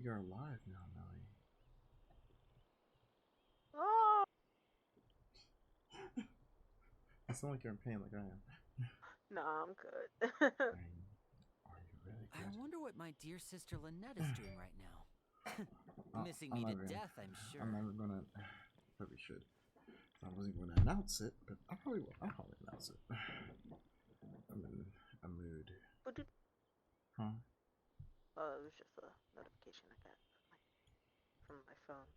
We are live now, Melly. Oh! I sound like you're in pain, like I am. Nah, I'm good. Are you really I good? wonder what my dear sister Lynette is doing right now. Missing I'm me to never gonna, death, I'm sure. I'm never gonna. Probably should. I wasn't going to announce it, but I probably will. I'll probably announce it. I'm in a mood. Huh? It was just a notification I got from my phone.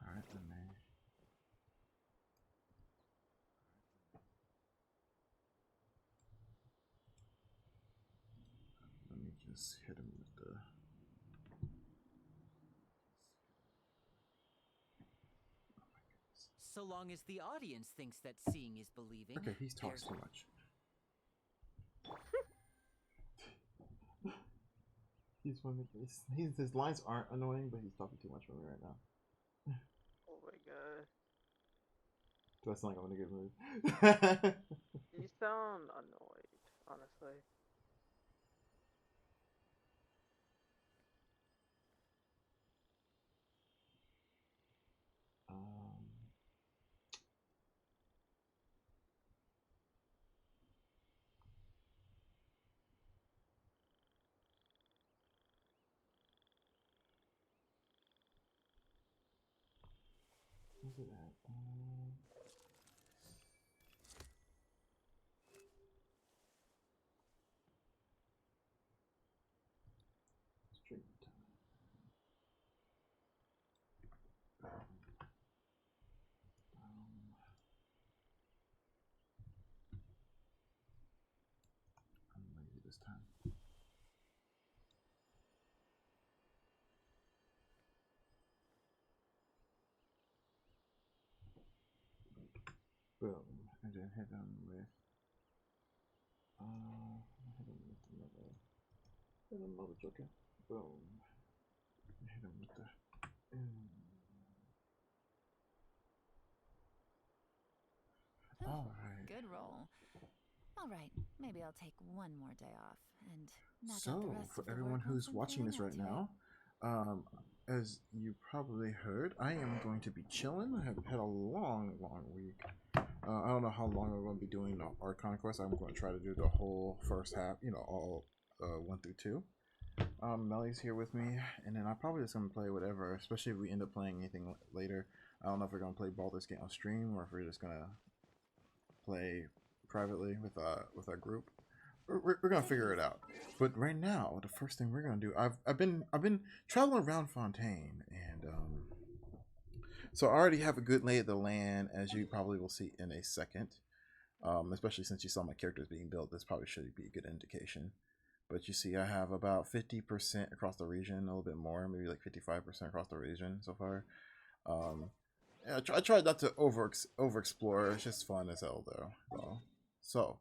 Alright, let me just hit him with the. So long as the audience thinks that seeing is believing. Okay, he's talks too much. He's one. His lines aren't annoying, but he's talking too much for me right now. Oh my god. Do I sound like I'm in a good mood? You sound annoyed, honestly. Where's it at? Stream time. I'm lazy this time. Boom. And then hit him with. Hit him with another. Hit him another joker. Boom. And hit him with the. Alright. Good roll. Alright, maybe I'll take one more day off and knock out the So, rest for of the everyone work once who's I'm watching feeling this up right to now, as you probably heard, I am going to be chilling. I have had a long week. I don't know how long I'm going to be doing the Archon quest. I'm going to try to do the whole first half, you know, all 1 through 2. Melly's here with me, and then I'm probably just going to play whatever, especially if we end up playing anything later. I don't know if we're going to play Baldur's Gate on stream or if we're just going to play privately with our group. We're gonna figure it out. But right now, the first thing we're gonna do, I've been traveling around Fontaine, and so I already have a good lay of the land, as you probably will see in a second. Especially since you saw my characters being built, this probably should be a good indication. But you see, I have about 50% across the region, a little bit more, maybe like 55% across the region so far. Yeah, I tried not to overexplore. It's just fun as hell, though. So,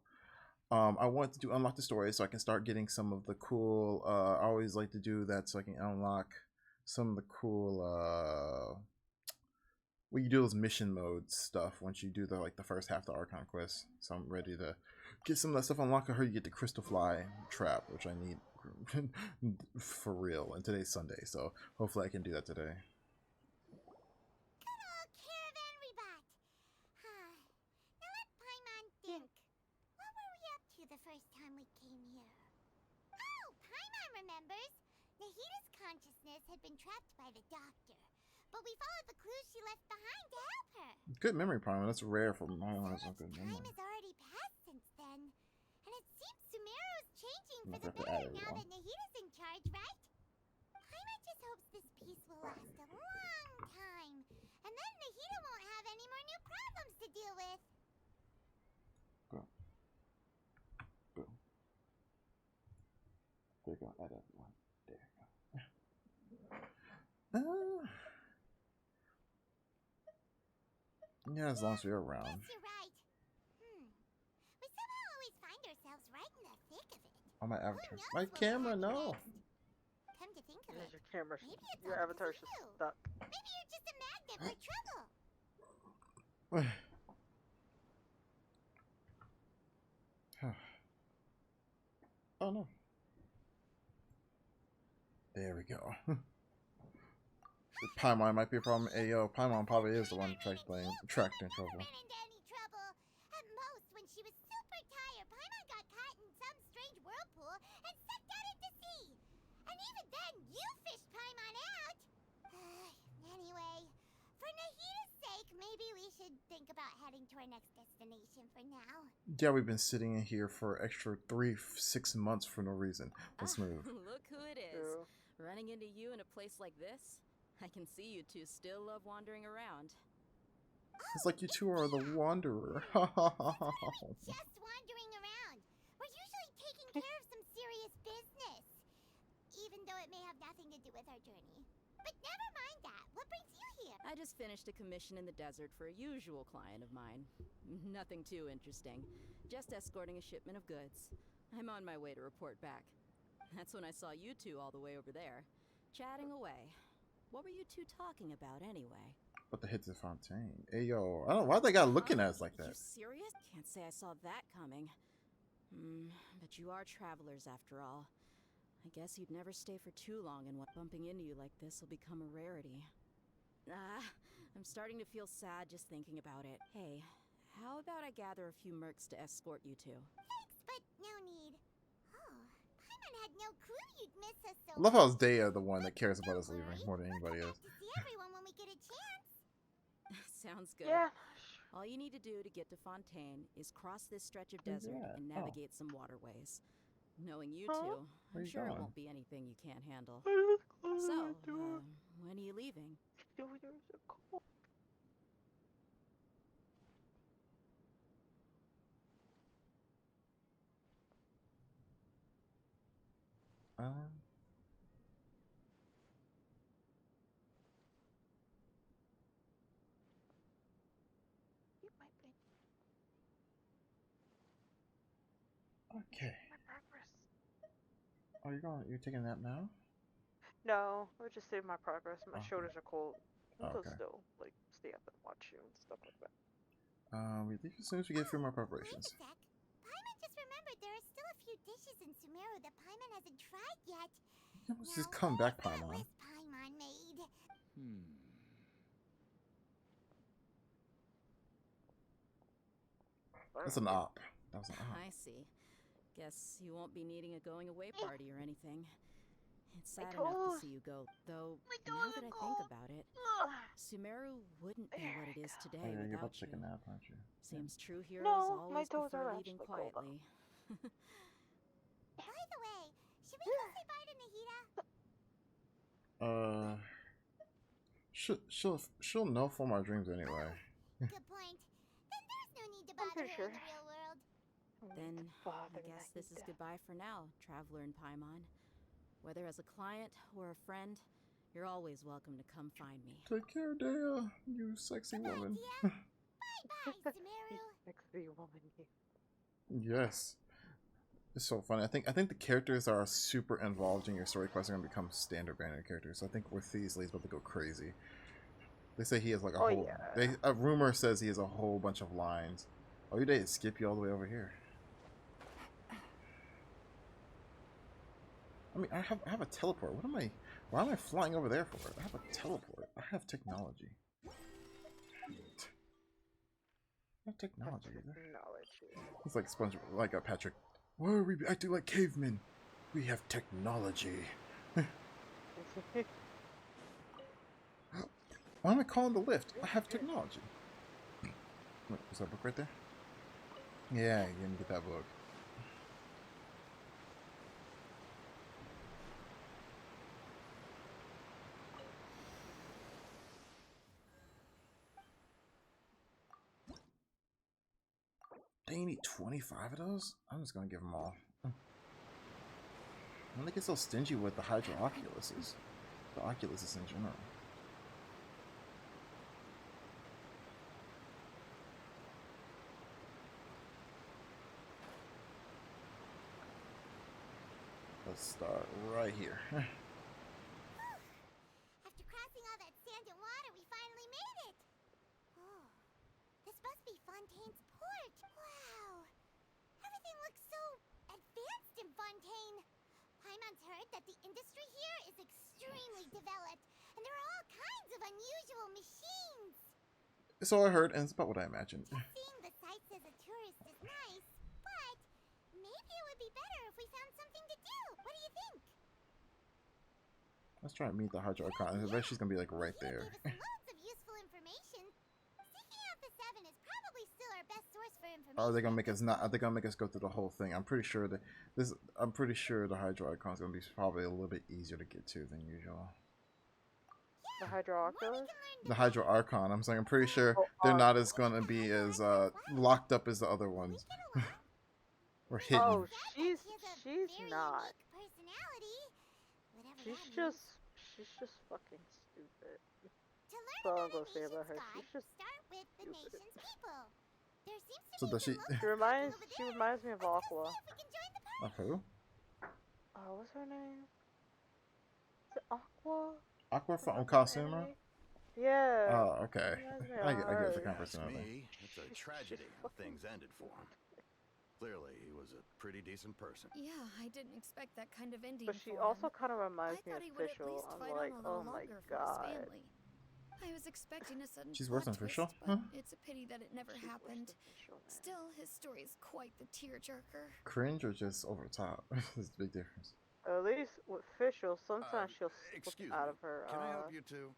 I want to do unlock the story so I can start getting some of the cool. I always like to do that so I can unlock some of the cool. When you do those mission mode stuff once you do the first half of the Archon quest. So I'm ready to get some of that stuff unlocked. I heard you get the Crystal Fly trap, which I need for real. And today's Sunday, so hopefully I can do that today. The first time we came here. Oh, Paimon remembers. Nahita's consciousness had been trapped by the doctor, but we followed the clues she left behind to help her. Good memory, Prime. That's rare for my own. That's good memory. Time has already passed since then, and it seems Sumeru's changing for the better now that Nahita's in charge, right? Paimon just hopes this peace will last a long time, and then Nahita won't have any more new problems to deal with. Boom. There you go. Add up one. There you go. Yeah, as long as we're around. Yes, you're right. We somehow always find ourselves right in the thick of it. On my avatar. My camera, no. Come to think of There's it, your camera. maybe it's Your all avatar's because just of you. stuck. Maybe you're just a magnet for trouble. don't know. There we go. Paimon might be a problem. Ayo, Paimon probably is the one attracting trouble. Ran into any trouble. At most, when she was super tired, Paimon got caught in some strange whirlpool and sucked out into sea. And even then, you fished Paimon out. Anyway, for Nahita's sake, maybe we should think about heading to our next destination for now. Yeah, we've been sitting in here for extra 6 months for no reason. Let's move. Look who it is. Running into you in a place like this? I can see you two still love wandering around. It's like you two are the wanderer. Just wandering around. We're usually taking care of some serious business. Even though it may have nothing to do with our journey. But never mind that. What brings you here? I just finished a commission in the desert for a usual client of mine. Nothing too interesting. Just escorting a shipment of goods. I'm on my way to report back. That's when I saw you two all the way over there, chatting away. What were you two talking about anyway? What the hits of Fontaine? Hey yo, I don't know why they got looking at us like that. You serious? Can't say I saw that coming. But you are travelers after all. I guess you'd never stay for too long, and what bumping into you like this will become a rarity. I'm starting to feel sad just thinking about it. Hey, how about I gather a few mercs to escort you two? Thanks, but no need. Oh, Paimon had no clue you'd miss us so I love how much. it's Dea the one that cares about us Don't leaving worry, more than anybody we'll else. come back to see everyone when we get a chance. Sounds good. Yeah. All you need to do to get to Fontaine is cross this stretch of desert that? and Oh. navigate some waterways. Knowing you Huh? two, Where I'm you sure it going? won't be anything you can't handle. So, So, when are you leaving? Okay. My progress. Oh, you're taking a nap now? No, I was just saving my progress. My Okay. shoulders are cold. I'll Okay. still like stay up and watch you and stuff like that. We leave as soon as we get a few more Wait a preparations. sec. Paimon just remembered there are still a few dishes in Sumeru that Paimon hasn't tried yet. Let's just come back, That Paimon. list Paimon made. That's an op. That was an op. I see. Guess you won't be needing a going away party or anything. It's sad enough toes. to see you go, though, My now toes that are I think cold. about it, Ugh. Sumeru wouldn't be what it is today Oh, yeah, you're about without to take you. a nap, aren't you? Seems true heroes No, my always toes prefer are leaving actually cold, though. quietly. By the way, should we go say bye to Nahita? She'll know from our dreams anyway. Good point. Then there's no need to bother her pretty sure. in the real world. Then, I Bother guess this is Nahita. goodbye for now, Traveler and Paimon. Whether as a client or a friend, you're always welcome to come find me. Take care, Dea, you sexy woman. Bye-bye, Sumeru. Sexy woman. Yes. It's so funny. I think the characters that are super involved in your story quests are gonna become standard banner characters. I think with these, he's about to go crazy. They say he has like a Oh, whole. yeah. A rumor says he has a whole bunch of lines. All you did is skip you all the way over here. I mean, I have a teleport. Why am I flying over there for? I have a teleport. I have technology. I have technology. It's like Patrick. Why are we acting like cavemen? We have technology. Why am I calling the lift? I have technology. Wait, is that book right there? Yeah, you didn't get that book. They need 25 of those? I'm just gonna give them all. When they get so stingy with the Hydra Oculuses. The Oculuses in general. Let's start right here. After crossing all that sand and water, we finally made it. Oh, this must be Fontaine's port. Wow. Everything looks so advanced question, Fontaine. Paimon's heard that the industry here is extremely developed, and there are all kinds of unusual machines. So I heard, and it's about what I imagined. Just seeing the sights as a tourist is nice, but maybe it would be better if we found something to do. What do you think? Let's try and meet the Hydro Archon. I bet she's gonna be like right there. Gave us loads of useful information. Seeking out the Seven is probably still our best source for information. Are they gonna make us not? Are they gonna make us go through the whole thing? I'm pretty sure that this. I'm pretty sure the Hydro Archon is gonna be probably a little bit easier to get to than usual. The Hydro Oculus? The Hydro Archon. I'm saying I'm pretty sure they're not as gonna be as locked up as the other ones. Or hidden. Oh, she's not. She's just fucking stupid. To learn That's all I'm about gonna a say about nation's her. god, She's just start with the stupid. nation's people. There seems to So be does she? some local She reminds over there. me of Let's go Aqua. see if we can join the party. Who? Oh, what's her name? Is it Aqua? Aqua from Aqua Kasuma? Enemy? Yeah. Oh, okay. Reminds me I of get the her. Ask conversation. me, it's a tragedy how things ended for him. Clearly, he was a pretty decent person. Yeah, I didn't expect that kind of ending But she for also him. kind of I reminds me thought of he would at Fischl. least I'm fight like, on a oh little my longer for his god. family. I was expecting a sudden She's plot worse than twist, Fischl? but Huh? it's a pity that it never She's worse happened. than Fischl, man. Still, his story is quite the tearjerker. Cringe or just over the top? There's a big difference. At least with Fischl, sometimes she'll slip Excuse out me, of her can I help you too?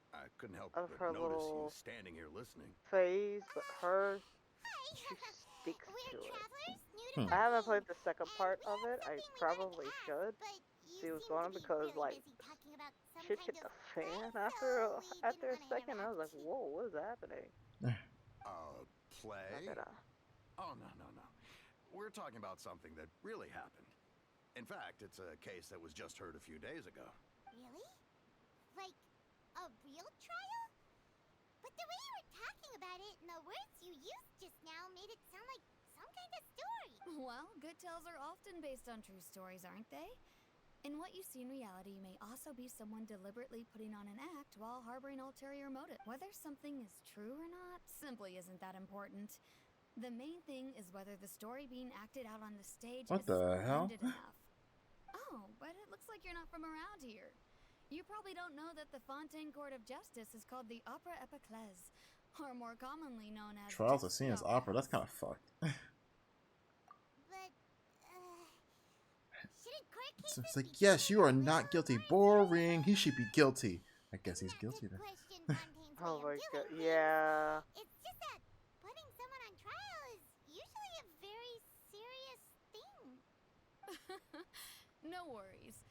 I couldn't help of but her notice little- you standing here listening. phase, but hers, Hi. she sticks We're to it. travelers, new Hmm. to I haven't Fontaine, played the second and part we of have it. I something we wanted to probably ask, should. but you See what's seem going to on be because, really like, busy talking about some shit kind hit the of fan play, after so we after a didn't wanna second. I was like, interrupt. whoa, what is happening? Play? Not that Oh, no. We're talking about something that really happened. In fact, it's a case that was just heard a few days ago. Really? Like a real trial? But the way you were talking about it and the words you used just now made it sound like some kind of story. Well, good tales are often based on true stories, aren't they? And what you see in reality may also be someone deliberately putting on an act while harboring ulterior motive. Whether something is true or not simply isn't that important. The main thing is whether the story being acted out on the stage What is the hell? splendid enough. Oh, but it looks like you're not from around here. You probably don't know that the Fontaine Court of Justice is called the Opera Epiclese, or more commonly known as Trials of just Seeing as the opera. That's Opera. kind of fucked. But, shouldn't court So cases it's like, be yes, you are fair, not Will, guilty. or Boring. He should be guilty. I guess he's Not guilty good then. question, Fontaine's Oh way my of god, doing things. yeah. It's just that putting someone on trial is usually a very serious thing. No worries.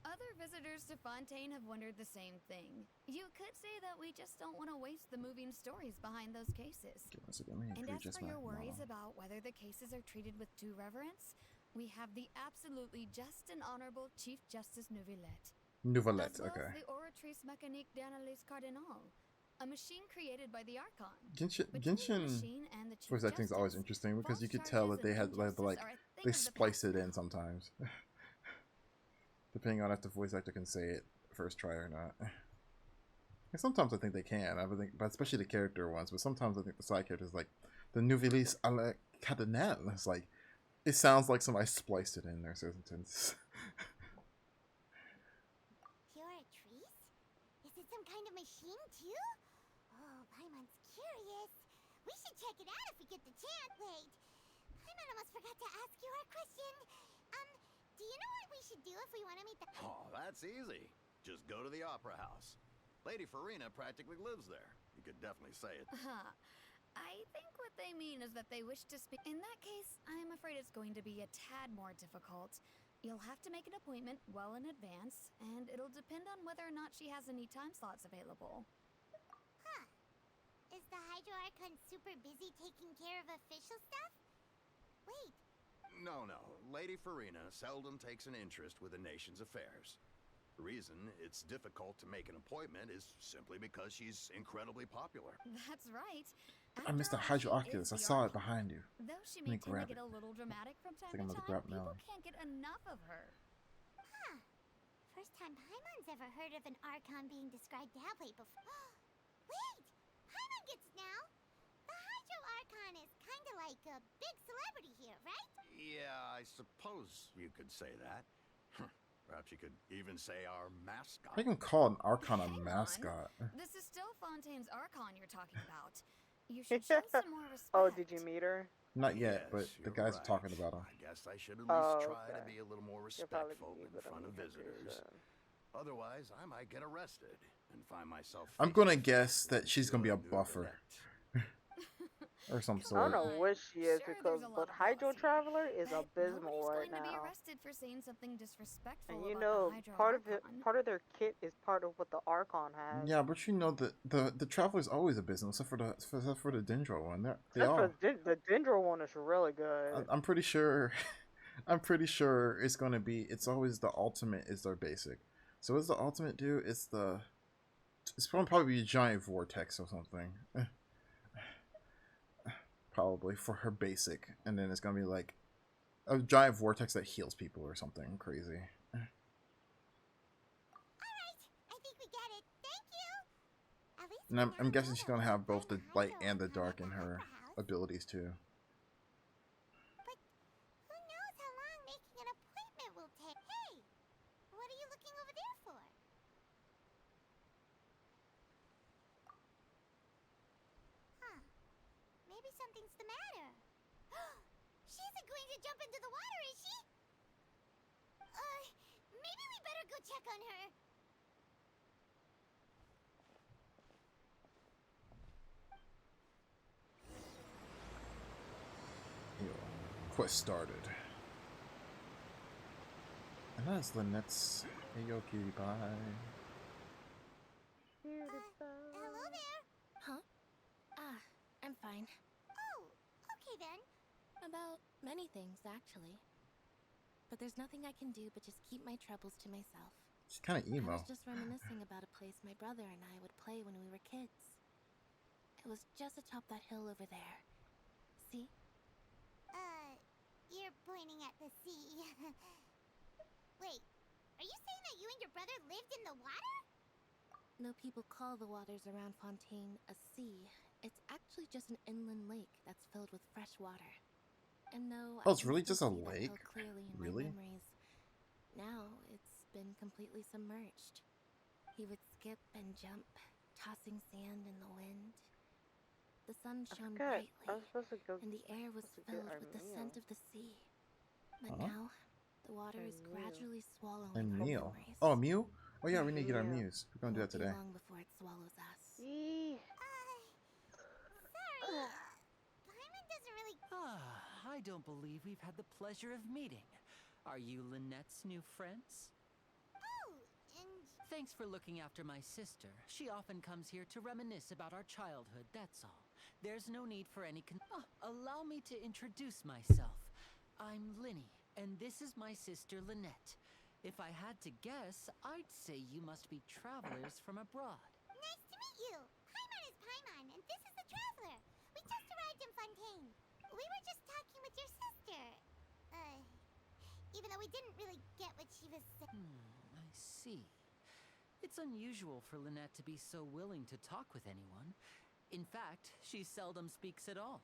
Other visitors to Fontaine have wondered the same thing. You could say that we just don't want to waste the moving stories behind those cases. Okay, once again, let me And read as just for my your worries model. about whether the cases are treated with due reverence, we have the absolutely just and honorable Chief Justice Neuvillette. Nouvelette, As well okay. as the Oratrice Mécanique d'Analyse Cardinal, a machine created by the Archon. Genshin, Between the Genshin machine and the Chief voice acting is always Justice, interesting because you false could tell that charges they and had like injustice are a thing they of the splice past it in now. sometimes, depending on if the voice actor can say it first try or not. And sometimes I think they can. I would think, but especially the character ones. But sometimes I think the side characters, like the Nouvelles à la Cardinal, it's like it sounds like somebody spliced it in their sentences. Oratrice? Is it some kind of machine too? Oh, Paimon's curious. We should check it out if we get the chance. Wait, Paimon almost forgot to ask you our question. Do you know what we should do if we want to meet the... Oh, that's easy. Just go to the Opera House. Lady Farina practically lives there. You could definitely say it. I think what they mean is that they wish to speak. In that case, I'm afraid it's going to be a tad more difficult. You'll have to make an appointment well in advance, and it'll depend on whether or not she has any time slots available. Huh. Is the Hydro Archon super busy taking care of official stuff? Wait, No. Lady Farina seldom takes an interest with a nation's affairs. The reason it's difficult to make an appointment is simply because she's incredibly popular. That's right. I missed the After all, she Hydro Oculus. is I the saw it Archon. behind you. Though she Let me may tend to grab get it. a little dramatic from time think I'm to gonna time, grab people Melanie. can't get enough of her. huh. First time Paimon's ever heard of an Archon being described that way before. Wait! Paimon gets now! The Hydro Archon is kinda like like a big celebrity here, right? Yeah, I suppose you could say that. Perhaps you could even say our mascot. I can call an Archon a Hang on. mascot. This is still Fontaine's Archon you're talking about. You should show some more respect. Oh, did you meet her? Not yet, but Yes, the you're guys right. are talking about him. I guess I should at least Oh, try to okay. be a little more You'll probably respectful be, in but front of I'm pretty visitors. sure. Otherwise, I might get arrested and find myself. I'm face gonna to guess face that with she's gonna be a new buffer Lynette. or some I don't sort. know what she is Sure, because, there's a but lot of Hydro policy, Traveler is but abysmal nobody's right going to be now. arrested for saying something disrespectful And you about know, the Hydro part of it, Archon. part of their kit is part of what the Archon has. Yeah, but you know the Traveler's always a business, except for the Dendro one. They Except for all. the Dendro one is really good. I'm pretty sure. I'm pretty sure it's gonna be. It's always the ultimate is their basic. So what does the ultimate do? It's probably a giant vortex or something. Probably for her basic, and then it's gonna be like a giant vortex that heals people or something crazy. Alright, I think we get it. Thank you! At least And we I'm now guessing know she's that gonna we have can both the find light Hydro and the Archon dark at in the her Opera House. abilities too. But who knows how long making an appointment will take? Hey! What are you looking over there for? Huh. Maybe something's the matter. She isn't going to jump into the water, is she? Maybe we better go check on her. Quest started. And that's Lynette's Aoki, bye. Hello there. Huh? I'm fine. Oh, okay then. About many things, actually. But there's nothing I can do but just keep my troubles to myself. She's kind of I emo. was just reminiscing about a place my brother and I would play when we were kids. It was just atop that hill over there. See? You're pointing at the sea. Wait, are you saying that you and your brother lived in the water? No people call the waters around Fontaine a sea. It's actually just an inland lake that's filled with fresh water. And though Oh, I it's can really still just a see that hill lake? clearly in Really? my memories, now it's been completely submerged. He would skip and jump, tossing sand in the wind. The sun shone I brightly, was supposed to go. and the air was supposed to get filled our with the meal. scent of the sea. But Huh? now, the water Our is meal. gradually swallowing And our Mew. memories. Oh, Mew? Oh yeah, we need to get our Yeah. Mews. We're gonna It do won't that today. be long before it swallows us. Eee. Sorry. Paimon doesn't really. I don't believe we've had the pleasure of meeting. Are you Lynette's new friends? Oh, and Thanks for looking after my sister. She often comes here to reminisce about our childhood, that's all. There's no need for any allow me to introduce myself. I'm Linny, and this is my sister Lynette. If I had to guess, I'd say you must be travelers from abroad. nice to meet you. Paimon is Paimon, and this is the Traveler. We just arrived in Fontaine. We were just talking with your sister. Even though we didn't really get what she was saying. I see. It's unusual for Lynette to be so willing to talk with anyone. In fact, she seldom speaks at all.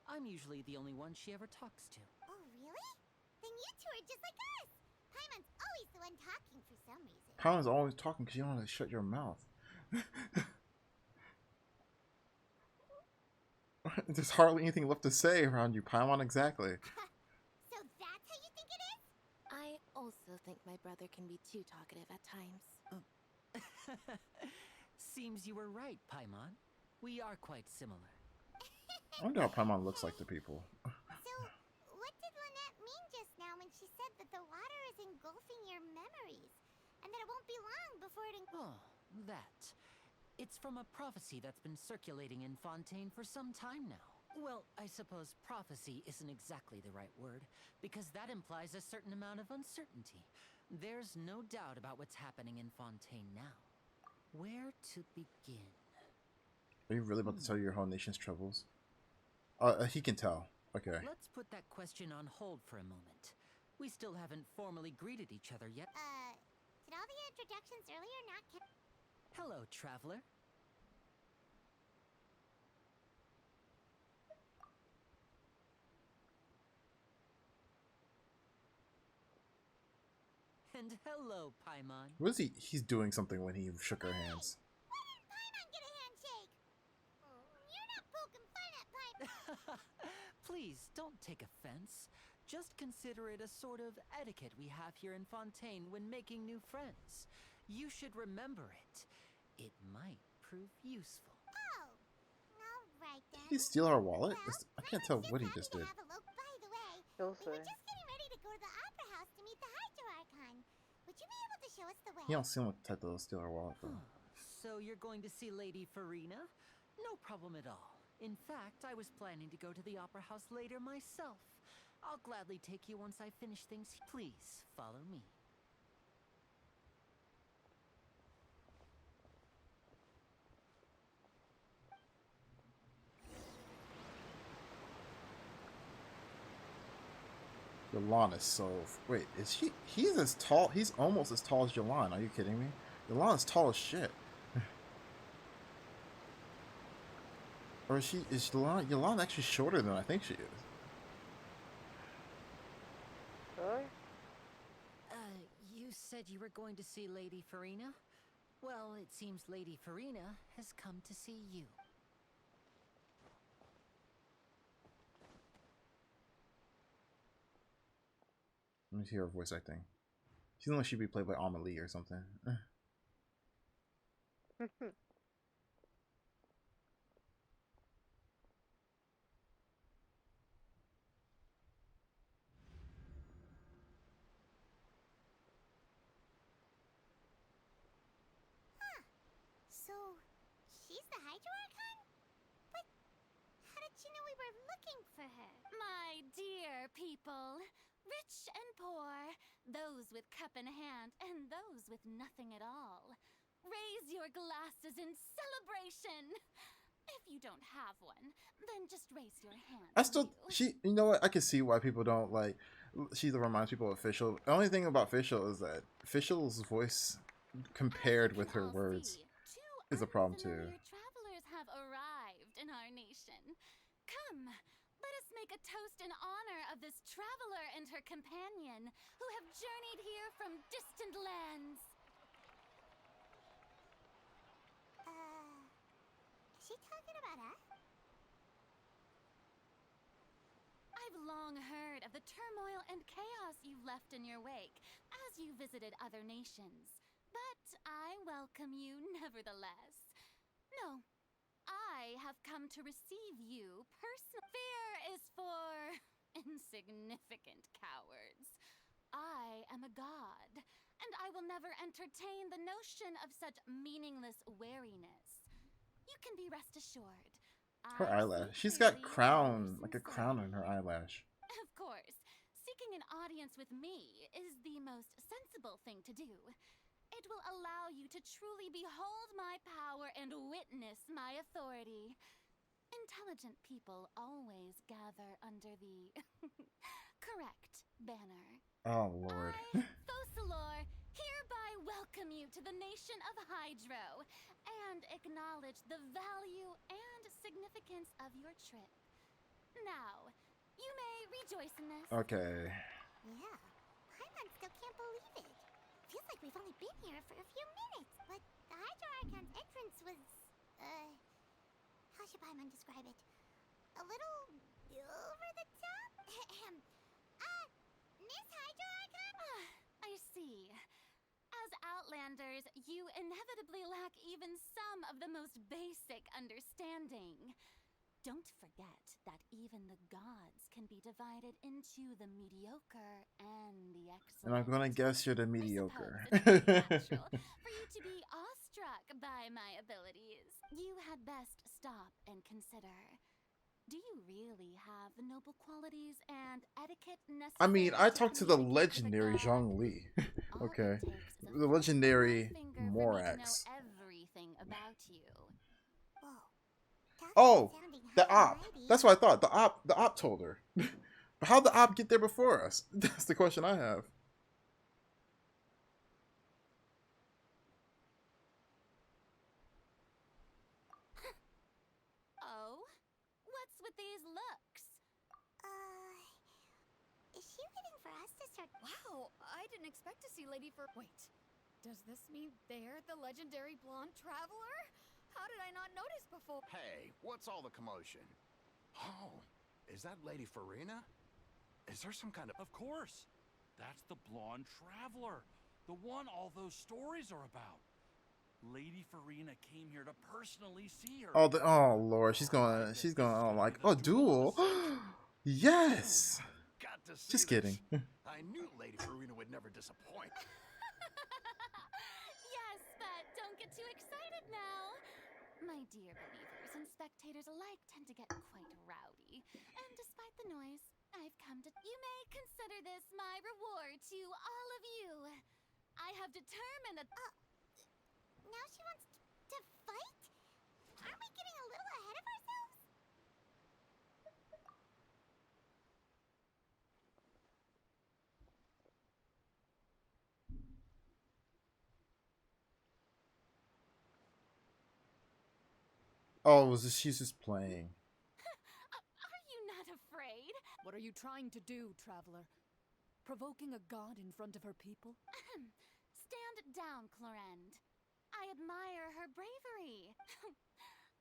I'm usually the only one she ever talks to. Oh, really? Then you two are just like us. Paimon's always the one talking for some reason. Paimon always talking because you don't want to shut your mouth. There's hardly anything left to say around you, Paimon. Exactly. So that's how you think it is? I also think my brother can be too talkative at times. Seems you were right, Paimon. We are quite similar. I wonder how Paimon looks like to people. So, what did Lynette mean just now when she said that the water is engulfing your memories? And that it won't be long before it Oh, that. It's from a prophecy that's been circulating in Fontaine for some time now. Well, I suppose prophecy isn't exactly the right word, because that implies a certain amount of uncertainty. There's no doubt about what's happening in Fontaine now. Where to begin? Are you really about to tell your whole nation's troubles? He can tell. Okay. Let's put that question on hold for a moment. We still haven't formally greeted each other yet. did all the introductions earlier not count? Hello, traveler. And hello, Paimon. What is he? He's doing something when he shook her hands. Why didn't Paimon get a handshake? You're not poking fun at Paimon. Please, don't take offense. Just consider it a sort of etiquette we have here in Fontaine when making new friends. You should remember it. It might prove useful. Oh, all right then. Did he steal our wallet? Well, I can't I tell was what he happy just to did. have a look. By the way, He'll we were say. just getting ready to go to the opera house to meet the Hydro Archon. Would you be able to show us the way? He don't seem like the type to steal our wallet though. So you're going to see Lady Farina? No problem at all. In fact, I was planning to go to the opera house later myself. I'll gladly take you once I finish things. Please, follow me. Yolan is so... Wait, is he... He's as tall... He's almost as tall as Yolan. Are you kidding me? Yolan is tall as shit. Or is she... Is Yolan actually shorter than I think she is? Really? You said you were going to see Lady Farina? Well, it seems Lady Farina has come to see you. Let me hear her voice acting. Seems like she'd be played by Amelie or something. So, she's the Hydro Archon? But how did she know we were looking for her? My dear people, rich and poor, those with cup in hand and those with nothing at all, raise your glasses in celebration. If you don't have one, then just raise your hand. I still... You know what? I can see why people don't like... She reminds people of Fischl. The only thing about Fischl is that Fischl's voice compared with her words is a problem too. Travelers have arrived in our nation. Come, let us make a toast in honor of this traveler and her companion who have journeyed here from distant lands. Is she talking about us? I've long heard of the turmoil and chaos you've left in your wake as you visited other nations. But I welcome you nevertheless. No, I have come to receive you personally. Fear is for insignificant cowards. I am a god, and I will never entertain the notion of such meaningless wariness. You can be rest assured. Her eyelash. She's got crown, like a crown in her eyelash. Of course, seeking an audience with me is the most sensible thing to do. It will allow you to truly behold my power and witness my authority. Intelligent people always gather under the correct banner. Oh, Lord. I, Fosalor, hereby welcome you to the nation of Hydro and acknowledge the value and significance of your trip. Now, you may rejoice in this. Okay. Yeah, Paimon still can't believe it. Feels like we've only been here for a few minutes, but the Hydro Archon's entrance was, how should Paimon describe it? A little over the top? Miss Hydro Archon? I see. As Outlanders, you inevitably lack even some of the most basic understanding. Don't forget that even the gods can be divided into the mediocre and the excellent. And I'm gonna guess you're the mediocre. I suppose it's natural for you to be awestruck by my abilities. You had best stop and consider. Do you really have the noble qualities and etiquette necessary? I mean, I talked to the legendary Zhongli. Okay. The legendary Morax. Everything about you. Oh, the op. That's what I thought. The op told her. But how'd the op get there before us? That's the question I have. Oh? What's with these looks? Is she she waiting for us to start? Wow, I didn't expect to see Lady for. Wait, does this mean they're the legendary blonde traveler? How did I not notice before? Hey, what's all the commotion? Oh, is that Lady Farina? Is there some kind of... Of course. That's the blonde traveler. The one all those stories are about. Lady Farina came here to personally see her. Oh Lord, she's going on like a duel. Yes. Got to see Just kidding. this. I knew Lady Farina would never disappoint. Yes, but don't get too excited now. My dear believers and spectators alike tend to get quite rowdy. And despite the noise, I've come to... You may consider this my reward to all of you. I have determined that... Now she wants to fight? Aren't we getting a little ahead of ourselves? Oh, she's just playing. Are you not afraid? What are you trying to do, traveler? Provoking a god in front of her people? Stand down, Clorend. I admire her bravery.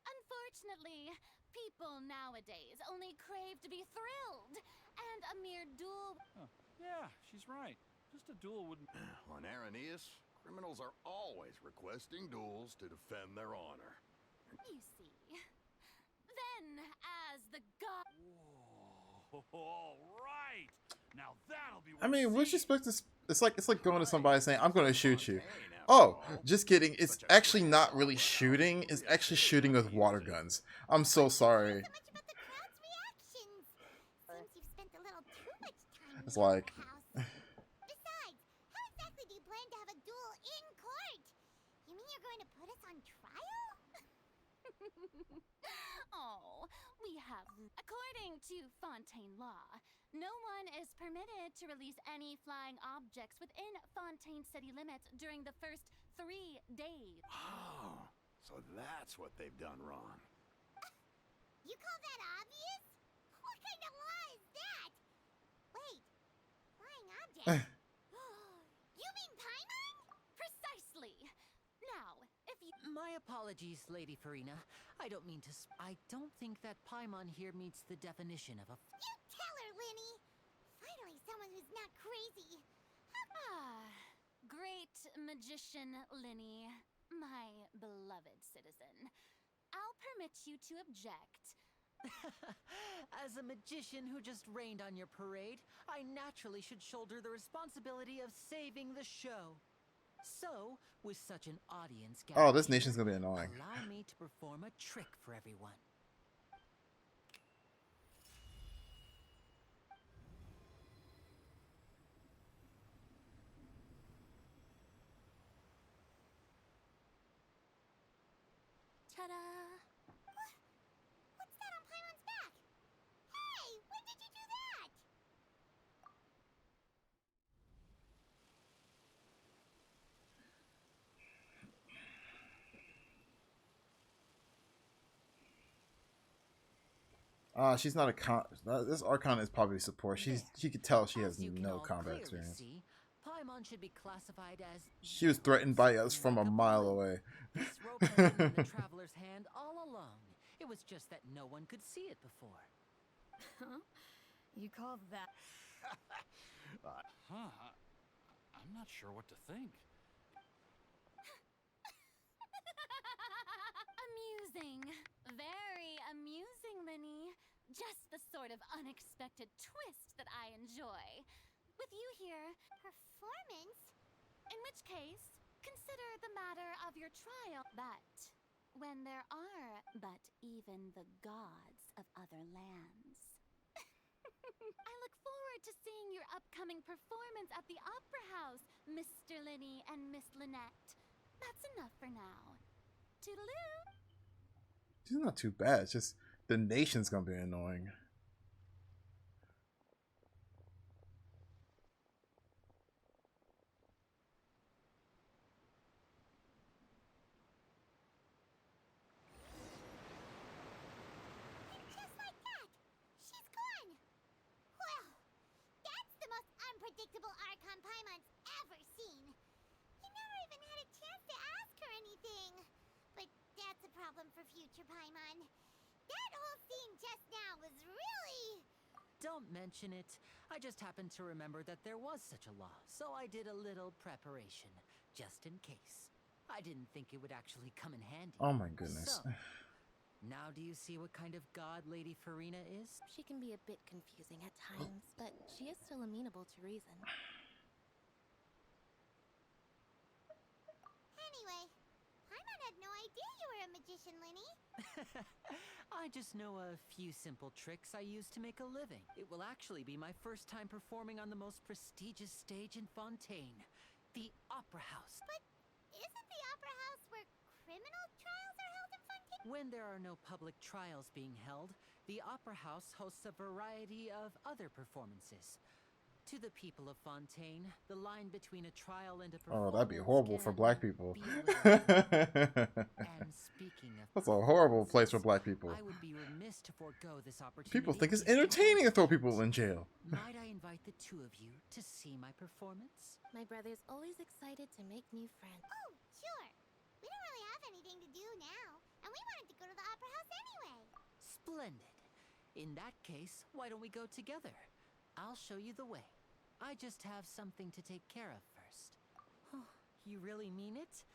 Unfortunately, people nowadays only crave to be thrilled, and a mere duel... Huh. Yeah, she's right. Just a duel wouldn't... On Araneus, criminals are always requesting duels to defend their honor. You see. Then, as the god... Whoa, all right. Now that'll be... I mean, what you expect to? It's like going to Right. somebody saying, "I'm going to shoot you." Fontaine, after Oh, all. just kidding. It's Such a actually great not really story. shooting. It's actually shooting with water guns. I'm so So sorry. much about the crowd's reactions. Seems you've spent a little too much time It's here at like- the house. Besides, how exactly do you plan to have a duel in court? You mean you're going to put us on trial? Oh, we have... According to Fontaine law, no one is permitted to release any flying objects within Fontaine city limits during the first 3 days. Oh, so that's what they've done wrong. You call that obvious? What kind of law is that? Wait, flying object? You mean Paimon? Precisely. Now, if you... My apologies, Lady Farina. I don't mean to I don't think that Paimon here meets the definition of a... You tell her, Linny. Finally, someone who's not crazy. Great magician Linny, my beloved citizen. I'll permit you to object. As a magician who just rained on your parade, I naturally should shoulder the responsibility of saving the show. So, with such an audience Oh, this gathered nation's here, gonna be annoying. allow me to perform a trick for everyone. Ta-da! What's that on Paimon's back? Hey, when did you do that? She's not a this Archon is probably support. She could tell she has As you can no all combat clearly experience. See, Paimon should be classified as... She was threatened by us from a mile away. This rope has been in the traveler's hand all along. It was just that no one could see it before. Huh? You call that... Huh? I'm not sure what to think. Amusing. Very amusing, Linny. Just the sort of unexpected twist that I enjoy. With you here, Performance? in which case, consider the matter of your trial. But when there are but even the gods of other lands. I look forward to seeing your upcoming performance at the Opera House, Mr. Linny and Miss Lynette. That's enough for now. Toodaloo! She's not too bad. It's just the nation's gonna be annoying. Just like that, she's gone. Well, that's the problem for future Paimon. That whole scene just now was really... Don't mention it. I just happened to remember that there was such a law, so I did a little preparation, just in case. I didn't think it would actually come in handy. Oh my goodness. So, now do you see what kind of god Lady Farina is? She can be a bit confusing at times, but she is still amenable to reason. Anyway, Paimon had no idea you were a magician, Linny. I just know a few simple tricks I use to make a living. It will actually be my first time performing on the most prestigious stage in Fontaine, the Opera House. But isn't the Opera House where criminal trials are held in Fontaine? When there are no public trials being held, the Opera House hosts a variety of other performances. To the people of Fontaine, the line between a trial and a performance Oh, that'd be horrible for black people. And speaking of That's a horrible place for black people. I would be remiss to forego this opportunity. People think it's entertaining to throw people in jail. Might I invite the two of you to see my performance? My brother's always excited to make new friends. Oh, sure. We don't really have anything to do now, and we wanted to go to the Opera House anyway. Splendid. In that case, why don't we go together? I'll show you the way. I just have something to take care of first. Oh, you really mean it?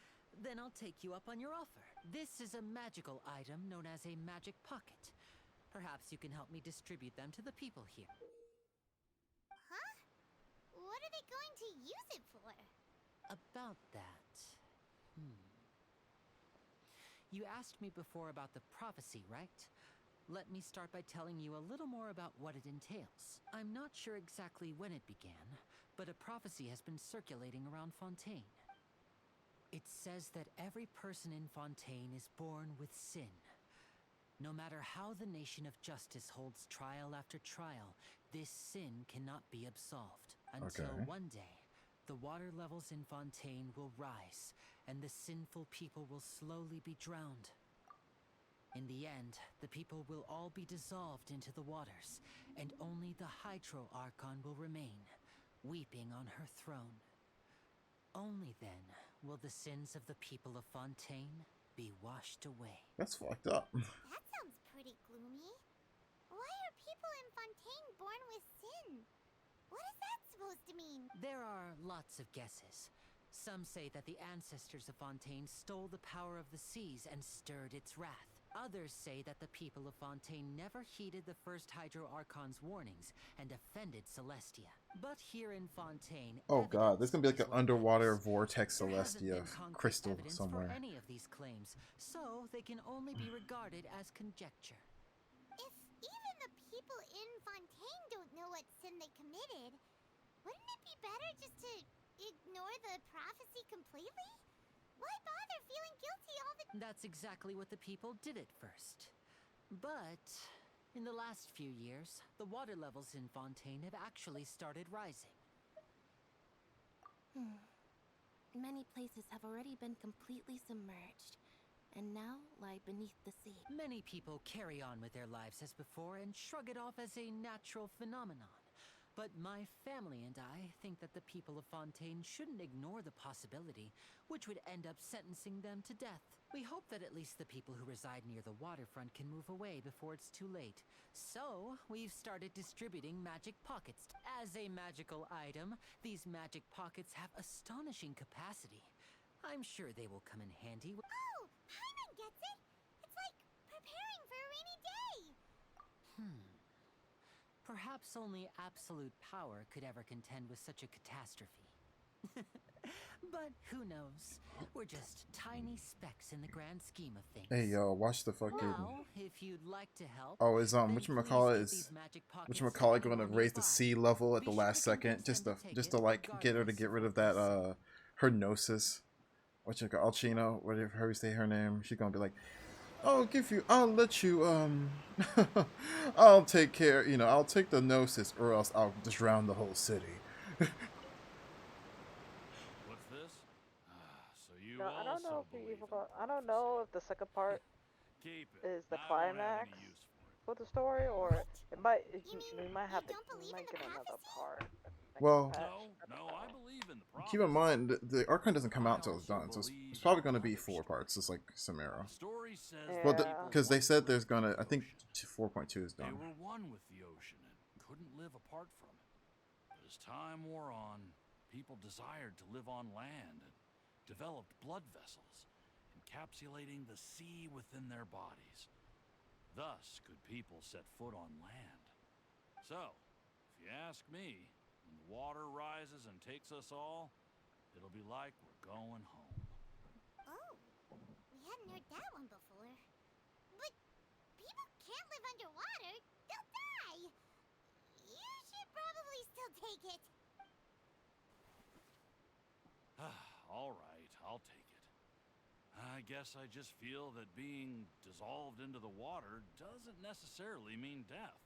Then I'll take you up on your offer. This is a magical item known as a magic pocket. Perhaps you can help me distribute them to the people here. Huh? What are they going to use it for? About that... You asked me before about the prophecy, right? Let me start by telling you a little more about what it entails. I'm not sure exactly when it began, but a prophecy has been circulating around Fontaine. It says that every person in Fontaine is born with sin. No matter how the nation of justice holds trial after trial, this sin cannot be absolved. Until one day, the water levels in Fontaine will rise, and the sinful people will slowly be drowned. In the end, the people will all be dissolved into the waters, and only the Hydro Archon will remain, weeping on her throne. Only then will the sins of the people of Fontaine be washed away. That's fucked up. That sounds pretty gloomy. Why are people in Fontaine born with sin? What is that supposed to mean? There are lots of guesses. Some say that the ancestors of Fontaine stole the power of the seas and stirred its wrath. Others say that the people of Fontaine never heeded the first Hydro Archon's warnings and offended Celestia. But here in Fontaine... Oh god, there's gonna be like an underwater vortex Celestia crystal somewhere. For any of these claims, so they can only be regarded as conjecture. If even the people in Fontaine don't know what sin they committed, wouldn't it be better just to ignore the prophecy completely? Why bother feeling guilty all the... That's exactly what the people did at first. But in the last few years, the water levels in Fontaine have actually started rising. Many places have already been completely submerged, and now lie beneath the sea. Many people carry on with their lives as before and shrug it off as a natural phenomenon. But my family and I think that the people of Fontaine shouldn't ignore the possibility, which would end up sentencing them to death. We hope that at least the people who reside near the waterfront can move away before it's too late. So, we've started distributing magic pockets. As a magical item, these magic pockets have astonishing capacity. I'm sure they will come in handy. Oh, Paimon gets it! It's like preparing for a rainy day! Perhaps only absolute power could ever contend with such a catastrophe. But who knows? We're just tiny specks in the grand scheme of things. Hey yo, watch the fucking... Well, if you'd like to help... Oh, is whatchamacallit going to raise the sea level at the last second just to like get her to get rid of that her gnosis. Alchino, whatever you say her name. She's gonna be like, I'll let you, I'll take care, I'll take the gnosis or else I'll just drown the whole city. What's this? So you No, I don't know also if you believe even in I don't know if the second part Keep it. is the I don't have climax any use for it. for the story, or it might. You mean We might have you don't believe in the get another prophecy? part. Well, No, I believe in the prophecy. keep in mind the Archon doesn't come out until it's I done, so also it's believe probably in going to be other 4 stories. parts, just like Samara. The story says Well, that people because they once said lived there's by gonna, the I think ocean. 4.2 is They done. were one with the ocean and couldn't live apart from it. But as time wore on, people desired to live on land and developed blood vessels, encapsulating the sea within their bodies. Thus could people set foot on land. So, if you ask me, when the water rises and takes us all, it'll be like we're going home. Oh, we hadn't heard that one before. But people can't live underwater. They'll die. You should probably still take it. All right, I'll take it. I guess I just feel that being dissolved into the water doesn't necessarily mean death.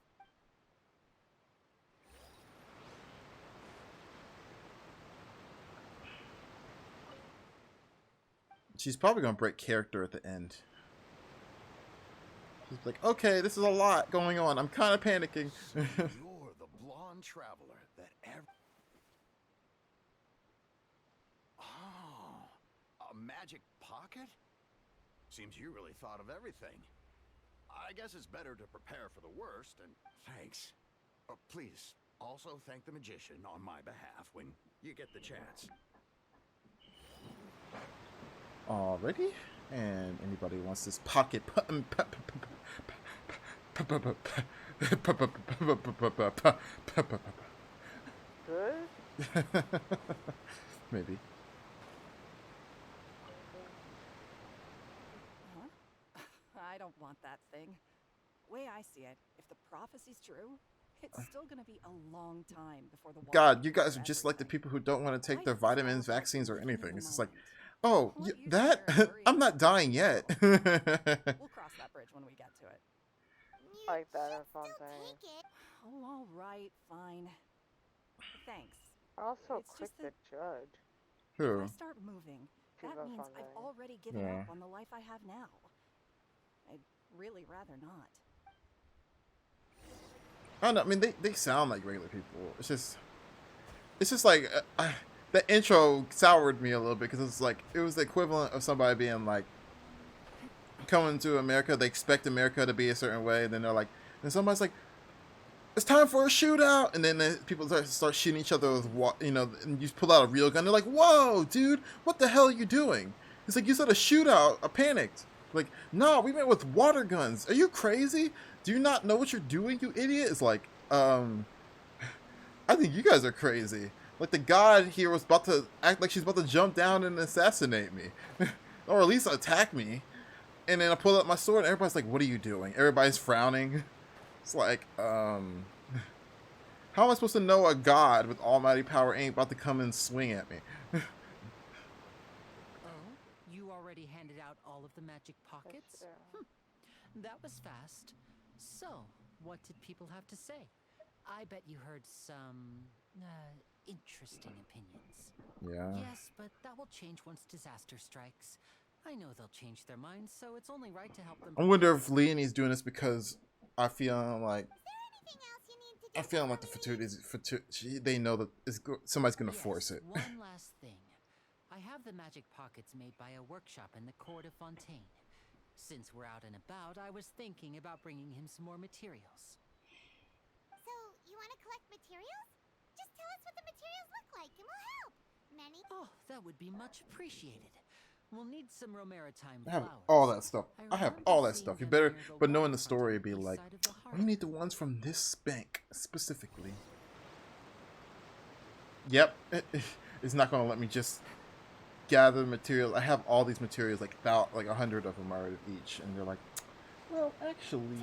She's probably going to break character at the end. She's like, okay, this is a lot going on. I'm kind of panicking. So you're the blonde traveler that Oh, a magic pocket? Seems you really thought of everything. I guess it's better to prepare for the worst, and thanks. Please, also thank the magician on my behalf when you get the chance. Alrighty. And anybody wants this pocket Good? maybe. Huh? I don't want that thing. Way I see it, if the prophecy's true, it's still gonna be a long time before the water God, you covers guys are just like the everything. people who don't want to take their Life is all vitamins, about vaccines, or living in anything. the It's just like, moment. oh, What use is that? there in worrying I'm not about dying the yet. We'll cross that bridge when we get to it. You Like that should in still Fontaine. take it. Oh, all right, fine. Thanks. Also It's quick just to that judge. if Who? I start moving, that People means Fontaine. I've already given Yeah. up on the life I have now. I'd really rather not. I don't know. I mean, they sound like regular people. It's just like the intro soured me a little bit because it's like it was the equivalent of somebody being like coming to America. They expect America to be a certain way, and then they're like, and somebody's like, "It's time for a shootout," and then people start shooting each other with and you pull out a real gun. They're like, "Whoa, dude, what the hell are you doing?" It's like you said a shootout. I panicked. Like, no, we went with water guns. Are you crazy? Do you not know what you're doing, you idiot? It's like, I think you guys are crazy. Like the god here was about to act like she's about to jump down and assassinate me. Or at least attack me. And then I pull out my sword and everybody's like, what are you doing? Everybody's frowning. It's like, how am I supposed to know a god with almighty power ain't about to come and swing at me? Oh, you already handed out all of the magic pockets? That was fast. So, what did people have to say? I bet you heard some interesting opinions. Yeah. Yes, but that will change once disaster strikes. I know they'll change their minds, so it's only right to help them. I wonder if Leonie's doing this because I feel like Anything else you need to do? I feel like the they know that somebody's gonna Yes, force it. One last thing. I have the magic pockets made by a workshop in the court of Fontaine. Since we're out and about, I was thinking about bringing him some more materials. So, you want to collect materials? Just tell us what the materials look like and we'll help. Many? Oh, that would be much appreciated. We'll need some Romaritime I have flowers. all that stuff. I have remember all that seeing stuff. You them better, near the but knowing the waterfront story, on it'd be the east like, side of the we harbor. need the ones from this bank specifically. Yep, it's not gonna let me just gather material. I have all these materials, like about 100 of them are each, and they're like, well, actually,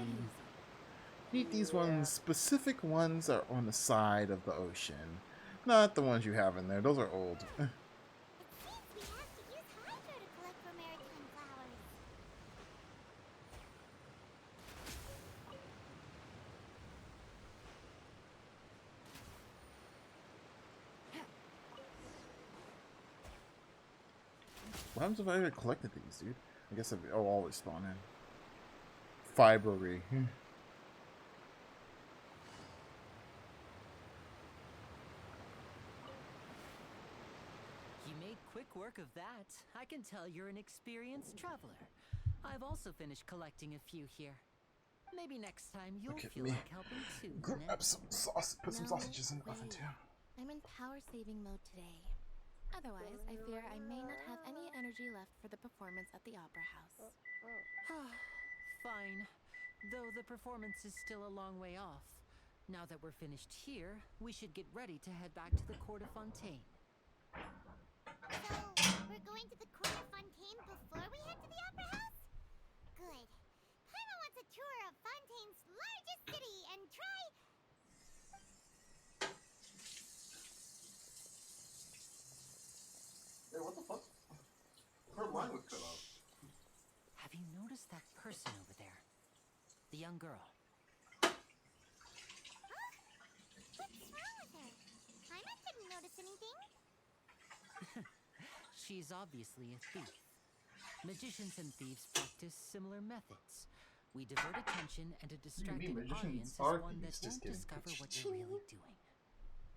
need these ones. Specific ones are on the side of the ocean, not the ones you have in there. Those are old. It seems we have to use Hydro to collect Romaritime flowers. What happens if I ever collected these, dude? I guess I'll always spawn in. Fibery. Quick work of that. I can tell you're an experienced traveler. I've also finished collecting a few here. Maybe next time you'll Look at feel me. like helping too. Grab some sauce. Put some sausages in the oven too. I'm in power saving mode today. Otherwise, I fear I may not have any energy left for the performance at the Opera House. Fine. Though the performance is still a long way off. Now that we're finished here, we should get ready to head back to the court of Fontaine. So, we're going to the court of Fontaine before we head to the Opera House? Good. Paimon wants a tour of Fontaine's largest city and try... Hey, what the fuck? Her line was cut off. Have you noticed that person over there? The young girl. Huh? What's wrong with her? Paimon didn't notice anything. She's obviously a thief. Magicians and thieves practice similar methods. We divert attention, and a distracted audience is one that won't discover what you're really doing.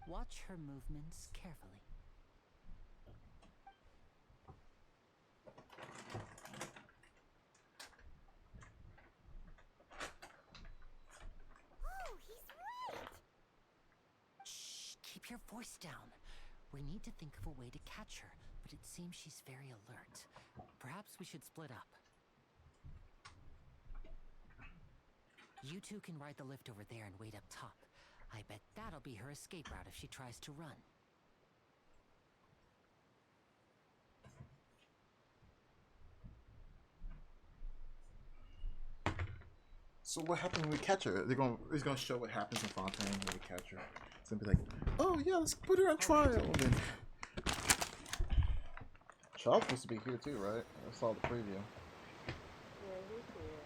Watch her movements carefully. Oh, he's right! Shh, keep your voice down. We need to think of a way to catch her, but it seems she's very alert. Perhaps we should split up. You two can ride the lift over there and wait up top. I bet that'll be her escape route if she tries to run. So what happens when we catch her? It's gonna show what happens in Fontaine when we catch her. It's gonna be like, oh yeah, let's put her on trial. And then Charles supposed to be here too, right? I saw the preview. Yeah, he's here.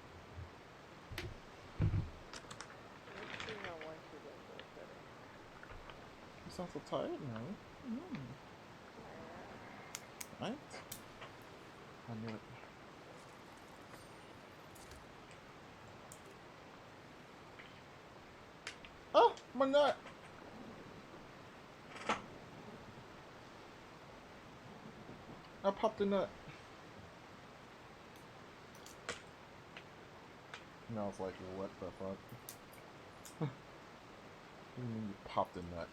Let's see how one she gets so better. You sound so tired now. Right? I knew it. Oh, my nut! I popped a nut. Now it's like, what the fuck? What do you mean you popped a nut?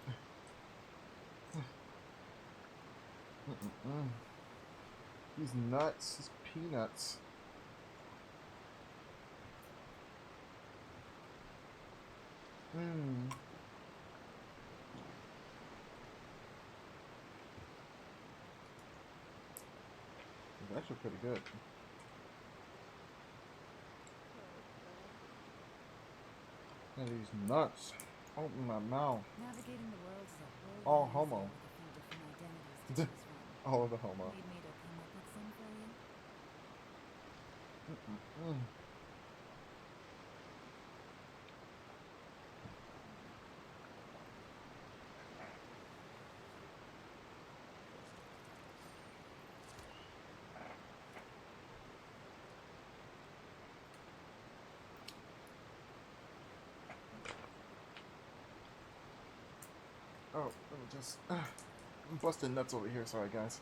He's nuts. He's peanuts. It's actually pretty good. And these nuts. Open my mouth. Navigating the world is a whole All new homo. field with a few different identities to choose from. All of the homo. Need me to come up with some for you? Oh, let me just I'm busting nuts over here. Sorry, guys.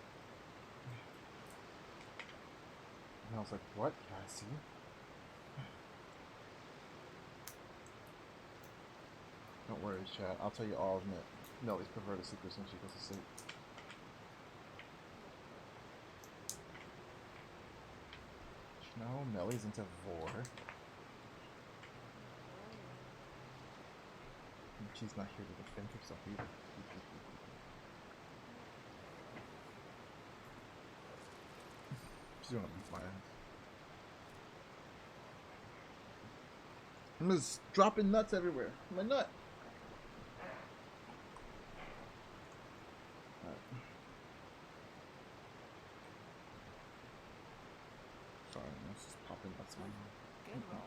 And I was like, what? I see. Don't worry, chat. I'll tell you all of Nelly's perverted secrets when she goes to sleep. No, Nelly's into vor. And she's not here to defend herself either. She's gonna beat my ass. I'm just dropping nuts everywhere. My nut. Sorry, I'm just popping nuts in my mouth. Good roll.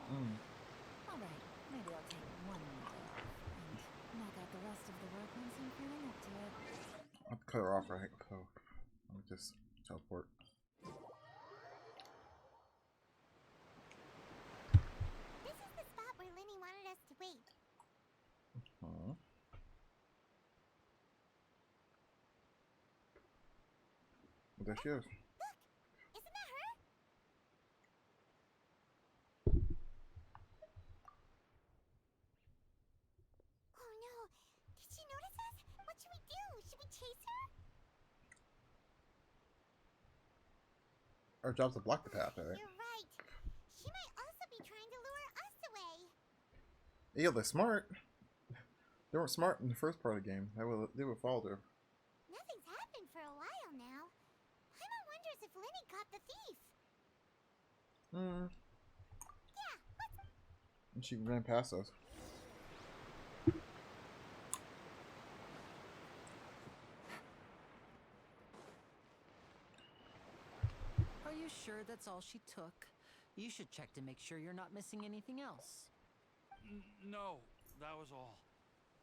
Alright, maybe I'll take one more day off and knock out the rest of the work once I'm feeling up to it. I'll cut her off, right? So, let me just teleport. This is the spot where Lenny wanted us to wait. there she is. Isn't that her? Oh no. Did she notice us? What should we do? Should we chase her? Our job's to block the path, right? You're right. She might also be trying to lure us away. Yeah, they're smart. They weren't smart in the first part of the game. They would follow her. Nothing's happened for a while now. Paimon wonders if Lenny caught the thief. Yeah, let's... And she ran past us. Are you sure that's all she took? You should check to make sure you're not missing anything else. No, that was all.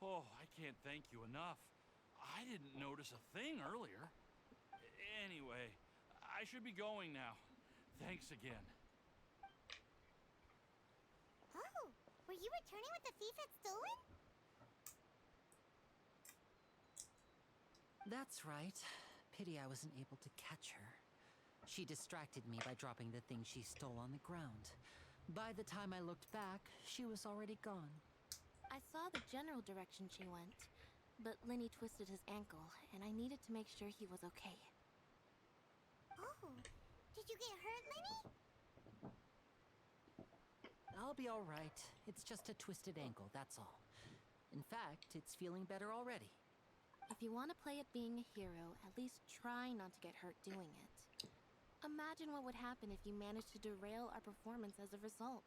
Oh, I can't thank you enough. I didn't notice a thing earlier. Anyway, I should be going now. Thanks again. Oh, were you returning what the thief had stolen? That's right. Pity I wasn't able to catch her. She distracted me by dropping the thing she stole on the ground. By the time I looked back, she was already gone. I saw the general direction she went, but Lenny twisted his ankle, and I needed to make sure he was okay. Oh, did you get hurt, Lenny? I'll be all right. It's just a twisted ankle, that's all. In fact, it's feeling better already. If you want to play at being a hero, at least try not to get hurt doing it. Imagine what would happen if you managed to derail our performance as a result.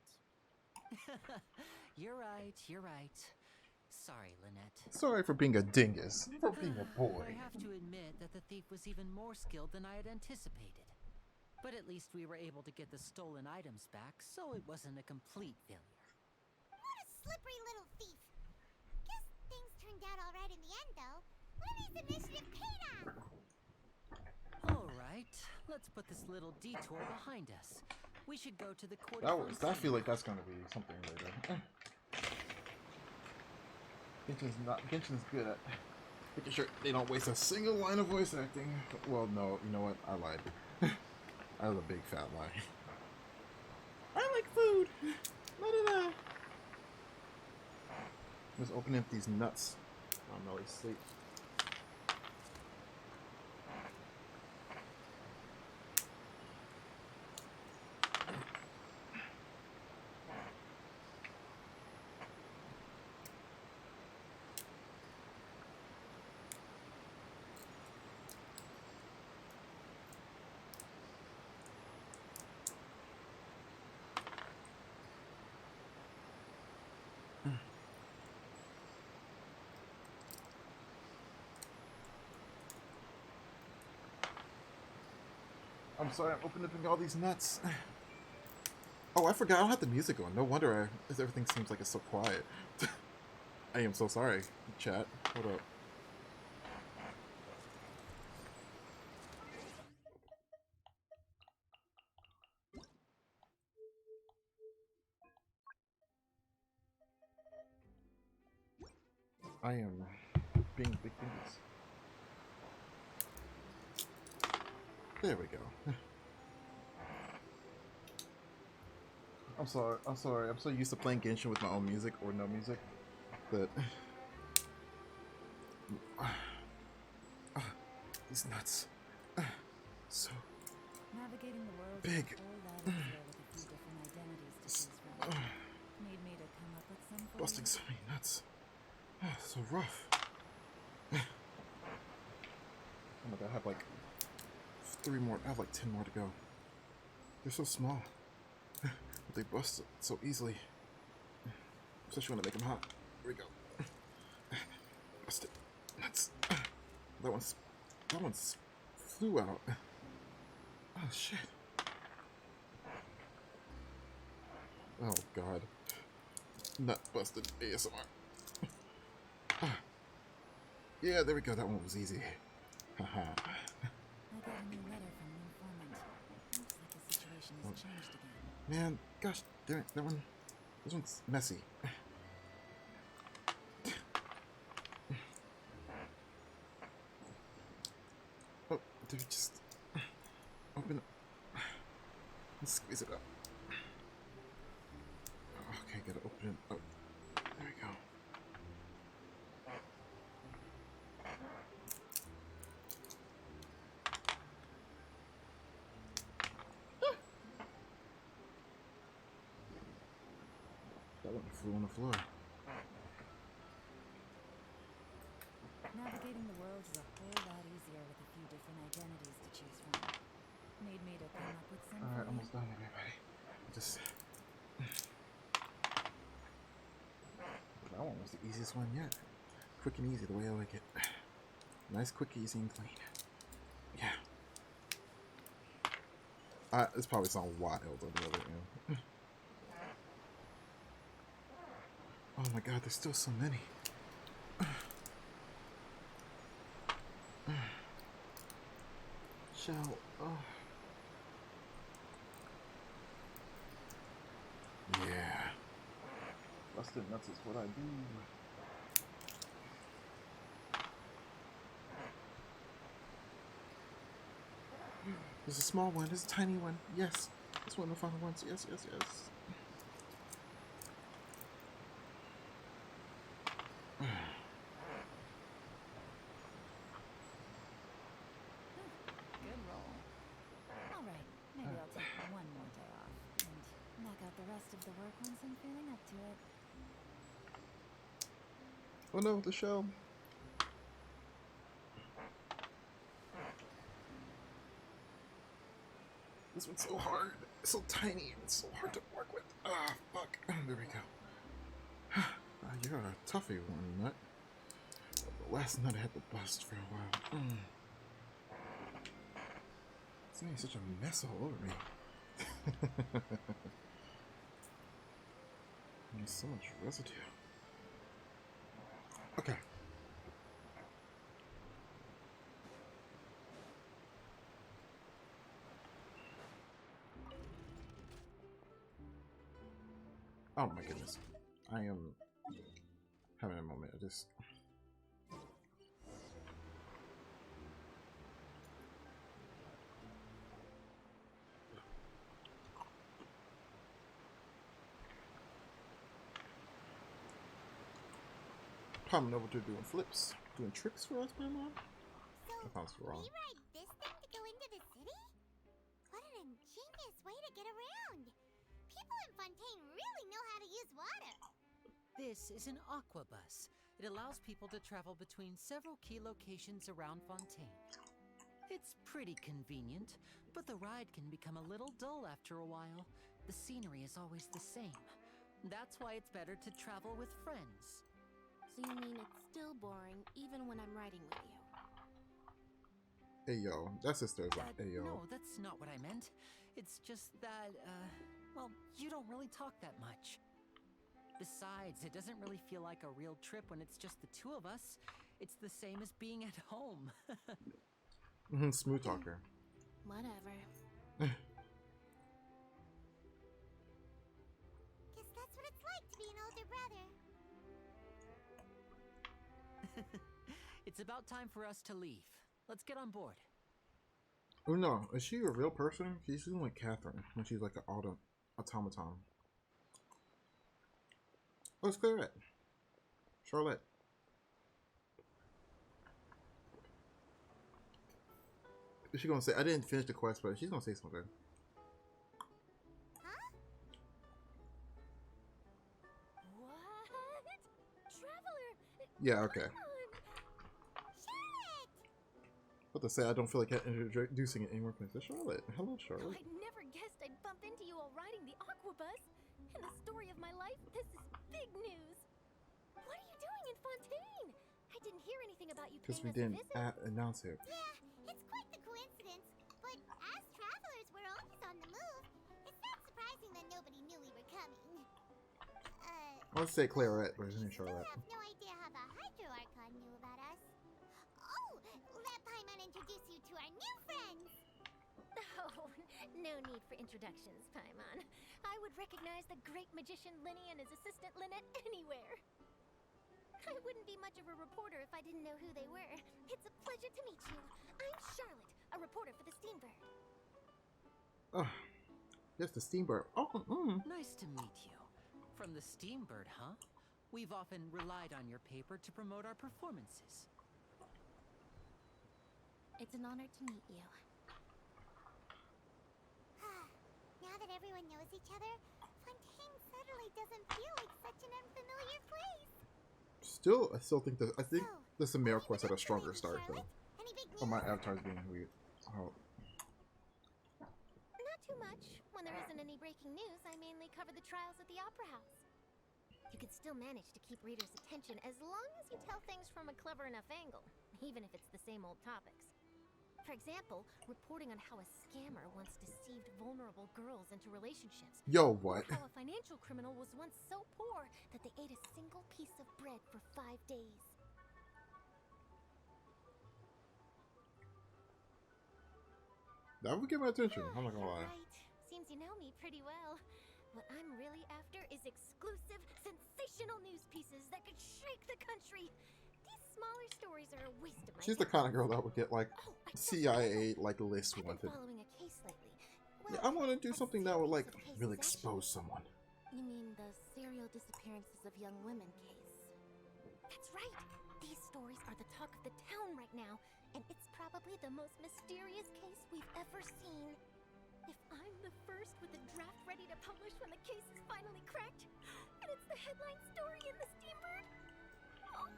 You're right, you're right. Sorry, Lynette. Sorry for being a dingus. For being a boy. I have to admit that the thief was even more skilled than I had anticipated. But at least we were able to get the stolen items back, so it wasn't a complete failure. What a slippery little thief. Guess things turned out all right in the end, though. Lenny's initiative paid off! All right, let's put this little detour behind us. We should go to the court of I Fontaine. feel like that's gonna be something later. Genshin's good at making sure they don't waste a single line of voice acting. Well, no, you know what? I lied. That was a big fat lie. I like food. La-da-da. Just opening up these nuts. I'm really asleep. I'm sorry, I'm opening all these nuts. Oh, I forgot, I don't have the music on. No wonder everything seems like it's so quiet. I am so sorry, chat. Hold up. I am being big fingers. There we go. I'm sorry. I'm so used to playing Genshin with my own music or no music that these nuts so Navigating the world big. is a whole lot easier with a few different identities to choose from. Need me to come up with some for Busting you? so many nuts. So rough. Oh my god, I have like 3 more. I have like 10 more to go. They're so small. But they bust so easily. Especially when I make them hot. Here we go. Busted. Nuts. That one's flew out. Oh shit. Oh god. Nut busted ASMR. Yeah, there we go. That one was easy. Haha. I got a new letter from an informant. Looks like the situation has changed again. Man, gosh, damn it, this one's messy. Oh, dude, just Squeeze it up. Okay, gotta open it up. There we go. That one flew on the floor. Navigating the world is a whole lot easier with a few different identities to choose from. Need me to come up with some? Alright, almost done, everybody. Just. That one was the easiest one yet. Quick and easy, the way I like it. Nice, quick, easy, and clean. Yeah. This probably sounds wild on the other end. Oh my god, there's still so many. Shall. Yeah. Busted nuts is what I do. There's a small one, there's a tiny one. Yes. It's one of the final ones. Yes, yes, yes. Good roll. Alright, maybe I'll take one more day off and knock out the rest of the work once I'm feeling up to it. Oh no, the shell. This one's so hard. It's so tiny and it's so hard to work with. Ah, fuck. There we go. You're a toughie one, nut. The last nut I had to bust for a while. It's making such a mess all over me. There's so much residue. Okay. Oh my goodness. I am having a moment. I just. Coming over to doing flips, doing tricks for us, my mom. That sounds wrong. We ride this thing to go into the city? What an ingenious way to get around! People in Fontaine really know how to use water. This is an aqua bus. It allows people to travel between several key locations around Fontaine. It's pretty convenient, but the ride can become a little dull after a while. The scenery is always the same. That's why it's better to travel with friends. So you mean it's still boring even when I'm riding with you? Hey yo, that's sister's like, hey yo. No, that's not what I meant. It's just that, well, you don't really talk that much. Besides, it doesn't really feel like a real trip when it's just the two of us. It's the same as being at home. Smooth talker. Whatever. Guess that's what it's like to be an older brother. It's about time for us to leave. Let's get on board. Oh no, is she a real person? She's like Catherine when she's like an automaton. Oh, it's Clairette. Charlotte. Is she gonna say? I didn't finish the quest, but she's gonna say something. Huh? What? Traveler! Yeah, okay. Charlotte! What to say? I don't feel like introducing it anymore. Charlotte. Hello, Oh, Charlotte. I'd never guessed I'd bump into you while riding the aqua bus. In the story of my life, this is big news. What are you doing in Fontaine? I didn't hear anything about you Because paying we us a didn't visit. announce it. Yeah, it's quite the coincidence. But as travelers, we're always on the move. It's not surprising that nobody knew we were coming. Let's say Clairette, but isn't it Still Charlotte? have no idea how the Hydro Archon knew about us. Oh, let Paimon introduce you to our new friends. Oh, no need for introductions, Paimon. I would recognize the great magician Linny and his assistant Lynette anywhere. I wouldn't be much of a reporter if I didn't know who they were. It's a pleasure to meet you. I'm Charlotte, a reporter for the Steambird. Oh, Yes, the Steambird. Oh, Nice to meet you. From the Steambird, huh? We've often relied on your paper to promote our performances. It's an honor to meet you. Now that everyone knows each other, Fontaine suddenly doesn't feel like such an unfamiliar place. Still, I think So, the Samara what quest had have a you been stronger up to, start though. Charlotte? Any big Oh, my news? avatar's being weird. Oh, Not too much. When there isn't any breaking news, I mainly cover the trials at the Opera House. You can still manage to keep readers' attention as long as you tell things from a clever enough angle, even if it's the same old topics. For example, reporting on how a scammer once deceived vulnerable girls into relationships. yo, what? Or how a financial criminal was once so poor that they ate a single piece of bread for 5 days. That would get my attention. I'm not gonna lie. Right. Seems you know me pretty well. What I'm really after is exclusive, sensational news pieces that could shake the country. These smaller stories are a waste of my She's the time. kind of girl that would get like CIA like list I've been wanted. following a case lately. Yeah, I want to do a something that would like series of cases, really actually. expose someone. You mean the serial disappearances of young women case? That's right. These stories are the talk of the town right now, and it's probably the most mysterious case we've ever seen. If I'm the first with a draft ready to publish when the case is finally cracked, and it's the headline story in the Steambird, oh,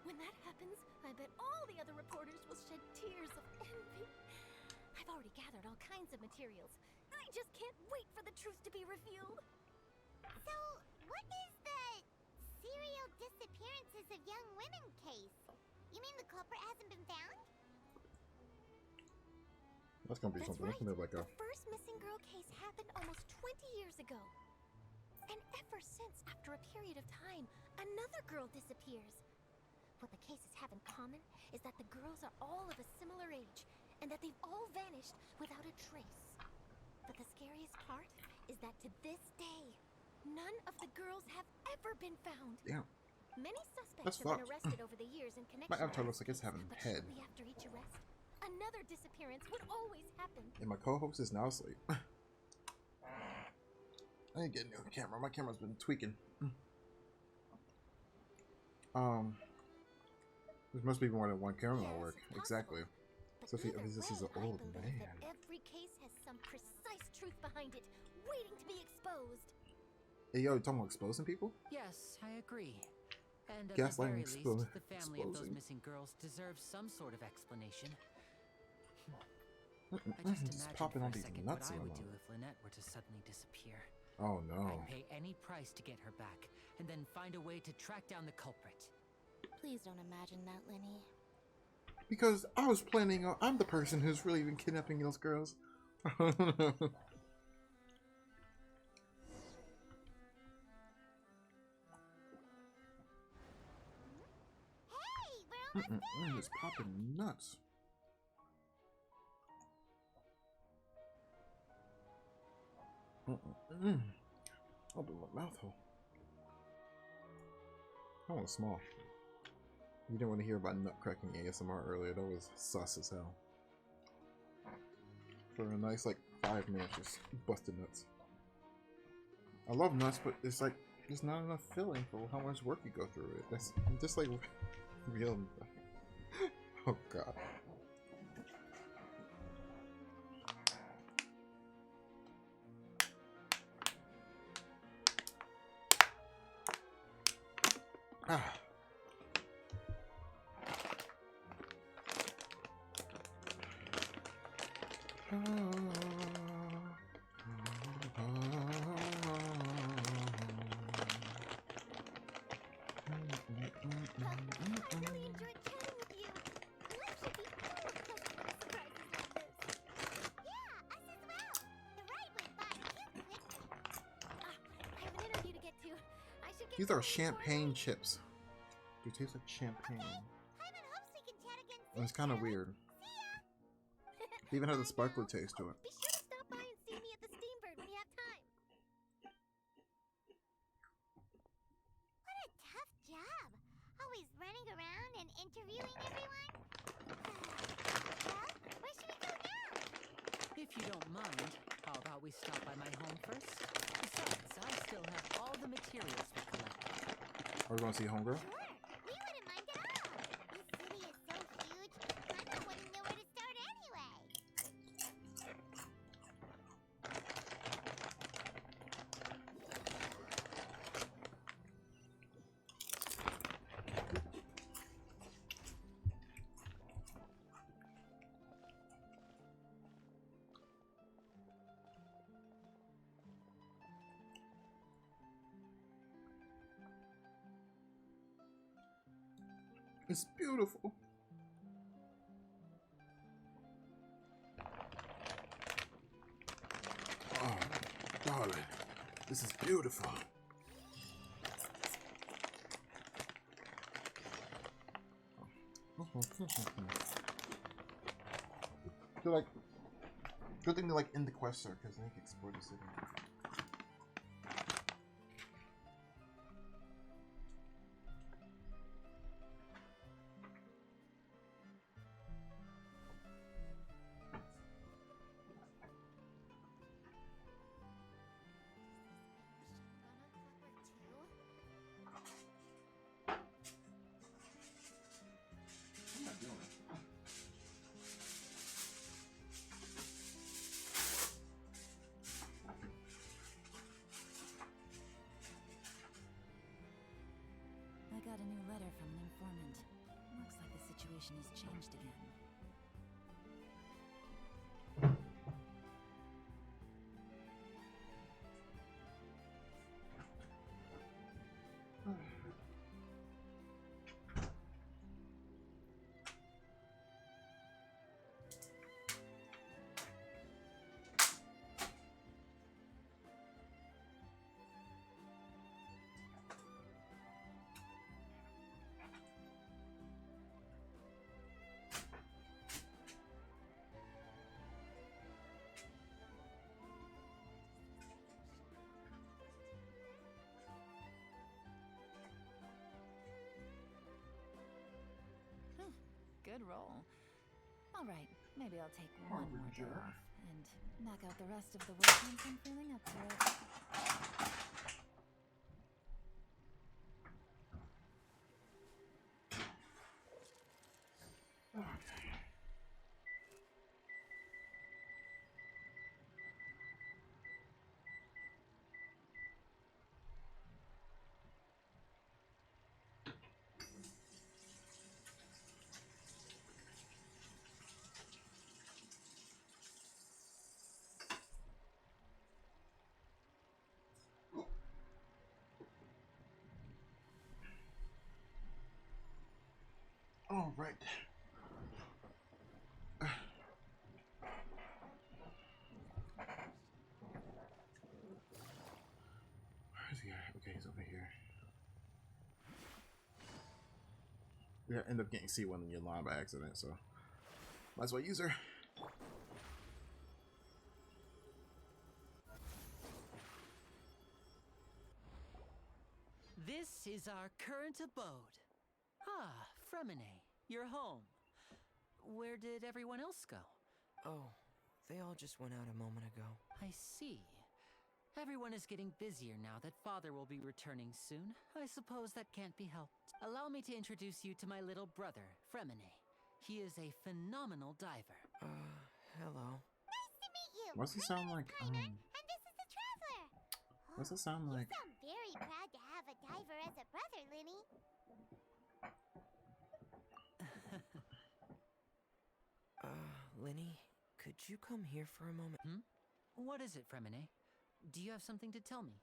when that happens, I bet all the other reporters will shed tears of envy. I've already gathered all kinds of materials. I just can't wait for the truth to be revealed. So, what is the serial disappearances of young women case? You mean the culprit hasn't been found? That's gonna be That's something. right. That's gonna be like a. The first missing girl case happened almost 20 years ago. And ever since, after a period of time, another girl disappears. What the cases have in common is that the girls are all of a similar age, and that they've all vanished without a trace. But the scariest part is that to this day, none of the girls have ever been found. Damn. Many suspects That's have been fucked. arrested over the years in connection My avatar with looks like it's this having case, but head. shortly after each arrest, another disappearance would always happen. And my co-host is now asleep. I didn't get a new camera. My camera's been tweaking. There must be more than one camera at work. Yes, Exactly. But So if either this is an way, old I believe man. that every case has some precise truth behind it, waiting to be exposed. Hey, yo, you talking about exposing people? Yes, I agree. And at Gaslighting, the very least, the family of those exposing. missing girls deserves some sort of explanation. I Just just popping on imagine for a these second nuts what I in would my do mouth. if Lynette were to suddenly disappear. Oh no. I'd pay any price to get her back, and then find a way to track down the culprit. Please don't imagine that, Lenny. Because I was planning on. I'm the person who's really been kidnapping those girls. Hey, we're almost there! Just popping nuts. Open my mouth hole. I want small. You didn't want to hear about nut cracking ASMR earlier. That was sus as hell. For a nice like 5 minutes, just busted nuts. I love nuts, but it's like there's not enough filling for how much work you go through it. That's just like real. Oh god. Ah. I really enjoyed chatting with you. Life should be full of pleasant little surprises like this. Yeah, us as well. The ride went by too quickly. I have an interview to get to. I should get These are going champagne before chips. They taste like champagne. Hyman hopes we can chat again soon. And it's kind of weird. See ya! They even has a Bye sparkly now. taste to it. Be sure to stop by and see me at the Steambird when you have time. What a tough job. Always running around and interviewing everyone. Well, where should we go now? If you don't mind, how about we stop by my home first. Besides, I still have all the materials we collected. Are we going to see Homegirl? Sure, we wouldn't mind at all. This city is so huge, Kinda wouldn't know where to start anyway. It's beautiful. Oh, darling, this is beautiful. They're like, good thing they're like in the quest circuit because they can explore the city. I got a new letter from an informant. Looks like the situation has changed again. Good roll. Alright, maybe I'll take one more day off and knock out the rest of the work once I'm feeling up to it. All right. Where's he at? Okay, he's over here. We end up getting C1 in your line by accident, so might as well use her. This is our current abode. Ah, Fremine, you're home. Where did everyone else go? Oh, they all just went out a moment ago. I see. Everyone is getting busier now that Father will be returning soon. I suppose that can't be helped. Allow me to introduce you to my little brother, Fremine. He is a phenomenal diver. Hello. Nice to meet you. What's he sound like? And this is the Traveler. What's it sound like? You sound very proud to have a diver as a brother, Linny. Linny, could you come here for a moment? What is it, Fremine? Do you have something to tell me?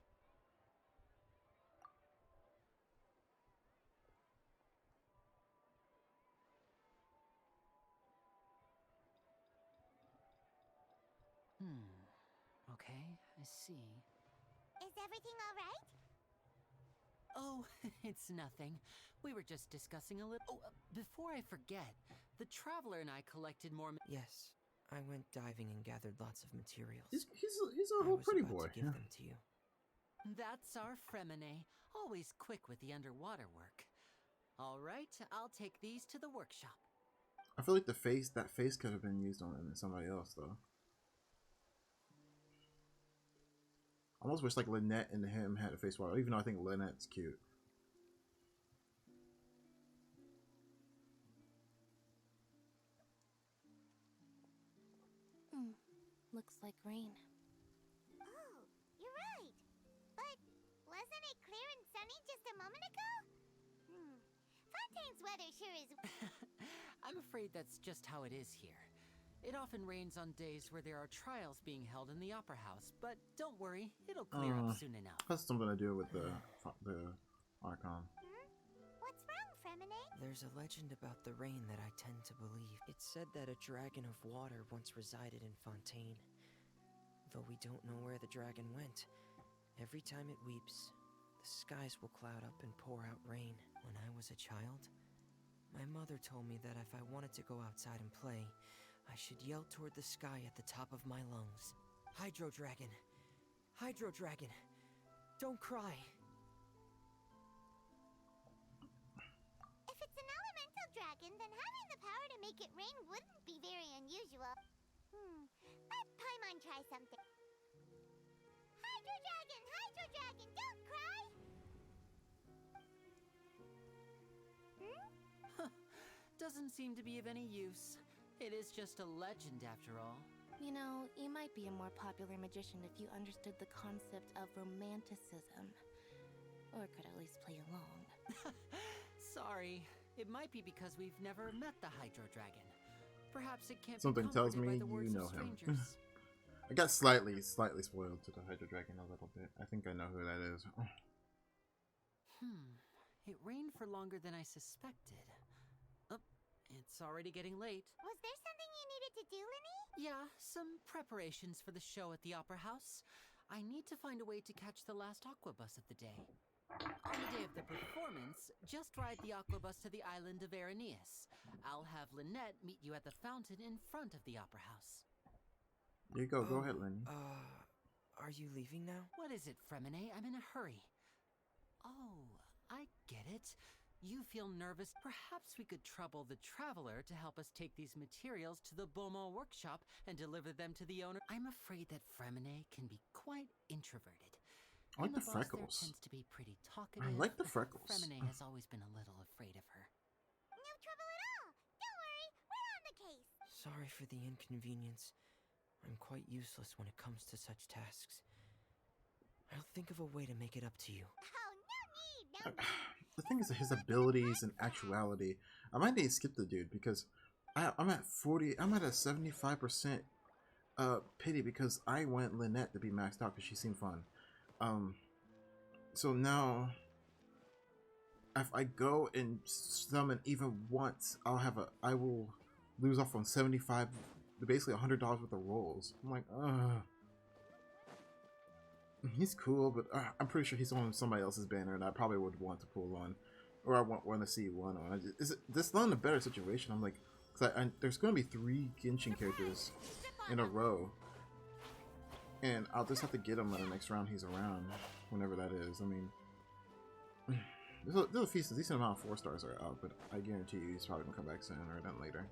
Okay, I see. Is everything all right? Oh, it's nothing. We were just discussing a little... Oh, before I forget, the Traveler and I collected more... Yes, I went diving and gathered lots of materials. He's a whole pretty boy. To give them to you. That's our Fremine, always quick with the underwater work. All right, I'll take these to the workshop. I feel like that face could have been used on somebody else though. I almost wish like Lynette and him had a face swap, even though I think Lynette's cute. Looks like rain. Oh, you're right. But wasn't it clear and sunny just a moment ago? Fontaine's weather sure is... I'm afraid that's just how it is here. It often rains on days where there are trials being held in the Opera House, but don't worry, it'll clear up soon enough. Has something to do with the Archon. What's wrong, Fremine? There's a legend about the rain that I tend to believe. It's said that a dragon of water once resided in Fontaine. Though we don't know where the dragon went, every time it weeps, the skies will cloud up and pour out rain. When I was a child, my mother told me that if I wanted to go outside and play, I should yell toward the sky at the top of my lungs. Hydro Dragon! Hydro Dragon! Don't cry! If it's an elemental dragon, then having the power to make it rain wouldn't be very unusual. Let Paimon try something. Hydro Dragon, don't cry! Doesn't seem to be of any use. It is just a legend after all. You know, you might be a more popular magician if you understood the concept of romanticism. Or could at least play along. Sorry. It might be because we've never met the Hydro Dragon. Perhaps it can't Something be tells comforted me by the words you know of him. strangers. I got slightly spoiled to the Hydro Dragon a little bit. I think I know who that is. It rained for longer than I suspected. Oh, it's already getting late. Was there something you needed to do, Linny? Yeah, some preparations for the show at the Opera House. I need to find a way to catch the last aqua bus of the day. On the day of the performance, just ride the aqua bus to the island of Aeneas. I'll have Lynette meet you at the fountain in front of the Opera House. There you go. Go ahead, Lenny. Are you leaving now? What is it, Fremine? I'm in a hurry. Oh, I get it. You feel nervous. Perhaps we could trouble the traveler to help us take these materials to the Beaumont workshop and deliver them to the owner. I'm afraid that Fremine can be quite introverted. I like And the boss there freckles. tends to be pretty talkative. I like the freckles. Fremine has always been a little afraid of her. No trouble at all. Don't worry, we're on the case. Sorry for the inconvenience. I'm quite useless when it comes to such tasks. I'll think of a way to make it up to you. Oh, no need. The thing is, his abilities and actuality. I might need to skip the dude because I'm at 40. I'm at a 75% pity because I went Lynette to be maxed out because she seemed fun. So now, if I go and summon even once, I will lose off on 75, basically $100 worth of rolls. I'm like, ugh. He's cool, but I'm pretty sure he's on somebody else's banner, and I probably would want to pull one, or I want to see one on. This not in a better situation. I'm like, there's going to be 3 Genshin characters in a row, and I'll just have to get him in the next round he's around, whenever that is. I mean, there's a decent amount of 4 stars are out, but I guarantee you he's probably gonna come back sooner than later.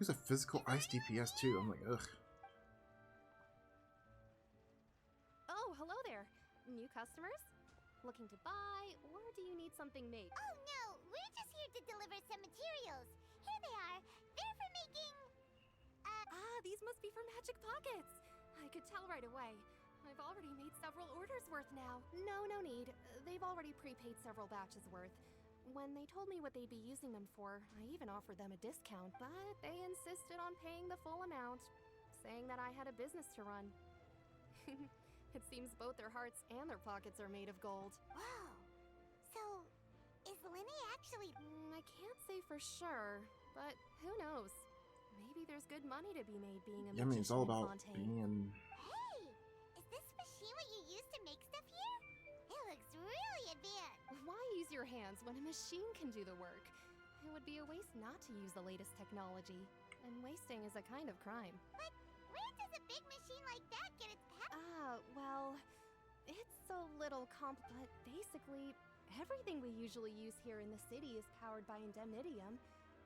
There's a physical ice DPS too. I'm like, ugh. Oh, hello there. New customers? Looking to buy, or do you need something made? Oh no, we're just here to deliver some materials. Here they are. They're for making... These must be for magic pockets. I could tell right away. I've already made several orders worth now. No need. They've already prepaid several batches worth. When they told me what they'd be using them for, I even offered them a discount, but they insisted on paying the full amount, saying that I had a business to run. It seems both their hearts and their pockets are made of gold. Wow. So, is Linny actually... I can't say for sure, but who knows? Maybe there's good money to be made being a magician. Yeah, I mean, it's all in about Fontaine. being... Hey! Is this machine what you use to make stuff here? It looks really advanced. Why use your hands when a machine can do the work? It would be a waste not to use the latest technology. And wasting is a kind of crime. But where does a big machine like that get its power? Well, it's a little but basically, everything we usually use here in the city is powered by indemnitium.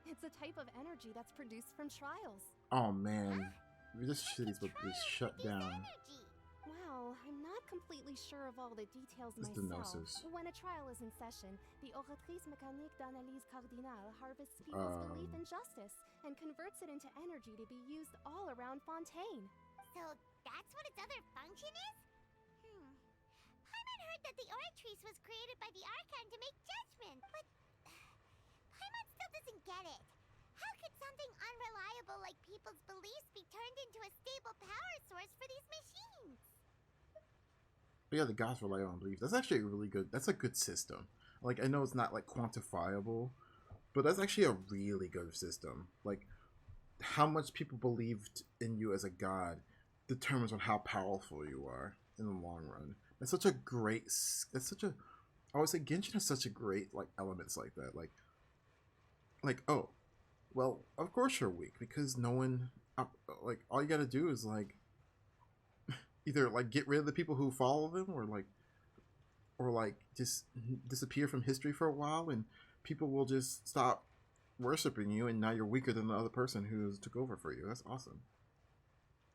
It's a type of energy that's produced from trials. Oh man. this city's about to be shut down. Wow, I'm not completely sure of all the details It's myself. the gnosis. When a trial is in session, the oratrice mécanique d'analyse cardinale harvests people's belief in justice and converts it into energy to be used all around Fontaine. So that's what its other function is? Paimon heard that the oratrice was created by the Archon to make judgment, but Paimon still doesn't get it. How could something unreliable like people's beliefs be turned into a stable power source for these machines? But yeah, the gods rely on belief. That's actually a really good. That's a good system. Like, I know it's not like quantifiable, but that's actually a really good system. Like, how much people believed in you as a god determines on how powerful you are in the long run. That's such a great. That's such a. I would say Genshin has such a great like elements like that. Like oh, well, of course you're weak because no one. Like all you gotta do is like. Either like get rid of the people who follow them, or like just disappear from history for a while, and people will just stop worshiping you, and now you're weaker than the other person who took over for you. That's awesome.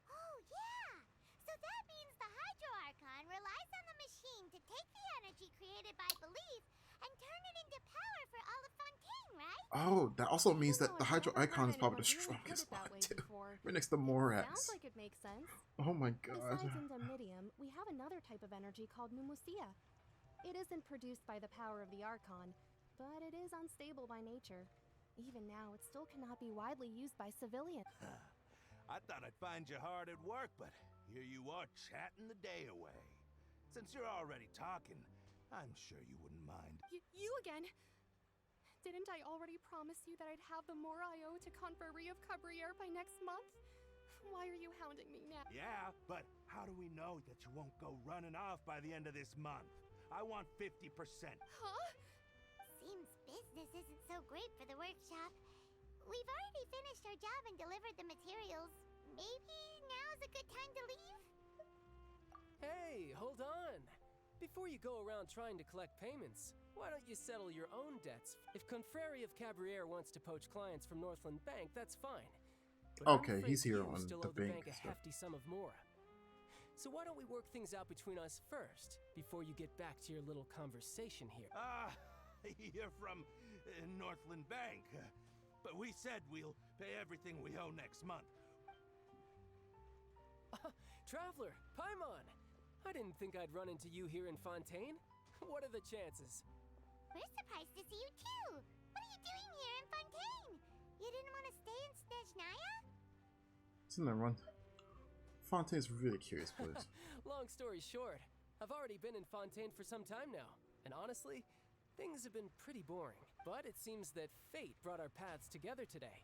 Oh yeah! So that means the Hydro Archon relies on the machine to take the energy created by belief and turn it into power for all of Fontaine, right? Oh, that also means that the Hydro Icon is probably the strongest one too. Right next to Morax. Sounds like it makes sense. Oh my god. Besides indemnitium, we have another type of energy called pneumosia. It isn't produced by the power of the Archon, but it is unstable by nature. Even now, it still cannot be widely used by civilians. I thought I'd find you hard at work, but here you are chatting the day away. Since you're already talking, I'm sure you wouldn't mind. You again? Didn't I already promise you that I'd have the more I owe to Confrérie of Cabriere by next month? Why are you hounding me now? Yeah, but how do we know that you won't go running off by the end of this month? I want 50%. Huh? Seems business isn't so great for the workshop. We've already finished our job and delivered the materials. Maybe now's a good time to leave? Hey, hold on. Before you go around trying to collect payments, why don't you settle your own debts? If Confrérie of Cabriere wants to poach clients from Northland Bank, that's fine. But okay, he's here on still the owe the bank bank a stuff. hefty sum of mora. So why don't we work things out between us first, before you get back to your little conversation here? You're from Northland Bank. But we said we'll pay everything we owe next month. Traveler, Paimon! I didn't think I'd run into you here in Fontaine. What are the chances? We're surprised to see you too. What are you doing here in Fontaine? You didn't want to stay in Snezhnaya? Isn't that run? Fontaine's a really curious place. Long story short, I've already been in Fontaine for some time now, and honestly, things have been pretty boring. But it seems that fate brought our paths together today.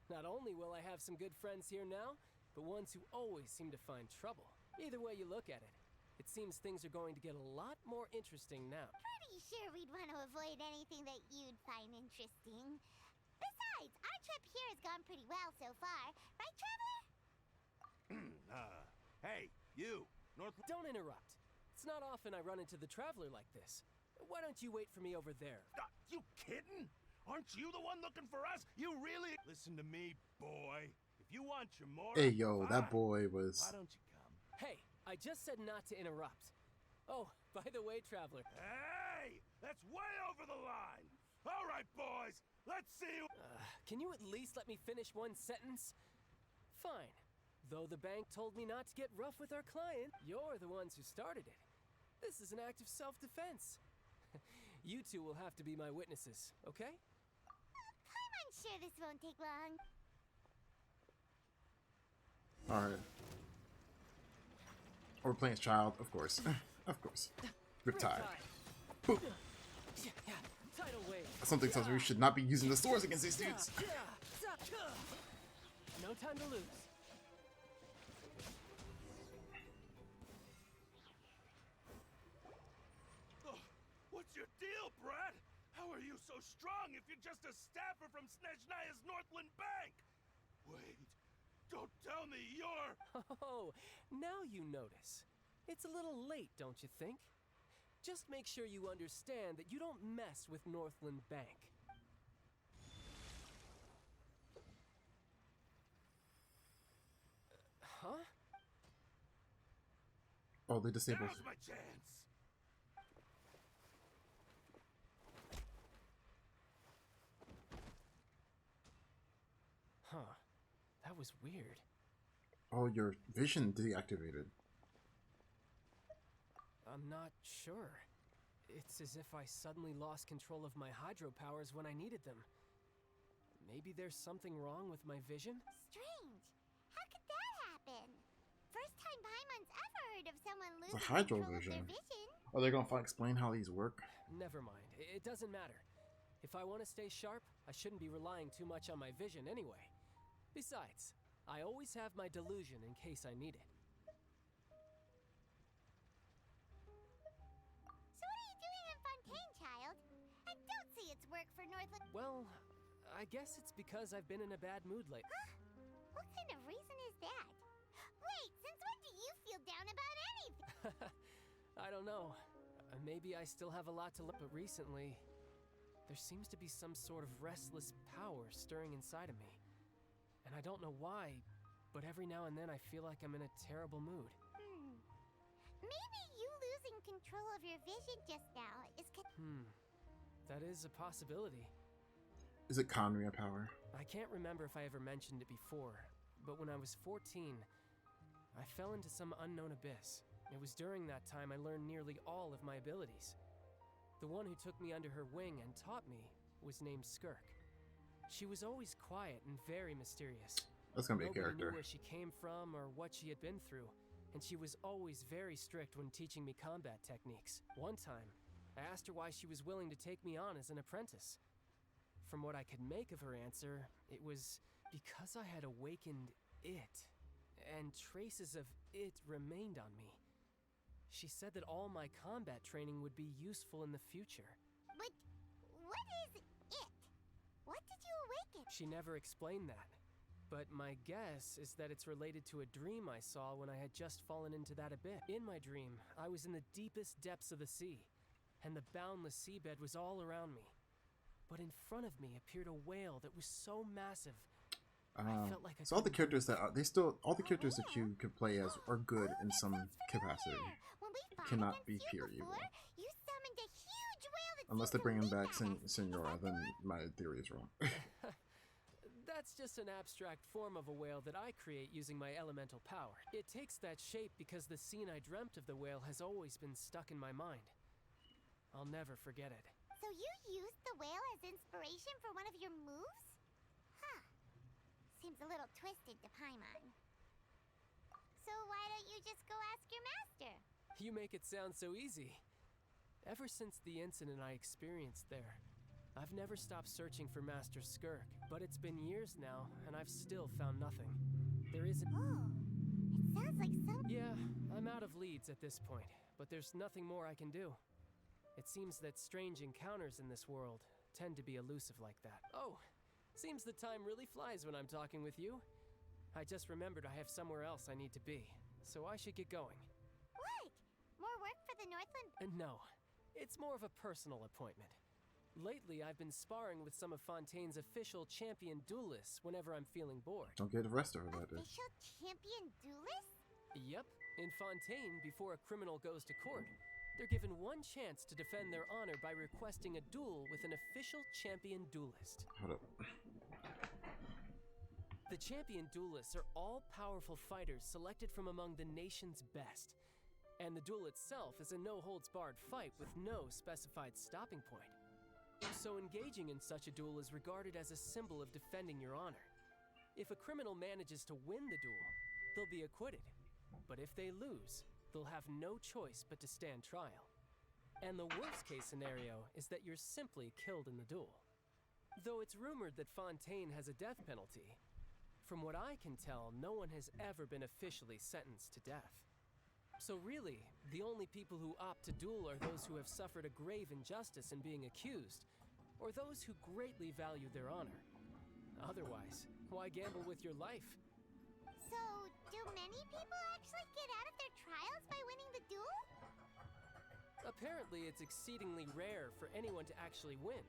Not only will I have some good friends here now, but ones who always seem to find trouble. Either way you look at it, it seems things are going to get a lot more interesting now. Pretty sure we'd want to avoid anything that you'd find interesting. Besides, our trip here has gone pretty well so far. Right, Traveler? Hey, you! Don't interrupt. It's not often I run into the Traveler like this. Why don't you wait for me over there? You kidding? Aren't you the one looking for us? You really... Listen to me, boy. If you want your more... Hey, yo, that boy was... Why don't you come? Hey, I just said not to interrupt. Oh, by the way, Traveler... Hey! That's way over the line! All right, boys! Let's see... Can you at least let me finish one sentence? Fine. Though the bank told me not to get rough with our client, you're the ones who started it. This is an act of self-defense. You two will have to be my witnesses, okay? I'm sure this won't take long. Alright. We're playing as child, of course. Of course. Riptide. Boop. Tidal wave. Something tells me we should not be using the swords against these dudes. No time to lose. What's your deal, Brad? How are you so strong if you're just a staffer from Snezhnaya's Northland Bank? Wait, don't tell me you're... Oh, now you notice. It's a little late, don't you think? Just make sure you understand that you don't mess with Northland Bank. Huh? Oh, they disabled. Now's my chance. Huh. That was weird. Oh, your vision deactivated. I'm not sure. It's as if I suddenly lost control of my hydropowers when I needed them. Maybe there's something wrong with my vision? Strange. How could that happen? First time Paimon's ever heard of someone It's losing a hydro control of vision. their vision. Are they gonna explain how these work? Never mind. It doesn't matter. If I want to stay sharp, I shouldn't be relying too much on my vision anyway. Besides, I always have my delusion in case I need it. So what are you doing in Fontaine, child? I don't see its work for Northland. Well, I guess it's because I've been in a bad mood lately. Huh? What kind of reason is that? Wait, since when do you feel down about anything? I don't know. Maybe I still have a lot to learn, but recently, there seems to be some sort of restless power stirring inside of me. And I don't know why, but every now and then I feel like I'm in a terrible mood. Maybe you losing control of your vision just now is That is a possibility. Is it Conria power? I can't remember if I ever mentioned it before, but when I was 14, I fell into some unknown abyss. It was during that time I learned nearly all of my abilities. The one who took me under her wing and taught me was named Skirk. She was always quiet and very mysterious. That's gonna be a Nobody character. knew where she came from or what she had been through, and she was always very strict when teaching me combat techniques. One time, I asked her why she was willing to take me on as an apprentice. From what I could make of her answer, it was because I had awakened it, and traces of it remained on me. She said that all my combat training would be useful in the future. But what is it? What did you awaken? She never explained that, but my guess is that it's related to a dream I saw when I had just fallen into that abyss. In my dream, I was in the deepest depths of the sea, and the boundless seabed was all around me. But in front of me appeared a whale that was so massive. I felt like I so all the couldn't characters that are, all the characters that you could play as are good in some capacity. When we fought Cannot against be you pure before, evil. you summoned a huge whale that Unless seemed they're bringing to leap back at us. Senora, then my theory is wrong. That's just an abstract form of a whale that I create using my elemental power. It takes that shape because the scene I dreamt of the whale has always been stuck in my mind. I'll never forget it. So you used the whale as inspiration for one of your moves? Huh. Seems a little twisted to Paimon. So why don't you just go ask your master? You make it sound so easy. Ever since the incident I experienced there, I've never stopped searching for Master Skirk, but it's been years now, and I've still found nothing. There isn't... Oh, it sounds like some... Yeah, I'm out of leads at this point, but there's nothing more I can do. It seems that strange encounters in this world tend to be elusive like that. Oh, seems the time really flies when I'm talking with you. I just remembered I have somewhere else I need to be, so I should get going. What? More work for the Northland? No, it's more of a personal appointment. Lately, I've been sparring with some of Fontaine's official champion duelists whenever I'm feeling bored. Don't get arrested for that. Official champion duelist? Yep, in Fontaine, before a criminal goes to court, they're given one chance to defend their honor by requesting a duel with an official champion duelist. Hold up. The champion duelists are all powerful fighters selected from among the nation's best. And the duel itself is a no-holds-barred fight with no specified stopping point. So engaging in such a duel is regarded as a symbol of defending your honor. If a criminal manages to win the duel, they'll be acquitted. But if they lose, they'll have no choice but to stand trial. And the worst-case scenario is that you're simply killed in the duel. Though it's rumored that Fontaine has a death penalty, from what I can tell, no one has ever been officially sentenced to death. So really, the only people who opt to duel are those who have suffered a grave injustice in being accused, or those who greatly value their honor. Otherwise, why gamble with your life? So, do many people actually get out of their trials by winning the duel? Apparently, it's exceedingly rare for anyone to actually win.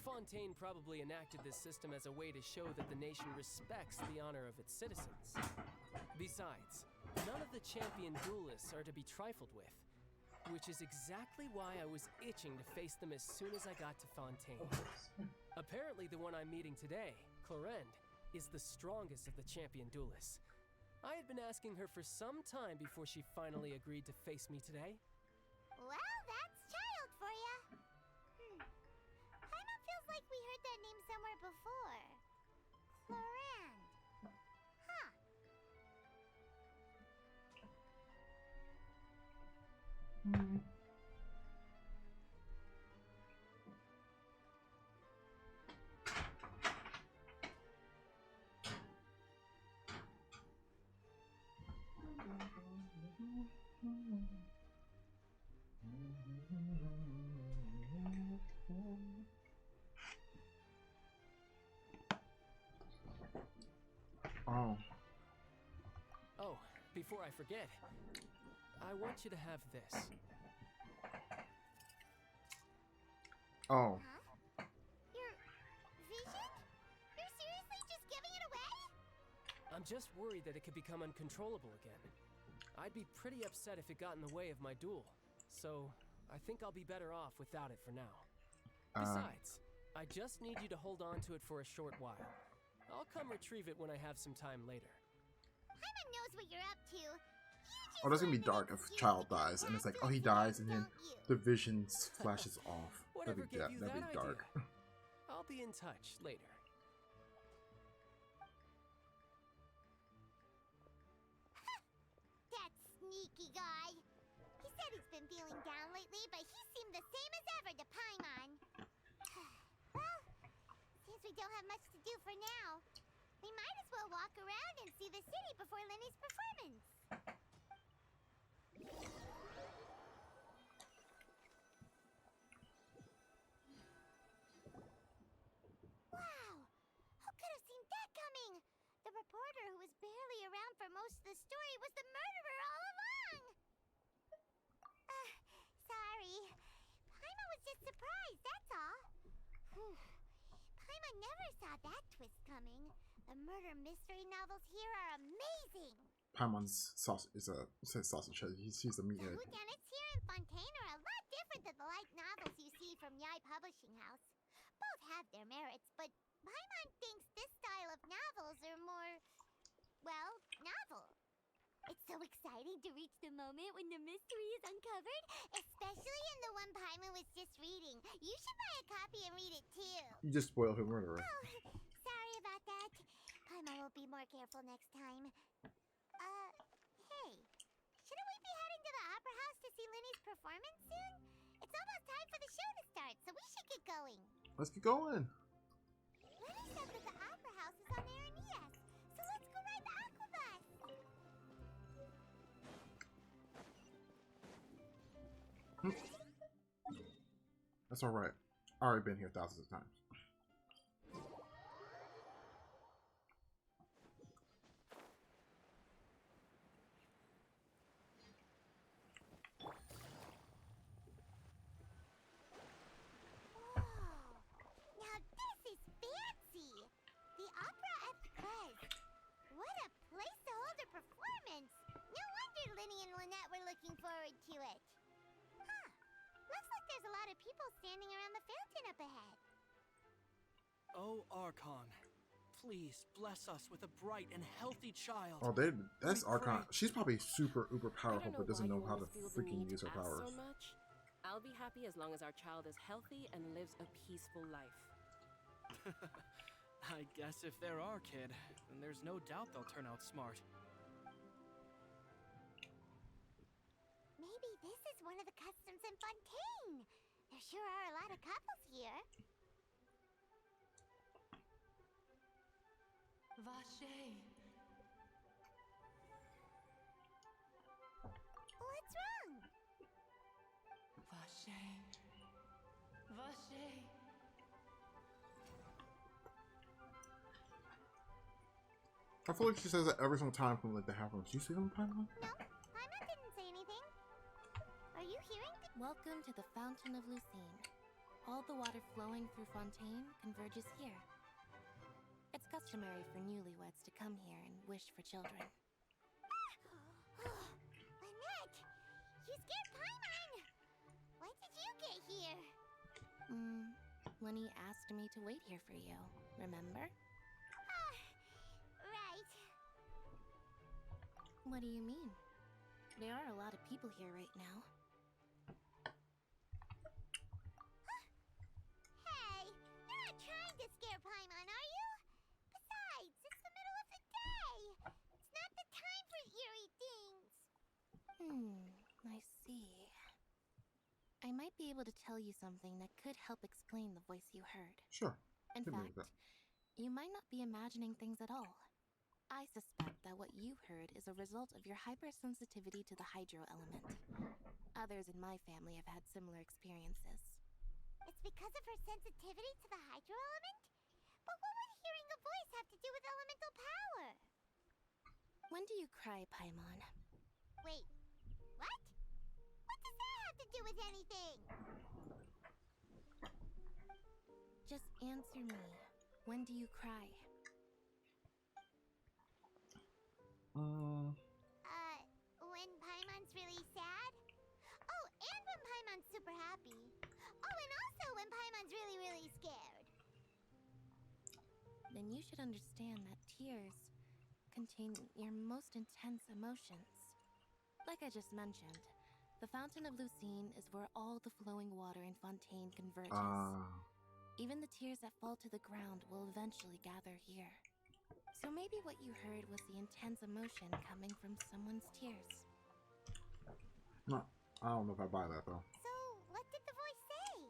Fontaine probably enacted this system as a way to show that the nation respects the honor of its citizens. Besides, none of the champion duelists are to be trifled with, which is exactly why I was itching to face them as soon as I got to Fontaine. Apparently the one I'm meeting today, Clorinde, is the strongest of the champion duelists. I had been asking her for some time before she finally agreed to face me today. Well, that's child for ya. Paimon feels like we heard that name somewhere before. Clorinde. Huh. Oh. Oh, before I forget, I want you to have this. Oh. Huh? Your vision? You're seriously just giving it away? I'm just worried that it could become uncontrollable again. I'd be pretty upset if it got in the way of my duel, so I think I'll be better off without it for now. Besides, I just need you to hold on to it for a short while. I'll come retrieve it when I have some time later. Paimon knows what you're up to. Oh, that's gonna be dark if Child dies, and it's like, oh, he dies, and then the vision flashes off. That'd be, Whatever gave you that'd that be dark. idea? I'll be in touch later. That sneaky guy. He said he's been feeling down lately, but he seemed the same as ever to Paimon. Well, since we don't have much to do for now, we might as well walk around and see the city before Lenny's performance. Wow! Who could have seen that coming? The reporter who was barely around for most of the story was the murderer all along! Sorry. Paimon was just surprised, that's all. Paimon never saw that twist coming. The murder mystery novels here are amazing! Paimon's sausage head. He's a meathead. The whodunits here in Fontaine are a lot different than the light novels you see from Yai Publishing House. Both have their merits, but Paimon thinks this style of novels are more, well, novel. It's so exciting to reach the moment when the mystery is uncovered, especially in the one Paimon was just reading. You should buy a copy and read it too. You just spoiled her murderer. Oh, sorry about that. Paimon will be more careful next time. Hey, shouldn't we be heading to the Opera House to see Lenny's performance soon? It's almost time for the show to start, so we should get going. Let's get going. Lenny said that the Opera House is on Aranias, so let's go ride the Aqua Bus. That's alright. I already been here thousands of times. Now this is fancy! The Opera at Prez. What a place to hold a performance! No wonder Lenny and Lynette were looking forward to it. Huh. Looks like there's a lot of people standing around the fountain up ahead. Oh, Archon, please bless us with a bright and healthy child. Oh, that's Archon. She's probably super uber powerful, but doesn't know how to freaking use her powers. So much. I'll be happy as long as our child is healthy and lives a peaceful life. I guess if they're our kid, then there's no doubt they'll turn out smart. Maybe this is one of the customs in Fontaine. There sure are a lot of couples here. Vache. What's wrong? Vache. Vache. I feel like she says that every single time from like the happens. You see them, Paimon? No, Paimon didn't say anything. Are you hearing? Welcome to the Fountain of Lucine. all the water flowing through Fontaine converges here. It's customary for newlyweds to come here and wish for children. Lynette! You scared Paimon! When did you get here? Lenny asked me to wait here for you, remember? Right. What do you mean? There are a lot of people here right now. Hey, you're not trying to scare Paimon, are you? Besides, it's the middle of the day. It's not the time for eerie things. I see. I might be able to tell you something that could help explain the voice you heard. Sure. In fact, you might not be imagining things at all. I suspect that what you heard is a result of your hypersensitivity to the hydro element. Others in my family have had similar experiences. It's because of her sensitivity to the hydro element? But what would hearing a voice have to do with elemental power? When do you cry, Paimon? Wait, what? What does that have to do with anything? Just answer me. When do you cry? When Paimon's really sad? Oh, and when Paimon's super happy. Oh, and also when Paimon's really, really scared. Then you should understand that tears contain your most intense emotions. Like I just mentioned, the Fountain of Lucine is where all the flowing water in Fontaine converges. Even the tears that fall to the ground will eventually gather here. So maybe what you heard was the intense emotion coming from someone's tears. No, I don't know if I buy that though. So, what did the voice say?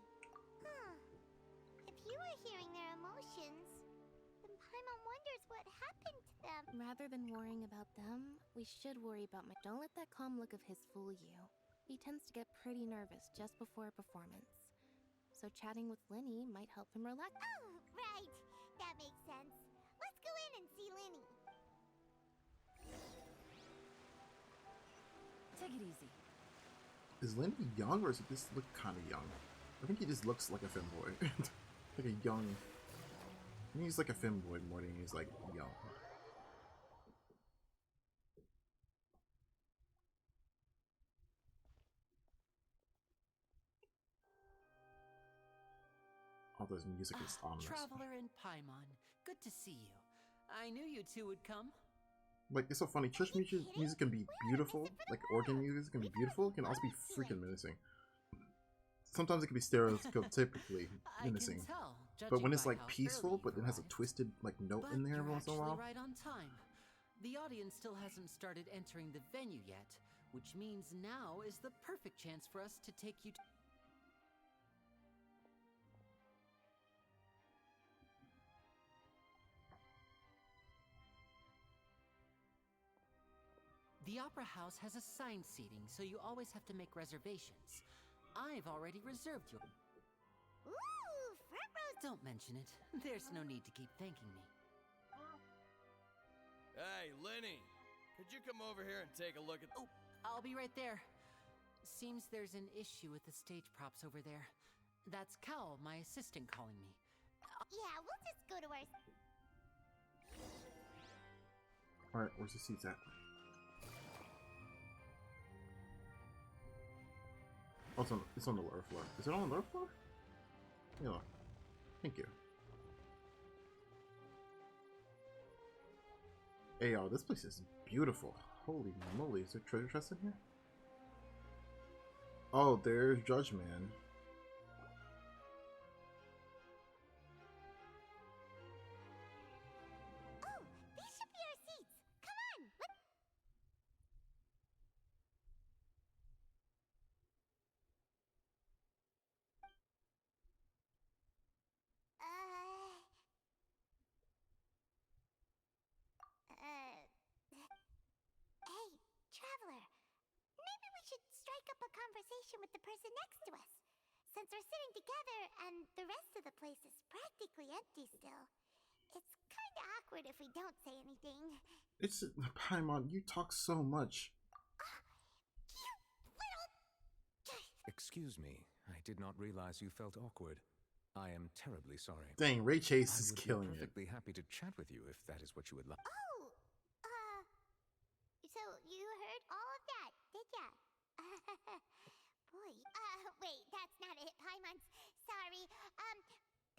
If you were hearing their emotions, then Paimon wonders what happened to them. Rather than worrying about them, we should worry about my— Don't let that calm look of his fool you. He tends to get pretty nervous just before a performance. So chatting with Linny might help him relax. Oh, right. That makes sense. Let's go in and see Linny. Take it easy. Is Lindy young or does this look kind of young? I think he just looks like a femboy. Like a young... I think he's like a femboy more than he's like young. All this music is ominous. Traveler and Paimon, good to see you. I knew you two would come. Like, it's so funny. Church music can be beautiful. Like, organ music can be beautiful. It can also be freaking menacing. Sometimes it can be stereotypically menacing. But when it's like peaceful, but then has a twisted like note in there every once in a while. Right on time. The audience still hasn't started entering the venue yet, which means now is the perfect chance for us to take you to... The Opera House has assigned seating, so you always have to make reservations. I've already reserved your... Ooh, front row. Don't mention it. There's no need to keep thanking me. Hey, Linny! Could you come over here and take a look at... Oh, I'll be right there. Seems there's an issue with the stage props over there. That's Cal, my assistant, calling me. Yeah, we'll just go to our... Alright, where's the seats at? Oh, it's on the lower floor. Is it on the lower floor? Yeah. Thank you. Hey, y'all, this place is beautiful. Holy moly, is there treasure chest in here? Oh, there's Judge Man. Oh, these should be our seats. Come on, Hey, traveler. Maybe we should strike up a conversation with the person next to us. Since we're sitting together and the rest of the place is practically empty still. It's kind of awkward if we don't say anything. It's Paimon, you talk so much. Excuse me, I did not realize you felt awkward. I am terribly sorry. Dang, Ray Chase is I would killing be it. perfectly happy to chat with you if that is what you would like. Oh, so you heard all of that, did ya? Boy, wait, that's not it. Paimon's sorry.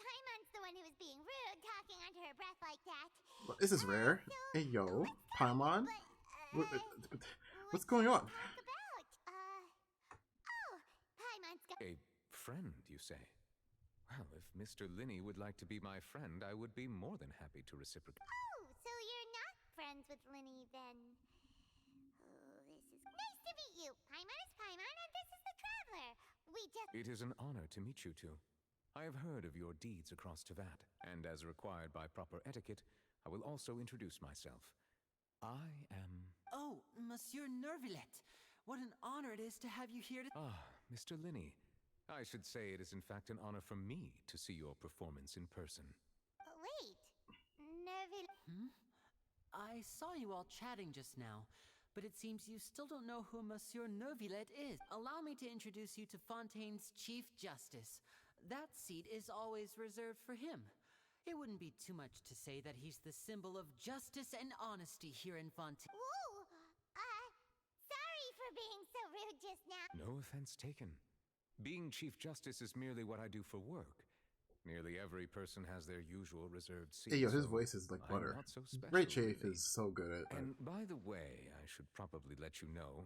Paimon's the one who was being rude, talking under her breath like that. Well, this is rare. Hey, yo, Paimon. What's going on? Paimon's got A friend, you say? Well, if Mr. Linney would like to be my friend, I would be more than happy to reciprocate. Oh, so you're not friends with Linney then? Oh, this is nice to meet you. Paimon is Paimon, and this is the Traveler. We just... It is an honor to meet you two. I have heard of your deeds across Tevat, and as required by proper etiquette, I will also introduce myself. I am... Oh, Monsieur Nervillet. What an honor it is to have you here to... Ah, Mr. Linney. I should say it is in fact an honor for me to see your performance in person. Wait, Nervillet... I saw you all chatting just now, but it seems you still don't know who Monsieur Nervillet is. Allow me to introduce you to Fontaine's Chief Justice. That seat is always reserved for him. It wouldn't be too much to say that he's the symbol of justice and honesty here in Fontaine. Whoa! Sorry for being so rude just now. No offense taken. Being Chief Justice is merely what I do for work. Nearly every person has their usual reserved seat. Hey, yo, his so voice is like I'm butter. not so special, Ray Chase really. is so good at that. And by the way, I should probably let you know,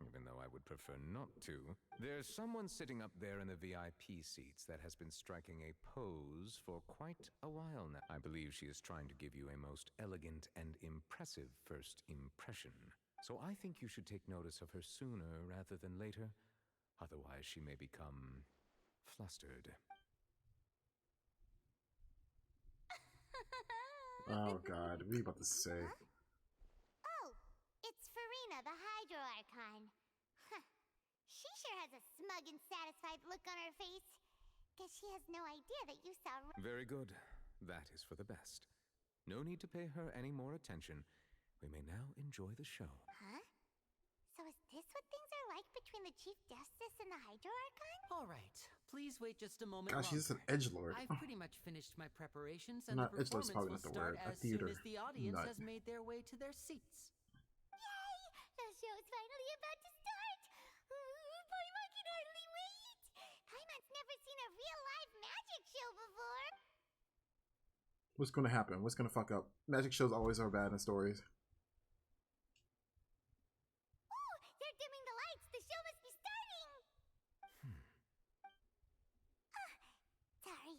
even though I would prefer not to, there's someone sitting up there in the VIP seats that has been striking a pose for quite a while now. I believe she is trying to give you a most elegant and impressive first impression. So I think you should take notice of her sooner rather than later. Otherwise, she may become flustered. Oh god, what are you about to say? Oh, it's Farina, the Hydro Archon. Huh. She sure has a smug and satisfied look on her face. Guess she has no idea that you saw... Very good. That is for the best. No need to pay her any more attention. We may now enjoy the show. Huh? So is this what things are like between the Chief Justice and the Hydro Archon? All right, please wait just a moment Gosh, he's just an edgelord. I've pretty much finished my preparations, and Not the edgelord's performance probably will not the start word. A as soon theater as the audience nut. has made their way to their seats. Yay! The show's finally about to start! Paimon can hardly wait! Paimon's never seen a real live magic show before! What's gonna happen? What's gonna fuck up? Magic shows always are bad in stories. Oh! They're dimming the lights! The show must be starting! Sorry.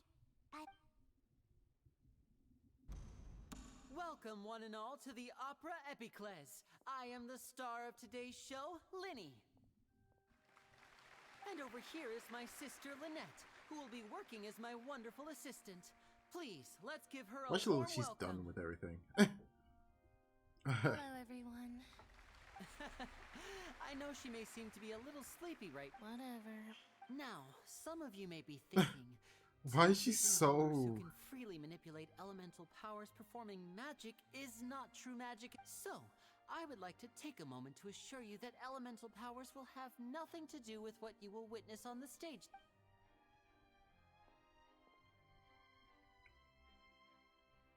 Welcome, one and all, to the Opera Epiclese. I am the star of today's show, Linny. And over here is my sister, Lynette, who will be working as my wonderful assistant. Please, let's give her a Why she look warm like she's welcome. done with everything? Hello, everyone. I know she may seem to be a little sleepy right Whatever. now. Some of you may be thinking, Why is she who so... can freely manipulate elemental powers performing magic is not true magic. So, I would like to take a moment to assure you that elemental powers will have nothing to do with what you will witness on the stage.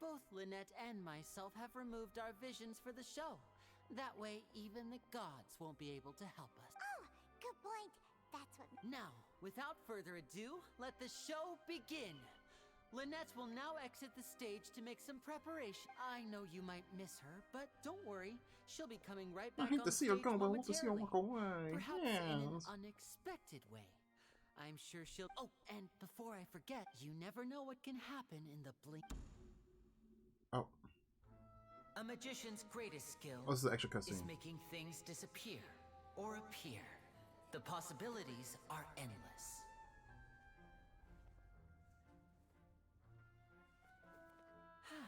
Both Lynette and myself have removed our visions for the show. That way, even the gods won't be able to help us. Oh, good point. That's what... Now, without further ado, let the show begin. Lynette will now exit the stage to make some preparation. I know you might miss her, but don't worry. She'll be coming right I back hate on to see her stage go, but I want to see her momentarily. walk away. Perhaps in an Yes. unexpected way. I'm sure she'll... Oh, and before I forget, you never know what can happen in the blink... Oh. A magician's greatest skill Oh, this is an extra is cutscene. making things disappear or appear. The possibilities are endless. Huh?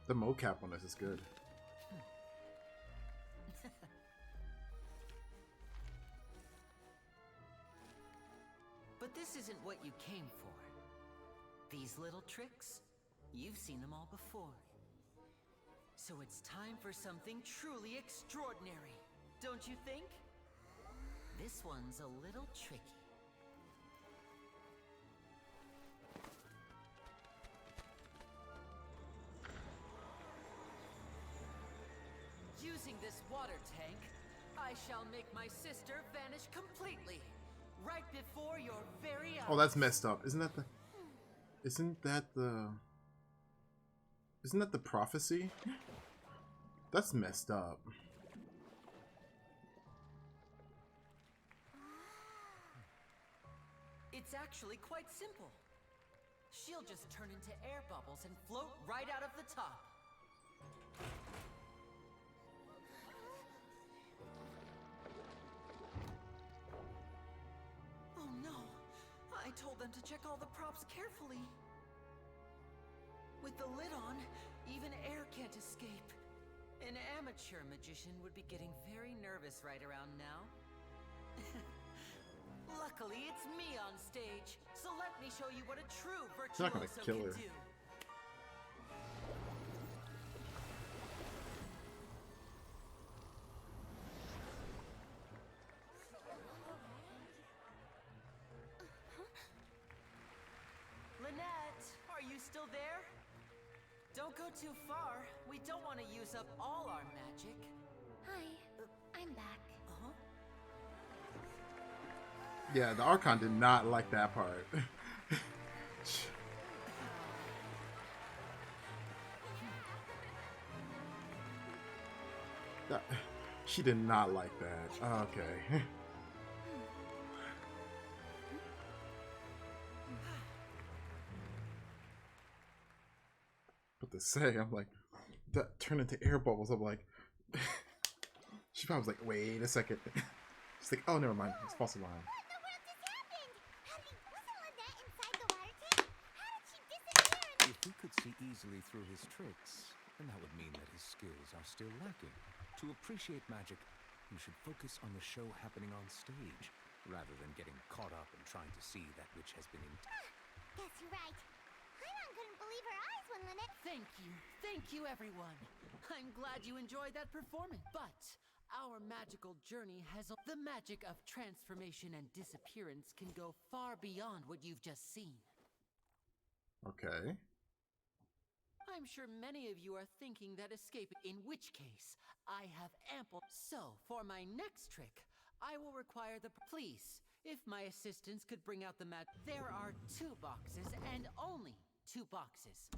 The mocap on this is good. what you came for. These little tricks, you've seen them all before. So it's time for something truly extraordinary, don't you think? This one's a little tricky. Using this water tank, I shall make my sister vanish completely, right before your very eyes. Oh, that's messed up. Isn't that the prophecy? That's messed up. It's actually quite simple. She'll just turn into air bubbles and float right out of the top. Oh no! I told them to check all the props carefully. With the lid on, even air can't escape. An amateur magician would be getting very nervous right around now. Luckily, it's me on stage, so let me show you what a true It's not gonna virtuoso kill can her. do. Lynette, are you still there? Don't go too far. We don't want to use up all our magic. Hi, I'm back. Uh-huh. Yeah, the Archon did not like that part. She did not like that. Okay. What to say? I'm like, that turned into air bubbles. I'm like, she probably was like, wait a second. She's like, oh, never mind. It's false alarm. If we could see easily through his tricks, then that would mean that his skills are still lacking. To appreciate magic, you should focus on the show happening on stage, rather than getting caught up in trying to see that which has been in. Guess you're right. Paimon couldn't believe her eyes when Lynette. Thank you, everyone. I'm glad you enjoyed that performance. But our magical journey has the magic of transformation and disappearance can go far beyond what you've just seen. Okay. I'm sure many of you are thinking that escape, in which case, I have ample. So, for my next trick, I will require the. Please, if my assistants could bring out the mat. There are 2 boxes, and only 2 boxes.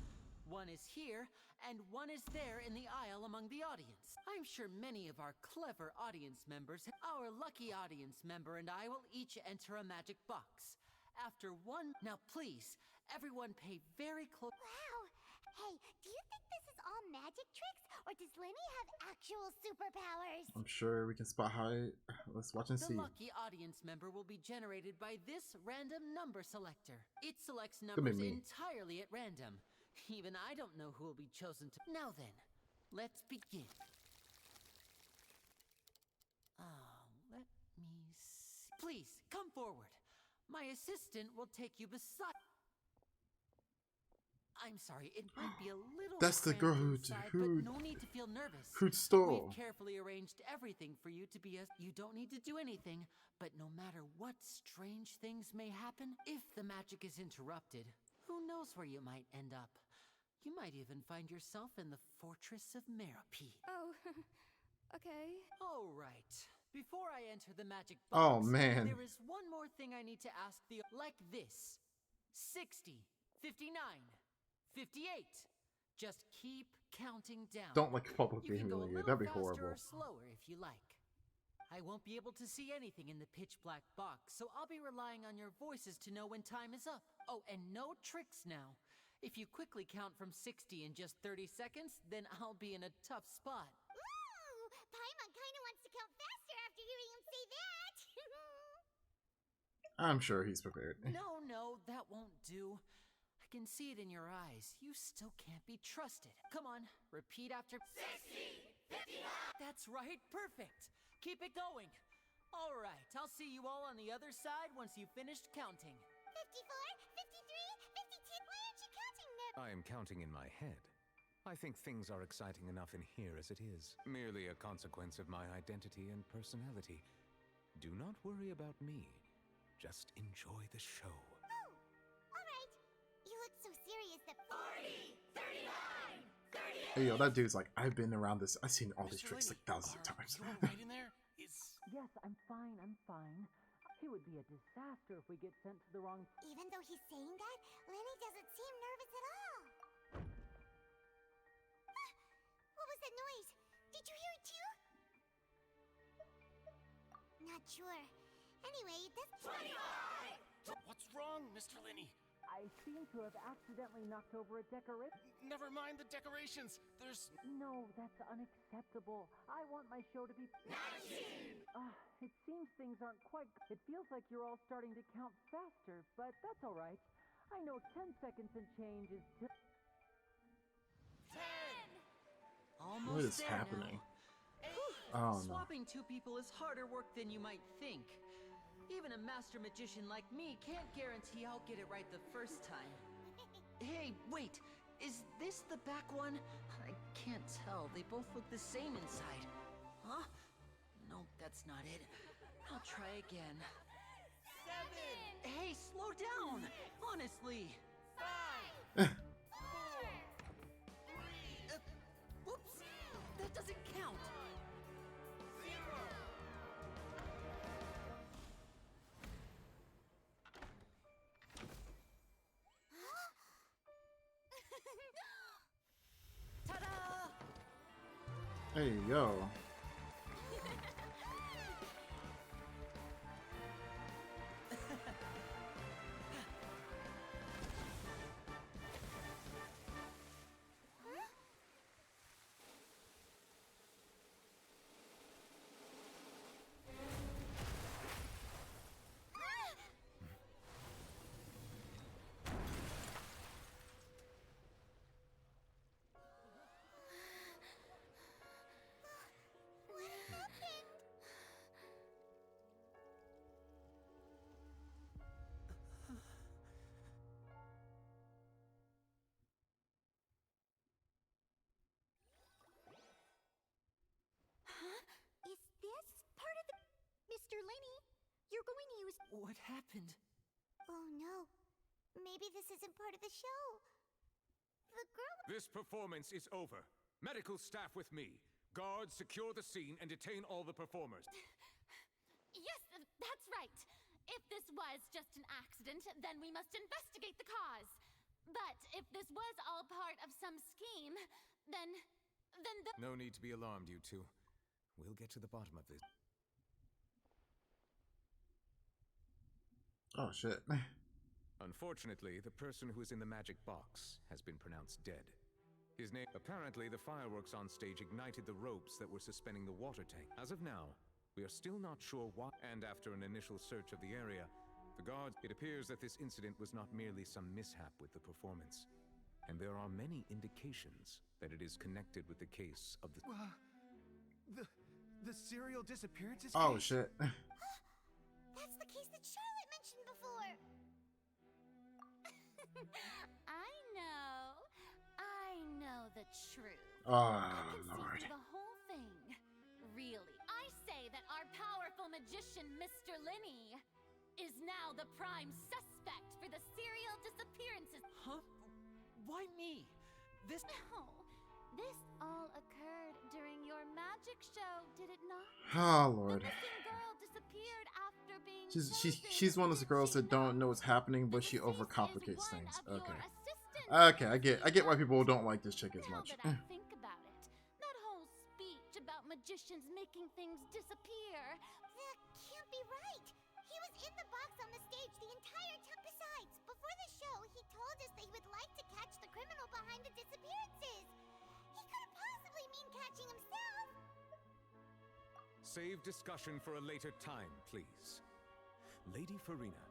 One is here, and one is there in the aisle among the audience. I'm sure many of our clever audience members. Our lucky audience member and I will each enter a magic box. After one. Now, please, everyone pay very close. Wow. Hey, do you think this is all magic tricks, or does Lenny have actual superpowers? I'm sure we can spot high. Let's watch and see. The lucky audience member will be generated by this random number selector. It selects be numbers me. entirely at random. Even I don't know who will be chosen to. Now then, let's begin. Let me see. Please, come forward. My assistant will take you beside. I'm sorry, it might be a little. That's the girl inside, who but no need to feel nervous. who stole. We've carefully arranged everything for you to be as. You don't need to do anything, but no matter what strange things may happen, if the magic is interrupted, who knows where you might end up? You might even find yourself in the Fortress of Meripede. Oh, okay. All right. Before I enter the magic Oh, box, man. there is one more thing I need to ask the. Like this: 60, 59. 58. Just keep counting down. Don't like publicly You can go a humiliate. little That'd be faster horrible. or slower if you like. I won't be able to see anything in the pitch black box, so I'll be relying on your voices to know when time is up. Oh, and no tricks now. If you quickly count from 60 in just 30 seconds, then I'll be in a tough spot. Ooh, Paimon kinda wants to count faster after hearing him say that. I'm sure he's prepared. No, that won't do. I can see it in your eyes. You still can't be trusted. Come on, repeat after. 60! 59! That's right, perfect. Keep it going. All right, I'll see you all on the other side once you've finished counting. Why aren't you counting them? I am counting in my head. I think things are exciting enough in here as it is. Merely a consequence of my identity and personality. Do not worry about me. Just enjoy the show. Oh, alright. You look so serious that 40, 39, 38. Hey, yo, that dude's like, I've been around this. I've seen all these tricks like thousands of times. You all right in there? Yes, I'm fine. It would be a disaster if we get sent to the wrong... Even though he's saying that, Lenny doesn't seem nervous at all. What was that noise? Did you hear it too? Not sure. Anyway, that's 25! What's wrong, Mr. Linney? I seem to have accidentally knocked over a decoration. Never mind the decorations. There's... No, that's unacceptable. I want my show to be... 19! It seems things aren't quite... It feels like you're all starting to count faster, but that's all right. I know 10 seconds and change is... 10! What Almost is there happening? now. Oh no. Swapping two people is harder work than you might think. Even a master magician like me can't guarantee I'll get it right the first time. Hey, wait! Is this the back one? I can't tell. They both look the same inside. Huh? Nope, that's not it. I'll try again. 7! Hey, slow down! Honestly! 5! 4! 3! Whoops! That doesn't count! 0! Hey, yo. Is this part of the... Mr. Linney, you're going to use... What happened? Oh no. Maybe this isn't part of the show. The girl... This performance is over. Medical staff with me. Guards, secure the scene and detain all the performers. Yes, that's right. If this was just an accident, then we must investigate the cause. But if this was all part of some scheme, then the... No need to be alarmed, you two. We'll get to the bottom of this. Oh shit. Unfortunately, the person who is in the magic box has been pronounced dead. His name... Apparently, the fireworks on stage ignited the ropes that were suspending the water tank. As of now, we are still not sure why. And after an initial search of the area, the guards... It appears that this incident was not merely some mishap with the performance. And there are many indications that it is connected with the case of the... The serial disappearances Oh case? shit. That's the case that Charlotte mentioned before. I know the truth. Oh, I can see Lord. through the whole thing. Really, I say that our powerful magician, Mr. Linney, is now the prime suspect for the serial disappearances. Huh? Why me? This... No, this all occurred during your magic show, did it not? Oh Lord. The missing girl disappeared after being She's one of those girls that don't know what's happening, but she overcomplicates things. Okay. Okay, I get why people don't like this chick as much. Now that I think about it, that whole speech about magicians making things disappear. That can't be right. He was in the box on the stage the entire time. Besides, before the show, he told us that he would like to catch the criminal behind the disappearances. He couldn't possibly mean catching himself. Save discussion for a later time, please. Lady Farina,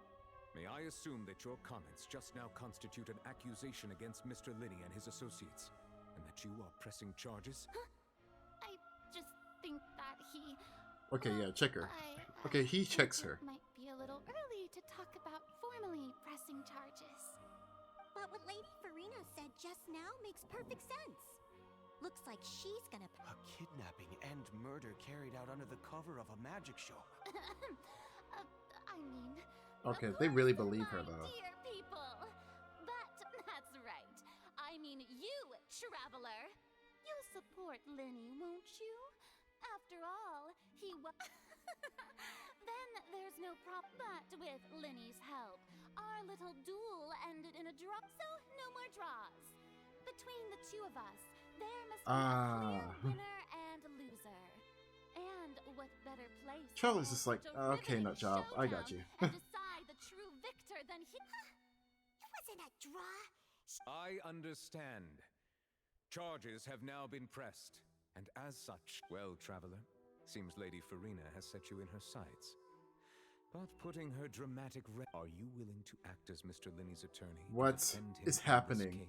may I assume that your comments just now constitute an accusation against Mr. Linney and his associates, and that you are pressing charges? I just think that he... Okay, yeah, check her. Okay, he checks her. It might be a little early to talk about formally pressing charges. But what Lady Farina said just now makes perfect sense. Looks like she's gonna... A kidnapping and murder carried out under the cover of a magic show. I mean... Okay, they really believe her, though. Dear people. But that's right. I mean you, traveler. You'll support Linny, won't you? After all, he was... Then there's no problem. But with Linny's help, our little duel ended in a draw. So no more draws. Between the two of us, there must be a clear winner and loser. And what better place? Charlie's just like, okay, nut job, I got you. And decide the true victor than he. It wasn't a draw. I understand. Charges have now been pressed, and as such, well, traveler, seems Lady Farina has set you in her sights. But putting her dramatic are you willing to act as Mr. Linney's attorney? What is happening?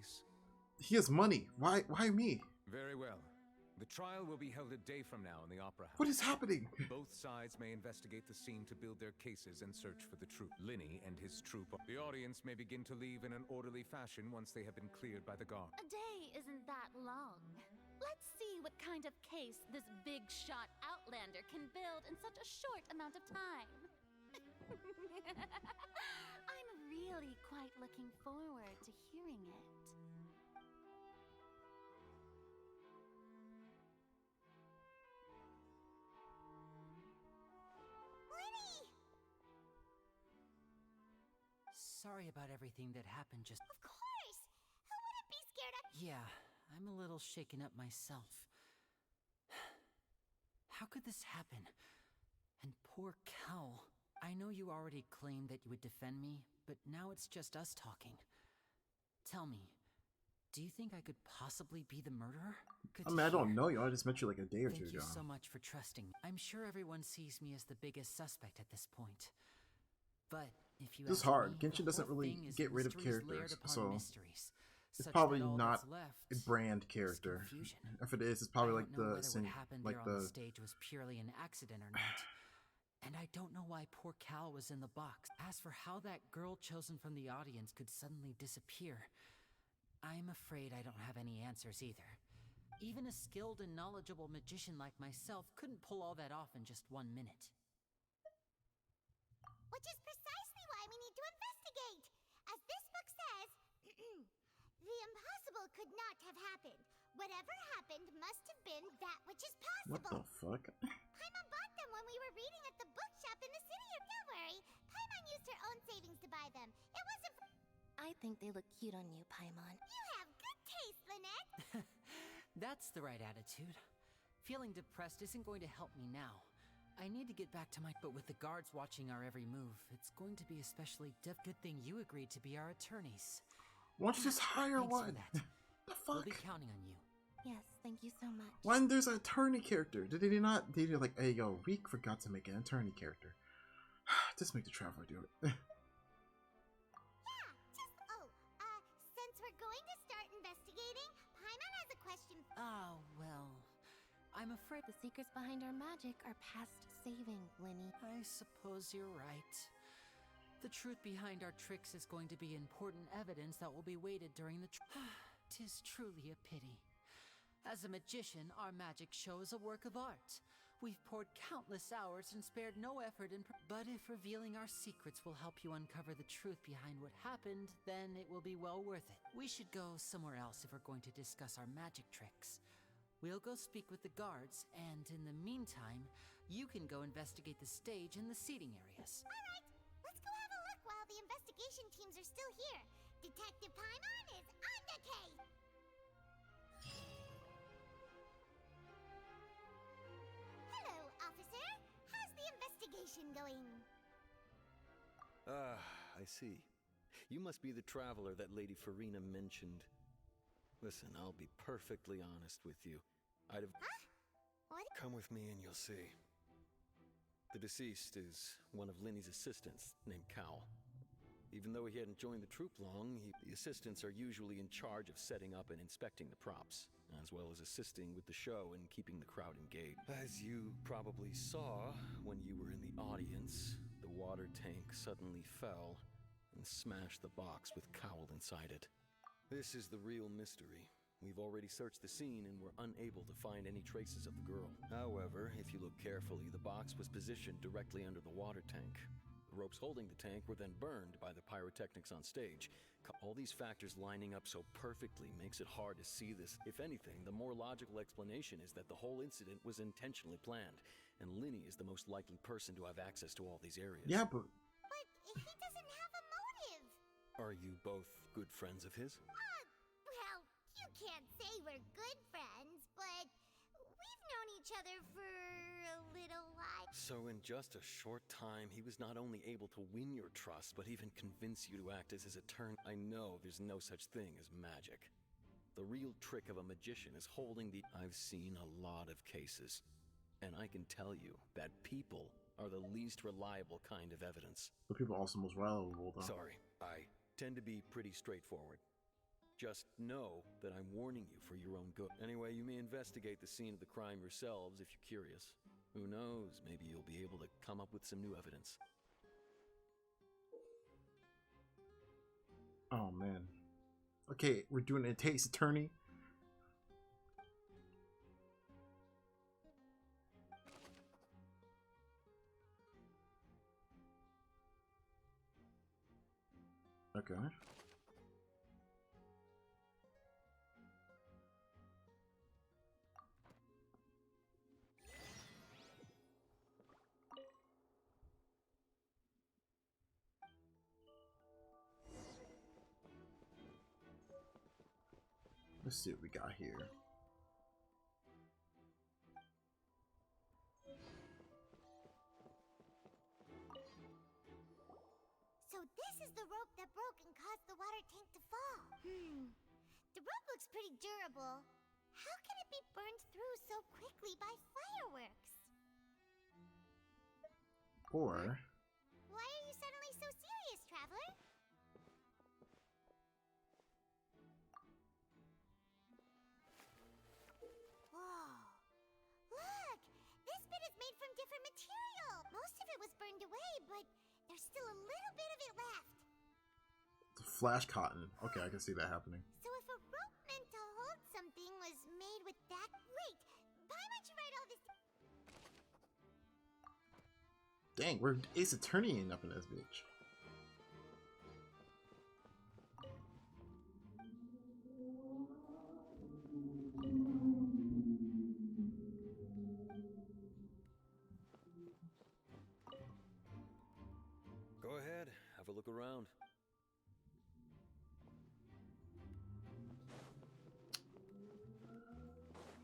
He has money. Why me? Very well. The trial will be held a day from now in the Opera House. What is happening? Both sides may investigate the scene to build their cases and search for the truth. Linney and his troop. The audience may begin to leave in an orderly fashion once they have been cleared by the guard. A day isn't that long. Let's see what kind of case this big shot outlander can build in such a short amount of time. I'm really quite looking forward to hearing it. Sorry about everything that happened just... Of course! Who wouldn't be scared of... Yeah, I'm a little shaken up myself. How could this happen? And poor Cal. I know you already claimed that you would defend me, but now it's just us talking. Tell me, do you think I could possibly be the murderer? I mean, I don't know you. I just met you like a day or two ago. Thank you so much for trusting me. I'm sure everyone sees me as the biggest suspect at this point. But if you This is hard. Genshin doesn't really get rid of characters, so it's probably not a brand character. If it is, it's probably like the same, like the stage was purely an accident or not. And I don't know why poor Cal was in the box. As for how that girl chosen from the audience could suddenly disappear, I'm afraid I don't have any answers either. Even a skilled and knowledgeable magician like myself couldn't pull all that off in just 1 minute. Which is precisely why we need to investigate. As this book says, the impossible could not have happened. Whatever happened must have been that which is possible. What the fuck? Paimon bought them when we were reading at the bookshop in the city. Don't worry, Paimon used her own savings to buy them. It wasn't for... I think they look cute on you, Paimon. You have good taste, Lynette. That's the right attitude. Feeling depressed isn't going to help me now. I need to get back to my... But with the guards watching our every move, it's going to be especially good thing you agreed to be our attorneys. Why don't you just hire one? The fuck? We'll be counting on you. Yes, thank you so much. When there's an attorney character, did they not? They did like, hey yo, we forgot to make an attorney character. Just make the traveler do it. Since we're going to start investigating, Paimon has a question. Oh, well, I'm afraid the secrets behind our magic are past saving, Linny. I suppose you're right. The truth behind our tricks is going to be important evidence that will be weighted during the 'Tis truly a pity. As a magician, our magic show is a work of art. We've poured countless hours and spared no effort in... But if revealing our secrets will help you uncover the truth behind what happened, then it will be well worth it. We should go somewhere else if we're going to discuss our magic tricks. We'll go speak with the guards, and in the meantime, you can go investigate the stage and the seating areas. Alright, let's go have a look while the investigation teams are still here. Detective Paimon is on the case! Hello, officer. How's the investigation going? Ah, I see. You must be the traveler that Lady Farina mentioned. Listen, I'll be perfectly honest with you. I'd have... Huh? What? Come with me and you'll see. The deceased is one of Linny's assistants, named Cal. Even though he hadn't joined the troupe long, the assistants are usually in charge of setting up and inspecting the props, as well as assisting with the show and keeping the crowd engaged. As you probably saw when you were in the audience, the water tank suddenly fell, and smashed the box with Cowl inside it. This is the real mystery. We've already searched the scene and were unable to find any traces of the girl. However, if you look carefully, the box was positioned directly under the water tank. The ropes holding the tank were then burned by the pyrotechnics on stage. All these factors lining up so perfectly makes it hard to see this. If anything, the more logical explanation is that the whole incident was intentionally planned, and Linny is the most likely person to have access to all these areas. Yeah, but He doesn't have a motive. Are you both good friends of his? Well, you can't say we're good friends, but we've known each other for a little while. So in just a short time, he was not only able to win your trust, but even convince you to act as his attorney. I know there's no such thing as magic. The real trick of a magician is holding the... I've seen a lot of cases, and I can tell you that people are the least reliable kind of evidence. the people are also most reliable, though. Sorry, I tend to be pretty straightforward. Just know that I'm warning you for your own good. Anyway, you may investigate the scene of the crime yourselves if you're curious. Who knows, maybe you'll be able to come up with some new evidence. Oh, man. Okay, we're doing a Taste Attorney. Okay. Let's see what we got here. So this is the rope that broke and caused the water tank to fall. The rope looks pretty durable. How can it be burned through so quickly by fireworks? Or Why are you suddenly so serious, traveler? Whoa. Look! This bit is made from different material. Most of it was burned away, but there's still a little bit of it left. flash cotton. Okay, I can see that happening. So if a rope meant to hold something was made with that... Wait! Why would you write all this... Dang, we're Ace Attorneying up in this bitch. Go ahead, have a look around.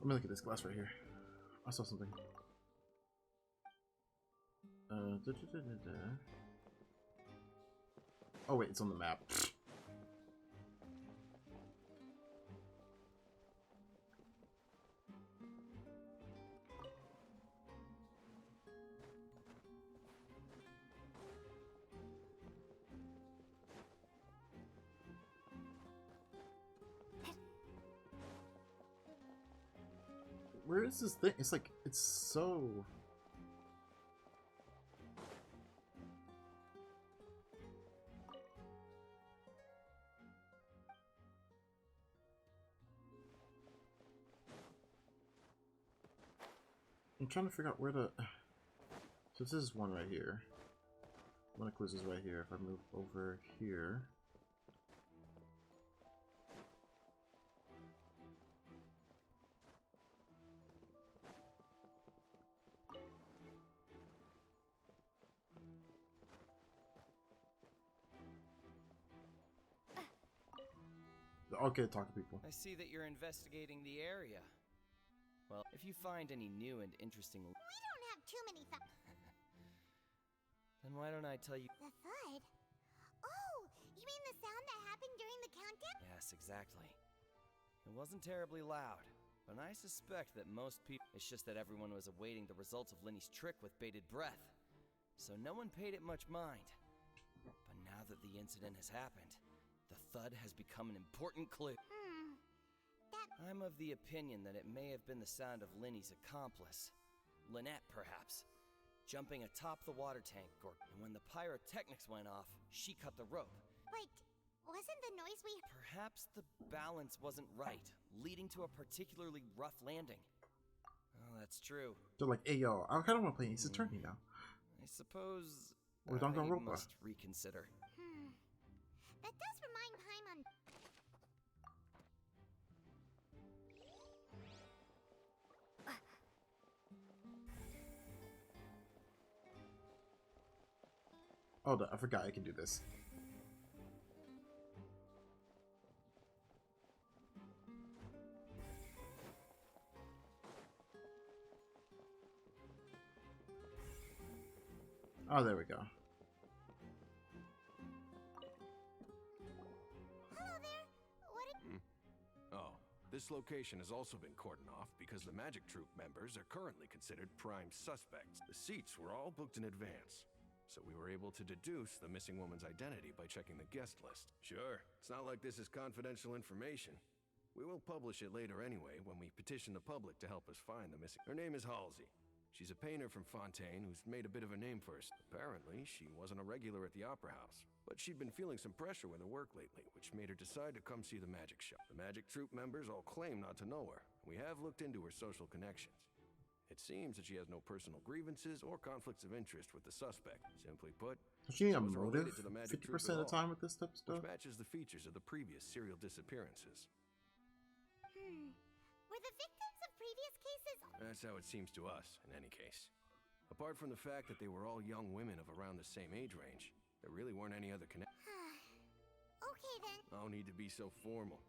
Let me look at this glass right here. I saw something. Oh wait, it's on the map. Where is this thing? It's like, it's so... I'm trying to figure out where the... So this is one right here. One of the clues is right here. If I move over here... Okay, talk to people. I see that you're investigating the area. Well, if you find any new and interesting... We don't have too many Then why don't I tell you... The thud? Oh, you mean the sound that happened during the countdown? Yes, exactly. It wasn't terribly loud, but I suspect that most people... It's just that everyone was awaiting the results of Linny's trick with bated breath. So no one paid it much mind. But now that the incident has happened, the thud has become an important clue. I'm of the opinion that it may have been the sound of Linny's accomplice. Lynette, perhaps. Jumping atop the water tank, and when the pyrotechnics went off, she cut the rope. But wasn't the noise we heard? Perhaps the balance wasn't right, leading to a particularly rough landing. Oh, that's true. They're like, hey yo, I kind of want to play Ace Attorney now. I suppose Or I Danganronpa. must reconsider. That does remind Paimon. Hold on, I forgot I can do this. Oh, there we go. Hello there. What? Oh, this location has also been cordoned off because the Magic Troop members are currently considered prime suspects. The seats were all booked in advance, so we were able to deduce the missing woman's identity by checking the guest list. Sure, it's not like this is confidential information. We will publish it later anyway when we petition the public to help us find the missing. Her name is Halsey. She's a painter from Fontaine who's made a bit of a name for herself. Apparently, she wasn't a regular at the Opera House, but she'd been feeling some pressure with her work lately, which made her decide to come see the magic show. The Magic Troop members all claim not to know her. We have looked into her social connections. It seems that she has no personal grievances or conflicts of interest with the suspect. Simply put, She need a wasn't motive related to the Magic Troop 50% of at the all, time with this type of stuff. which matches the features of the previous serial disappearances. Were the victims of previous cases? That's how it seems to us, in any case. Apart from the fact that they were all young women of around the same age range, there really weren't any other connections. Okay then. No need to be so formal.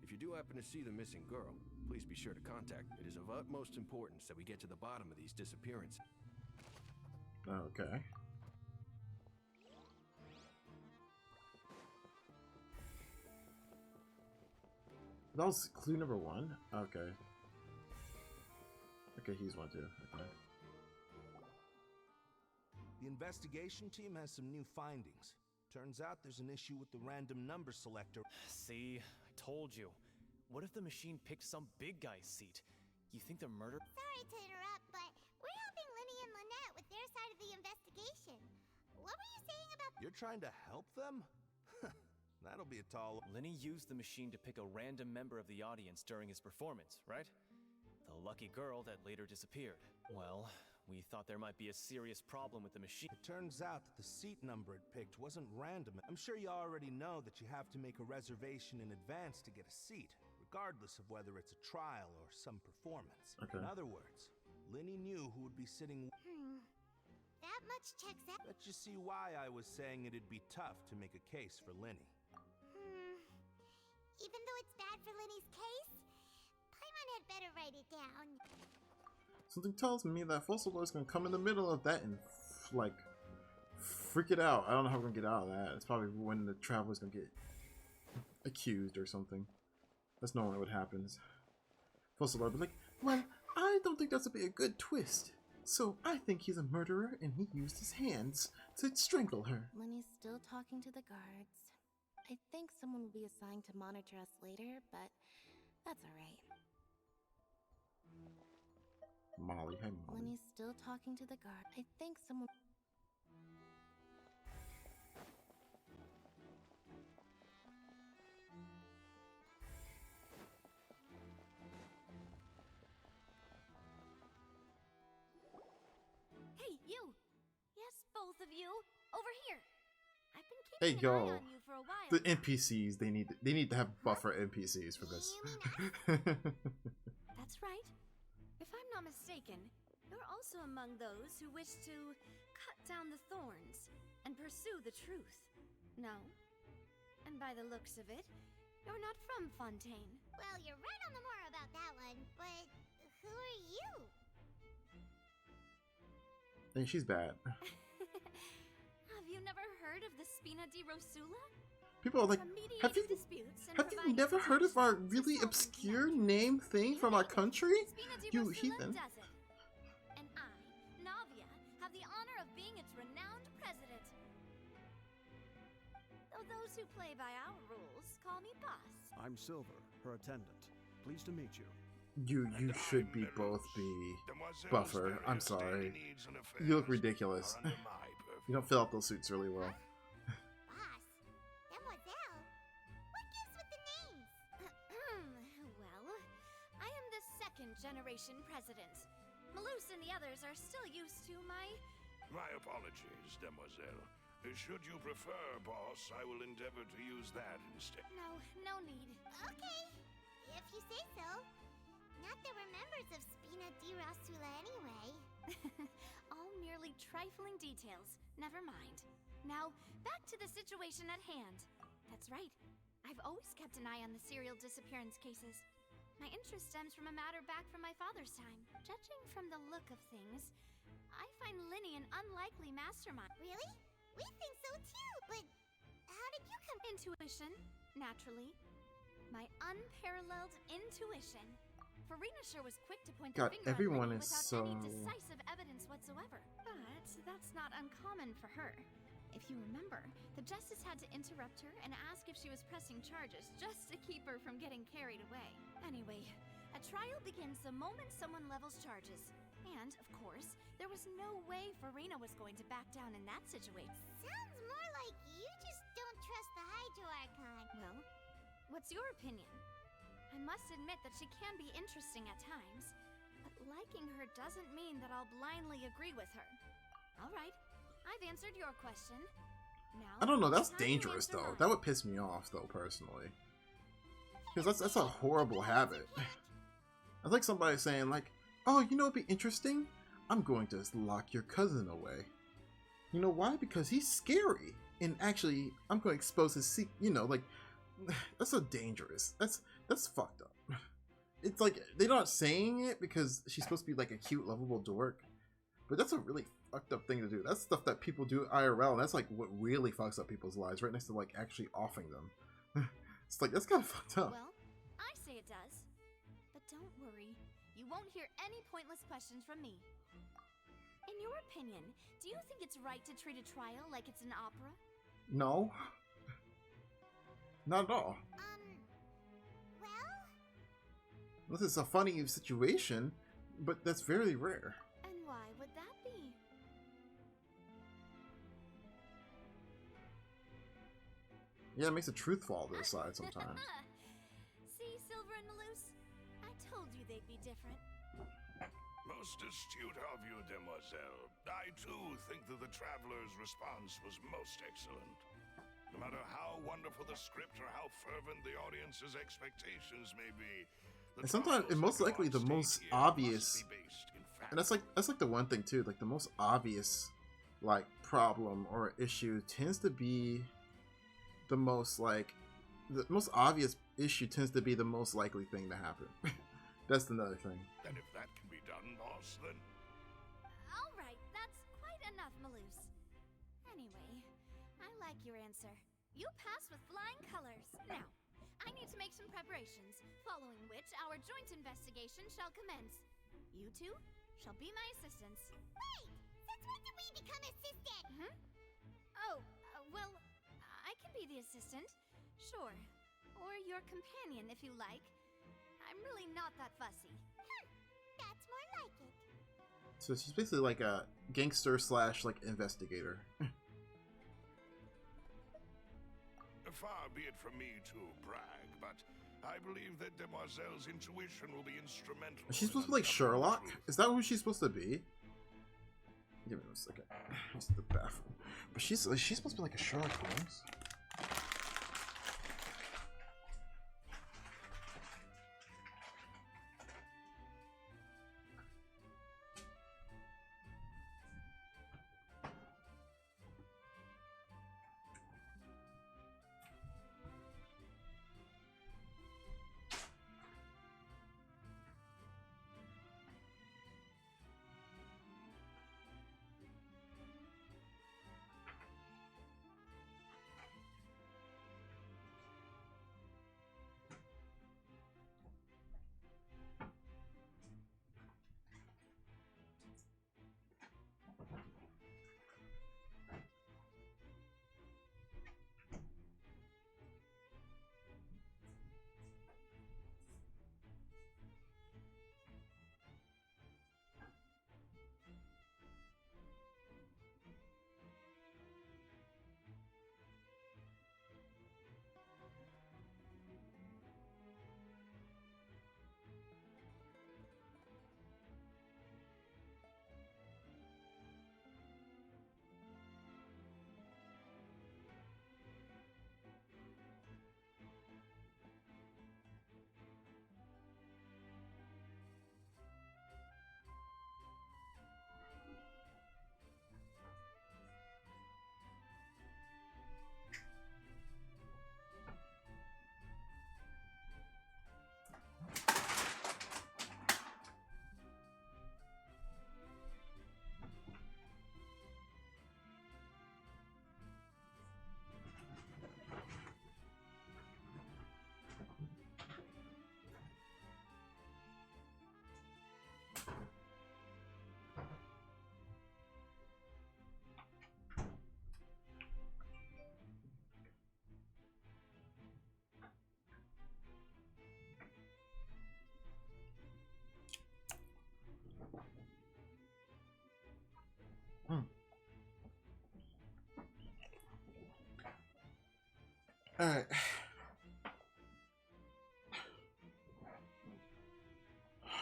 If you do happen to see the missing girl, please be sure to contact me. It is of utmost importance that we get to the bottom of these disappearances. Okay. That was clue number 1? Okay. Okay, he's one too. Okay. The investigation team has some new findings. Turns out there's an issue with the random number selector. See, I told you. What if the machine picked some big guy's seat? You think the murder? Sorry to interrupt, but we're helping Linny and Lynette with their side of the investigation. What were you saying about? You're trying to help them? That'll be a tall... Linny used the machine to pick a random member of the audience during his performance, right? The lucky girl that later disappeared. Well, we thought there might be a serious problem with the machine. It turns out that the seat number it picked wasn't random. I'm sure you already know that you have to make a reservation in advance to get a seat, regardless of whether it's a trial or some performance. Okay. In other words, Linny knew who would be sitting... That much checks out. Let you see why I was saying it'd be tough to make a case for Linny. Even though it's bad for Linny's case, Paimon had better write it down. Something tells me that Fossil Lord's gonna come in the middle of that and like freak it out. I don't know how we're gonna get out of that. It's probably when the traveler's gonna get accused or something. That's normally what happens. Fossil Lord be like, well, I don't think that's gonna be a good twist. So I think he's a murderer and he used his hands to strangle her. Linny's still talking to the guards. I think someone will be assigned to monitor us later, but that's alright. Molly, hi Molly. Linny's still talking to the guard. I think someone... Hey, you! Yes, both of you! Over here! I've been Hey keeping an eye yo, on you for a while. the NPCs they need to have buffer NPCs for this. That's right. If I'm not mistaken, you're also among those who wish to cut down the thorns and pursue the truth. No? And by the looks of it, you're not from Fontaine. Well, you're right on the more about that one, but who are you? And she's bad. Have you never heard of the Spina di Rosula? People are like, have you never heard of our really obscure name thing from our country? You heathen. And I, Navia, have the honor of being its renowned president. Though those who play by our rules call me boss. I'm Silver, her attendant. Pleased to meet you. You should be both be buffer. I'm sorry. You look ridiculous. You don't fill out those suits really well. Boss, them generation president. Malus and the others are still used to my... My apologies, demoiselle. Should you prefer, boss, I will endeavor to use that instead. No need. Okay, if you say so. Not that we're members of Spina di Rasula anyway. All merely trifling details. Never mind. Now, back to the situation at hand. That's right. I've always kept an eye on the serial disappearance cases. My interest stems from a matter back from my father's time. Judging from the look of things, I find Linny an unlikely mastermind. Really? We think so too, but how did you come? Intuition, naturally. My unparalleled intuition. Farina sure was quick to point the God, finger everyone at Linny is without any so... decisive evidence whatsoever. But that's not uncommon for her. If you remember, the justice had to interrupt her and ask if she was pressing charges just to keep her from getting carried away. Anyway, a trial begins the moment someone levels charges. And, of course, there was no way Farina was going to back down in that situation. Sounds more like you just don't trust the Hydro Archon. Well, what's your opinion? I must admit that she can be interesting at times, but liking her doesn't mean that I'll blindly agree with her. All right, I've answered your question. Now, I don't know, that's dangerous though. That would piss me off though, personally. Because that's a horrible habit. That's like somebody saying like, oh, you know what'd be interesting? I'm going to lock your cousin away. You know why? Because he's scary. And actually, I'm going to expose his secret, you know, like, that's so dangerous. That's fucked up. It's like, they're not saying it because she's supposed to be like a cute, lovable dork. But that's a really fucked up thing to do. That's stuff that people do IRL, and that's like what really fucks up people's lives, right next to like actually offing them. It's like, that's kind of fucked up. Well, I say it does. But don't worry, you won't hear any pointless questions from me. In your opinion, do you think it's right to treat a trial like it's an opera? No. Not at all. Well? This is a funny situation, but that's very rare. And why would that be? Yeah, it makes the truth fall to the side sometimes. See, Silver and Malus? I told you they'd be different. Most astute of you, demoiselle. I too think that the traveler's response was most excellent. No matter how wonderful the script or how fervent the audience's expectations may be, And sometimes, and most likely, the most obvious, and that's like the one thing too. Like the most obvious, like problem or issue tends to be the most obvious issue tends to be the most likely thing to happen. That's another thing. And if that can be done, boss, then... Alright, that's quite enough, Malus. Anyway, I like your answer. You pass with flying colors. Now, I need to make some preparations, following which our joint investigation shall commence. You two shall be my assistants. Wait! Since when did we become assistant? Oh, well, I can be the assistant. Sure. Or your companion, if you like. I'm really not that fussy. That's more like it. So she's basically like a gangster slash like investigator. Far be it from me to brag, but I believe that Demoiselle's intuition will be instrumental. Is she supposed to be like Sherlock? Is that who she's supposed to be? Give me a second. This is the bathroom. But she's supposed to be like a Sherlock Holmes. Alright.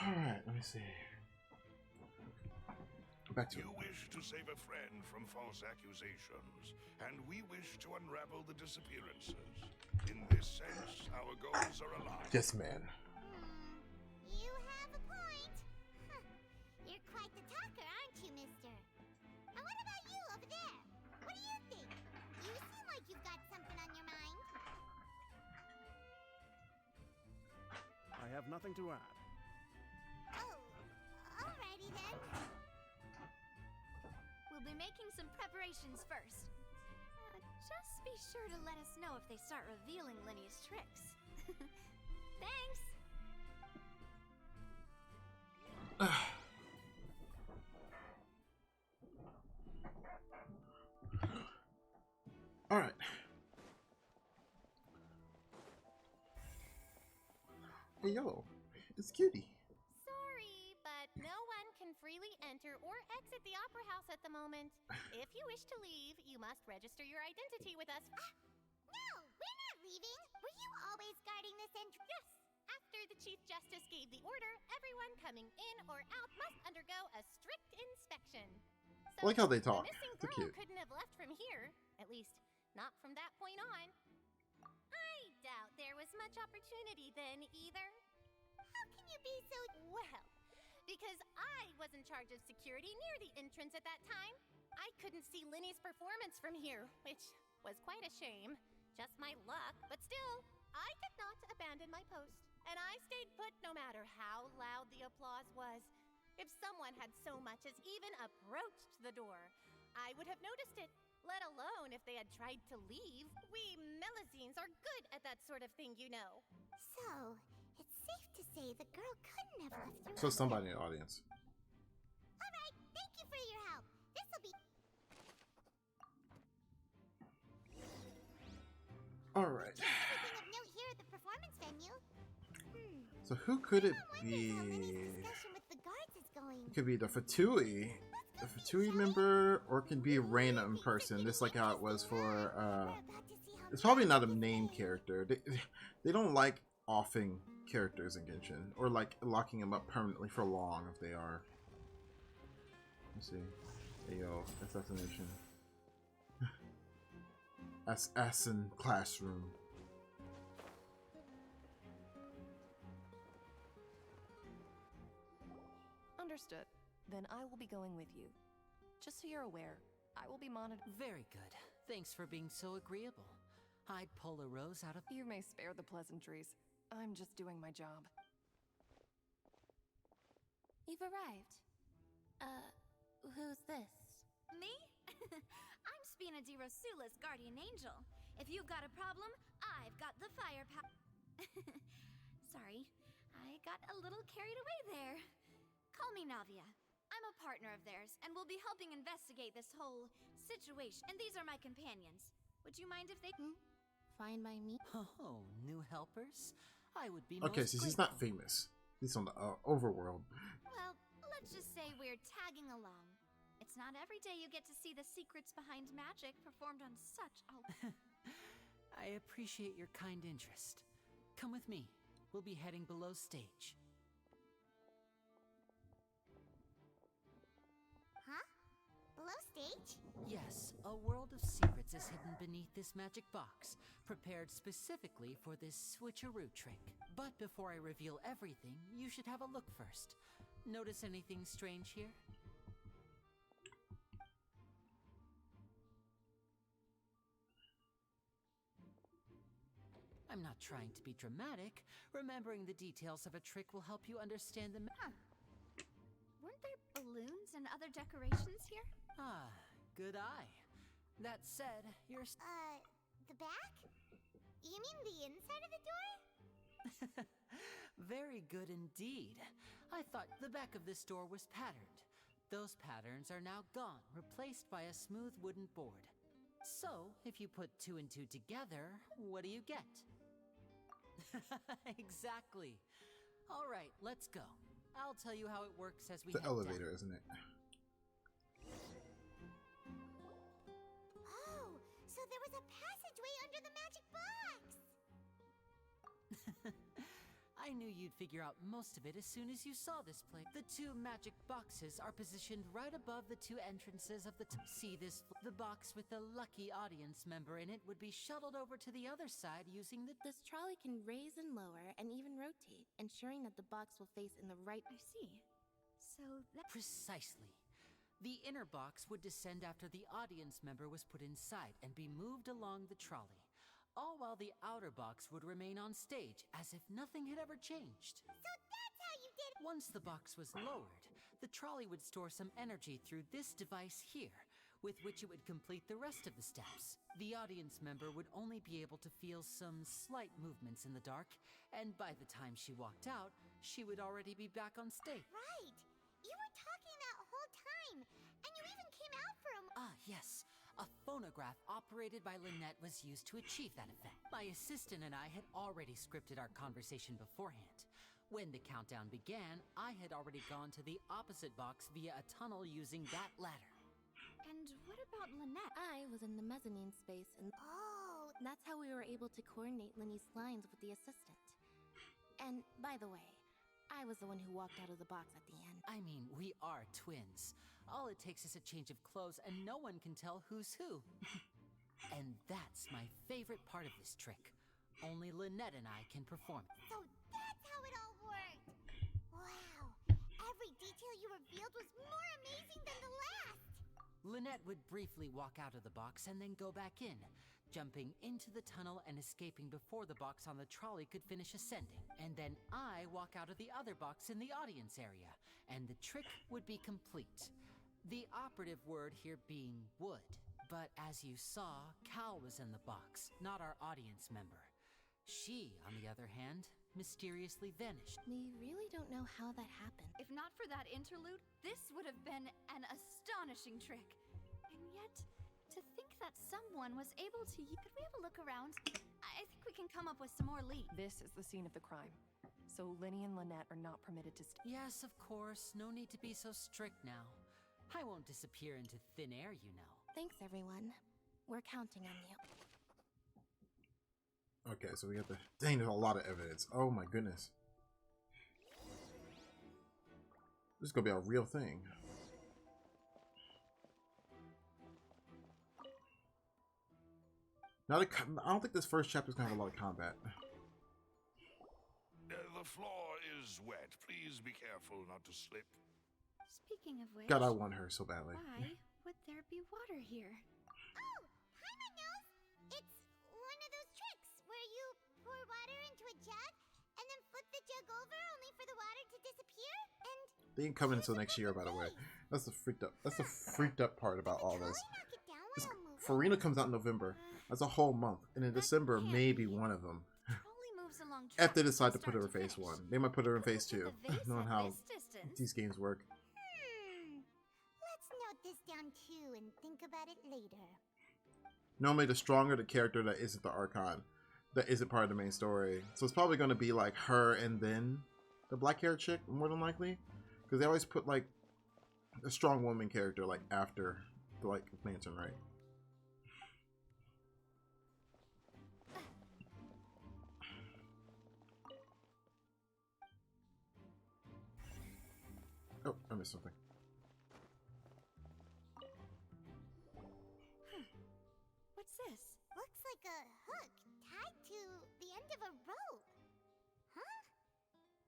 Alright, let me see. Back to You wish to save a friend from false accusations, and we wish to unravel the disappearances. In this sense, our goals are aligned. Yes, man. You have a point. Huh. You're quite the talker, aren't you, mister? And what about you over there? What do you think? You seem like you've got something on your mind. I have nothing to add. Oh, alrighty then. We'll be making some preparations first. Just be sure to let us know if they start revealing Linny's tricks. Thanks! Alright. Hey, yo. It's Cutie. Sorry, but no one can freely enter or exit the Opera House at the moment. If you wish to leave, you must register your identity with us. No, we're not leaving. Were you always guarding this entrance? Yes. After the Chief Justice gave the order, everyone coming in or out must undergo a strict inspection. I like how they talk. The missing They're girl cute. couldn't have left from here. At least, not from that point on. I doubt there was much opportunity then, either. How can you be so... Well, because I was in charge of security near the entrance at that time. I couldn't see Linny's performance from here, which was quite a shame. Just my luck, but still, I did not abandon my post. And I stayed put no matter how loud the applause was. If someone had so much as even approached the door, I would have noticed it, let alone if they had tried to leave. We Melazines are good at that sort of thing, you know. So, it's safe to say the girl couldn't have left you. So somebody in the audience. Alright, thank you for your help. This'll be... Alright. Everything of note here at the performance venue. So who could it be? Discussion with the guards is going. It could be the Vtuber member, or it could be a random person, just like how it was for, it's probably not a named character. They don't like offing characters in Genshin, or like locking them up permanently for long if they are. Let's see. Hey yo, assassination. Assassin classroom. Understood. Then I will be going with you. Just so you're aware, I will be monitored. Very good. Thanks for being so agreeable. I'd pull a rose out of... You may spare the pleasantries. I'm just doing my job. You've arrived. Who's this? Me? I'm Spina di Rosula's guardian angel. If you've got a problem, I've got the firepower. Sorry, I got a little carried away there. Call me Navia. I'm a partner of theirs, and will be helping investigate this whole situation. And these are my companions. Would you mind if they... Fine by me. Oh, new helpers? I would be Okay, most so he's grateful. not famous. He's on the overworld. Well, let's just say we're tagging along. It's not every day you get to see the secrets behind magic performed on such a... I appreciate your kind interest. Come with me. We'll be heading below stage. Huh? Below stage? Yes, a world of secrets is hidden beneath this magic box, prepared specifically for this switcheroo trick. But before I reveal everything, you should have a look first. Notice anything strange here? I'm not trying to be dramatic. Remembering the details of a trick will help you understand the... Weren't there balloons and other decorations here? Ah, good eye. That said, you're... The back? You mean the inside of the door? Very good indeed. I thought the back of this door was patterned. Those patterns are now gone, replaced by a smooth wooden board. So, if you put 2 and 2 together, what do you get? Exactly. All right, let's go. I'll tell you how it works as we The head elevator, down. isn't it? Oh, so there was a passageway under the magic box! I knew you'd figure out most of it as soon as you saw this place. The two magic boxes are positioned right above the two entrances of the see this? The box with the lucky audience member in it would be shuttled over to the other side using the... This trolley can raise and lower and even rotate, ensuring that the box will face in the right... I see. So that... Precisely. The inner box would descend after the audience member was put inside and be moved along the trolley, all while the outer box would remain on stage as if nothing had ever changed. So that's how you did it! Once the box was lowered, the trolley would store some energy through this device here, with which it would complete the rest of the steps. The audience member would only be able to feel some slight movements in the dark, and by the time she walked out, she would already be back on stage. Right! You were talking that whole time, and you even came out for a Ah, yes. A phonograph operated by Lynette was used to achieve that effect. My assistant and I had already scripted our conversation beforehand. When the countdown began, I had already gone to the opposite box via a tunnel using that ladder. And what about Lynette? I was in the mezzanine space, and Oh! that's how we were able to coordinate Linny's lines with the assistant. And, by the way, I was the one who walked out of the box at the end. I mean, we are twins. All it takes is a change of clothes and no one can tell who's who. And that's my favorite part of this trick. Only Lynette and I can perform it. So that's how it all worked! Wow! Every detail you revealed was more amazing than the last! Lynette would briefly walk out of the box and then go back in, jumping into the tunnel and escaping before the box on the trolley could finish ascending. And then I walk out of the other box in the audience area, and the trick would be complete. The operative word here being would. But as you saw, Cal was in the box, not our audience member. She, on the other hand, mysteriously vanished. We really don't know how that happened. If not for that interlude, this would have been an astonishing trick. And yet, to think that someone was able to... Could we have a look around? I think we can come up with some more leads. This is the scene of the crime. So Linny and Lynette are not permitted to stay. Yes, of course. No need to be so strict now. I won't disappear into thin air, you know. Thanks, everyone. We're counting on you. Okay, so we got the... Dang, there's a lot of evidence. Oh my goodness. This is gonna be a real thing. Not a, I don't think this first chapter is gonna have a lot of combat. The floor is wet. Please be careful not to slip. Speaking of which... God, I want her so badly. Why would there be water here? Oh! Paimon knows! It's one of those tricks where you pour water into a jug and then flip the jug over only for the water to disappear and... They ain't coming until next year, by the way. That's the freaked up part about all this. Farina comes out in November. That's a whole month. And in December, maybe one of them. If they decide to put her in phase 1. They might put her in phase 2. Knowing how these games work. Let's note this down too and think about it later. Normally, the stronger the character that isn't the Archon, that isn't part of the main story. So it's probably going to be like her and then the black-haired chick, more than likely. Because they always put like a strong woman character like after the like lantern, right? Oh, I missed something. What's this? Looks like a hook tied to the end of a rope. Huh?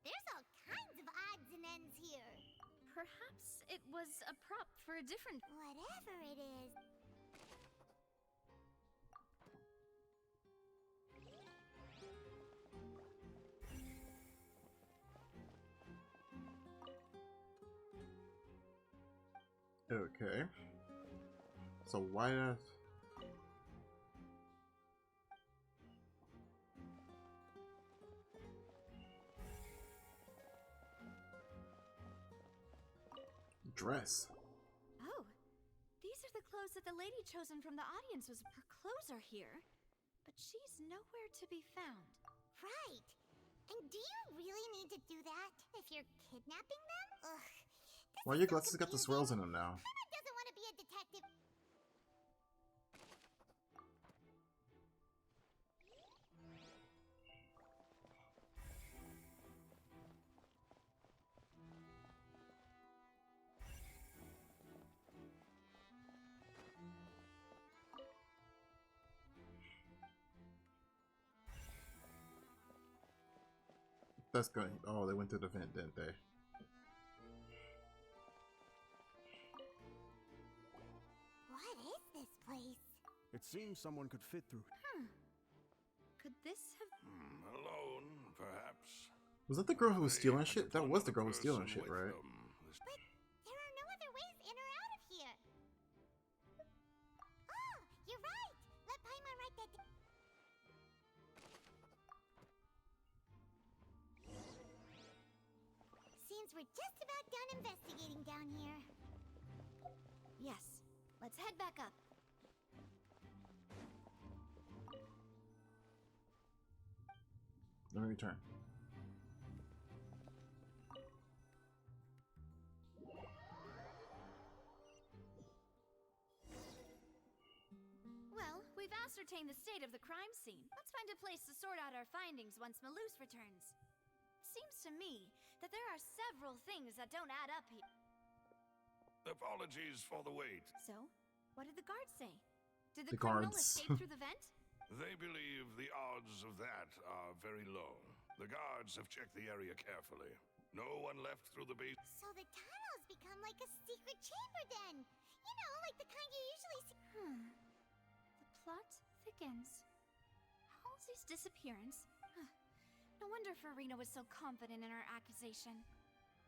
There's all kinds of odds and ends here. Perhaps it was a prop for a different... Whatever it is. Okay. So why not? Dress. Oh, these are the clothes that the lady chosen from the audience was. Her clothes are here, but she's nowhere to be found. Right. And do you really need to do that if you're kidnapping them? Ugh. Why your glasses got the swirls in them now? Paimon doesn't want to be a detective. That's good. Oh, they went through the vent, didn't they? What is this place? It seems someone could fit through. Could this have... Alone, perhaps. Was that the girl who was stealing shit? That was the girl who was stealing shit, right? But there are no other ways in or out of here. Oh, you're right. Let Paimon write that down. Seems we're just about done investigating down here. Yes. Let's head back up. Let me return. Well, we've ascertained the state of the crime scene. Let's find a place to sort out our findings once Malus returns. Seems to me that there are several things that don't add up here. Apologies for the wait. So, what did the guards say? Did The the criminal guards. escape through the vent? They believe the odds of that are very low. The guards have checked the area carefully. No one left through the base. So the tunnels become like a secret chamber then. You know, like the kind you usually see. The plot thickens. Halsey's disappearance? No wonder Farina was so confident in her accusation.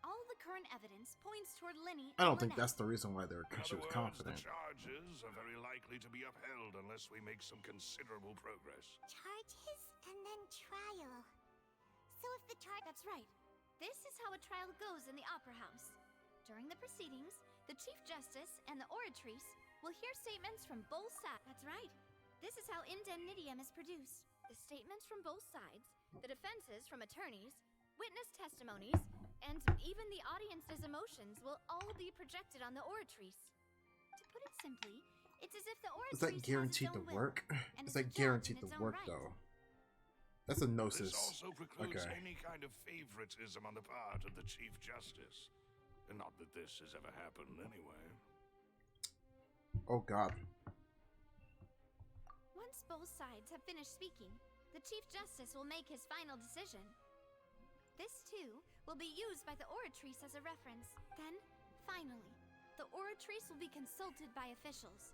All the current evidence points toward Linny. I don't think that's the reason why she was In other words, confident. the charges are very likely to be upheld unless we make some considerable progress. Charges and then trial. So if the That's right. This is how a trial goes in the Opera House. During the proceedings, the Chief Justice and the oratrice will hear statements from both sides. That's right. This is how indemnitium is produced. The statements from both sides, the defenses from attorneys, witness testimonies, and even the audience's emotions will all be projected on the oratrice. To put it simply, it's as if the oratrice Is that guaranteed to work? Is that guaranteed to work though? That's a gnosis. This also precludes Okay. any kind of favoritism on the part of the Chief Justice. And not that this has ever happened anyway. Oh God. Once both sides have finished speaking, the Chief Justice will make his final decision. This, too, will be used by the oratrice as a reference. Then, finally, the oratrice will be consulted by officials.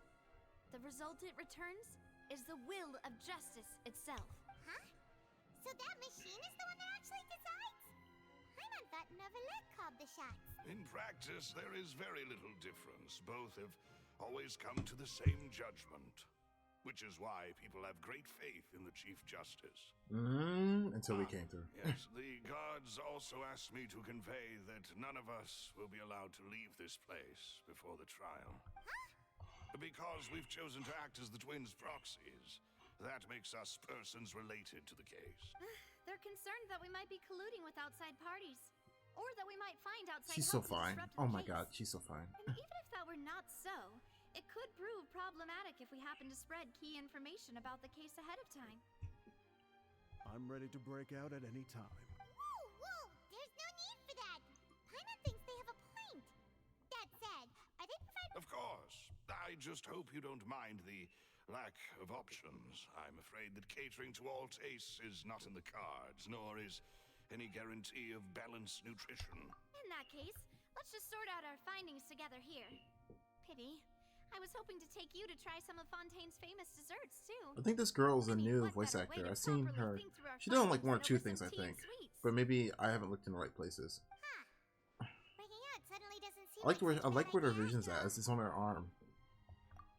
The result it returns is the will of justice itself. Huh? So that machine is the one that actually decides? I'm thought Neverlet called the shots. In practice, there is very little difference. Both have always come to the same judgment. Which is why people have great faith in the Chief Justice. Until we came through. Yes, the guards also asked me to convey that none of us will be allowed to leave this place before the trial. Because we've chosen to act as the twins' proxies. That makes us persons related to the case. They're concerned that we might be colluding with outside parties. Or that we might find outside She's so help to fine. disrupt the Oh my case. God, she's so fine. And even if that were not so, it could prove problematic if we happen to spread key information about the case ahead of time. I'm ready to break out at any time. Whoa, whoa! There's no need for that. Paimon thinks they have a point. That said, are they providing... Of course. I just hope you don't mind the lack of options. I'm afraid that catering to all tastes is not in the cards, nor is any guarantee of balanced nutrition. In that case, let's just sort out our findings together here. Pity. I was hoping to take you to try some of Fontaine's famous desserts, too. I think this girl is a new voice actor. I've seen her. She done like one or two things, I think. But maybe I haven't looked in the right places. Breaking out suddenly doesn't seem I like where her vision's at. It's on her arm.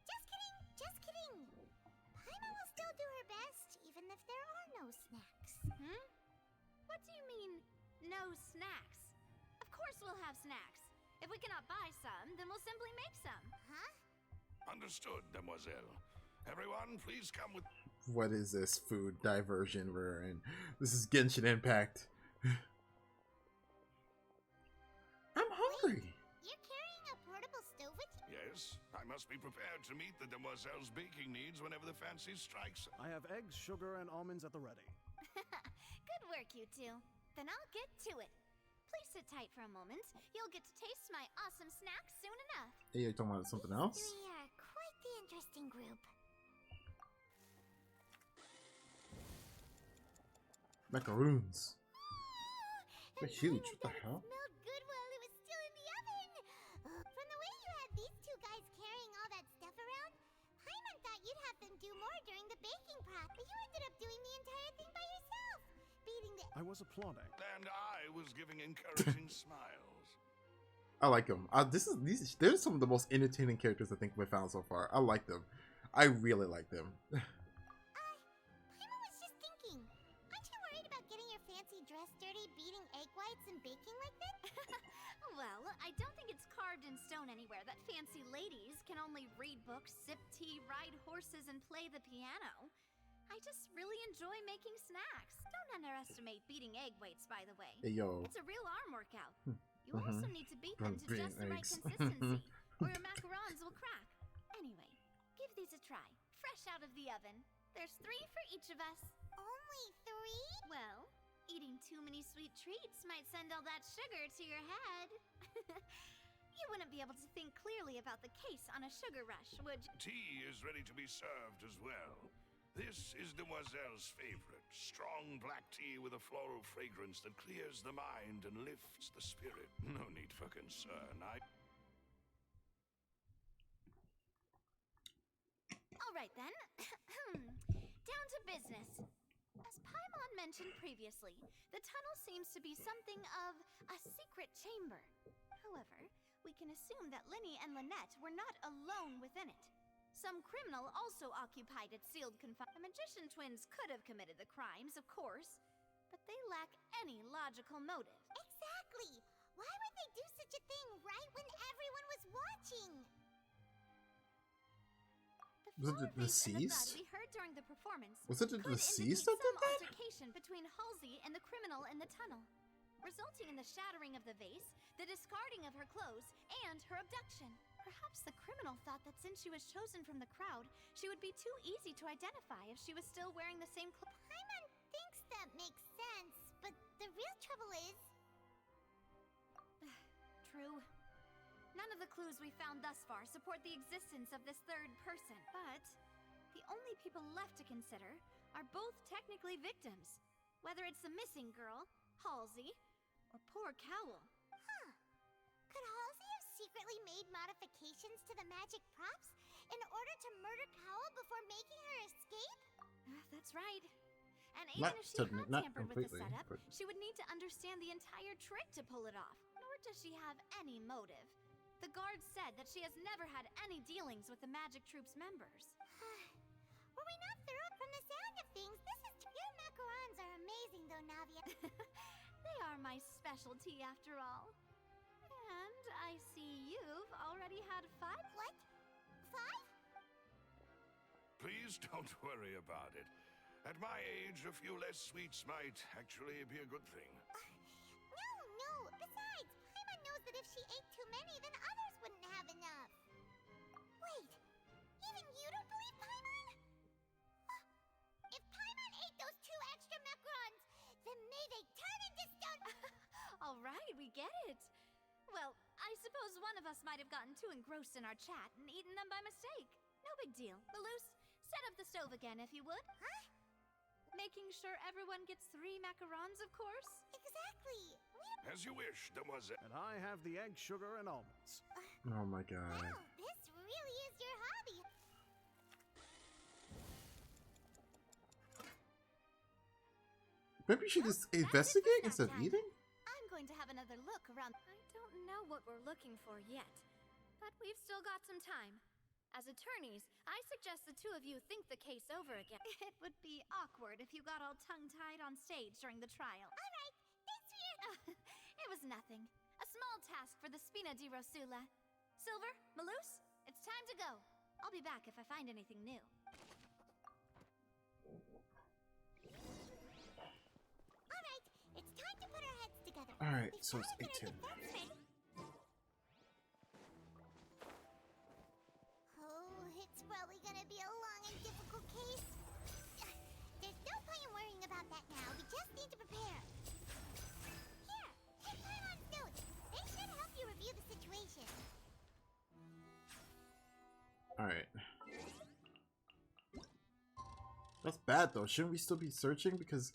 Just kidding, just kidding. Paimon will still do her best, even if there are no snacks. What do you mean, no snacks? Of course we'll have snacks. If we cannot buy some, then we'll simply make some. Huh? Understood, mademoiselle. Everyone, please come with... What is this food diversion we're in? This is Genshin Impact. I'm hungry. You're carrying a portable stove with you? Yes, I must be prepared to meet the demoiselle's baking needs whenever the fancy strikes. I have eggs, sugar, and almonds at the ready. Good work, you two. Then I'll get to it. Please sit tight for a moment. You'll get to taste my awesome snacks soon enough. Hey, you're talking about something else? We are quite the interesting group. Macaroons. They're huge. What the hell? Smelled good while it was still in the oven. From the way you had these two guys carrying all that stuff around, Paimon thought you'd have them do more during the baking process, but you ended up doing the entire thing by yourself, beating the. I was applauding. And I was giving encouraging smiles. I like them. They're some of the most entertaining characters I think we found so far. I like them. I really like them. Paimon was just thinking. Aren't you worried about getting your fancy dress dirty, beating egg whites and baking like that? Well, I don't think it's carved in stone anywhere that fancy ladies can only read books, sip tea, ride horses, and play the piano. I just really enjoy making snacks. Don't underestimate beating egg whites, by the way. Hey, yo. It's a real arm workout. You also need to beat them to just the right consistency, or your macarons will crack. Anyway, give these a try. Fresh out of the oven. There's 3 for each of us. Only 3? Well, eating too many sweet treats might send all that sugar to your head. You wouldn't be able to think clearly about the case on a sugar rush, would you? Tea is ready to be served as well. This is Demoiselle's favorite. Strong black tea with a floral fragrance that clears the mind and lifts the spirit. No need for concern. All right then. Down to business. As Paimon mentioned previously, the tunnel seems to be something of a secret chamber. However, we can assume that Linny and Lynette were not alone within it. Some criminal also occupied its sealed confinement. The magician twins could have committed the crimes, of course, but they lack any logical motive. Exactly! Why would they do such a thing right when everyone was watching? Was it the deceased? We heard during the performance Was it the deceased that did that? Altercation between Halsey and the criminal in the tunnel, resulting in the shattering of the vase, the discarding of her clothes, and her abduction. Perhaps the criminal thought that since she was chosen from the crowd, she would be too easy to identify if she was still wearing the same clothes. Paimon thinks that makes sense, but the real trouble is... True. None of the clues we found thus far support the existence of this third person, but the only people left to consider are both technically victims, whether it's the missing girl, Halsey, or poor Cowl. Huh. Could Halsey have secretly made modifications to the magic props in order to murder Cowl before making her escape? That's right. And even if she had tampered with the setup, but... she would need to understand the entire trick to pull it off. Nor does she have any motive. The guard said that she has never had any dealings with the Magic Troop's members. Were we not thorough from the sound of things? Your macarons are amazing though, Navia. They are my specialty after all. And I see you've already had 5? What? 5? Please don't worry about it. At my age, a few less sweets might actually be a good thing. No. Besides, Paimon knows that if she ate too many, then others wouldn't have enough. Wait, even you don't believe Paimon? If Paimon ate those 2 extra macarons, then may they turn into stone. All right, we get it. Well, I suppose one of us might have gotten too engrossed in our chat and eaten them by mistake. No big deal. Malus, set up the stove again if you would. Huh? Making sure everyone gets 3 macarons, of course. Exactly. As you wish, Demoiselle. And I have the egg, sugar, and almonds. Oh my god. Wow, this really is your hobby. Maybe you should just investigate instead of eating? I'm going to have another look around. I don't know what we're looking for yet, but we've still got some time. As attorneys, I suggest the 2 of you think the case over again. It would be awkward if you got all tongue-tied on stage during the trial. All right, thanks for your... It was nothing. A small task for the Spina di Rosula. Silver, Malus, it's time to go. I'll be back if I find anything new. All right, it's time to put our heads together. All right, so it's 8:10. It's probably gonna be a long and difficult case. There's no point in worrying about that now. We just need to prepare. Here, take Paimon's notes. They should help you review the situation. Alright. That's bad though. Shouldn't we still be searching? Because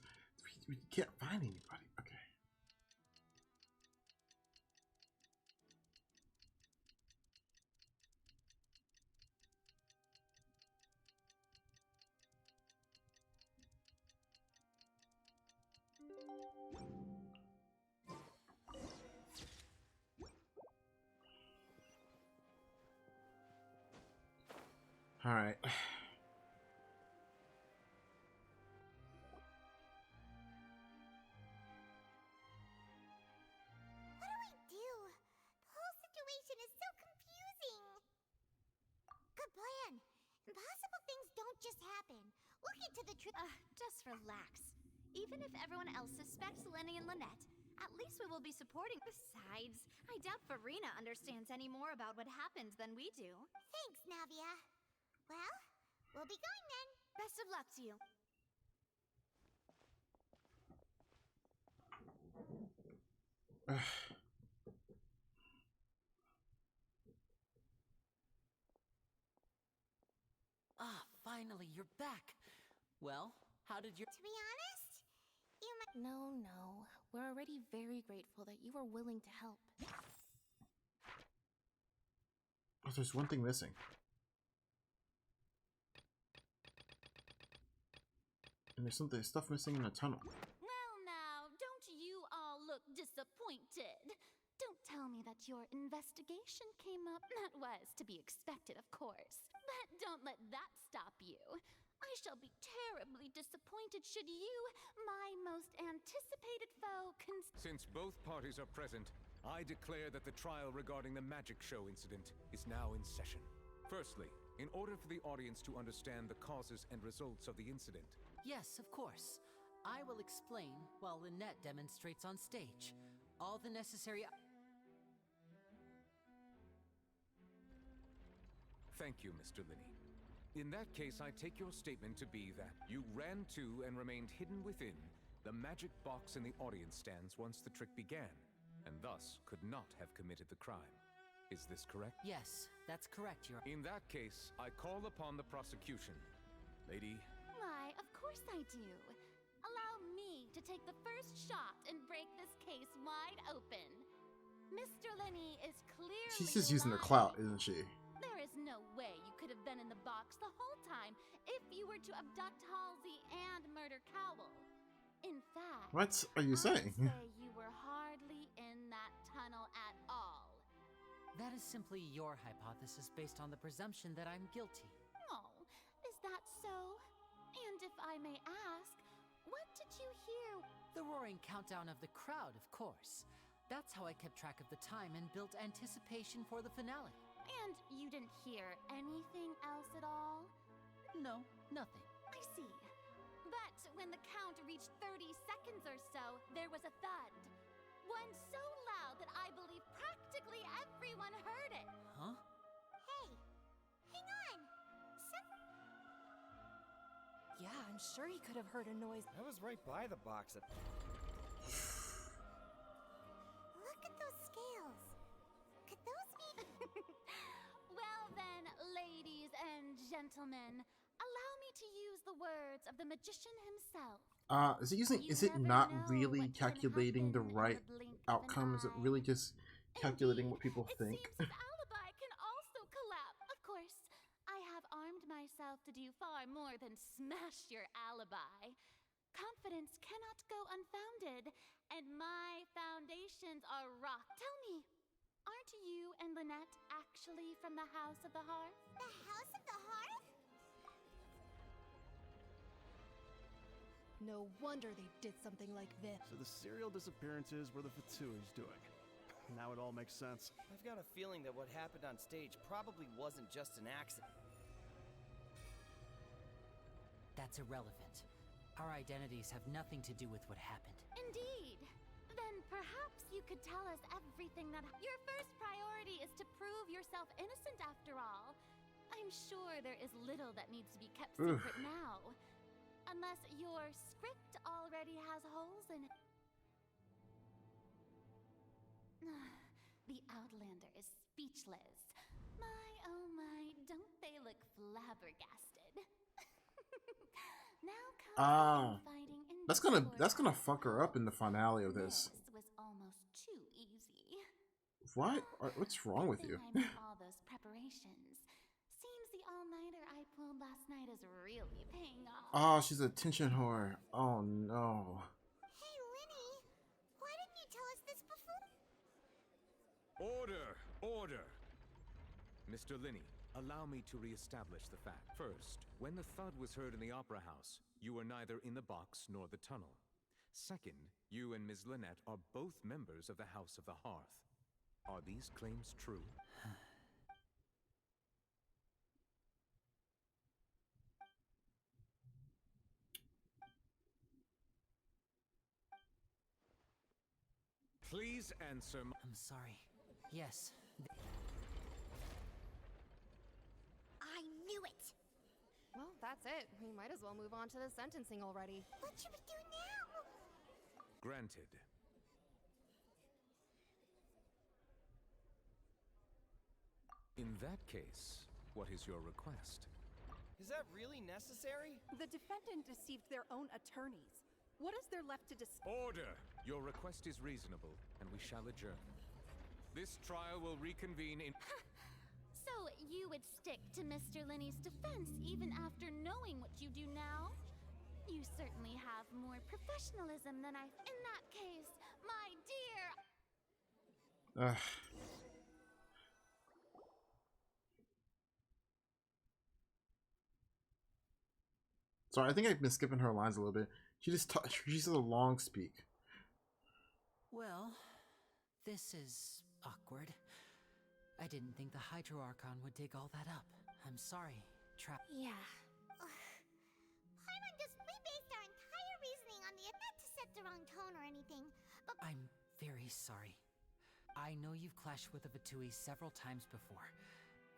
we can't find anybody. Okay. Alright. What do we do? The whole situation is so confusing. Good plan. Impossible things don't just happen. We'll get to the truth. Just relax. Even if everyone else suspects Lenny and Lynette, at least we will be supporting. Besides, I doubt Farina understands any more about what happened than we do. Thanks, Navia. Well, we'll be going then. Best of luck to you. Finally, you're back. Well, how did your... To be honest, you might... No. We're already very grateful that you were willing to help. Oh, there's one thing missing. And there's stuff missing in the tunnel. Well now, don't you all look disappointed? Don't tell me that your investigation came up. That was to be expected, of course. But don't let that stop you. I shall be terribly disappointed should you, my most anticipated foe, Since both parties are present, I declare that the trial regarding the magic show incident is now in session. Firstly, in order for the audience to understand the causes and results of the incident. Yes, of course. I will explain while Lynette demonstrates on stage. All the necessary... Thank you, Mr. Linney. In that case, I take your statement to be that you ran to and remained hidden within the magic box in the audience stands once the trick began, and thus could not have committed the crime. Is this correct? Yes, that's correct, Your... In that case, I call upon the prosecution. Lady... Why, of course I do. Allow me to take the first shot and break this case wide open. Mr. Linney is clearly... She's just using the clout, isn't she? There is no way you could have been in the box the whole time if you were to abduct Halsey and murder Cowell. In fact, What are you saying? I'd say you were hardly in that tunnel at all. That is simply your hypothesis based on the presumption that I'm guilty. Oh, is that so? And if I may ask, what did you hear? The roaring countdown of the crowd, of course. That's how I kept track of the time and built anticipation for the finale. And you didn't hear anything else at all? No, nothing. I see. But when the count reached 30 seconds or so, there was a thud. One so loud that I believe practically everyone heard it. Huh? Hey, hang on. Yeah, I'm sure he could have heard a noise. I was right by the box at... Look at those scales. Could those be... Well then, ladies and gentlemen, allow me to use the words of the magician himself. Is it not really calculating the right outcome? Is it really just calculating what people think? His alibi can also collapse. Of course, I have armed myself to do far more than smash your alibi. Confidence cannot go unfounded, and my foundations are rock. Tell me, aren't you and Lynette actually from the House of the Hearth? The House of the Hearth? No wonder they did something like this. So the serial disappearances were the Vtuber's doing. Now it all makes sense. I've got a feeling that what happened on stage probably wasn't just an accident. That's irrelevant. Our identities have nothing to do with what happened. Indeed. Then perhaps you could tell us everything that... Your first priority is to prove yourself innocent after all. I'm sure there is little that needs to be kept secret now. Unless your script already has holes in it. The Outlander is speechless. My, oh my, don't they look flabbergasted? Now comes fighting in That's gonna fuck her up in the finale of this. This was almost too easy. What? What's wrong with you? I made all those preparations. Seems the all-nighter I pulled last night is really paying off. Oh, she's a attention whore. Oh no. Hey, Linny, why didn't you tell us this before? Order! Order! Mr. Linney, Allow me to reestablish the fact. First, when the thud was heard in the Opera House, you were neither in the box nor the tunnel. Second, you and Ms. Lynette are both members of the House of the Hearth. Are these claims true? Please answer my— I'm sorry. Yes. I knew it! Well, that's it. We might as well move on to the sentencing already. What should we do now? Granted. In that case, what is your request? Is that really necessary? The defendant deceived their own attorneys. What is there left to discuss? Order! Your request is reasonable, and we shall adjourn. This trial will reconvene in— So you would stick to Mr. Linney's defense even after knowing what you do now? You certainly have more professionalism than I— In that case, my dear— Sorry, I think I've been skipping her lines a little bit. She says a long speak. Well, this is awkward. I didn't think the Hydro Archon would dig all that up. I'm sorry, Yeah. Paimon, just we based our entire reasoning on the not to set the wrong tone or anything, but I'm very sorry. I know you've clashed with the Vtuber several times before.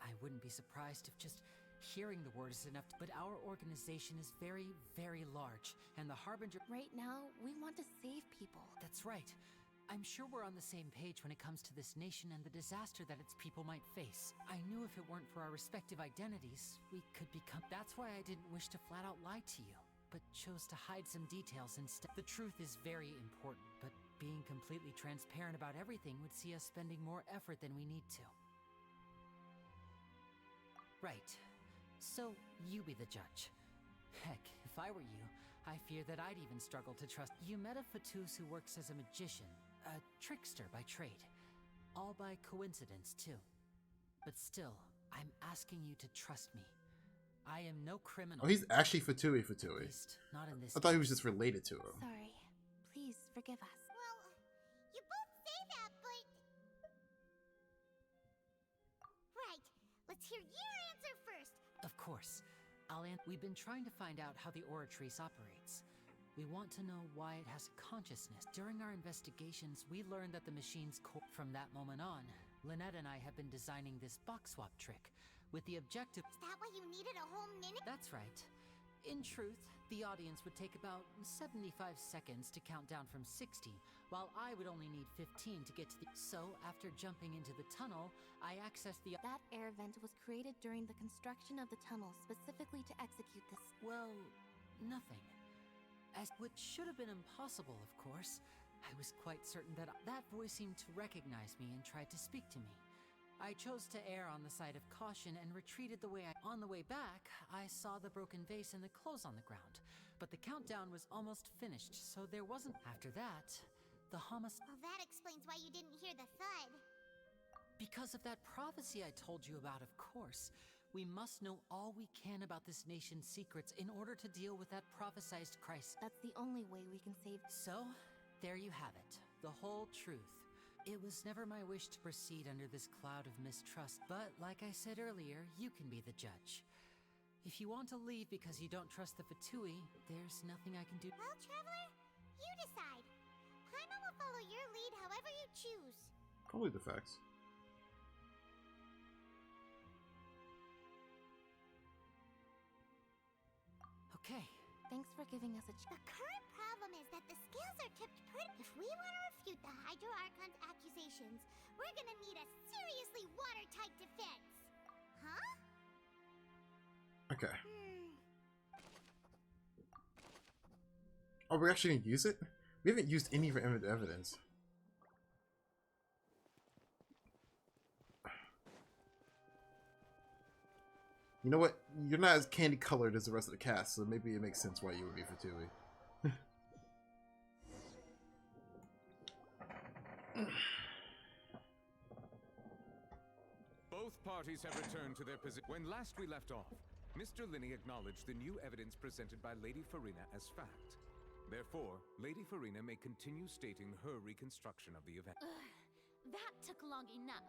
I wouldn't be surprised if just hearing the word is enough, but our organization is very, very large, and the Harbinger— Right now, we want to save people. That's right. I'm sure we're on the same page when it comes to this nation and the disaster that its people might face. I knew if it weren't for our respective identities, we could become— That's why I didn't wish to flat out lie to you, but chose to hide some details instead. The truth is very important, but being completely transparent about everything would see us spending more effort than we need to. Right. So, you be the judge. Heck, if I were you, I fear that I'd even struggle to trust— You met a Vtuber who works as a magician, a trickster by trade. All by coincidence, too. But still, I'm asking you to trust me. I am no criminal. Oh, he's actually Vtuber. At least, not in this I thought he was just related to him. Sorry. Please forgive us. well, you both say that, but right. Let's hear your answer first. Of course. We've been trying to find out how the Oratrice operates. We want to know why it has consciousness. During our investigations, we learned that the machine's core— From that moment on, Lynette and I have been designing this box swap trick with the objective— Is that why you needed a whole minute? That's right. In truth, the audience would take about 75 seconds to count down from 60, while I would only need 15 to get to the— So, after jumping into the tunnel, I accessed the— That air vent was created during the construction of the tunnel specifically to execute this. Well, nothing. Which should have been impossible, of course. I was quite certain that that voice seemed to recognize me and tried to speak to me. I chose to err on the side of caution and retreated the way On the way back, I saw the broken vase and the clothes on the ground. But the countdown was almost finished, so there wasn't— After that, the homicide— Well, that explains why you didn't hear the thud. Because of that prophecy I told you about, of course. We must know all we can about this nation's secrets in order to deal with that prophesized crisis. That's the only way we can save— So, there you have it. The whole truth. It was never my wish to proceed under this cloud of mistrust, but like I said earlier, you can be the judge. If you want to leave because you don't trust the Vtuber, there's nothing I can do. Well, Traveler, you decide. Paimon will follow your lead however you choose. Probably the facts. Okay. Thanks for giving us a The current problem is that the scales are tipped pretty— If we want to refute the Hydro Archon's accusations, we're gonna need a seriously watertight defense. Huh? Okay. Oh, we're actually gonna use it? We haven't used any evidence. You know what? You're not as candy colored as the rest of the cast, so maybe it makes sense why you would be Vtuber. Both parties have returned to their position. When last we left off, Mr. Linney acknowledged the new evidence presented by Lady Farina as fact. Therefore, Lady Farina may continue stating her reconstruction of the event. That took long enough.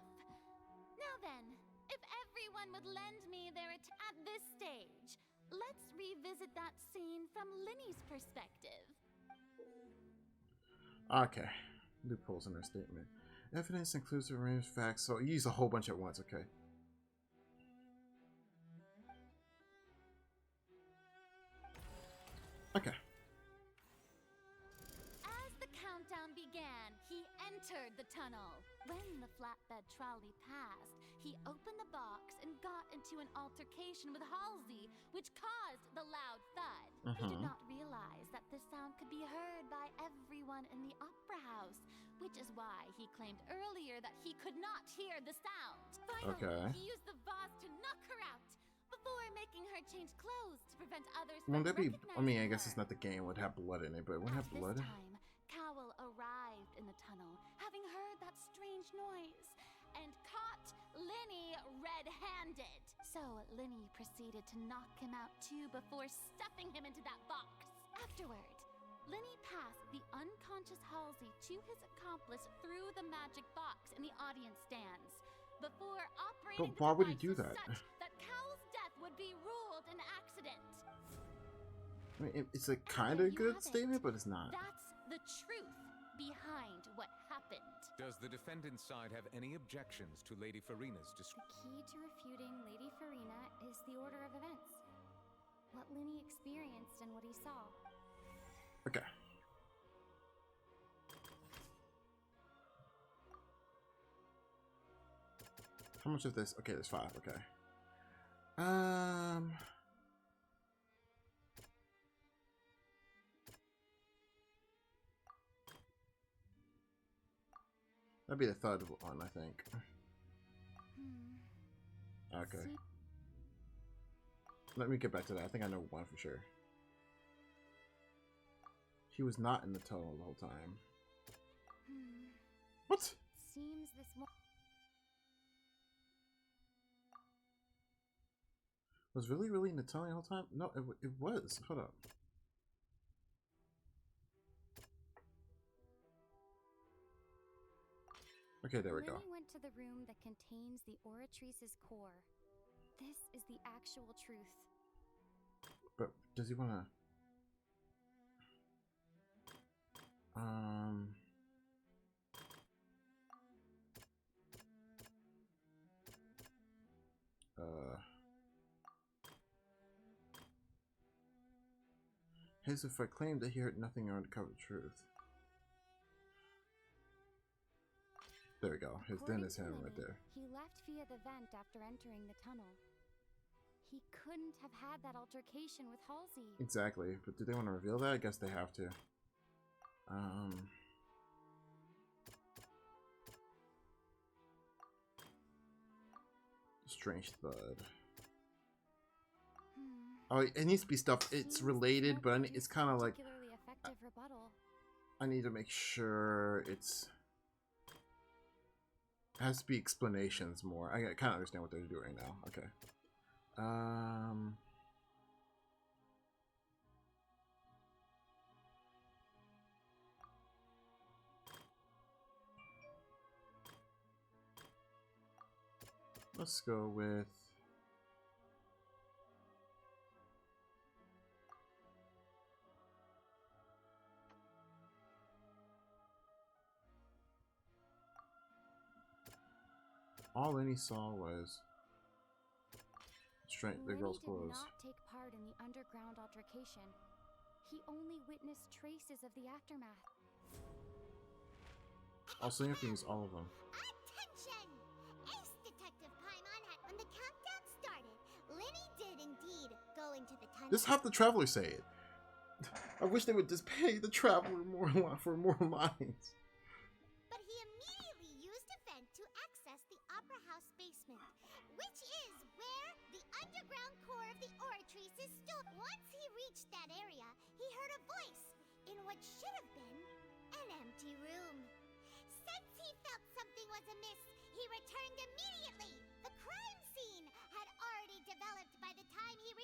Now then, if everyone would lend me their at this stage, let's revisit that scene from Linney's perspective. Okay. Loopholes in her statement. Evidence includes a range of facts, so you use a whole bunch at once, okay. Okay. As the countdown began, he entered the tunnel. When the flatbed trolley passed, he opened the box and got into an altercation with Halsey, which caused the loud thud. He did not realize that the sound could be heard by everyone in the opera house, which is why he claimed earlier that he could not hear the sound. Finally, he used the vase to knock her out before making her change clothes to prevent others from recognizing her. I mean, I guess it's not the game would have blood in it, but it wouldn't have blood. This time, Cowell arrived in the tunnel, having heard that strange noise, and caught Linney red-handed. So Linney proceeded to knock him out too before stuffing him into that box. Afterward, Linney passed the unconscious Halsey to his accomplice through the magic box in the audience stands before operating But why would he do that? that Cowell's death would be ruled an accident. I mean, it's a kind of good statement, but it's not. That's the truth behind what happened. Does the defendant's side have any objections to Lady Farina's description? The key to refuting Lady Farina is the order of events. What Linney experienced and what he saw. Okay. How much of this? Okay, there's 5. Okay. That'd be the third one, I think. Okay. Let me get back to that. I think I know one for sure. He was not in the tunnel the whole time. What? Seems this one Was really in the tunnel the whole time? No, it was. Hold up. Okay, there we go. Linney went to the room that contains the Oratrice's core. This is the actual truth. But does he want to? His effect claimed that he heard nothing or uncovered truth. There we go. His then is him right there. He left via the vent after entering the tunnel. He couldn't have had that altercation with Halsey. Exactly, but do they want to reveal that? I guess they have to. Strange thud. Oh, it needs to be stuff. It's related, but it's kind of like I need to make sure it's. It has to be explanations more. I kind of understand what they're doing right now. Okay. Let's go with. All Linney saw was the girl's clothes. Did not take part in the underground altercation. He only witnessed traces of the aftermath. Also, you have to use all of them. Attention! Ace Detective Paimon had when the countdown started, Linney did indeed go into the tunnel. Just have the traveler say it. I wish they would just pay the traveler more for more lines. But he immediately used a vent to access the Opera House basement, which is where the underground core of the Oratrice is stored. Once he reached that area, he heard a voice in what should have been an empty room. Since he felt something was amiss, he returned immediately. The crime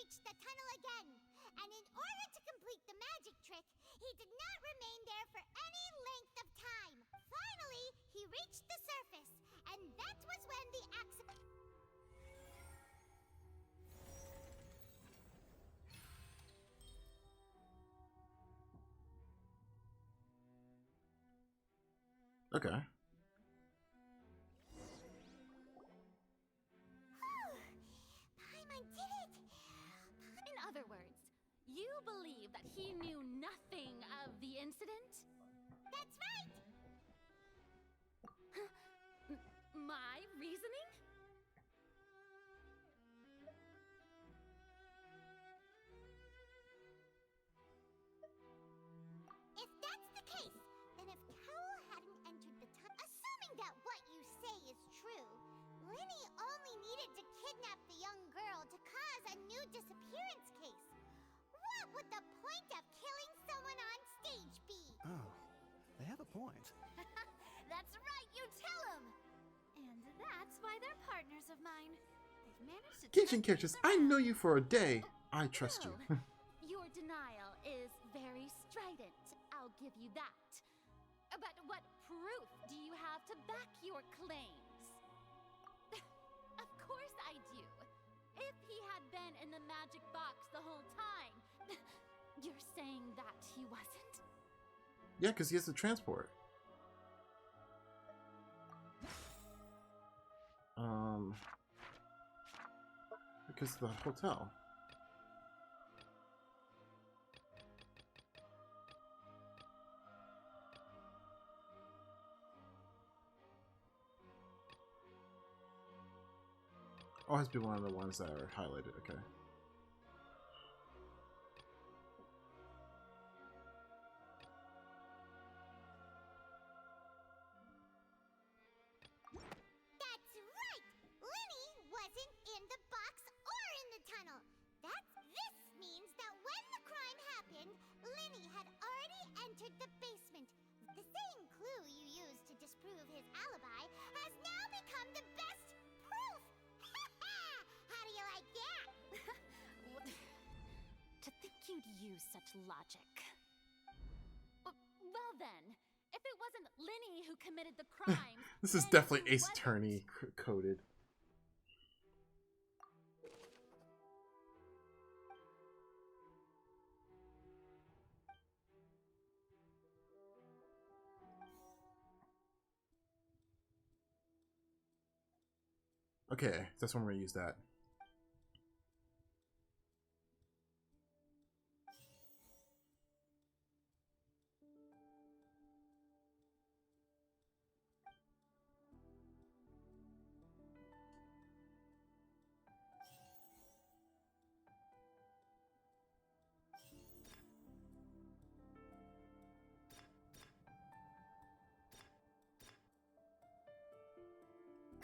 reached the tunnel again. And in order to complete the magic trick, he did not remain there for any length of time. Finally, he reached the surface, and that was when the accident... Okay. Paimon did it! In other words, you believe that he knew nothing of the incident? That's right! My reasoning? If that's the case, then if Cowell hadn't entered the tunnel... Assuming that what you say is true, Linny only needed to kidnap the young girl to cause a new disappearance case. What would the point of killing someone on stage be? Oh, they have a point. That's right, you tell him! And that's why they're partners of mine. They've managed to... Genshin characters, I know you for a day. I trust you. Your denial is very strident, I'll give you that. But what proof do you have to back your claims? Of course I do. If he had been in the magic box the whole time, you're saying that he wasn't? Yeah, because he has to transport. Because the hotel. Oh, it has to be one of the ones that are highlighted, okay. That's right! Linny wasn't in the box or in the tunnel. This means that when the crime happened, Linny had already entered the basement. The same clue you used to disprove his alibi has now become the best proof! How do you like that? To think you'd use such logic. Well then, if it wasn't Linny who committed the crime... This is definitely Ace Attorney coded. Okay, that's when we're gonna use that.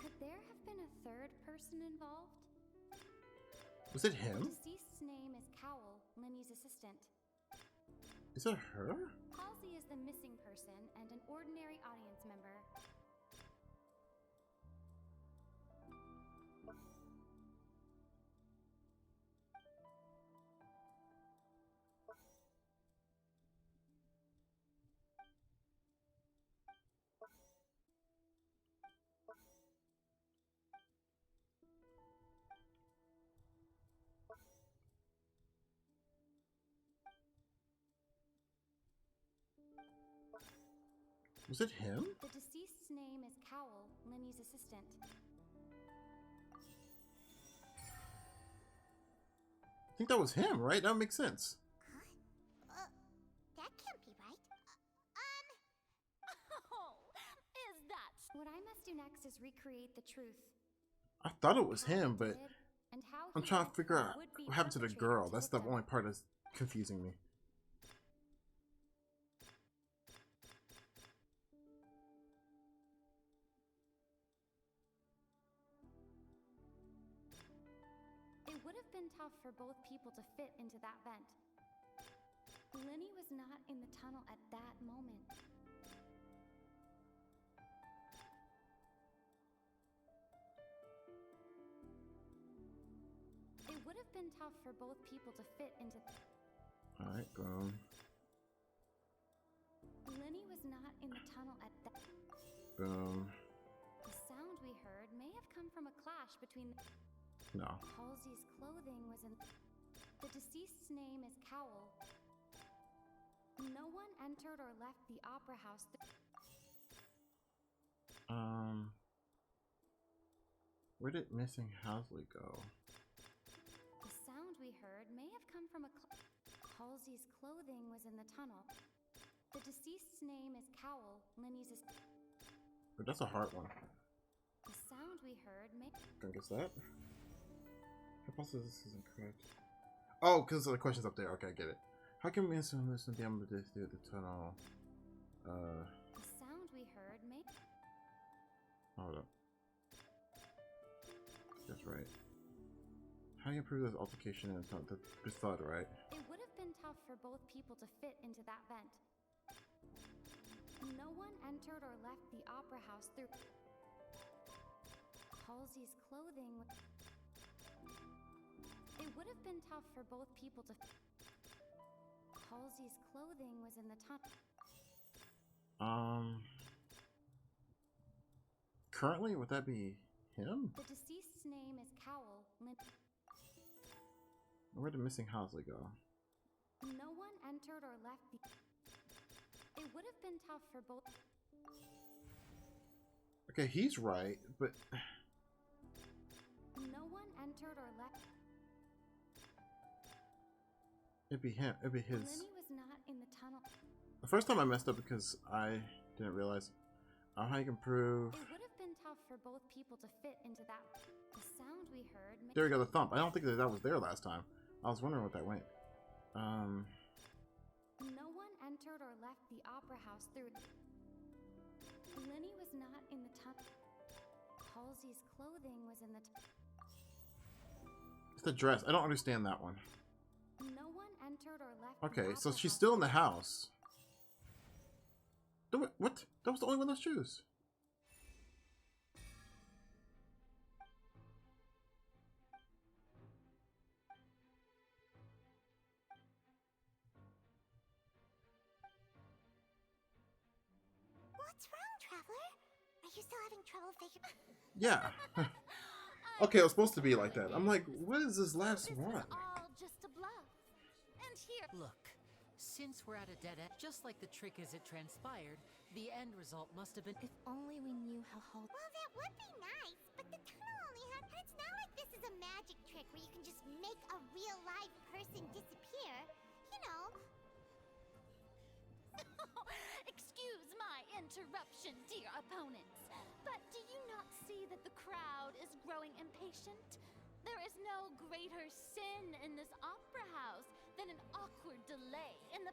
Could there have been a third person involved? Was it him? The deceased's name is Cowell, Linny's assistant. Is it her? Halsey is the missing person and an ordinary audience member. Was it him? The deceased's name is Cowell, Linny's assistant. I think that was him, right? That makes sense. That can't be right. Oh, is that... What I must do next is recreate the truth. I thought it was him, but And how I'm trying to figure out what happened to the girl. That's the only part that's confusing me. It would have been tough for both people to fit into that vent. Linny was not in the tunnel at that moment. It would have have been tough for both people to fit into. Alright, boom. Lenny was not in the tunnel at that. Boom. The sound we heard may have come from a clash between. No. Halsey's clothing was in. The deceased's name is Cowell. No one entered or left the opera house. Where did missing Housley go? The sound we heard may have come from a. Halsey's clothing was in the tunnel. The deceased's name is Cowell. Lenny's is. Oh, that's a hard one. The sound we heard may. Can I guess that? Hypothesis this isn't correct. Oh, because the question's up there. Okay, I get it. How can we listen to the end of this through the tunnel? The sound we heard may. Hold up. That's right. How do you improve this altercation? And it's not the thought, right? It would have been tough for both people to fit into that vent. No one entered or left the opera house through. Halsey's clothing. It would have been tough for both people to. Halsey's clothing was in the tunnel. Currently, would that be him? The deceased's name is Cowell. Where did missing Housley go? No one entered or left the. It would have been tough for both. Okay, he's right, but No one entered or left. it'd be him. It'd be his. Lenny was not in the tunnel. The first time I messed up because I didn't realize how you can prove. It would have been tough for both people to fit into that. The sound we heard. There we go, the thump. I don't think that was there last time. I was wondering what that went. No one entered or left the opera house through. Lenny was not in the tunnel. Halsey's clothing was in the. It's the dress. I don't understand that one. No one entered or left. Okay, so she's still in the house. What? That was the only one that's shoes. What's wrong, Traveler? Are you still having trouble figuring? Yeah. Okay, it was supposed to be like that. I'm like, what is this last one? All just a bluff. And here. Look, since we're at a dead end, just like the trick as it transpired, the end result must have been. If only we knew how Well, that would be nice, but the tunnel only had. And it's not like this is a magic trick where you can just make a real live person disappear. You know. Excuse my interruption, dear opponents. But do you not see that the crowd is growing impatient? There is no greater sin in this opera house than an awkward delay in the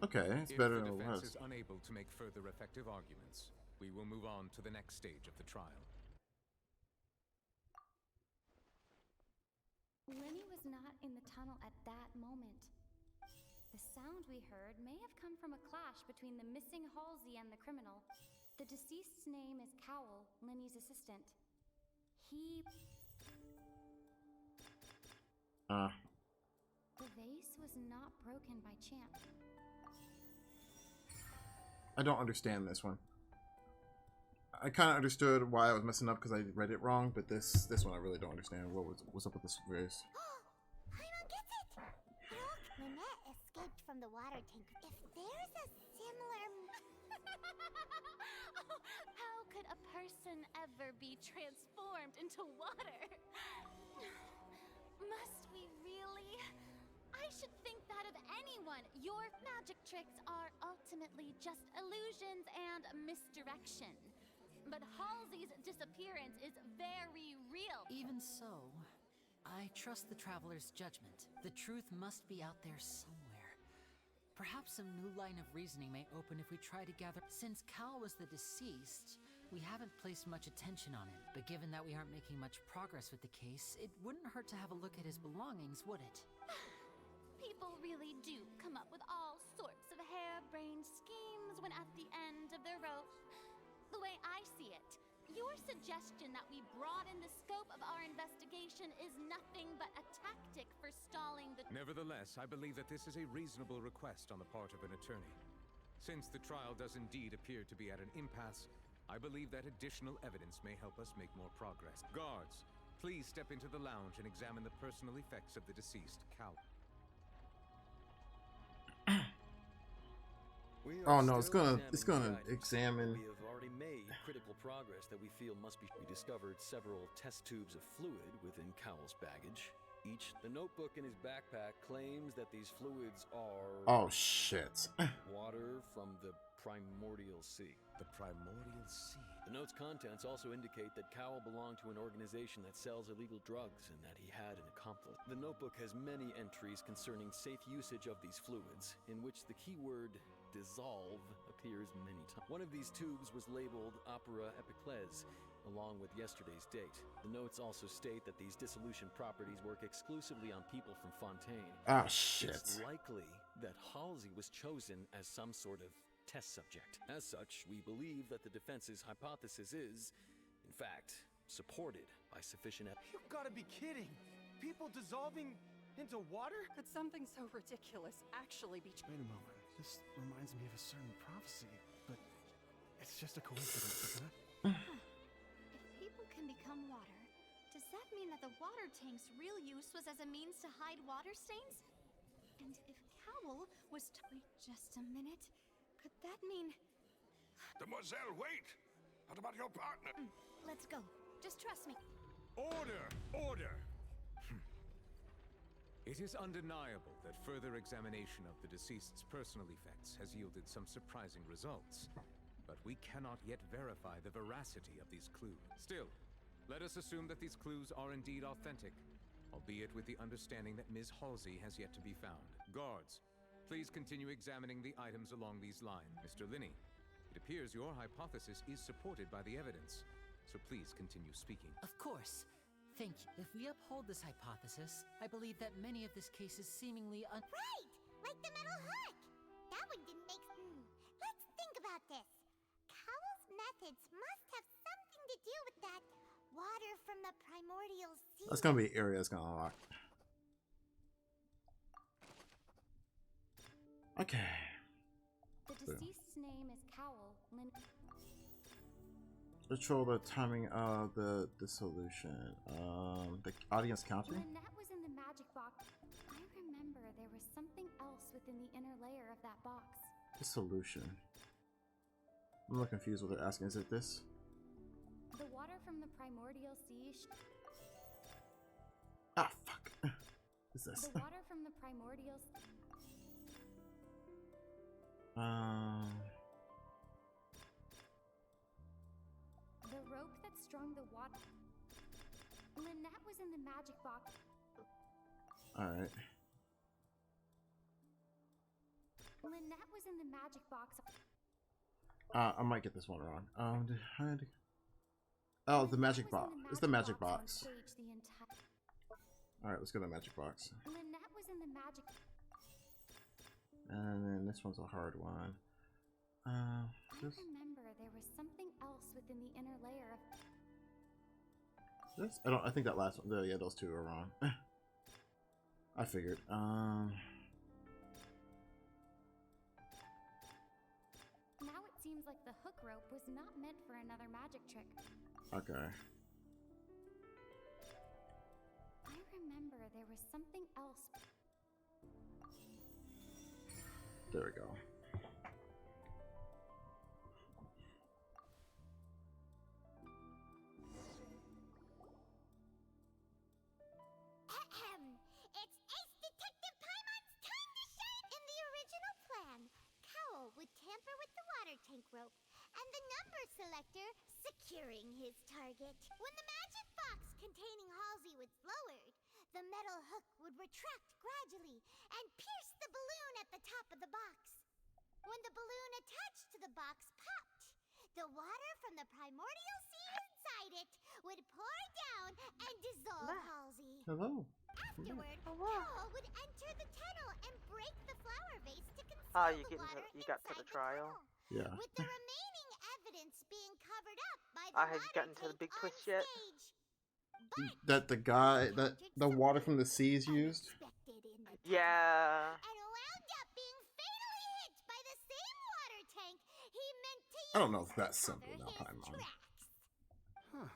Okay, it's If better the than it defense was. is unable to make further effective arguments, we will move on to the next stage of the trial. Lenny was not in the tunnel at that moment. The sound we heard may have come from a clash between the missing Halsey and the criminal. The deceased's name is Cowell, Lenny's assistant. He. The vase was not broken by chance. I don't understand this one. I kind of understood why I was messing up because I read it wrong, but this one I really don't understand. What's up with this vase? Paimon gets it! Look, Lynette escaped from the water tank. If there's a similar. How could a person ever be transformed into water? Must we really? I should think that of anyone. Your magic tricks are ultimately just illusions and misdirection. But Halsey's disappearance is very real. Even so, I trust the traveler's judgment. The truth must be out there somewhere. Perhaps some new line of reasoning may open if we try to gather. Since Cal was the deceased, we haven't placed much attention on him. But given that we aren't making much progress with the case, it wouldn't hurt to have a look at his belongings, would it? People really do come up with all sorts of harebrained schemes when at the end of their rope. The way I see it, Your suggestion that we broaden the scope of our investigation is nothing but a tactic for stalling the... Nevertheless, I believe that this is a reasonable request on the part of an attorney. Since the trial does indeed appear to be at an impasse, I believe that additional evidence may help us make more progress. Guards, please step into the lounge and examine the personal effects of the deceased cow. Oh no, it's gonna examine. We have already made critical progress that we feel must be. We discovered several test tubes of fluid within Cowell's baggage. The notebook in his backpack claims that these fluids are... Oh shit. Water from the primordial sea. The primordial sea? The note's contents also indicate that Cowell belonged to an organization that sells illegal drugs and that he had an accomplice. The notebook has many entries concerning safe usage of these fluids, in which the keyword dissolve appears many times. One of these tubes was labeled Opera Epiclese, along with yesterday's date. The notes also state that these dissolution properties work exclusively on people from Fontaine. Ah, shit. It's likely that Halsey was chosen as some sort of test subject. As such, we believe that the defense's hypothesis is, in fact, supported by sufficient evidence. You've got to be kidding! People dissolving into water? Could something so ridiculous actually be... Wait a moment. This reminds me of a certain prophecy, but it's just a coincidence, isn't it? People can become water. Does that mean that the water tank's real use was as a means to hide water stains? And if Cowell was wait just a minute. Could that mean... Demoiselle, wait! What about your partner? Let's go. Just trust me. Order! Order! It is undeniable that further examination of the deceased's personal effects has yielded some surprising results. But we cannot yet verify the veracity of these clues. Still, let us assume that these clues are indeed authentic, albeit with the understanding that Ms. Halsey has yet to be found. Guards, please continue examining the items along these lines. Mr. Linney, it appears your hypothesis is supported by the evidence, so please continue speaking. Of course. Thank you. If we uphold this hypothesis, I believe that many of this case is seemingly Right! Like the metal hook! That one didn't make... Let's think about this. Cowell's methods must have something to do with that water from the primordial sea. That's gonna be an area that's gonna unlock. Okay. The deceased's name is Cowell. Control the timing of the dissolution. The audience counting? Lynette was in the magic box. I remember there was something else within the inner layer of that box. Dissolution. I'm a little confused what they're asking. Is it this? The water from the primordial sea. Ah, fuck. What's this? The water from the primordial sea. The rope that strung the water. Lynette was in the magic box. Alright. Lynette was in the magic box. I might get this one wrong. Oh, the magic box. It's the magic box. Alright, let's go to the magic box. Lynette was in the magic. And then this one's a hard one. I remember there was something else within the inner layer of this. I think that last one. Yeah, those two are wrong. I figured. Now it seems like the hook rope was not meant for another magic trick. Okay. I remember there was something else. There we go. It's Ace Detective Paimon's time to shine! In the original plan, Cowell would tamper with the water tank rope and the number selector securing his target. When the magic box containing Halsey was lowered, the metal hook would retract gradually and pierce the balloon at the top of the box. When the balloon attached to the box popped, the water from the primordial sea inside it would pour down and dissolve Halsey. Hello. Afterward, Cowell would enter the tunnel and break the flower vase to conceal you the water got to the trial? tunnel. Yeah. With the remaining evidence being covered up by I haven't gotten to the big twist yet. That the guy that the water from the seas used. Yeah. I don't know if that's simple now, Paimon. Huh.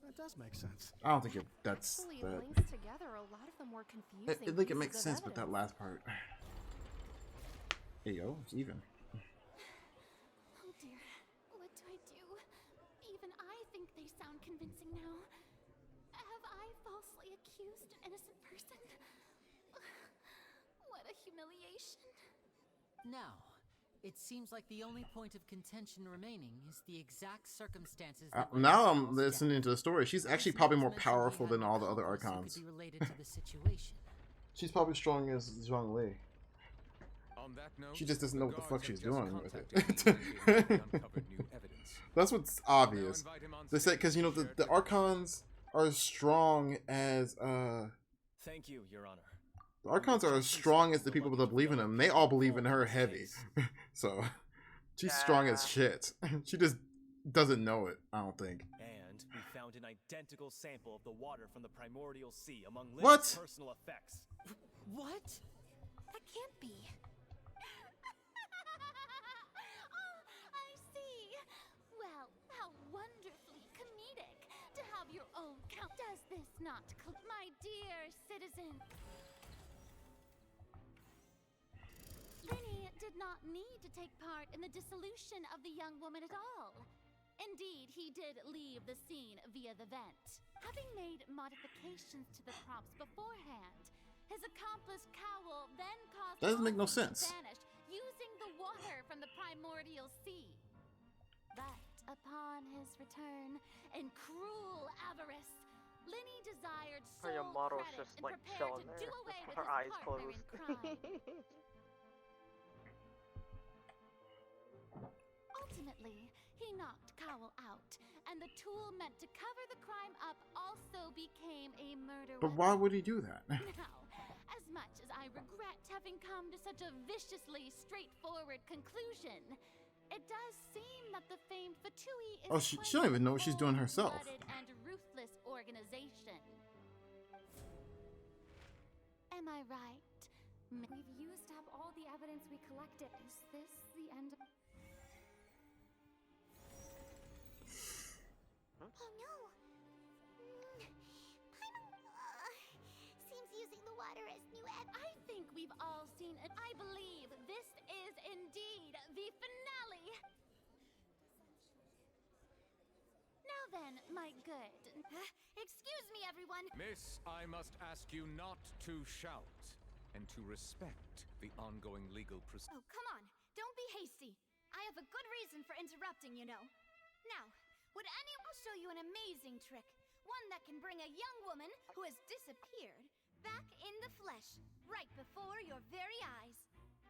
That does make sense. I don't think that's Actually, that. links together a lot of them were confusing. I think it makes pieces of sense with that evidence. last part. There you go, it's even. Oh dear, what do I do? Even I think they sound convincing now. Have I falsely accused an innocent person? What a humiliation. Now, it seems like the only point of contention remaining is the exact circumstances. Now I'm listening to the story. She's actually probably more powerful than all the other Archons. Could be related to the situation. She's probably strong as Zhong Li. She just doesn't know what the fuck she's doing with it. That's what's obvious. They say because you know the Archons are as strong as Thank you, Your Honor. the Archons are as strong as the people that believe in them. They all believe in her heavy, so she's strong as shit. She just doesn't know it. I don't think. And we found an identical sample of the water from the primordial sea among What? Lynn's personal effects. What? That can't be. I see. Well, how wonderfully comedic to have your own count. Does this not, my dear citizen? Linny did not need to take part in the dissolution of the young woman at all. Indeed, he did leave the scene via the vent. Having made modifications to the props beforehand, his accomplice Cowl then caused That doesn't make no all to sense. vanish using the water from the primordial sea. But upon his return, in cruel avarice, Linny desired Her sole model's credit just and like prepared chilling to there do away with with her his eyes partner in closed. crime. Ultimately, he knocked Cowl out, and the tool meant to cover the crime up also became a murder But why would he do that? Now, as much as I regret having come to such a viciously straightforward conclusion, it does seem that the famed Fatui is Oh, she don't even know what she's doing herself. cold-blooded and ruthless organization. Am I right? We've used up all the evidence we collected. Is this the end of... Oh no! Seems using the water as new I think we've all seen it. I believe this is indeed the finale. Now then, my good. Excuse me, everyone. Miss, I must ask you not to shout and to respect the ongoing legal proceedings. Oh, come on. Don't be hasty. I have a good reason for interrupting, you know. Now, would anyone show you an amazing trick? One that can bring a young woman who has disappeared back in the flesh, right before your very eyes.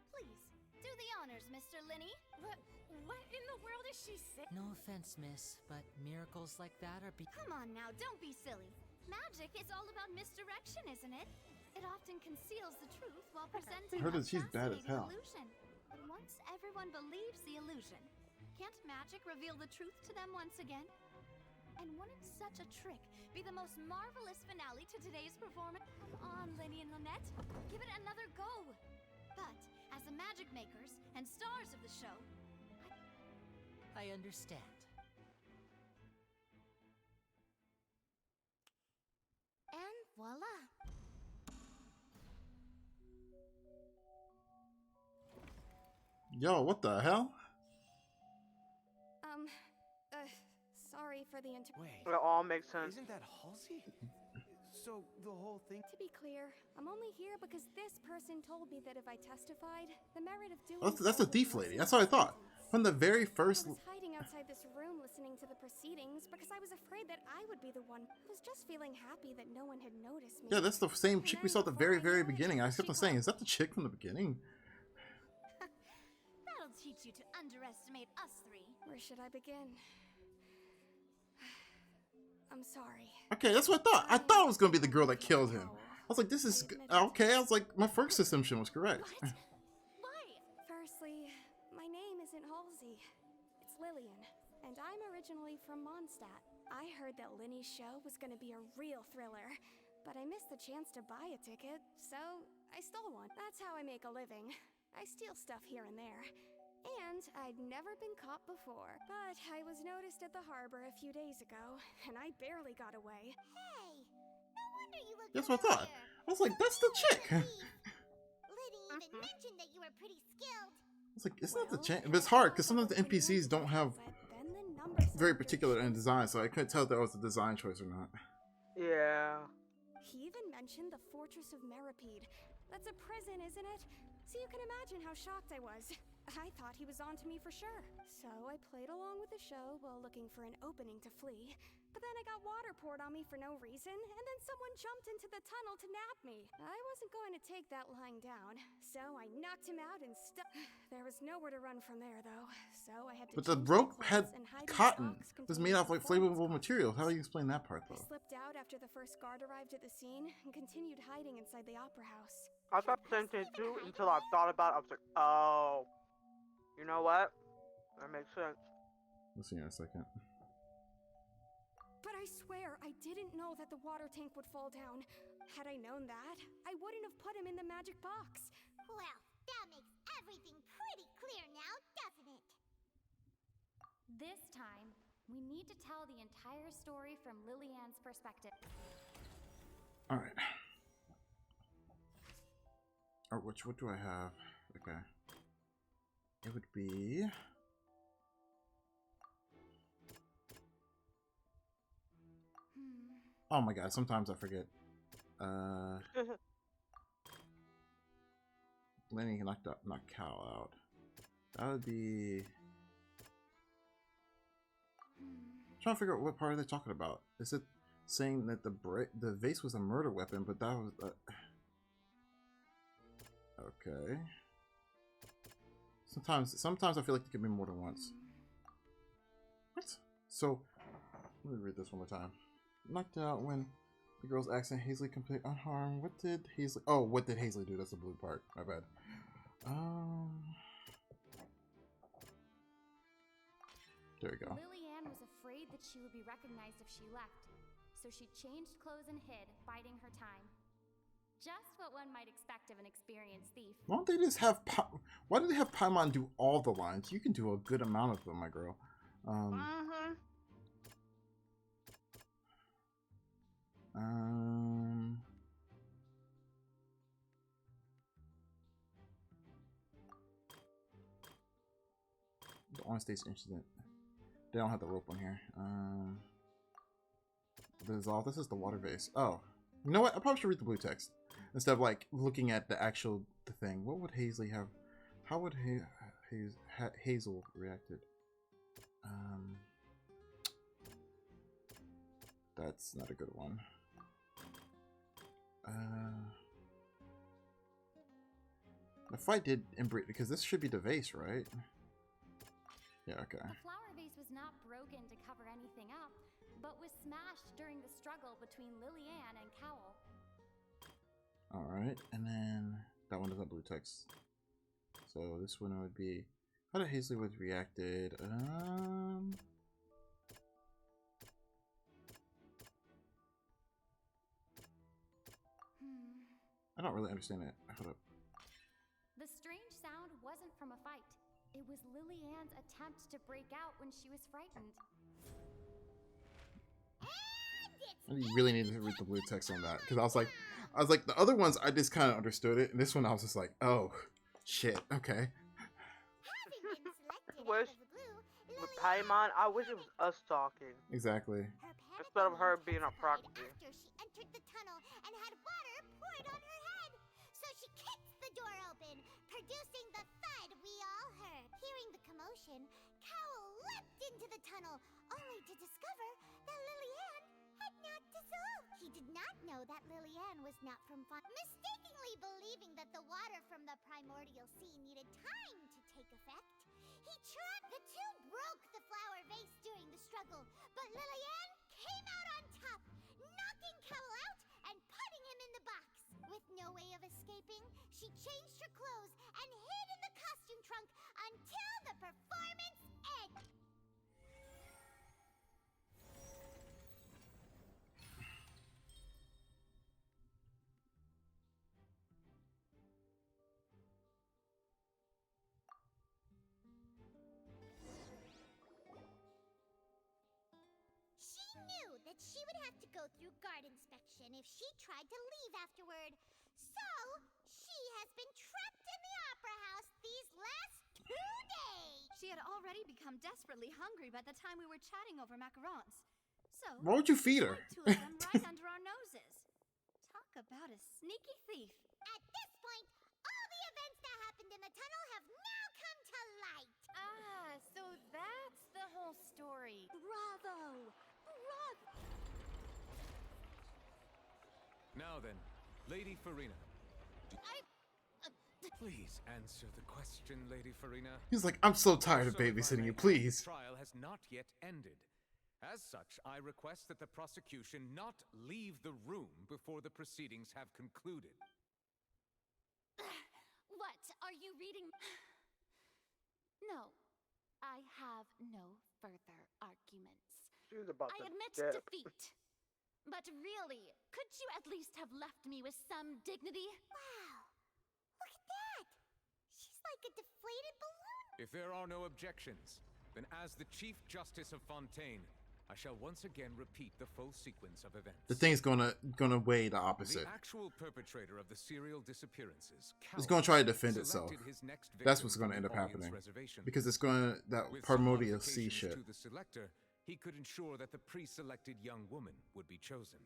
Please, do the honors, Mr. Linny. What in the world is she saying? No offense, miss, but miracles like that are Come on now, don't be silly. Magic is all about misdirection, isn't it? It often conceals the truth while presenting Heard a that she's bad as fascinating hell. illusion. But once everyone believes the illusion, can't magic reveal the truth to them once again? And wouldn't such a trick be the most marvelous finale to today's performance? Come on, Linny and Lynette, give it another go. But as the magic makers and stars of the show, I understand. And voila. Yo, what the hell? Sorry for the It all makes sense. Isn't that Halsey? So the whole thing... To be clear, I'm only here because this person told me that if I testified, the merit of doing That's so a thief lady. That's what I thought. From the very first. I was hiding outside this room listening to the proceedings because I was afraid that I would be the one. I was just feeling happy that no one had noticed me. Yeah, that's the same chick we saw at the very, very beginning. I kept on saying, is that the chick from the beginning? that'll teach you to underestimate us three. Where should I begin? I'm sorry. Okay, that's what I thought. I thought it was gonna be the girl that killed him. I was like, this is okay. I was like, my first assumption was correct. Firstly, my name isn't Halsey. It's Lillian. and I'm originally from Mondstadt. I heard that Linny's show was gonna be a real thriller, but I missed the chance to buy a ticket, so I stole one. That's how I make a living. I steal stuff here and there. And I'd never been caught before, but I was noticed at the harbor a few days ago, and I barely got away. Hey, no wonder you look That's what I thought. I was like, that's the chick. Liddy even mentioned that you were pretty skilled. It's like, it's not the chick. But it's hard because sometimes the NPCs don't have very particular in design, so I couldn't tell if that was a design choice or not. Yeah. He even mentioned the Fortress of Meripede. That's a prison, isn't it? So you can imagine how shocked I was. I thought he was on to me for sure. So I played along with the show while looking for an opening to flee. But then I got water poured on me for no reason, and then someone jumped into the tunnel to nab me. I wasn't going to take that lying down, so I knocked him out and There was nowhere to run from there, though, so I had to. But the change rope my had clothes and hide in cotton. socks It was made out of like flammable material. How do you explain that part I though? slipped out after the first guard arrived at the scene and continued hiding inside the opera house. I thought the same thing too until I thought about it. I was like, oh, you know what? That makes sense. We'll see in a second. But I swear, I didn't know that the water tank would fall down. Had I known that, I wouldn't have put him in the magic box. Well, that makes everything pretty clear now, doesn't it? This time, we need to tell the entire story from Lillian's perspective. Alright. Oh, what do I have? Okay. It would be... Oh my god, sometimes I forget. Lenny knocked Cal out. That would be... I'm trying to figure out what part are they talking about. Is it saying that the vase was a murder weapon, but that was... Okay. Sometimes I feel like it could be more than once. What? So, let me read this one more time. Knocked out when the girl's accent, Hazley completely unharmed. What did Hazley... Oh, what did Hazley do? That's the blue part. My bad. There we go. Lillian was afraid that she would be recognized if she left, so she changed clothes and hid, biding her time. Just what one might expect of an experienced thief. Why don't they just have... Why do they have Paimon do all the lines? You can do a good amount of them, my girl. The on-stage incident. They don't have the rope on here. The dissolve. This is the water vase. Oh, you know what? I probably should read the blue text instead of like looking at the actual thing. What would Hazley have? How would Hazel reacted? That's not a good one. The fight did embreak because this should be the vase, right? Yeah, okay. The flower vase was not broken to cover anything up, but was smashed during the struggle between Lillian and Cowell. Alright, and then that one doesn't have blue text. So this one would be how did Hazley would reacted? I don't really understand it. Hold up. The strange sound wasn't from a fight. It was Lillian's attempt to break out when she was frightened. I really needed to read the blue text on that because I was like the other ones I just kind of understood it, and this one I was just like, oh shit, okay. With Paimon, I wish it was us talking. Exactly. Instead of her being a proxy. After she entered the tunnel and had water poured on her head, so she kicked the door open, producing the thud we all heard. Hearing the commotion, Cowell leapt into the tunnel, only to discover that Lillian had not dissolved. He did not know that Lillian was not from Fontaine. Mistakenly believing that the water from the primordial sea needed time to take effect, he tried. The two broke the flower vase during the struggle, but Lillian came out on top, knocking Cowell out and putting him in the box. With no way of escaping, she changed her clothes and hid in the costume trunk until the performance ended. have to go through guard inspection if she tried to leave afterward. So, she has been trapped in the Opera House these last 2 days. She had already become desperately hungry by the time we were chatting over macarons. So, Why would you feed her? 2 of them right under our noses. Talk about a sneaky thief. At this point, all the events that happened in the tunnel have now come to light. Ah, so that's the whole story. Bravo! Bravo! Now then, Lady Farina. Please answer the question, Lady Farina. He's like, I'm so tired of babysitting you, please. The trial has not yet ended. As such, I request that the prosecution not leave the room before the proceedings have concluded. What? Are you reading? No. I have no further arguments. She's about I to admit dip. defeat. But really, could you at least have left me with some dignity? Wow. Look at that. She's like a deflated balloon. If there are no objections, then as the Chief Justice of Fontaine, I shall once again repeat the full sequence of events. The thing's gonna weigh the opposite. The actual perpetrator of the serial disappearances, It's gonna try to defend itself. selected his next That's victim what's gonna from end up the audience happening. reservation. Because it's gonna, that With primordial some sea modifications shit. to the selector, he could ensure that the pre-selected young woman would be chosen.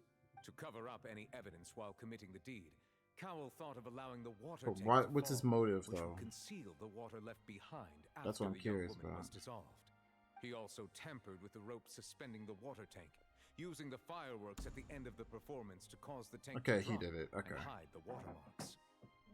To cover up any evidence while committing the deed, Cowell thought of allowing the water But tank why, to what's his fall, motive, which though? would conceal the water left behind after That's what I'm the curious young woman about. was dissolved. He also tampered with the rope suspending the water tank, using the fireworks at the end of the performance to cause the tank Okay, to he drop did it. Okay. and hide the watermarks.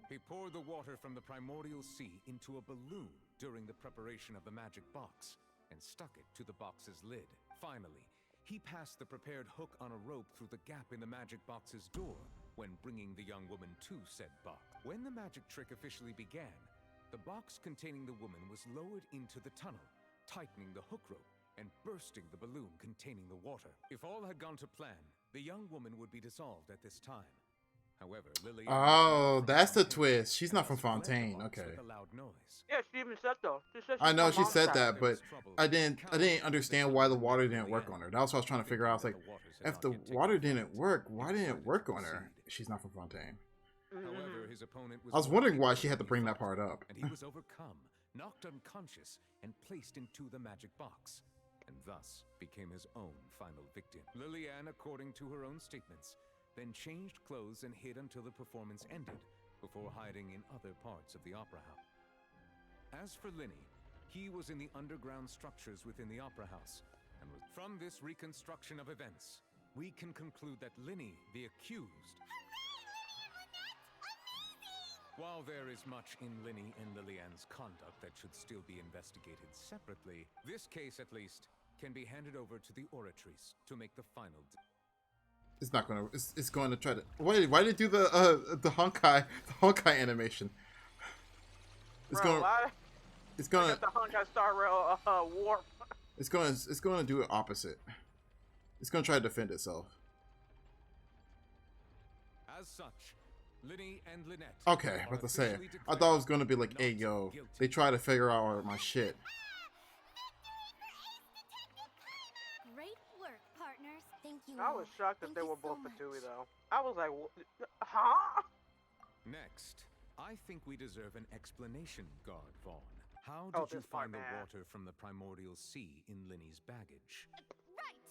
He poured the water from the primordial sea into a balloon during the preparation of the magic box and stuck it to the box's lid. Finally, he passed the prepared hook on a rope through the gap in the magic box's door when bringing the young woman to said box. When the magic trick officially began, the box containing the woman was lowered into the tunnel, tightening the hook rope and bursting the balloon containing the water. If all had gone to plan, the young woman would be dissolved at this time. However, Lily... Oh, that's the twist. She's not from Fontaine. Okay. with a loud noise. Yeah, she even said though. She said I know from she said Mom's that, side. but I didn't understand why the water didn't work on her. That's what I was trying to figure out. I was like, if the water didn't work, why didn't it work on her? She's not from Fontaine. However, his opponent was I was wondering why she had to bring that part up. and he was overcome, knocked unconscious, and placed into the magic box, and thus became his own final victim. Lillian, according to her own statements, then changed clothes and hid until the performance ended, before hiding in other parts of the opera house. As for Linny, he was in the underground structures within the opera house, and from this reconstruction of events, we can conclude that Linny, the accused, while there is much in Linny and Lillian's conduct that should still be investigated separately, this case at least can be handed over to the Oratrice to make the final. It's not gonna. It's going to try to. Wait, why did it do the Honkai animation? It's Bro, gonna. why? It's gonna. The Honkai Star Rail warp. It's gonna do it opposite. It's gonna try to defend itself. As such, Linny and Lynette. Okay, about to say. I thought it was gonna be like, hey yo, they try to figure out my shit. Great work, partners. Thank you. I was shocked that Thank they you were so both much. Vtuber though. I was like, huh? Next, I think we deserve an explanation, Guard Vaughn. How Oh, did you this part, find the man. water from the primordial sea in Linny's baggage? Right!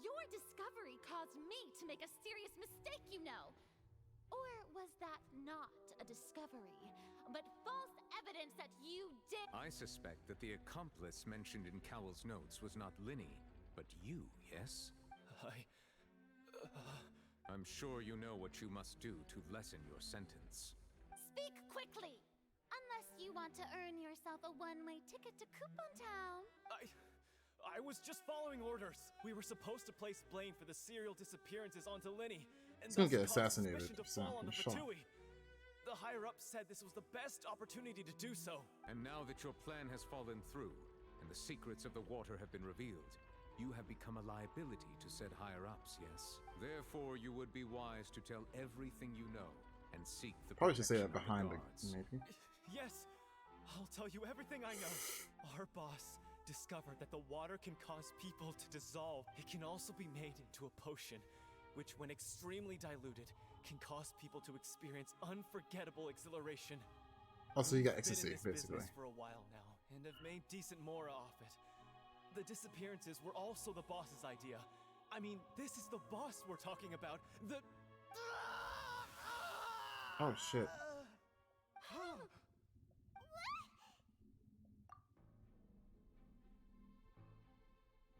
Your discovery caused me to make a serious mistake, you know. Or was that not a discovery, but false evidence that you did? I suspect that the accomplice mentioned in Cowell's notes was not Linny, but you, yes? I'm sure you know what you must do to lessen your sentence. Speak quickly! Unless you want to earn yourself a one-way ticket to Coupon Town. I was just following orders. We were supposed to place blame for the serial disappearances onto Linny, and He's gonna thus get cause assassinated suspicion to or fall on the something, Vtui. The higher-ups said this was the best opportunity to do so. And now that your plan has fallen through, and the secrets of the water have been revealed, you have become a liability to said higher-ups, yes? Therefore, you would be wise to tell everything you know, and seek the Probably should say that protection of behind the guards. maybe. Yes, I'll tell you everything I know. Our boss discovered that the water can cause people to dissolve. It can also be made into a potion, which when extremely diluted, can cause people to experience unforgettable exhilaration. Oh, so you got We've been ecstasy, in this basically. business for a while now, and have made decent mora off it. The disappearances were also the boss's idea. I mean, this is the boss we're talking about. The... Oh, shit.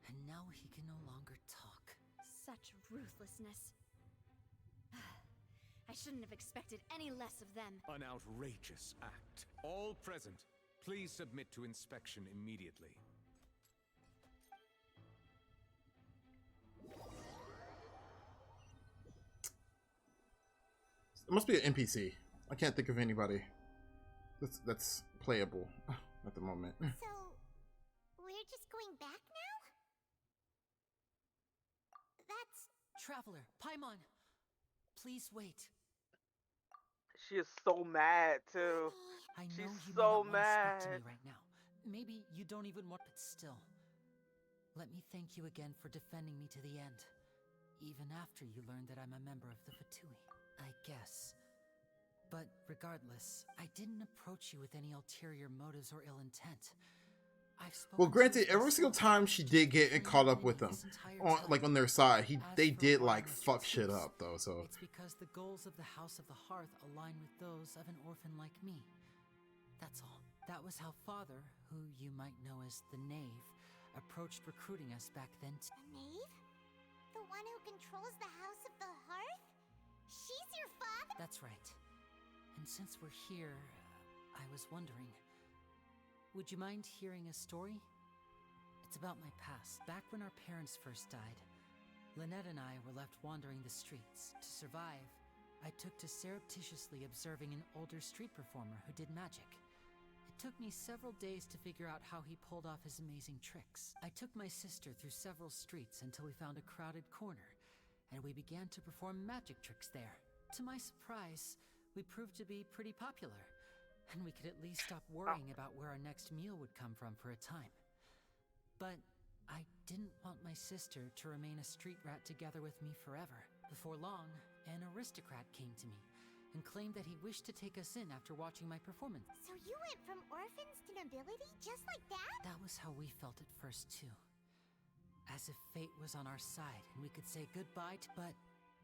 And now he can no longer talk. Such ruthlessness. I shouldn't have expected any less of them. An outrageous act. All present, please submit to inspection immediately. It must be an NPC. I can't think of anybody that's playable at the moment. So, we're just going back now? That's... Traveler, Paimon, please wait. She is so mad too. I know She's you so may not want to speak to mad. me right now. Maybe you don't even want, but still. Let me thank you again for defending me to the end. Even after you learned that I'm a member of the Vtuber, I guess. But regardless, I didn't approach you with any ulterior motives or ill intent. Well, granted, every single time she did get caught up with them, on their side, they did like fuck shit up though. So it's because the goals of the House of the Hearth align with those of an orphan like me. That's all. That was how Father, who you might know as the Knave, approached recruiting us back then. The Knave? The one who controls the House of the Hearth? She's your father? That's right. And since we're here, I was wondering, would you mind hearing a story? It's about my past. Back when our parents first died, Lynette and I were left wandering the streets. To survive, I took to surreptitiously observing an older street performer who did magic. It took me several days to figure out how he pulled off his amazing tricks. I took my sister through several streets until we found a crowded corner, and we began to perform magic tricks there. To my surprise, we proved to be pretty popular, and we could at least stop worrying about where our next meal would come from for a time. But I didn't want my sister to remain a street rat together with me forever. Before long, an aristocrat came to me and claimed that he wished to take us in after watching my performance. So you went from orphans to nobility just like that? That was how we felt at first too. As if fate was on our side and we could say goodbye to, but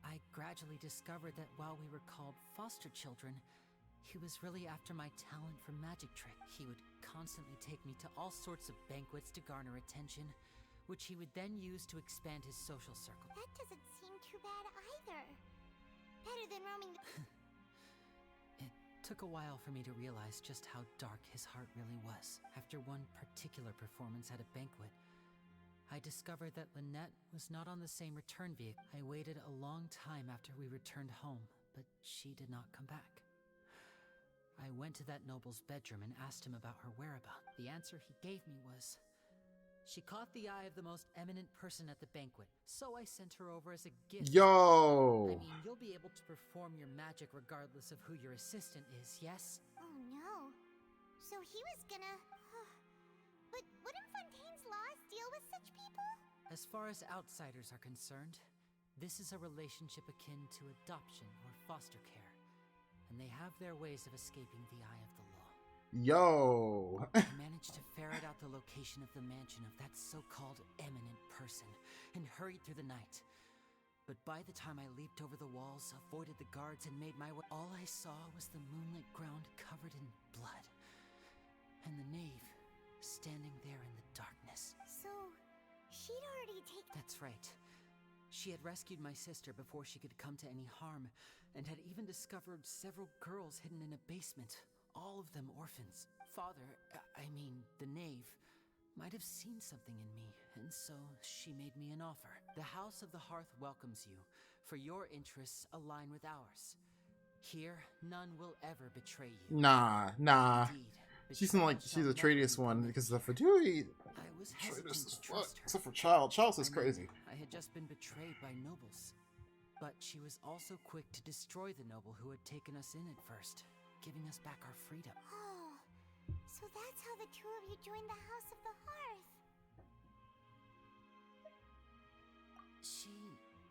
I gradually discovered that while we were called foster children, he was really after my talent for magic trick. He would constantly take me to all sorts of banquets to garner attention, which he would then use to expand his social circle. That doesn't seem too bad either. Better than roaming the... It took a while for me to realize just how dark his heart really was. After one particular performance at a banquet, I discovered that Lynette was not on the same return vehicle. I waited a long time after we returned home, but she did not come back. I went to that noble's bedroom and asked him about her whereabouts. The answer he gave me was, she caught the eye of the most eminent person at the banquet, so I sent her over as a gift. Yo! I mean, you'll be able to perform your magic regardless of who your assistant is, yes? Oh no. So he was gonna... But wouldn't Fontaine's laws deal with such people? As far as outsiders are concerned, this is a relationship akin to adoption or foster care, and they have their ways of escaping the eye of the law. Yo! I managed to ferret out the location of the mansion of that so-called eminent person and hurried through the night. But by the time I leaped over the walls, avoided the guards, and made my way, all I saw was the moonlit ground covered in blood, and the Knave standing there in the darkness. So, she'd already taken... That's right. She had rescued my sister before she could come to any harm, and had even discovered several girls hidden in a basement, all of them orphans. Father, I mean, the Knave, might have seen something in me, and so she made me an offer. The House of the Hearth welcomes you, for your interests align with ours. Here, none will ever betray you. Nah. Indeed, She seems like she's the traitorous one because the Vtuber traitors as fuck. Except for Child. Child's is crazy. I had just been betrayed by nobles. But she was also quick to destroy the noble who had taken us in at first, giving us back our freedom. Oh, So that's how the two of you joined the House of the Hearth. She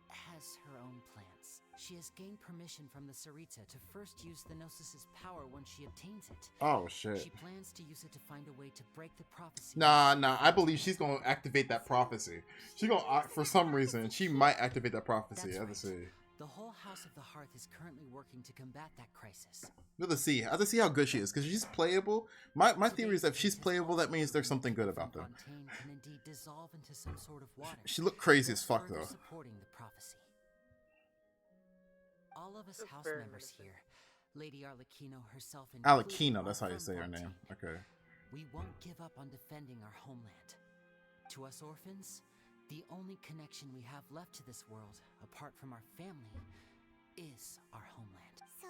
has her own plans. She has gained permission from the Sarita to first use the Gnosis' power when she obtains it. Oh shit. She plans to use it to find a way to break the prophecy. Nah, I believe she's gonna activate that prophecy. She's gonna, for some reason, she might activate that prophecy. That's Let's see. The whole House of the Hearth is currently working to combat that crisis. Let's see. I have to see how good she is, because she's playable. My theory is that if she's playable, that means there's something good about them. Fontaine can indeed dissolve into some sort of water. She looked crazy as fuck, further though. Supporting the prophecy. All of us That's house very members menacing. here, Lady Arlecchino herself included, Alekino, that's how you are say her from name. Fontaine. Okay. We won't give up on defending our homeland. To us orphans, the only connection we have left to this world, apart from our family, is our homeland. So,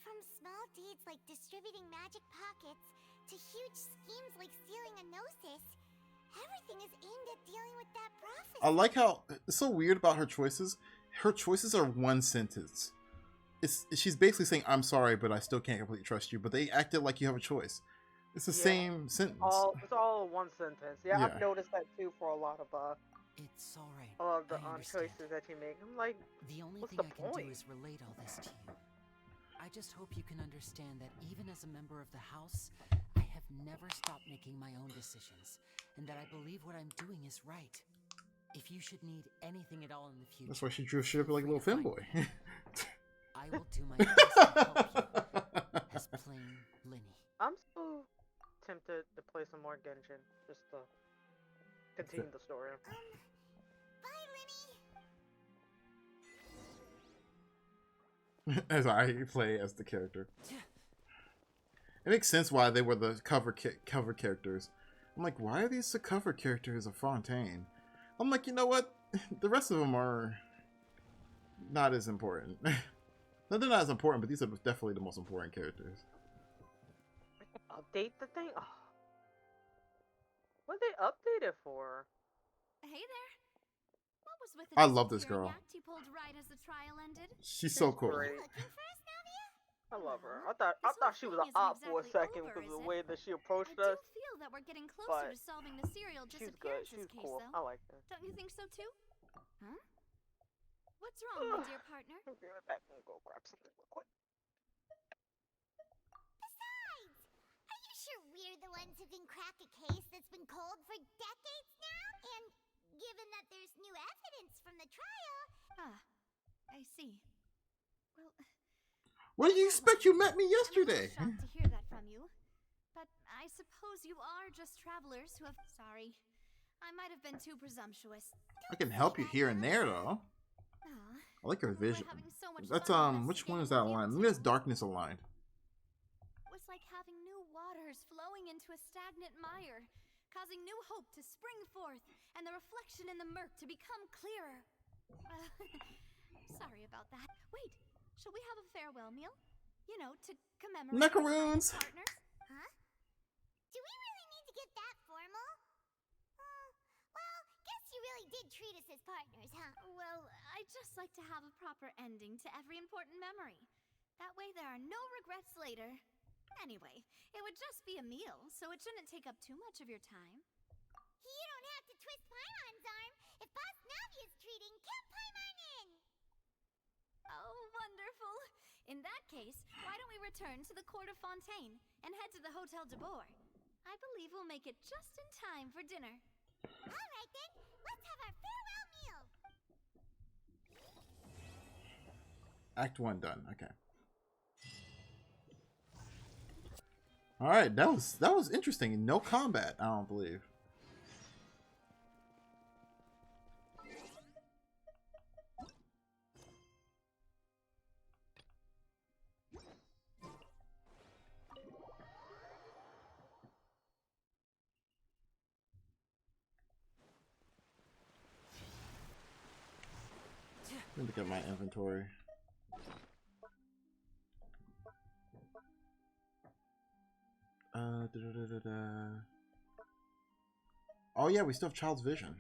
from small deeds like distributing magic pockets to huge schemes like stealing a Gnosis, everything is aimed at dealing with that prophecy. I like how it's so weird about her choices. Her choices are one sentence. She's basically saying, "I'm sorry, but I still can't completely trust you." But they acted like you have a choice. It's the same sentence. It's all one sentence. Yeah, Yeah. I've noticed that too for a lot of It's all right. all of the I understand. choices that you make. I'm like, The only what's thing the I can point? do is relate all this to you. I just hope you can understand that even as a member of the House, I have never stopped making my own decisions, and that I believe what I'm doing is right. If you should need anything at all in the future, That's why she drew shit up like a little femboy. I will do my best to help you. As plain Linny. I'm so tempted to play some more Genshin just to continue the story. As I play as the character. It makes sense why they were the cover characters. I'm like, why are these the cover characters of Fontaine? I'm like, you know what? The rest of them are not as important. No, they're not as important, but these are definitely the most important characters. Update the thing? Oh. What did they update it for? Hey there. What was with I love this girl. act you pulled right as the trial ended? She's so cool. Great. I love her. I thought she was an op for a second because of the way that she approached I us. do feel that we're getting closer but to solving the serial she's good. disappearances She's case, cool. though. I like her. Don't you think so too? Huh? What's wrong, my dear partner? I'll be right back and go grab something real quick. Besides, are you sure we're the ones who can crack a case that's been cold for decades now? And given that there's new evidence from the trial... Ah, I see. Well... What do you expect? You met me yesterday. I'm shocked to hear that from you. But I suppose you are just travelers who have... Sorry. I might have been too presumptuous. I can help you here and there, though. I like her vision. That's which one is that line? Maybe that's darkness aligned. It was like having new waters flowing into a stagnant mire, causing new hope to spring forth, and the reflection in the murk to become clearer. Sorry about that. Wait, shall we have a farewell meal? You know, to commemorate Macaroons! our partners? Huh? Do we really need to get that formal? Well, guess you really did treat us as partners, huh? Well, I'd just like to have a proper ending to every important memory. That way there are no regrets later. Anyway, it would just be a meal, so it shouldn't take up too much of your time. You don't have to twist Paimon's arm. If Boss Navi is treating, count Paimon in! Oh, wonderful. In that case, why don't we return to the court of Fontaine and head to the Hotel de Boer? I believe we'll make it just in time for dinner. Alright then, let's have our farewell meal! Act 1 done. Okay. Alright, that was interesting. No combat, I don't believe. Let me look at my inventory. Oh yeah, we still have Child's Vision.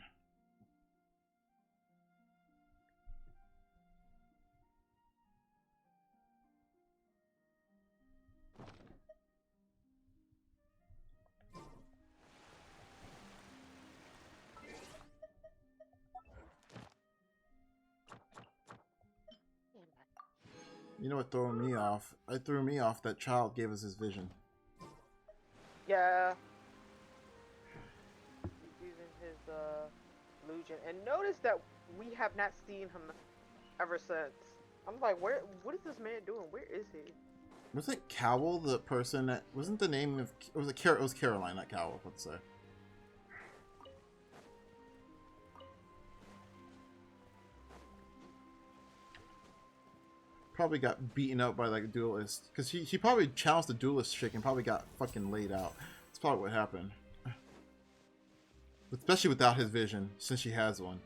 You know what threw me off? It threw me off that child gave us his vision. Yeah. He's using his illusion. And notice that we have not seen him ever since. I'm like, what is this man doing? Where is he? Wasn't Cowl the person that wasn't the name of it was Caroline, not Cowl, let's say. Probably got beaten up by like a duelist. Because he probably challenged the duelist chick and probably got fucking laid out. That's probably what happened. Especially without his vision, since she has one.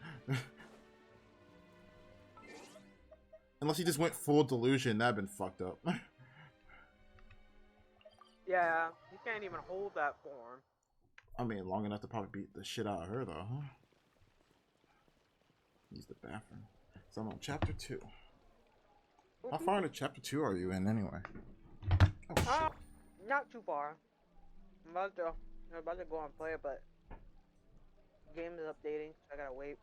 Unless he just went full delusion, that'd been fucked up. Yeah, he can't even hold that form. I mean, long enough to probably beat the shit out of her, though, huh? Use the bathroom. So I'm on chapter 2. How far into chapter 2 are you in, anyway? Oh, shit. Not too far. I'm about to go and play it, but the game is updating, so I gotta wait.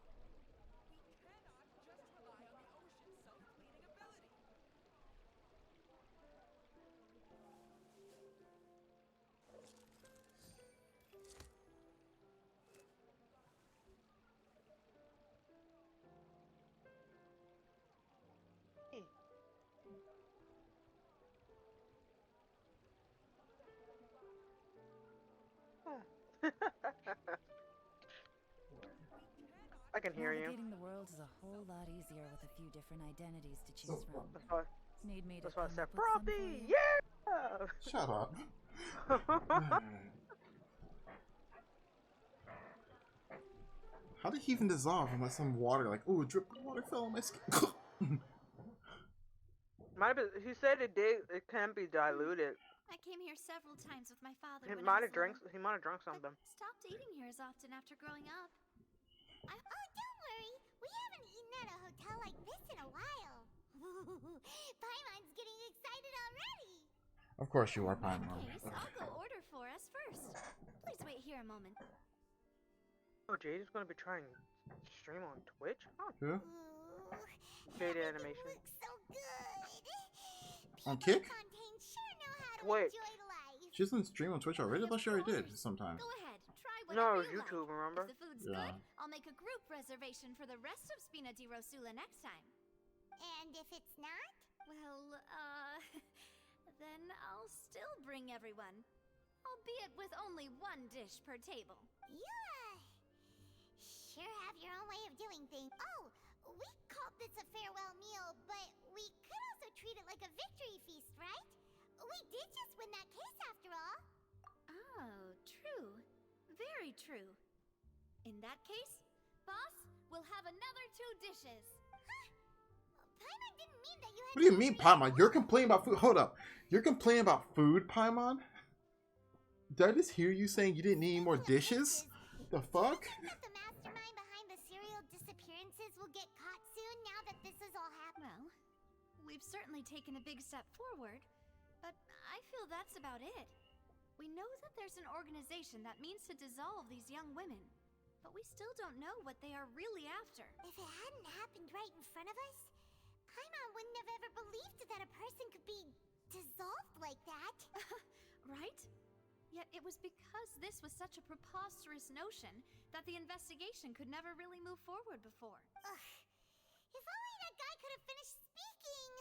I can hear you. Navigating the world is a whole lot easier with a few different identities to choose from. Need me to That's why I come said, up with some for Frothy! you? Yeah! Shut up. How did he even dissolve unless some water, like, ooh, a drip of water fell on my skin? Might have been, he said it can be diluted. I came here several times with my father. He when might I have was drank. little. He might have drunk something. Stopped eating here as often after growing up. Oh, don't worry. We haven't eaten at a hotel like this in a while. Paimon's getting excited already. Of course you are, In that Paimon. case, I'll go order for us first. Please wait here a moment. Oh, Jade is gonna be trying to stream on Twitch? Huh. Who? Jade animation. So good. On Kick? Fontaine sure know how to Twitch. enjoy life. She doesn't stream on Twitch already? I thought she already did sometime. Go ahead, try No, whatever you YouTube, like. remember? If the food's Yeah. good, I'll make a group reservation for the rest of Spina di Rosula next time. And if it's not? Well, then I'll still bring everyone. Albeit with only one dish per table. You, sure have your own way of doing things. Oh, we called this a farewell meal, but we could also treat it like a victory feast, right? We did just win that case after all. Oh, true. Very true. In that case, boss, we'll have another 2 dishes. Paimon didn't mean that you had. What do you mean, Paimon? You're complaining about food? Hold up. You're complaining about food, Paimon? Did I just hear you saying you didn't need any more dishes? The fuck? The mastermind behind the serial disappearances will get caught soon now that this is all happening. Well, we've certainly taken a big step forward, but I feel that's about it. We know that there's an organization that means to dissolve these young women, but we still don't know what they are really after. If it hadn't happened right in front of us, Paimon wouldn't have ever believed that a person could be dissolved like that. Right? Yet it was because this was such a preposterous notion that the investigation could never really move forward before. Ugh. If only that guy could have finished speaking.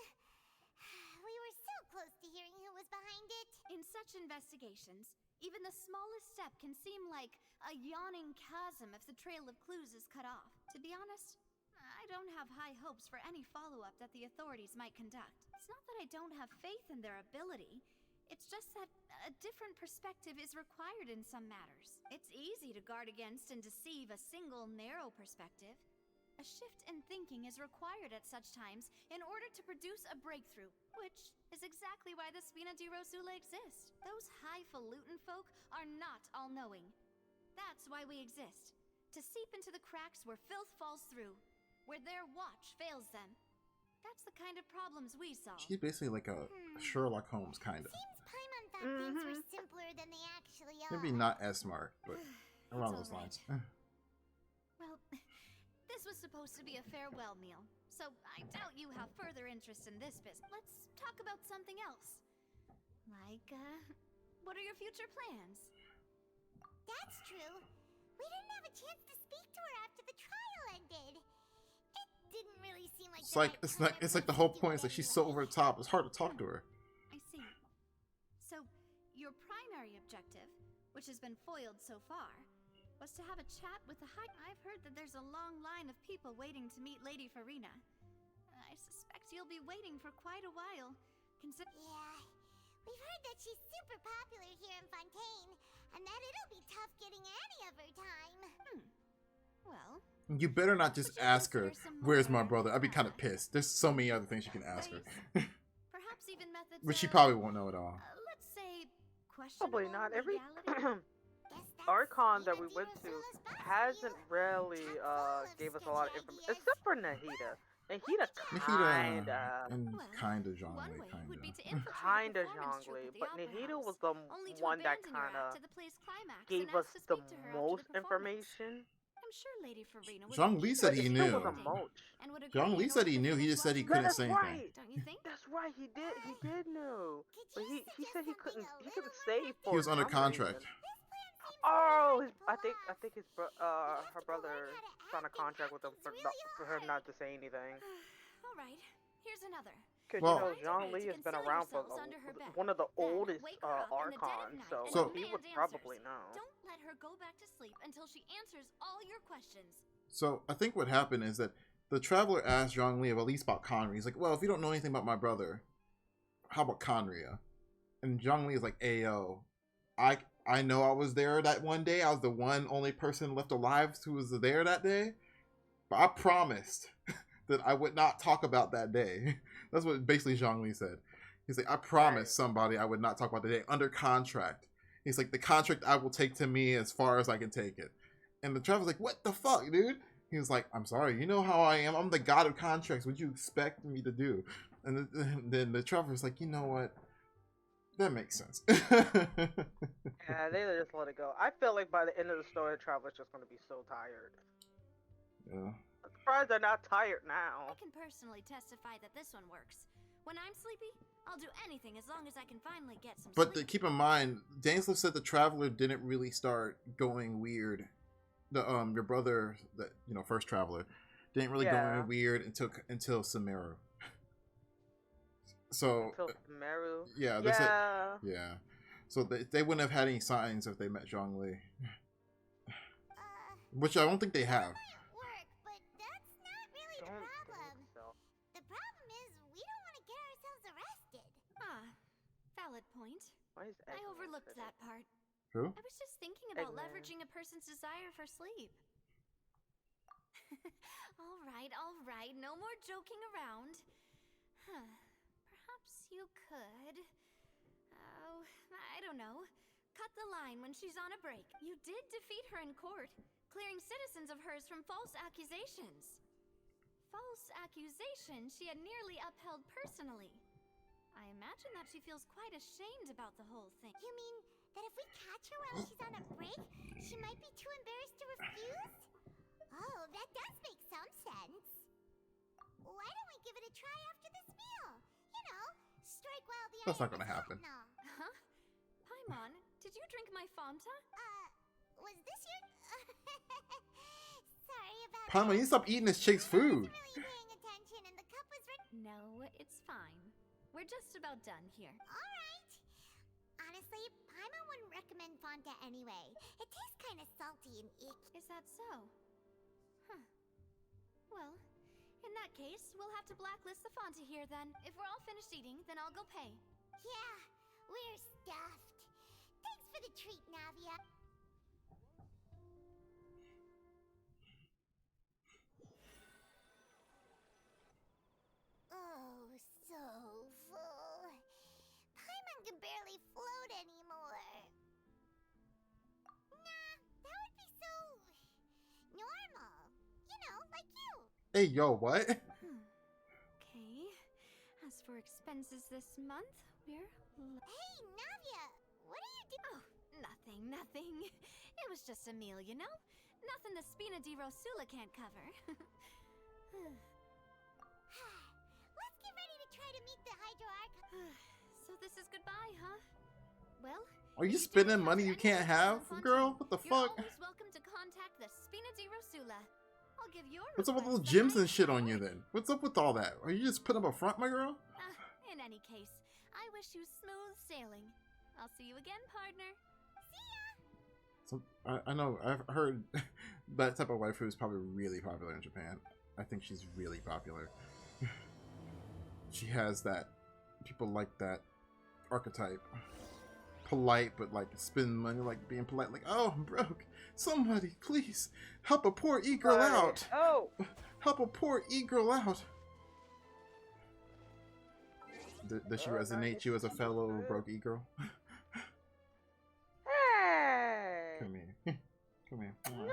We were so close to hearing who was behind it. In such investigations, even the smallest step can seem like a yawning chasm if the trail of clues is cut off. To be honest, I don't have high hopes for any follow-up that the authorities might conduct. It's not that I don't have faith in their ability. It's just that a different perspective is required in some matters. It's easy to guard against and deceive a single narrow perspective. A shift in thinking is required at such times in order to produce a breakthrough, which is exactly why the Spina di Rosula exist. Those highfalutin folk are not all-knowing. That's why we exist. To seep into the cracks where filth falls through, where their watch fails them. That's the kind of problems we solve. She's basically like a Sherlock Holmes kind of. Seems Paimon thought things were simpler than they actually are. Maybe not as smart, but around those lines. Well, this was supposed to be a farewell meal, so I doubt you have further interest in this business. Let's talk about something else. Like, what are your future plans? That's true. We didn't have a chance to speak to her after the trial ended. It didn't really seem like It's like the whole point is like she's so over the top. It's hard to talk to her. I see. So, your primary objective, which has been foiled so far, was to have a chat with the High... I've heard that there's a long line of people waiting to meet Lady Farina. I suspect you'll be waiting for quite a while. Yeah, we've heard that she's super popular here in Fontaine, and that it'll be tough getting any of her time. Well... You better not just ask her, where's my brother? I'd be kind of pissed. There's so many other things you can ask her. Perhaps even methods But she probably won't know it all. let's say, questionable Probably not. Every legality? Archon that we went to hasn't really gave us a lot of information, except for Nahida. Nahida Kinda Zhongli, kinda Zhongli, but Nahida was the one that kinda gave us the most information. I'm sure Lady Farina would Zhongli said he knew. Zhongli said he knew. He just said he couldn't say anything. Don't you think? That's right. He did know, but he said he couldn't say for. He was under some contract. reason. Oh, I think his her brother signed a contract with him for him not to say anything. All right, here's another. Because Well, you know, Zhongli has been around for one of the oldest Archons, so he would probably know. Don't let her go back to sleep until she answers all your questions. So I think what happened is that the traveler asked Zhongli at least about Conria. He's like, well, if you don't know anything about my brother, how about Conria? And Zhongli is like, Ayo, I know I was there that one day. I was the only person left alive who was there that day. But I promised that I would not talk about that day. That's what basically Zhongli said. He's like, I promised somebody I would not talk about the day under contract. He's like, the contract I will take to me as far as I can take it. And the traveler's like, what the fuck, dude? He was like, I'm sorry, you know how I am. I'm the god of contracts. What do you expect me to do? And then the traveler's like, you know what? That makes sense. Yeah, they just let it go. I feel like by the end of the story, the traveler's just going to be so tired. Yeah. I'm surprised they're not tired now. I can personally testify that this one works. When I'm sleepy, I'll do anything as long as I can finally get some But sleep. keep in mind, Dainsleif said the traveler didn't really start going weird. The your brother, that first traveler, didn't really go weird until Sumeru. So Meru. Yeah. So they wouldn't have had any signs if they met Zhongli, which I don't think they have. Work, but that's not really the problem. The problem is we don't want to get ourselves arrested. Valid point. I overlooked that part. Who? I was just thinking about leveraging a person's desire for sleep. All right. No more joking around. Perhaps you could... Oh, I don't know. Cut the line when she's on a break. You did defeat her in court, clearing citizens of hers from false accusations. False accusations she had nearly upheld personally. I imagine that she feels quite ashamed about the whole thing. You mean that if we catch her while she's on a break, she might be too embarrassed to refuse? Oh, that does make some sense. Why don't we give it a try after this meal? You know, strike while the That's not gonna happen. Huh? Paimon, did you drink my Fanta? Was this your... Sorry about Paimon, you stop eating this chick's food. paying attention and the cup was No, it's fine. We're just about done here. Alright. Honestly, Paimon wouldn't recommend Fanta anyway. It tastes kind of salty and icky. Is that so? Huh. Well, in that case, we'll have to blacklist the Fanta here then. If we're all finished eating, then I'll go pay. Yeah, we're stuffed. Thanks for the treat, Navia. Oh, so full. Paimon can barely float anymore. Nah, that would be so... normal. You know, like you. Hey, yo, what? Okay. As for expenses this month, we're... Hey, Navia! What are you doing? Oh, nothing. It was just a meal, you know? Nothing the Spina di Rosula can't cover. So this is goodbye, huh? Well, Are you spending money you can't have, girl? What the fuck? always welcome to contact the Spina di Rosula. I'll give your What's up with all the request gyms and shit on you then? What's up with all that? Are you just putting up a front, my girl? in any case, I wish you smooth sailing. I'll see you again, partner. So, I know, I've heard that type of waifu is probably really popular in Japan. I think she's really popular. She has that, people like that archetype. Polite, but like spend money, like being polite, like, oh, I'm broke. Somebody, please, help a poor e-girl out. Oh! Help a poor e-girl out. Does she resonate you as a fellow broke e-girl? Hey! Come here. Come here. No,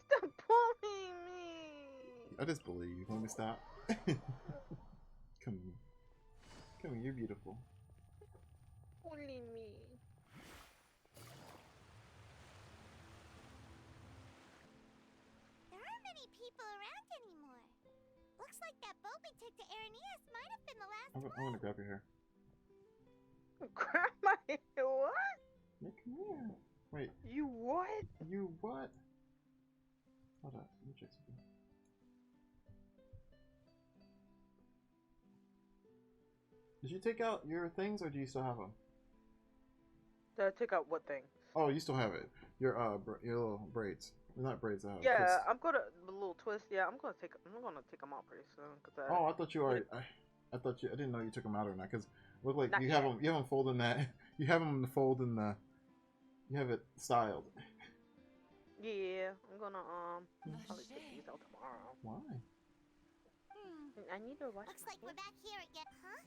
stop pulling me! I just believe you. Want me to stop? Come here. Come here, you're beautiful. Pulling me. There aren't many people around anymore. Looks like that boat we took to Araneas might have been the last I'm gonna grab your hair. Grab my hair? What? Yeah, come here. Wait. You what? You what? Hold on. Let me check something. Did you take out your things, or do you still have them? Did I take out what thing? Oh, you still have it. Your little braids. Not braids. Yeah, twist. I'm gonna the little twist. Yeah, I'm gonna take them out pretty soon. Oh, I thought you already. I thought you. I didn't know you took them out or not. Cause it looked like you have them. You have them folding that. You have them folding the. You have it styled. Yeah, I'm gonna probably take these out tomorrow. Why? I need to watch. Looks like we're back here again, huh?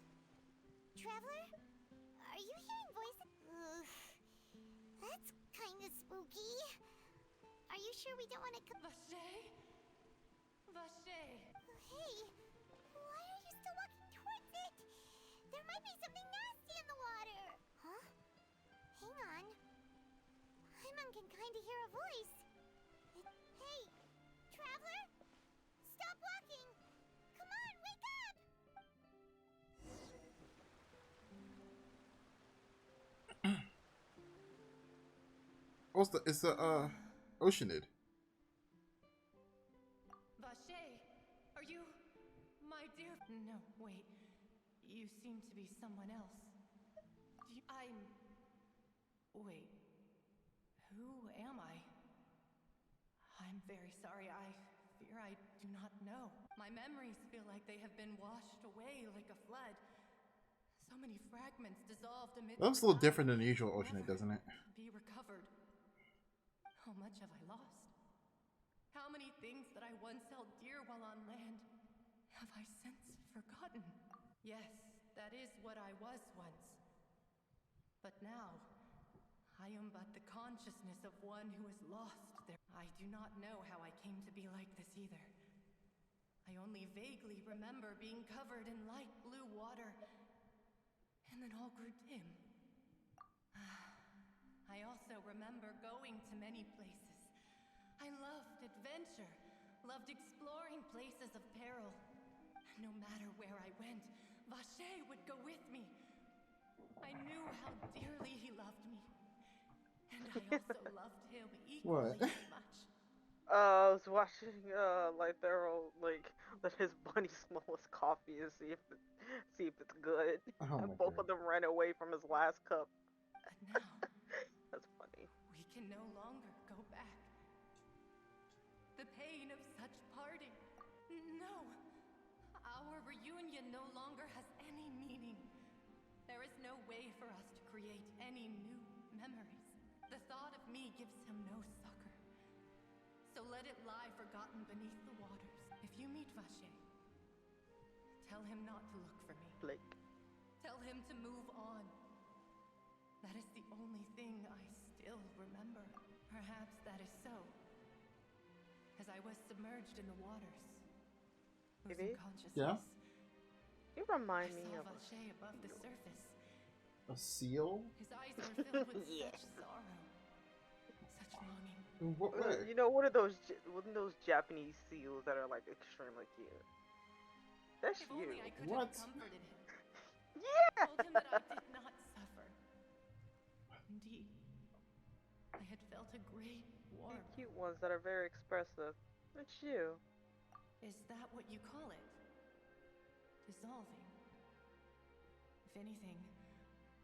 Traveler? Are you hearing voices? Ugh, that's kind of spooky. Are you sure we don't want to come? Vache? Vache? Hey, why are you still walking towards it? There might be something nasty in the water. Huh? Hang on. Hyman can kind of hear a voice. Hey, Traveler? Stop walking! Come on, wake up! It's the Oceanid. Vache, are you my dear? No, wait. You seem to be someone else. Wait. Who am I? I'm very sorry. I fear I do not know. My memories feel like they have been washed away like a flood. So many fragments dissolved amid. That looks a little different than the usual Oceanid, doesn't it? Be recovered. How much have I lost? How many things that I once held dear while on land have I since forgotten? Yes, that is what I was once. But now, I am but the consciousness of one who is lost there. I do not know how I came to be like this either. I only vaguely remember being covered in light blue water, and then all grew dim. I also remember going to many places. I loved adventure, loved exploring places of peril. No matter where I went, Vache would go with me. I knew how dearly he loved me. And I also loved him equally much. I was watching like they're like let his bunny smell his coffee and see if it's good. Oh and both of them ran away from his last cup. But now that's funny. We can no longer go back. The pain of such parting. No. Our reunion no longer has any meaning. There is no way for us to create any new memories. The thought of me gives him no succor. So let it lie forgotten beneath the waters. If you meet Vache, tell him not to look for me. Blake. Tell him to move on. That is the only thing I still remember. Perhaps that is so. As I was submerged in the waters, losing consciousness. Yeah. You remind me I of saw Vache above the surface. A seal? His eyes were filled with such sorrow, such longing. In what way? You know, one of those Japanese seals that are like extremely cute. That's If you. only I could What? have comforted him. Yeah! I told him that I did not suffer. Indeed, I had felt a great warmth. Cute ones that are very expressive. It's you. Is that what you call it? Dissolving. If anything,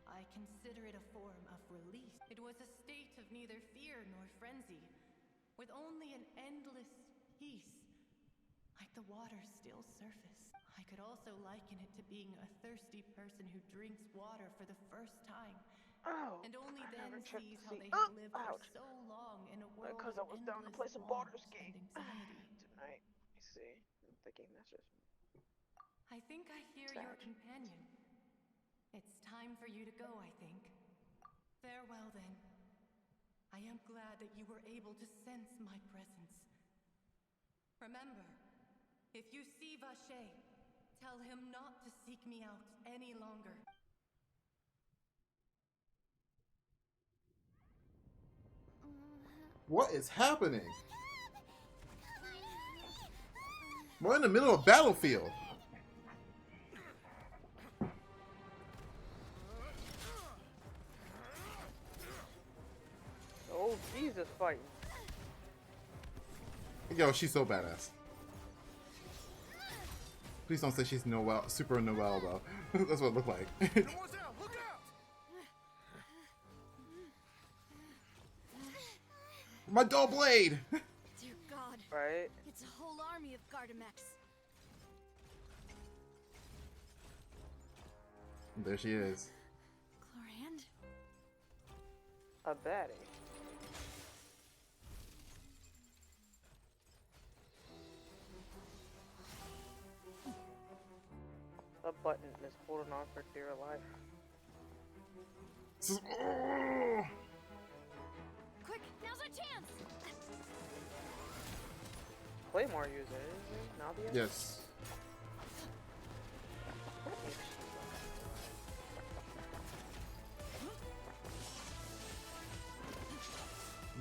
I consider it a form of release. It was a state of neither fear nor frenzy, with only an endless peace, like the water's still surface. I could also liken it to being a thirsty person who drinks water for the first time. Oh, and only then sees how they Oh, have lived for so long in a world because of I was down to play endless some want Baldur's Gate and anxiety. tonight. I see. I'm thinking that's just I think I hear your companion. It's time for you to go, I think. Farewell, then. I am glad that you were able to sense my presence. Remember, if you see Vache, tell him not to seek me out any longer. What is happening? We're in the middle of a battlefield. Oh, Jesus, fighting. Yo, she's so badass. Please don't say she's Noelle, super Noelle though. That's what it looked like. My dull blade! Dear God. Right? It's a whole army of Gardamex. There she is. Chlorand? A baddie. A button is holding on for dear life. Quick, now's our chance! Claymore user, isn't it? Nadia? Yes.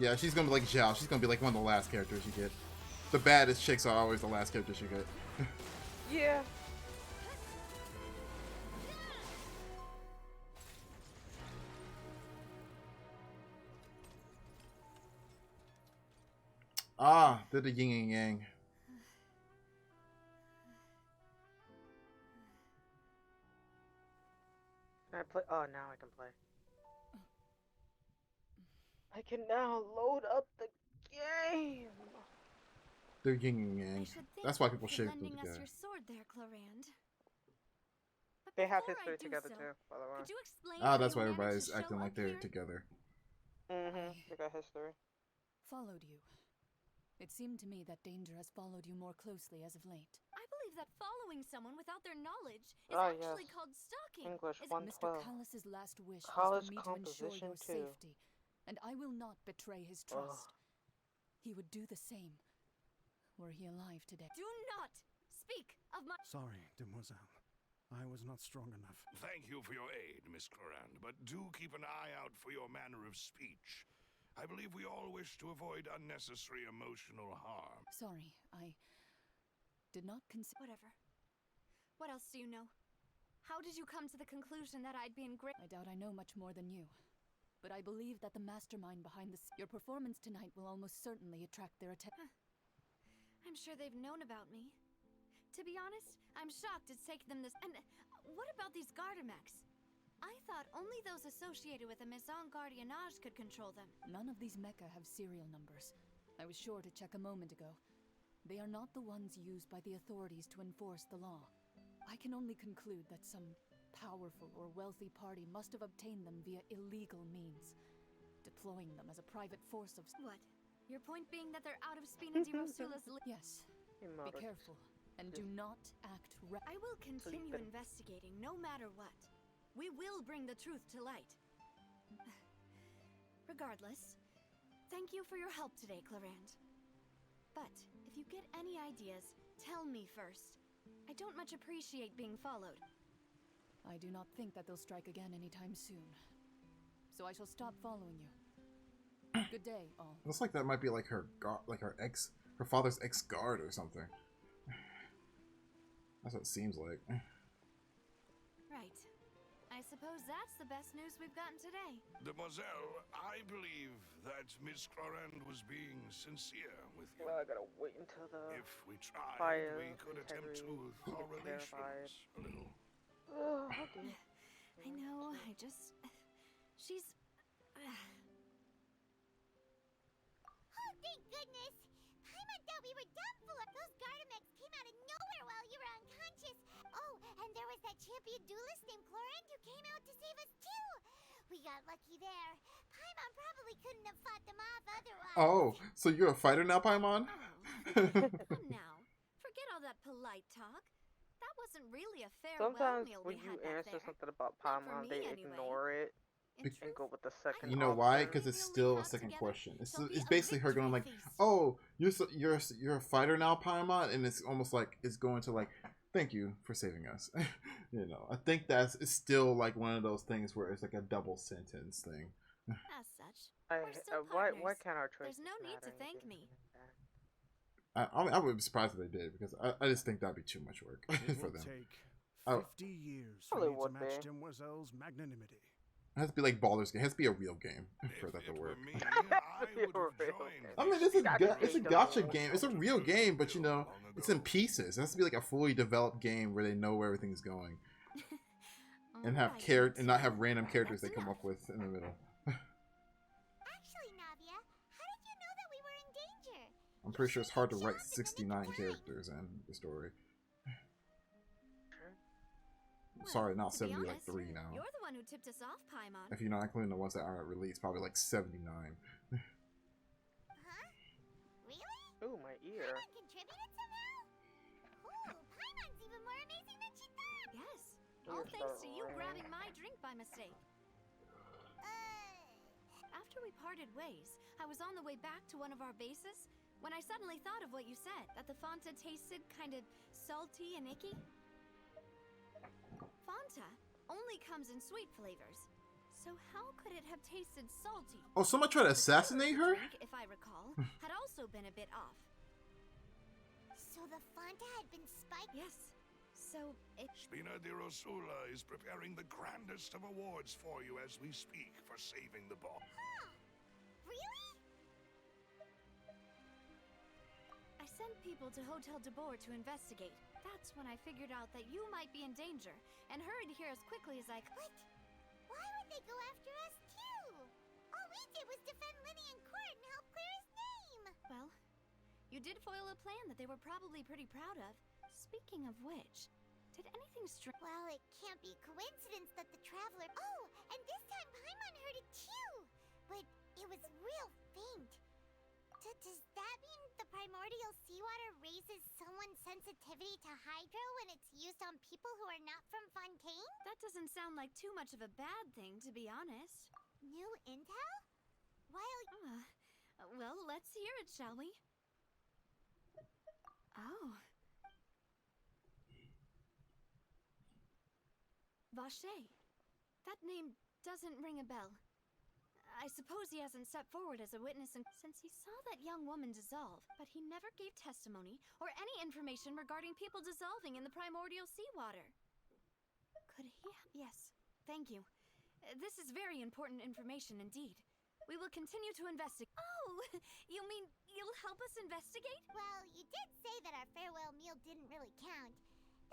Yeah, she's gonna be like Zhao. She's gonna be like one of the last characters you get. The baddest chicks are always the last characters you get. Yeah. Ah, they're the yin and yang. Can I play? Oh, now I can play. I can now load up the game. They're yin and yang. That's why people share them lending us together. your sword there, Chlorand. They have history together too, by the way. Could you explain Ah, how that's you why managed everybody's to show acting like up they're here? together. They got history. Followed you. It seemed to me that danger has followed you more closely as of late. I believe that following someone without their knowledge is Ah, actually yes. called stalking. English Is it 112. Mr. Callus's last wish College was for me to ensure composition your 2. safety, and I will not betray his trust. He would do the same, were he alive today. Do not speak of my— Sorry, demoiselle. I was not strong enough. Thank you for your aid, Miss Chlorand, but do keep an eye out for your manner of speech. I believe we all wish to avoid unnecessary emotional harm. Sorry, I did not consider. Whatever. What else do you know? How did you come to the conclusion that I'd be in great— I doubt I know much more than you, but I believe that the mastermind behind this— Your performance tonight will almost certainly attract their attention. I'm sure they've known about me. To be honest, I'm shocked it's taken them this— And what about these Gardamex? I thought only those associated with the Maison Gardiennage could control them. None of these mecha have serial numbers. I was sure to check a moment ago. They are not the ones used by the authorities to enforce the law. I can only conclude that some powerful or wealthy party must have obtained them via illegal means, deploying them as a private force of— What? Your point being that they're out of Spina di Rosula's— Yes. Be careful, and do not act I will continue investigating no matter what. We will bring the truth to light. Regardless, thank you for your help today, Chlorand. But if you get any ideas, tell me first. I don't much appreciate being followed. I do not think that they'll strike again anytime soon. So I shall stop following you. Good day, all. Looks like that might be like her her father's ex-guard or something. That's what it seems like. Right. suppose that's the best news we've gotten today. Demoiselle, I believe that Miss Clorand was being sincere with you. Well, I gotta wait until the If we tried, fire we could attempt to thaw relations a little. Oh, okay. I know, I just... She's... Oh, thank goodness! Paimon thought we were done for! Those Gardamex came out of nowhere while you were unconscious! Oh, and there was that champion duelist named Clorand who came out to save us too! We got lucky there. Paimon probably couldn't have fought them off otherwise. Oh, so you're a fighter now, Paimon? Come now. Forget all that polite talk. That wasn't really a farewell Sometimes meal when we you had back answer there. something about Paimon, they ignore it and go with the second. You know why? Because it's still a second question. It's basically her going like, "Oh, you're a fighter now, Paimon," and it's almost like it's going to like, "Thank you for saving us." You know, I think it's still like one of those things where it's like a double sentence thing. As such, we're still why partners. can't our choices There's no need to matter? thank me. I would be surprised if they did, because I just think that'd be too much work for them. Take 50 years for me to match Demoiselle's magnanimity. It has to be like Baldur's Gate. It has to be a real game for that to work. I mean, it's a gotcha game. It's a real game, but you know, it's in pieces. It has to be like a fully developed game where they know where everything's going, and have and not have random characters they come up with in the middle. Actually, Navia, how did you know that we were in danger? I'm pretty sure it's hard to write 69 characters in the story. Sorry, not 70, like 3 now. You're the one who tipped us off, Paimon. If you're not including the ones that aren't released, probably like 79. Really? Ooh, my ear. Paimon contributed somehow? Ooh, Paimon's even more amazing than she thought! Yes. All thanks to you grabbing my drink by mistake. After we parted ways, I was on the way back to one of our bases when I suddenly thought of what you said, that the Fonta tasted kind of salty and icky. Fonta only comes in sweet flavors, so how could it have tasted salty? Oh, someone tried to assassinate her? Drink, if I recall, had also been a bit off. So the Fonta had been spiked? Yes. So it... Spina di Rosula is preparing the grandest of awards for you as we speak for saving the ball. Huh. Really? I sent people to Hotel de Boer to investigate. That's when I figured out that you might be in danger, and hurried here as quickly as I could. Why would they go after us too? All we did was defend Linny in court and help clear his name. Well, you did foil a plan that they were probably pretty proud of. Speaking of which, did anything strange? Well, it can't be coincidence that the traveler... Oh, and this time Paimon heard it too! But it was real faint. Does that mean the primordial seawater raises someone's sensitivity to hydro when it's used on people who are not from Fontaine? That doesn't sound like too much of a bad thing, to be honest. New intel? Well, let's hear it, shall we? Oh. Vache. That name doesn't ring a bell. I suppose he hasn't stepped forward as a witness since he saw that young woman dissolve, but he never gave testimony or any information regarding people dissolving in the primordial seawater. Could he have... Yes, thank you. This is very important information indeed. We will continue to investigate. Oh, you mean you'll help us investigate? Well, you did say that our farewell meal didn't really count.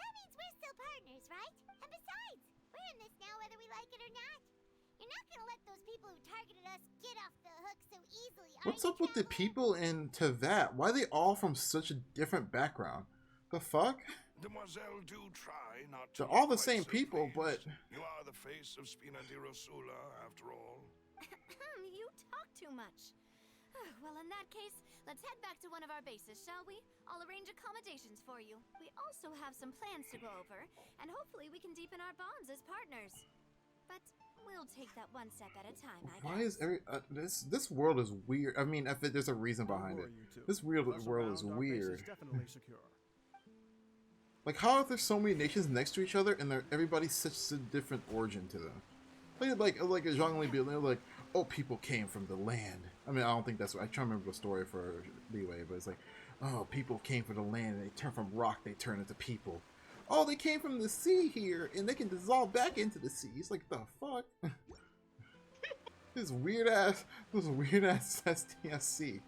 That means we're still partners, right? And besides, we're in this now whether we like it or not. You're not gonna let those people who targeted us get off the hook so easily, are you? What's up with the people in Tevat? Why are they all from such a different background? The fuck? Demoiselle, do try not to. They're all the same people, but... You are the face of Spina di Rosula, after all. You talk too much. Well, in that case, let's head back to one of our bases, shall we? I'll arrange accommodations for you. We also have some plans to go over, and hopefully we can deepen our bonds as partners. But we'll take that one step at a time, I guess. Why is this world is weird? I mean, if there's a reason behind it. This weird world is weird. Like, how are there so many nations next to each other and everybody's such a different origin to them? Like a Zhongli be like, oh, people came from the land. I mean, I don't think that's what I try to remember the story for Leeway, but it's like, oh, people came from the land and they turned from rock, they turned into people. oh, they came from the sea here, and they can dissolve back into the sea. It's like, the fuck? This weird ass STSC.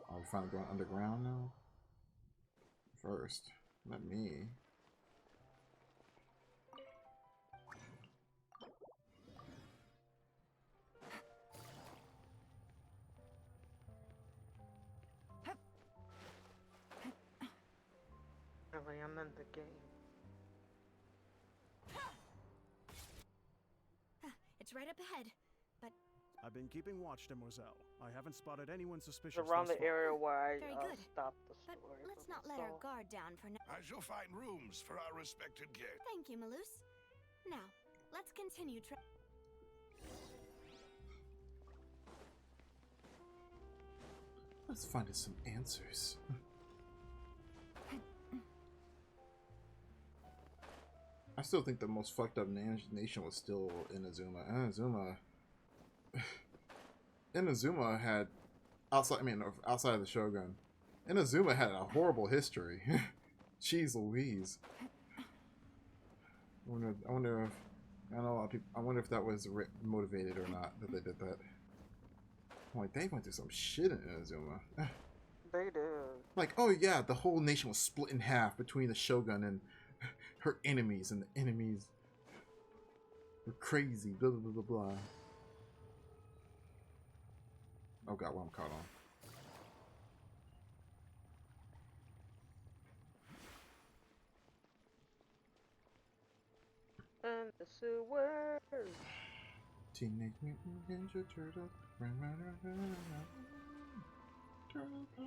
Are we finally going underground now? First, not me. Really, I'm in the game. It's right up ahead, but I've been keeping watch, Demoiselle. I haven't spotted anyone suspicious. It's around thus the far. area where I very good. stopped the But story. let's not let our guard down for now. I shall find rooms for our respected guest. Thank you, Malus. Now, let's continue. Let's find us some answers. I still think the most fucked up nation was still Inazuma. Inazuma had outside of the Shogun. Inazuma had a horrible history. Jeez Louise. I wonder if I know a lot of people. I wonder if that was motivated or not that they did that. I'm like, they went through some shit in Inazuma. They did. Like, oh yeah, the whole nation was split in half between the Shogun and her enemies, and the enemies were crazy. Blah blah blah blah blah. Oh god, what I'm caught on. And the sewers. Teenage Mutant Ninja Turtle. Turtle power.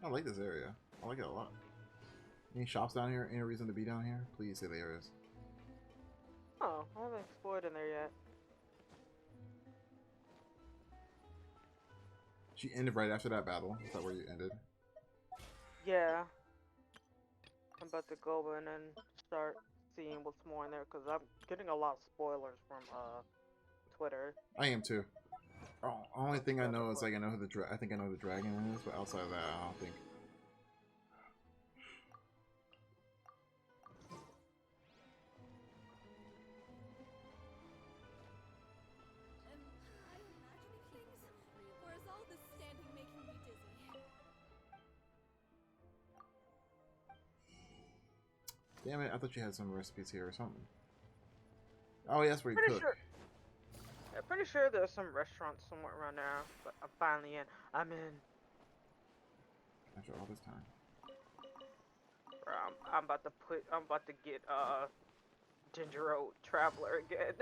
I like this area. I like it a lot. Any shops down here? Any reason to be down here? Please say there is. Oh, I haven't explored in there yet. She ended right after that battle. Is that where you ended? Yeah. I'm about to go in and start seeing what's more in there because I'm getting a lot of spoilers from Twitter. I am too. Oh, only thing I know is like I know who I think I know who the dragon is, but outside of that, I don't think. Or is all this standing making me dizzy? Damn it! I thought you had some recipes here or something. Oh, yes, where you Pretty cook. sure. Yeah, pretty sure there's some restaurants somewhere around there, but I'm finally in. I'm in. After all this time. Bro, I'm about to get Ginger Road Traveler again.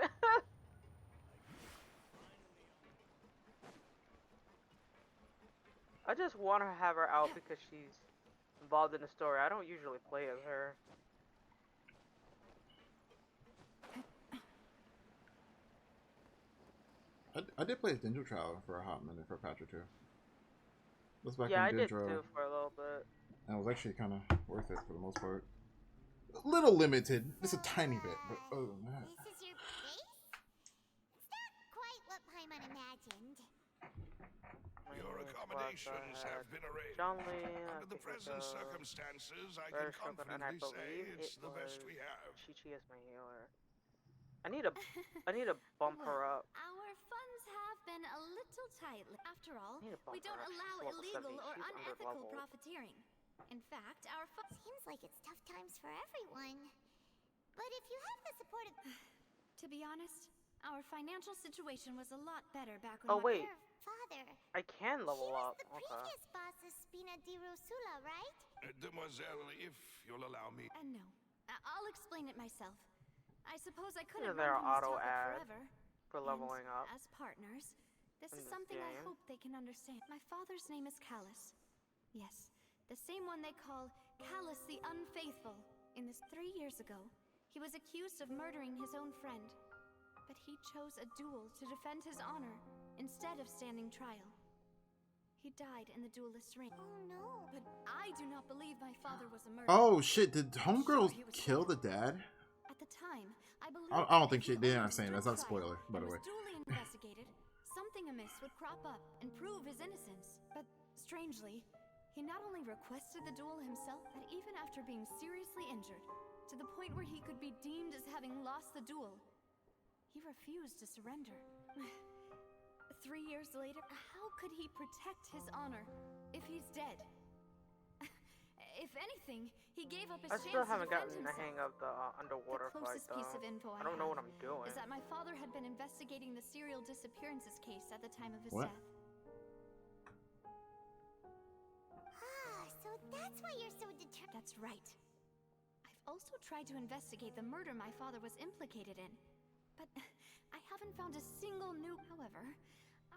I just want to have her out because she's involved in the story. I don't usually play as her. I did play as Dendro Traveler for a hot minute for a patch or two. That's back Yeah, I when did Dendro, too for a little bit. and it was actually kind of worth it for the most part. A little limited, just a tiny bit, but other than that. This is your place? It's not quite what Paimon imagined. Your accommodations have been arranged. Under the present circumstances, I can confidently say it's the best we have. Chi-Chi is my healer. I need to bump her up. Our funds have been a little tight. After all, Need to bump we don't her up. allow She's level illegal 70. or She's unethical underleveled. profiteering. In fact, our funds. Seems like it's tough times for everyone. But if you have the support of... To be honest, our financial situation was a lot better back when Oh wait, Your father. I can level up. The previous boss of Spina di Rosula, right? Demoiselle, if you'll allow me. No, I'll explain it myself. I suppose I Isn't couldn't there run an from this auto topic ad forever. for leveling up? As partners, this in is this something I game? hope they can understand. My father's name is Callus. Yes, the same one they call Callus the Unfaithful. In this 3 years ago, he was accused of murdering his own friend. But he chose a duel to defend his honor instead of standing trial. He died in the duelist ring. Oh no. But I do not believe my father was a murderer. Oh shit! Did Homegirl kill the dad? At the time, I believe I don't think they didn't understand. That's not a spoiler, by the way. Duly investigated, something amiss would crop up and prove his innocence. But strangely, he not only requested the duel himself, but even after being seriously injured, to the point where he could be deemed as having lost the duel, he refused to surrender. 3 years later, how could he protect his honor if he's dead? If anything, he gave up his chance to defend himself. I still haven't gotten the hang of the underwater the fight, closest piece of info I don't know what I'm doing. Is that my father had been investigating the serial disappearances case at the time of his What? death. Ah, so that's why you're so determined. That's right. I've also tried to investigate the murder my father was implicated in, but I haven't found a single new. However,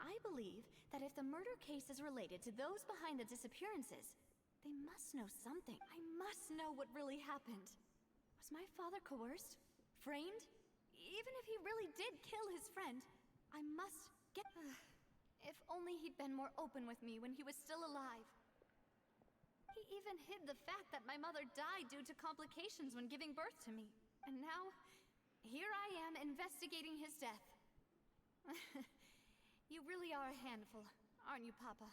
I believe that if the murder case is related to those behind the disappearances, they must know something. I must know what really happened. Was my father coerced? Framed? Even if he really did kill his friend, I must get... If only he'd been more open with me when he was still alive. He even hid the fact that my mother died due to complications when giving birth to me. And now, here I am investigating his death. You really are a handful, aren't you, Papa?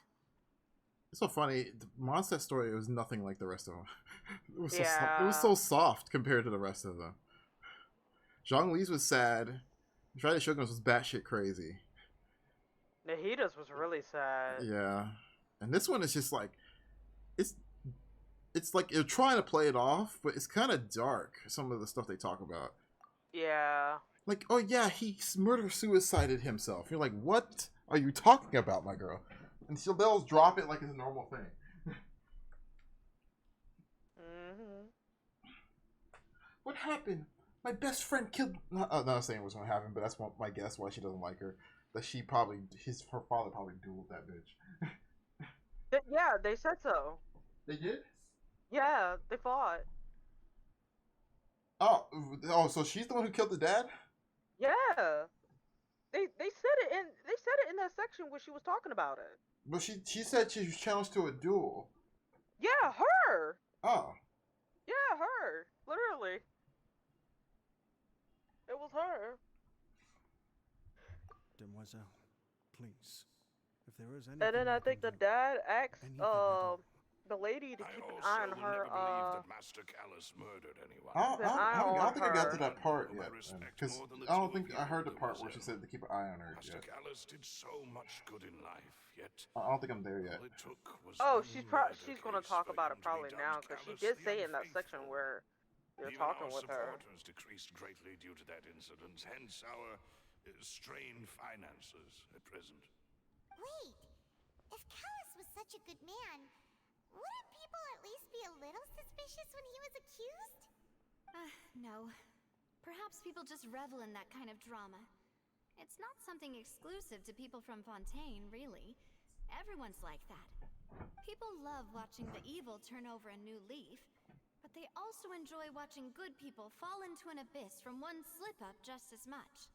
It's so funny. The Mondstadt story, it was nothing like the rest of them. It was, it was so soft compared to the rest of them. Zhongli's was sad. Friday Shogun's was batshit crazy. Nahida's was really sad. Yeah. And this one is just like... It's like you're trying to play it off, but it's kind of dark, some of the stuff they talk about. Yeah. Like, oh yeah, he murder-suicided himself. You're like, what are you talking about, my girl? And they'll drop it like it's a normal thing. What happened? My best friend killed... not saying what's going to happen, but that's my guess why she doesn't like her. That her father probably dueled that bitch. Yeah, they said so. They did? Yeah, they fought. Oh, so she's the one who killed the dad? Yeah. They said it in that section where she was talking about it. But she said she was challenged to a duel. Yeah, her. Oh. Yeah, her. Literally. It was her. Demoiselle, please. If there is anything. And then I think the dad asked the lady to keep an eye on her. That Master Callus murdered anyone. I don't think I got to that part yet. Because I don't think I heard the part where she said to keep an eye on her Master yet. Callus did so much good in life, yet I don't think I'm there yet. Oh, she's gonna talk about it probably now because she did say in that section where you're talking with her. Supporters decreased greatly due to that incident. Hence our strained finances at present. Wait, if Callus was such a good man, wouldn't people at least be a little suspicious when he was accused? No. Perhaps people just revel in that kind of drama. It's not something exclusive to people from Fontaine, really. Everyone's like that. People love watching the evil turn over a new leaf, but they also enjoy watching good people fall into an abyss from one slip-up just as much.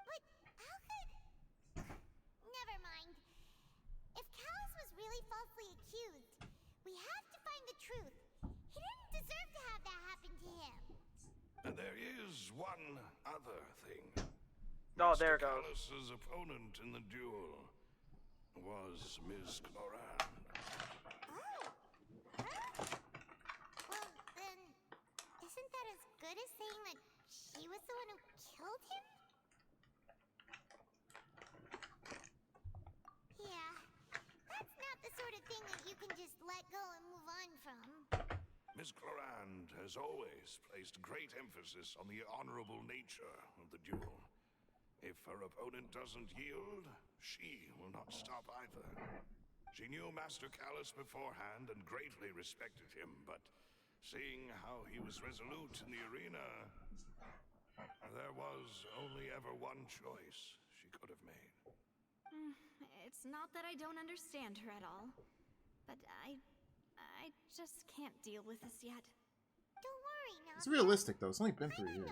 But how could... Never mind. If Callus was really falsely accused, we have to find the truth. He didn't deserve to have that happen to him. And there is one other thing. Oh, there it goes. Callus's opponent in the duel was Ms. Clorand. Oh. Well, then, isn't that as good as saying that she was the one who killed him? Yeah, that's not the sort of thing that you can just let go and move on from. Ms. Clorand has always placed great emphasis on the honorable nature of the duel. If her opponent doesn't yield, she will not stop either. She knew Master Callus beforehand and greatly respected him, but seeing how he was resolute in the arena, there was only ever one choice she could have made. It's not that I don't understand her at all, but I just can't deal with this yet. Don't worry now. It's realistic though. It's only been 3 years.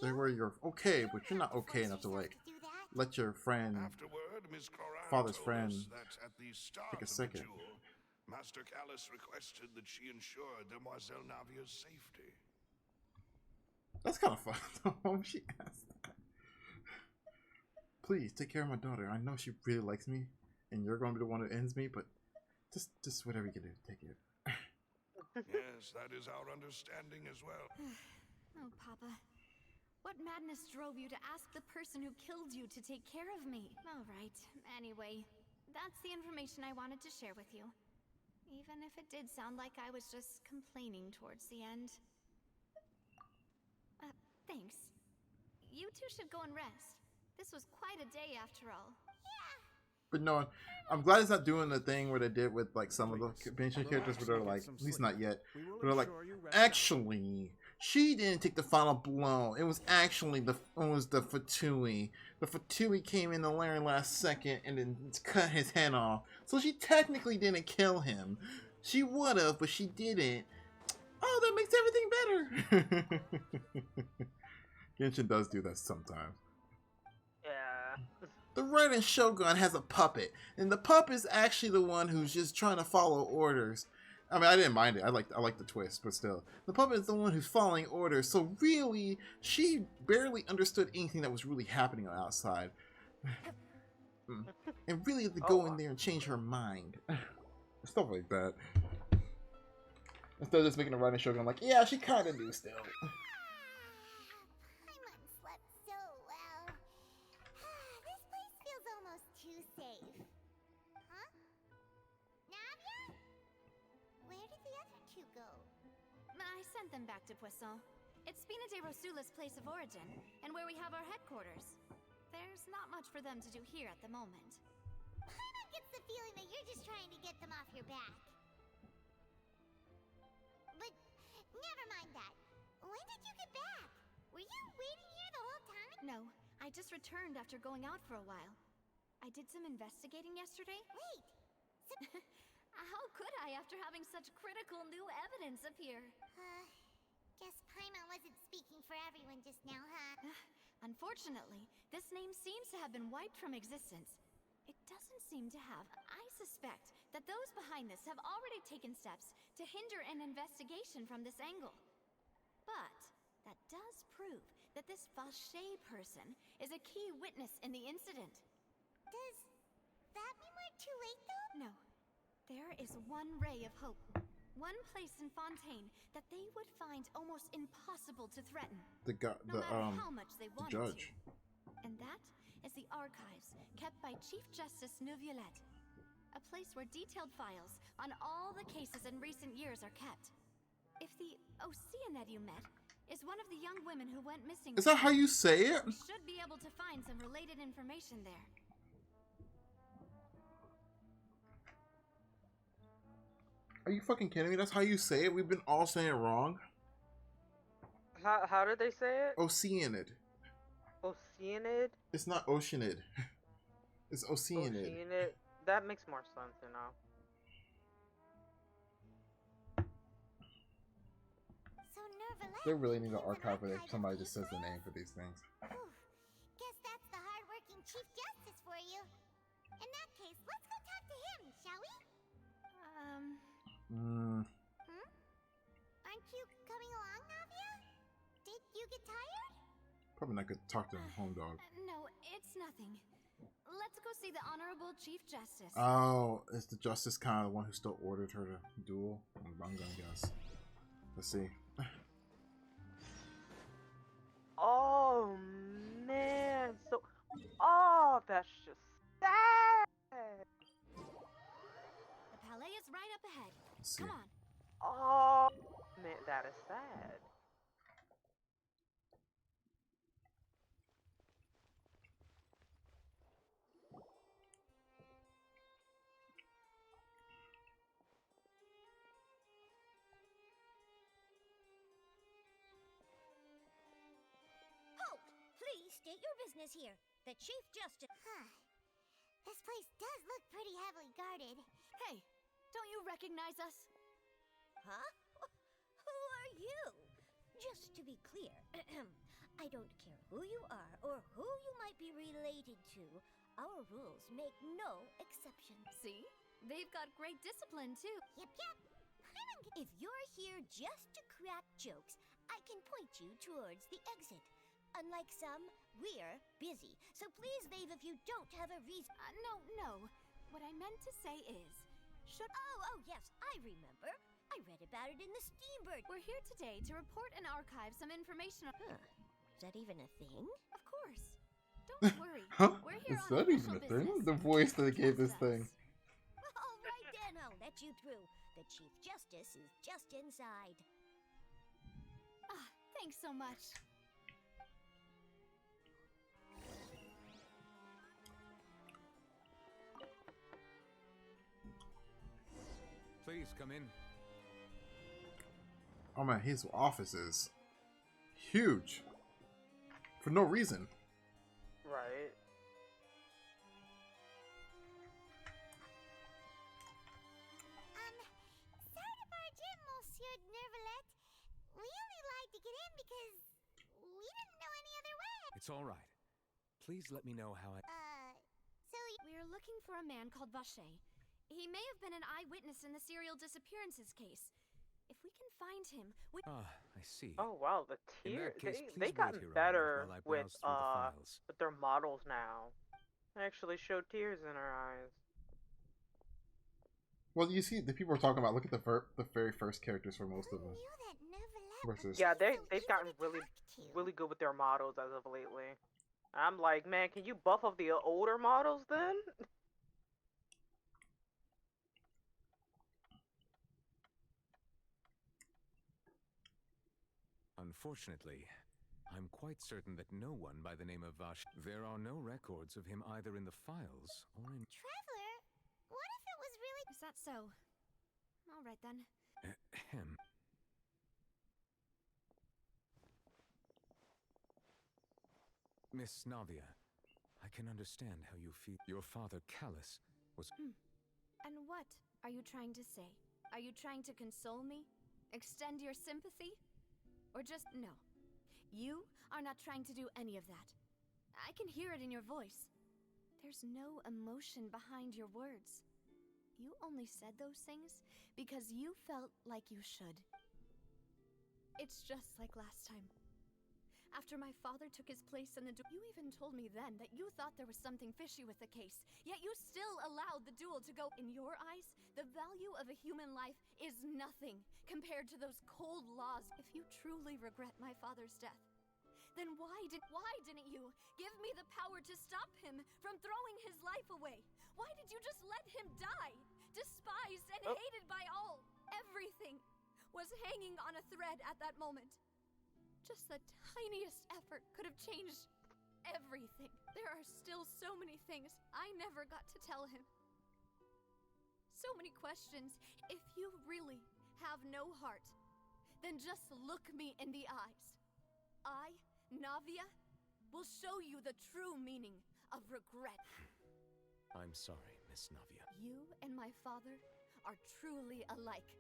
They were you're okay, but you're not okay enough to like let your friend, Afterward, Ms. Coran father's told friend, us that at the start take a of the second. duel, Master Callus requested that she ensure Demoiselle Navia's safety. That's kind of fun. She asked that. Please take care of my daughter. I know she really likes me, and you're going to be the one who ends me. But just whatever you can do, take it. Yes, that is our understanding as well. Oh, Papa. What madness drove you to ask the person who killed you to take care of me? All right. Anyway, that's the information I wanted to share with you. Even if it did sound like I was just complaining towards the end. Thanks. You two should go and rest. This was quite a day after all. But no, I'm glad it's not doing the thing where they did with like some of the convention characters where they're like, at least not yet, but they're like, actually, she didn't take the final blow. It was actually the Fatui. The Fatui came in the lair last second and then cut his head off. So she technically didn't kill him. She would have, but she didn't. Oh, that makes everything better. Genshin does do that sometimes. Yeah. The Wright and Shogun has a puppet, and the puppet's actually the one who's just trying to follow orders. I mean, I didn't mind it. I like the twist, but still, the puppet is the one who's following orders. So really, she barely understood anything that was really happening outside, and really had to go in there and change her mind. Stuff like that. Instead of just making the Wright and Shogun like, yeah, she kind of knew still. I sent them back to Poisson. It's Spina de Rosula's place of origin, and where we have our headquarters. There's not much for them to do here at the moment. Paimon gets the feeling that you're just trying to get them off your back. But never mind that. When did you get back? Were you waiting here the whole time? No, I just returned after going out for a while. I did some investigating yesterday. Wait! How could I after having such critical new evidence appear? Guess Paimon wasn't speaking for everyone just now, huh? Unfortunately, this name seems to have been wiped from existence. It doesn't seem to have. I suspect that those behind this have already taken steps to hinder an investigation from this angle. But that does prove that this Vache person is a key witness in the incident. Does that mean we're too late, though? No. There is one ray of hope. One place in Fontaine that they would find almost impossible to threaten. No matter how much they wanted judge. to. And that is the archives kept by Chief Justice Neuvillette. A place where detailed files on all the cases in recent years are kept. If the Oceanid you met is one of the young women who went missing... Is that how you say it? We should be able to find some related information there. Are you fucking kidding me? That's how you say it? We've been all saying it wrong. How did they say it? Oceanid. Oceanid? It's not Oceanid. It's Oceanid. Oceanid. That makes more sense, you know. So Neuvillette... They really need an archive where somebody just says the name for these things. Guess that's the hard-working Chief Justice for you. In that case, let's go talk to him, shall we? Aren't you coming along, Navia? Did you get tired? Probably not good to talk to home dog. No, it's nothing. Let's go see the Honorable Chief Justice. Oh, is the Justice kind of the one who still ordered her to duel? I'm gonna guess. Let's see. Oh, man. So, oh, that's just sad. The palais is right up ahead. Let's see. Come on. Oh, man, that is sad. Halt! Please state your business here. The Chief Justice... This place does look pretty heavily guarded. Hey, don't you recognize us? Huh? Who are you? Just to be clear, I don't care who you are or who you might be related to. Our rules make no exceptions. See? They've got great discipline, too. Yep, yep. If you're here just to crack jokes, I can point you towards the exit. Unlike some, we're busy, so please leave if you don't have a reason. No. What I meant to say is, Oh, yes, I remember. I read about it in the Steambird. We're here today to report and archive some information. Huh. Is that even a thing? Of course. Don't worry. Huh? We're here Is on that even a official thing? business. The voice that they gave this thing. All right then, I'll let you through. The Chief Justice is just inside. Ah, thanks so much. Please come in. Oh man, his office is huge. For no reason. Right. Sorry to barge in, Monsieur Nervalet. We only lied to get in because we didn't know any other way. It's all right. Please let me know how I... We're looking for a man called Vacher. He may have been an eyewitness in the serial disappearances case. If we can find him, we... Ah, I see. Oh wow, the In tier that case, they please gotten wait here a better moment while I browse through the files. with their models now. They actually show tears in her eyes. Well, you see, the people are talking about. Look at the very first characters for most of them. Versus Yeah, they've gotten really good with their models as of lately. I'm like, man, can you buff up the older models then? Unfortunately, I'm quite certain that no one by the name of Vash... There are no records of him either in the files or in... Traveler, what if it was really... Is that so? All right then. Ahem. Miss Navia, I can understand how you feel. Your father, Callus, was... And what are you trying to say? Are you trying to console me? Extend your sympathy? Or just no? You are not trying to do any of that. I can hear it in your voice. There's no emotion behind your words. You only said those things because you felt like you should. It's just like last time. After my father took his place in the duel, you even told me then that you thought there was something fishy with the case, yet you still allowed the duel to go. In your eyes, the value of a human life is nothing compared to those cold laws. If you truly regret my father's death, then why didn't you give me the power to stop him from throwing his life away? Why did you just let him die? Despised and hated by all. Everything was hanging on a thread at that moment. Just the tiniest effort could have changed everything. There are still so many things I never got to tell him. So many questions. If you really have no heart, then just look me in the eyes. I, Navia, will show you the true meaning of regret. I'm sorry, Miss Navia. You and my father are truly alike.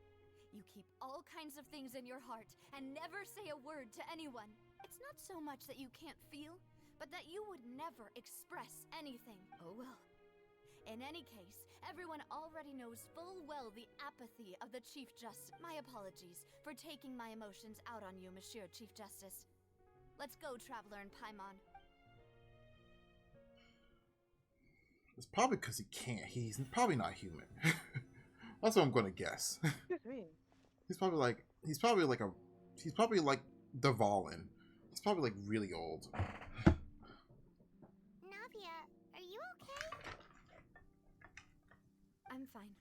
You keep all kinds of things in your heart and never say a word to anyone. It's not so much that you can't feel, but that you would never express anything. Oh well. In any case, everyone already knows full well the apathy of the Chief Justice. My apologies for taking my emotions out on you, Monsieur Chief Justice. Let's go, Traveler and Paimon. it's probably because he can't. He's probably not human. That's what I'm gonna guess. Excuse me. He's probably like Devalin. He's probably like really old. Navia, are you okay? I'm fine.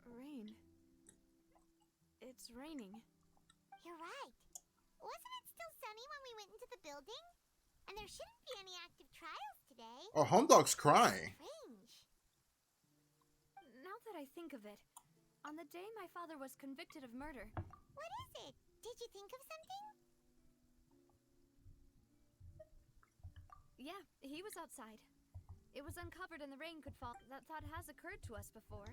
Rain. It's raining. You're right. Wasn't it still sunny when we went into the building? And there shouldn't be any active trials today. Oh, Homedog's crying. Strange. Now that I think of it, on the day my father was convicted of murder... What is it? Did you think of something? Yeah, he was outside. It was uncovered and the rain could fall. That thought has occurred to us before.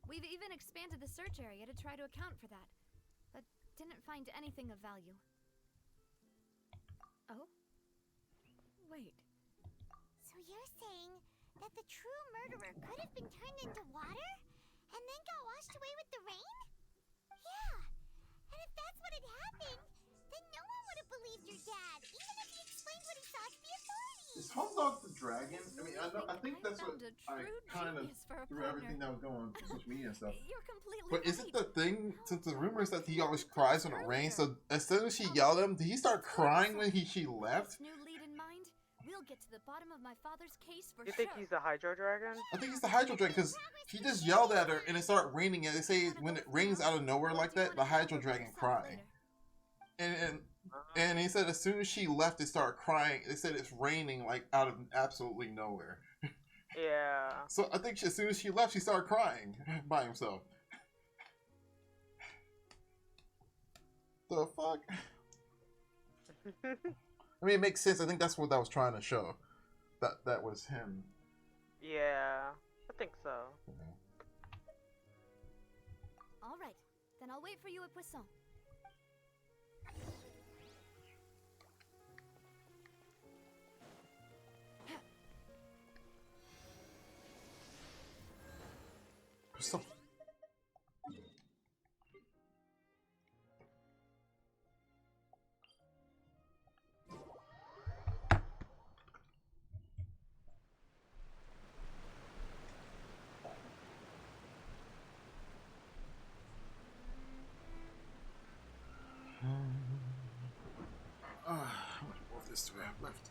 We've even expanded the search area to try to account for that. But didn't find anything of value. Oh? Wait. So you're saying that the true murderer could have been turned into water and then got washed away with the rain? Yeah. And if that's what had happened, then no one would have believed your dad, even if he explained what he saw to the authorities. Is Home Dog the dragon? I mean, I think that's what I kind of threw everything that was going on social media and stuff. You're completely But is it the thing, since the rumor is that he always cries when it rains, so as soon as she yelled at him, did he start crying when she left? New lead in mind, we'll get to the bottom of my father's case for You think he's the Hydro Dragon? I think he's the Hydro Dragon, because he just yelled at her and it started raining, and they say when it rains out of nowhere like that, the Hydro Dragon crying. And he said as soon as she left, it started crying. They said it's raining like out of absolutely nowhere. Yeah. So I think as soon as she left, she started crying by himself. The fuck? I mean, it makes sense. I think that's what that was trying to show. That was him. Yeah, I think so. All right, then I'll wait for you at Poisson. Poisson. How much more of this do we have left?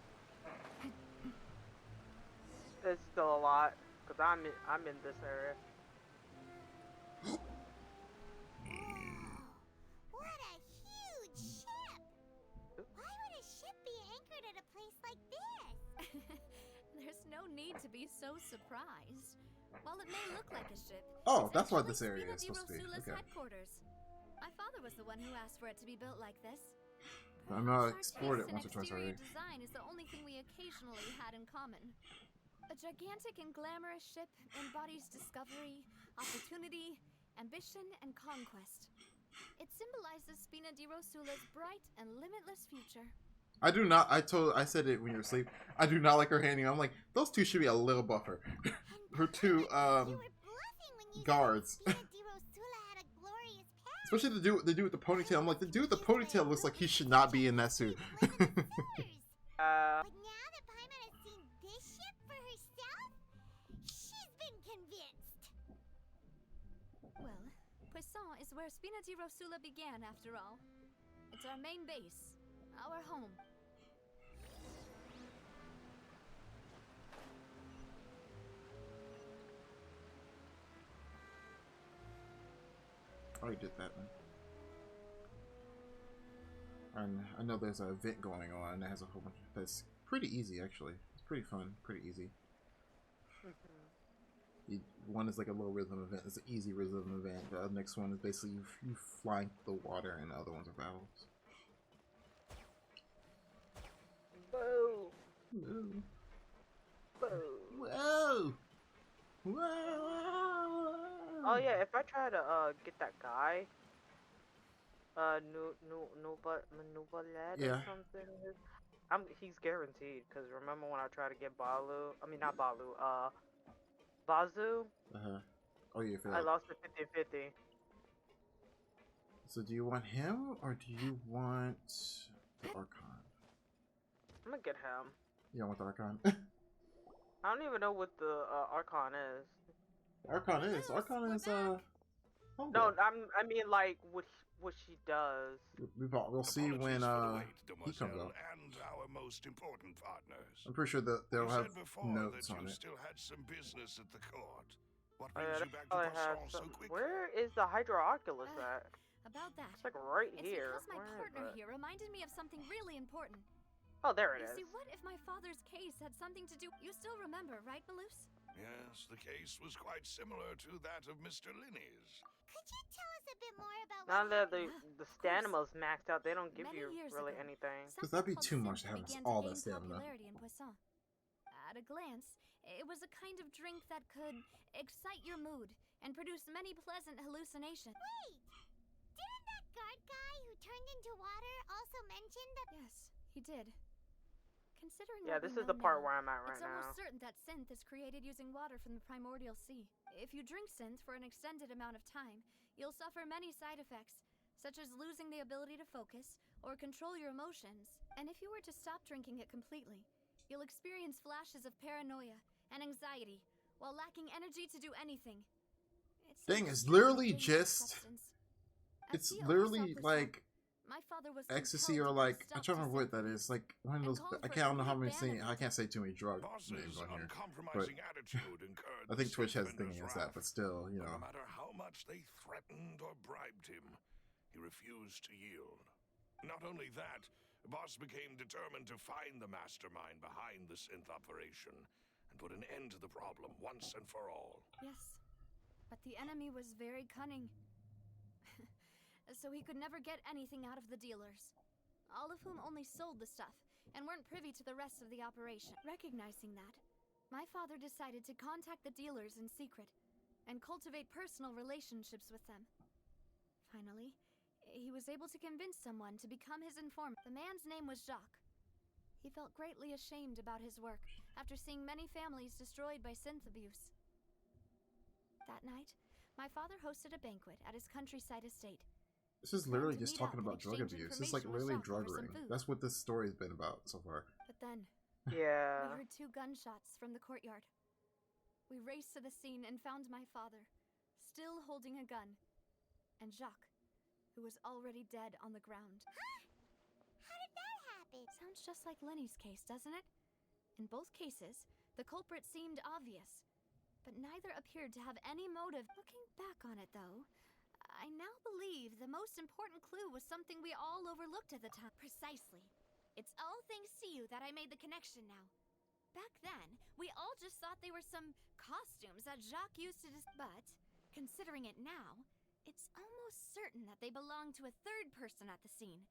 It's still a lot, cause I'm in this area. What a huge ship! Why would a ship be anchored at a place like this? There's no need to be so surprised. While it may look like a ship, Oh, that's why this area is supposed to be. Sula's Okay. headquarters. My father was the one who asked for it to be built like this. I'm explored it once or twice already. Design is the only thing we occasionally had in common. A gigantic and glamorous ship embodies discovery, opportunity, ambition, and conquest. It symbolizes Spina di Rosula's bright and limitless future. I do not. I said it when you were asleep. I do not like her handing. I'm like, those two should be a little buffer. Her two guards. Especially the dude with the ponytail. I'm like, the dude with the ponytail looks like he should not be in that suit. But now that Paimon has seen this ship for herself, she's been convinced. Well, Poisson is where Spina di Rosula began, after all. It's our main base, our home. Oh, you did that, man. And I know there's an event going on that has a whole bunch of... That's pretty easy, actually. It's pretty fun, pretty easy. One is like a low rhythm event. It's an easy rhythm event. The next one is basically you fly the water, and the other ones are battles. Whoa! Whoa! Whoa! Whoa! Whoa! Oh yeah, if I try to get that guy, Nubalet Yeah. or something, he's guaranteed. Cause remember when I tried to get Balu? I mean not Balu. Bazu. Oh, you failed. I lost it 50-50. So do you want him or do you want the Archon? I'm gonna get him. You don't want the Archon? I don't even know what the Archon is. Archon is oh, No, I mean like what she does. We'll see when he comes out. And our most important partners. I'm pretty sure that they'll You have said before notes that on you it. still had some business at the court. What Oh, brings yeah, you back to Poisson so quickly? Where is the Hydro Oculus at? About that. It's like right It's here. because my Where is partner it? here reminded me of something really important. Oh, there it You is. see, what if my father's case had something to do... You still remember, right, Malus? Yes, the case was quite similar to that of Mr. Linney's. Could you tell us a bit more about Now what that the Stanima's maxed out, they don't give you really anything. Because that'd be too much to have began all to that gain stamina. popularity in Poisson. At a glance, it was a kind of drink that could excite your mood and produce many pleasant hallucinations. Wait! Didn't that guard guy turned into water also mention the... Yes, he did. Considering Yeah, what this we is the know part now, where I'm at right it's now. almost certain that synth is created using water from the primordial sea. If you drink synth for an extended amount of time, you'll suffer many side effects, such as losing the ability to focus or control your emotions. And if you were to stop drinking it completely, you'll experience flashes of paranoia and anxiety while lacking energy to do anything. Dang, it's literally just... It's literally like ecstasy or like... I'm trying to remember what that is. Like one of those... I don't know how many things... I can't say too many drug names on here. But I think Twitch has a thing against that, but still, you know. No matter how much they threatened or bribed him, he refused to yield. Not only that, Boss became determined to find the mastermind behind the synth operation and put an end to the problem once and for all. Yes, but the enemy was very cunning. So he could never get anything out of the dealers, all of whom only sold the stuff and weren't privy to the rest of the operation. Recognizing that, my father decided to contact the dealers in secret and cultivate personal relationships with them. Finally, he was able to convince someone to become his informant. The man's name was Jacques. He felt greatly ashamed about his work after seeing many families destroyed by synth abuse. That night, my father hosted a banquet at his countryside estate. This is literally just talking about drug abuse. It's like literally drug ring. That's what this story's been about so far. But then, yeah, we heard 2 gunshots from the courtyard. We raced to the scene and found my father, still holding a gun, and Jacques, who was already dead on the ground. Huh? How did that happen? Sounds just like Lenny's case, doesn't it? In both cases, the culprit seemed obvious, but neither appeared to have any motive. Looking back on it, though, I now believe the most important clue was something we all overlooked at the time. Precisely. It's all thanks to you that I made the connection now. Back then, we all just thought they were some costumes that Jacques used to but, considering it now, it's almost certain that they belong to a third person at the scene.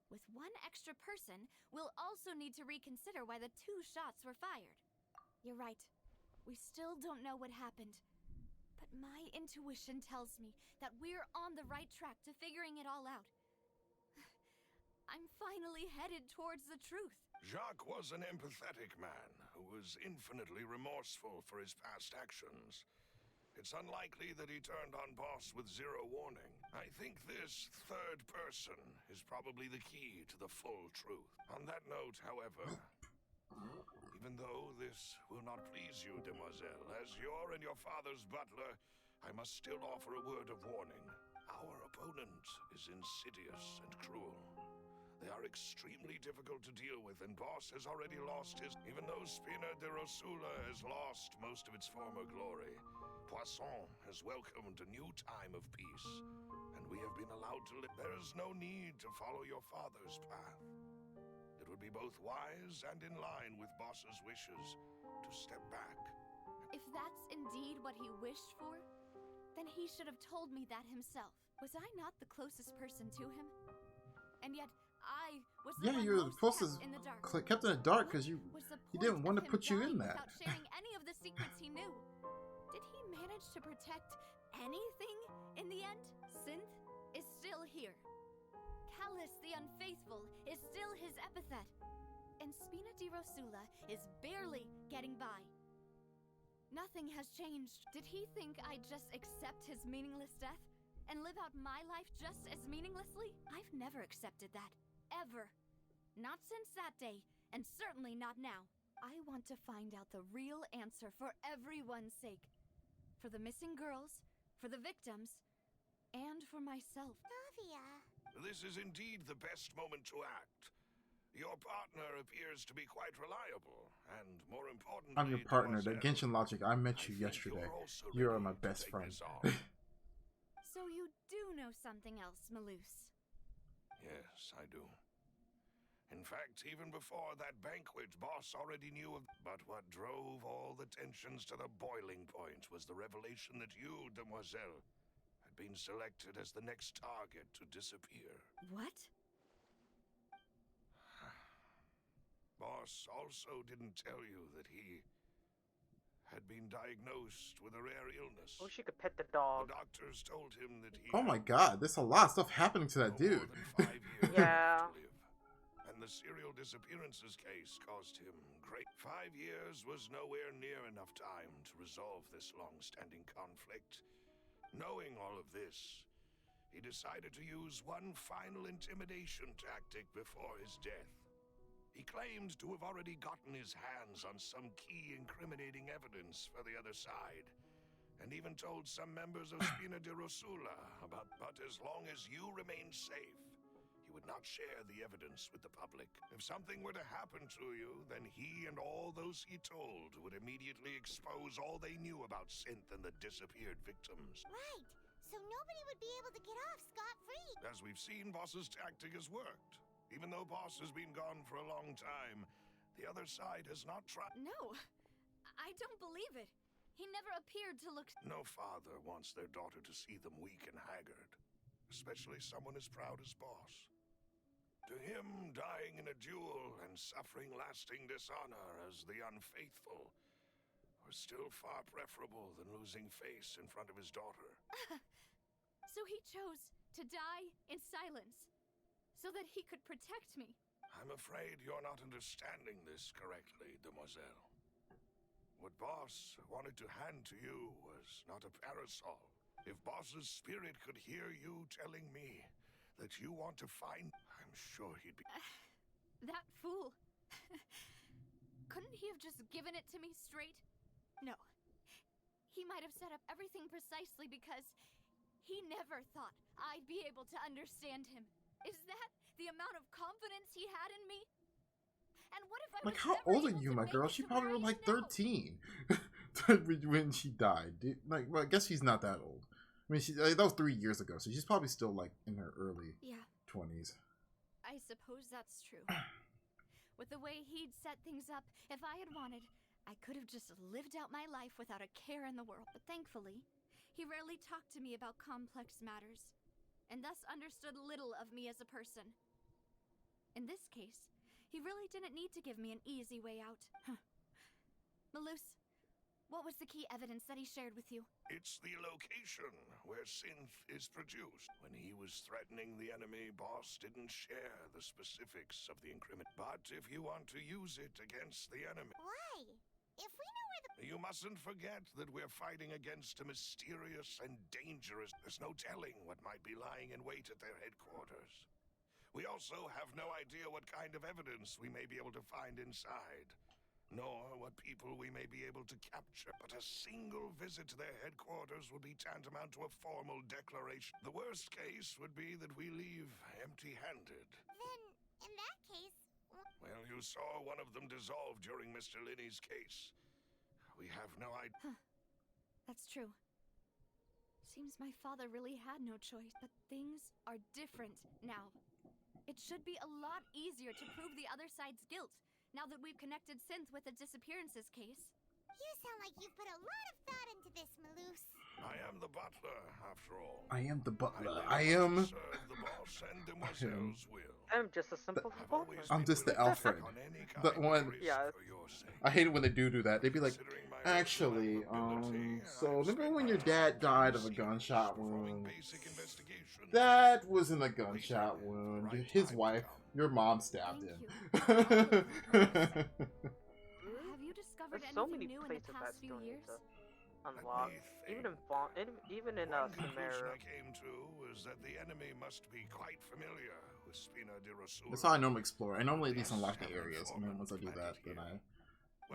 With one extra person, we'll also need to reconsider why the 2 shots were fired. You're right. We still don't know what happened. But my intuition tells me that we're on the right track to figuring it all out. I'm finally headed towards the truth. Jacques was an empathetic man who was infinitely remorseful for his past actions. It's unlikely that he turned on Boss with 0 warning. I think this third person is probably the key to the full truth. On that note, however, even though this will not please you, demoiselle, as you're and your father's butler, I must still offer a word of warning. Our opponent is insidious and cruel. They are extremely difficult to deal with, and Boss has already lost his... Even though Spina de Rosula has lost most of its former glory, Poisson has welcomed a new time of peace, and we have been allowed to live. There is no need to follow your father's path. It would be both wise and in line with Boss's wishes to step back. If that's indeed what he wished for, then he should have told me that himself. Was I not the closest person to him? And yet, I was the one you were most closest, kept in the dark. kept in the dark because he didn't want to put you in that. Without sharing any of the secrets he knew. Did he manage to protect anything in the end? Synth is still here. Callus the Unfaithful is still his epithet. And Spina di Rosula is barely getting by. Nothing has changed. Did he think I'd just accept his meaningless death and live out my life just as meaninglessly? I've never accepted that. Ever. Not since that day, and certainly not now. I want to find out the real answer for everyone's sake. For the missing girls, for the victims, and for myself. Navia. This is indeed the best moment to act. Your partner appears to be quite reliable, and more importantly... I'm your partner, the Genshin logic. I met you yesterday. You are my best friend. So you do know something else, Malus? Yes, I do. In fact, even before that banquet, Boss already knew of... But what drove all the tensions to the boiling point was the revelation that you, demoiselle, had been selected as the next target to disappear. What? Boss also didn't tell you that he had been diagnosed with a rare illness. I wish you could pet the dog. The doctors told him that he... Oh my god, there's a lot of stuff happening to that dude. More than 5 years Yeah. to live. And the serial disappearances case cost him great. 5 years was nowhere near enough time to resolve this long-standing conflict. Knowing all of this, he decided to use one final intimidation tactic before his death. He claimed to have already gotten his hands on some key incriminating evidence for the other side, and even told some members of Spina di Rosula about, but as long as you remained safe, he would not share the evidence with the public. If something were to happen to you, then he and all those he told would immediately expose all they knew about Synth and the disappeared victims. Right. So nobody would be able to get off scot-free. As we've seen, Boss's tactic has worked. Even though Boss has been gone for a long time, the other side has not tried. No, I don't believe it. He never appeared to look... No father wants their daughter to see them weak and haggard, especially someone as proud as Boss. To him, dying in a duel and suffering lasting dishonor as the unfaithful was still far preferable than losing face in front of his daughter. So he chose to die in silence, so that he could protect me. I'm afraid you're not understanding this correctly, demoiselle. What Boss wanted to hand to you was not a parasol. If Boss's spirit could hear you telling me that you want to find... I'm sure he'd be... That fool. Couldn't he have just given it to me straight? No. He might have set up everything precisely because he never thought I'd be able to understand him. Is that the amount of confidence he had in me? And what if I Like, was how never old are able you, to my make girl? it She to probably where was I like am now? 13 when she died. Like, well, I guess she's not that old. I mean, that was 3 years ago, so she's probably still like in her early 20s. I suppose that's true. With the way he'd set things up, if I had wanted, I could have just lived out my life without a care in the world. But thankfully, he rarely talked to me about complex matters, and thus understood little of me as a person. In this case, he really didn't need to give me an easy way out. Malus, what was the key evidence that he shared with you? It's the location where Synth is produced. When he was threatening the enemy, Boss didn't share the specifics of the incrimination. But if you want to use it against the enemy... Why? If we know where the... You mustn't forget that we're fighting against a mysterious and dangerous... There's no telling what might be lying in wait at their headquarters. We also have no idea what kind of evidence we may be able to find inside, nor what people we may be able to capture. But a single visit to their headquarters would be tantamount to a formal declaration. The worst case would be that we leave empty-handed. Then, in that case... Well, you saw one of them dissolve during Mr. Linney's case. We have no idea. That's true. Seems my father really had no choice, but things are different now. It should be a lot easier to prove the other side's guilt, now that we've connected Synth with the disappearances case. You sound like you've put a lot of thought into this, Malus. I am the butler, after all. I am the butler. I I am... serve the boss and demoiselle's will. I'm just a simple butler. I'm just the Alfred. The one... Yeah. I hate it when they do that. They'd be like, actually, so remember when your dad died of a gunshot wound? That wasn't a gunshot wound. His wife, your mom stabbed him. Have you discovered There's so anything many new in the places I past few still need years? to unlock. Even in even in One conclusion Sumeru. I came to was that the enemy must be quite familiar with Spina di Rosula. That's how I normally explore. I normally at least unlock the areas, and then once I do that, then I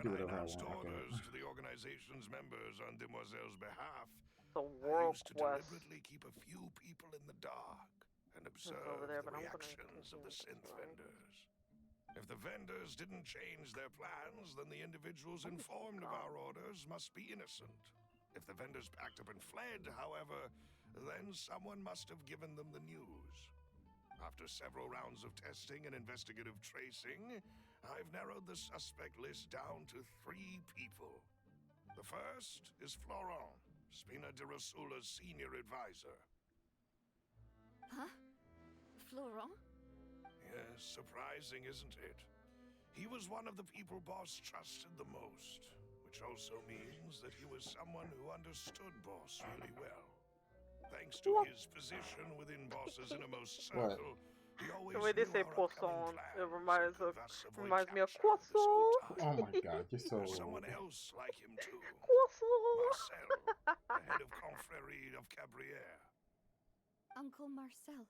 do When I whatever I announced want after orders that. to the organization's members on Demoiselle's behalf, The I world used to quest deliberately keep a few people in the dark and observe over there, the but I'm gonna reactions of the continue synth to try. vendors. If the vendors didn't change their plans, then the individuals informed of our orders must be innocent. If the vendors packed up and fled, however, then someone must have given them the news. After several rounds of testing and investigative tracing, I've narrowed the suspect list down to 3 people. The first is Florent, Spina di Rosula's senior advisor. Huh? Florent? Yes, surprising, isn't it? He was one of the people Boss trusted the most, which also means that he was someone who understood Boss really well. Thanks to his position within Boss's innermost circle, He always The way they knew say our upcoming poisson, it plans reminds me of capture at the same croissant. time. Oh my god, you're so There's old. someone else like him too. Croissant. Marcel, the head of Confrérie of Cabriere. Uncle Marcel.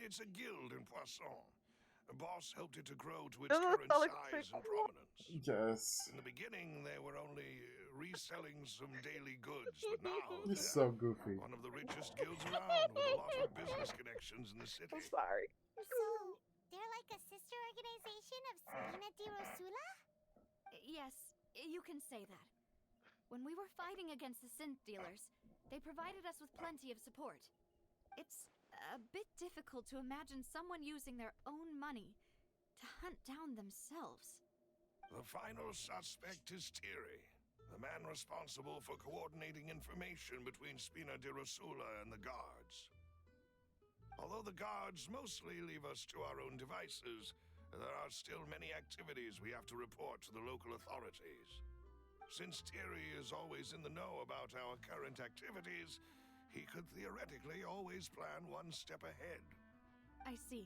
It's a guild in Poisson. A boss helped it to grow to its Doesn't it current sound like size and prequel? prominence. Yes. In the beginning, they were only reselling some daily goods, but now You're they're so goofy. one of the richest guilds around with a lot of business connections in the city. I'm sorry. So, they're like a sister organization of Spina di Rosula? Yes, you can say that. When we were fighting against the synth dealers, they provided us with plenty of support. It's a bit difficult to imagine someone using their own money to hunt down themselves. The final suspect is Thierry, the man responsible for coordinating information between Spina di Rosula and the guards. Although the guards mostly leave us to our own devices, there are still many activities we have to report to the local authorities. Since Thierry is always in the know about our current activities, he could theoretically always plan one step ahead. I see.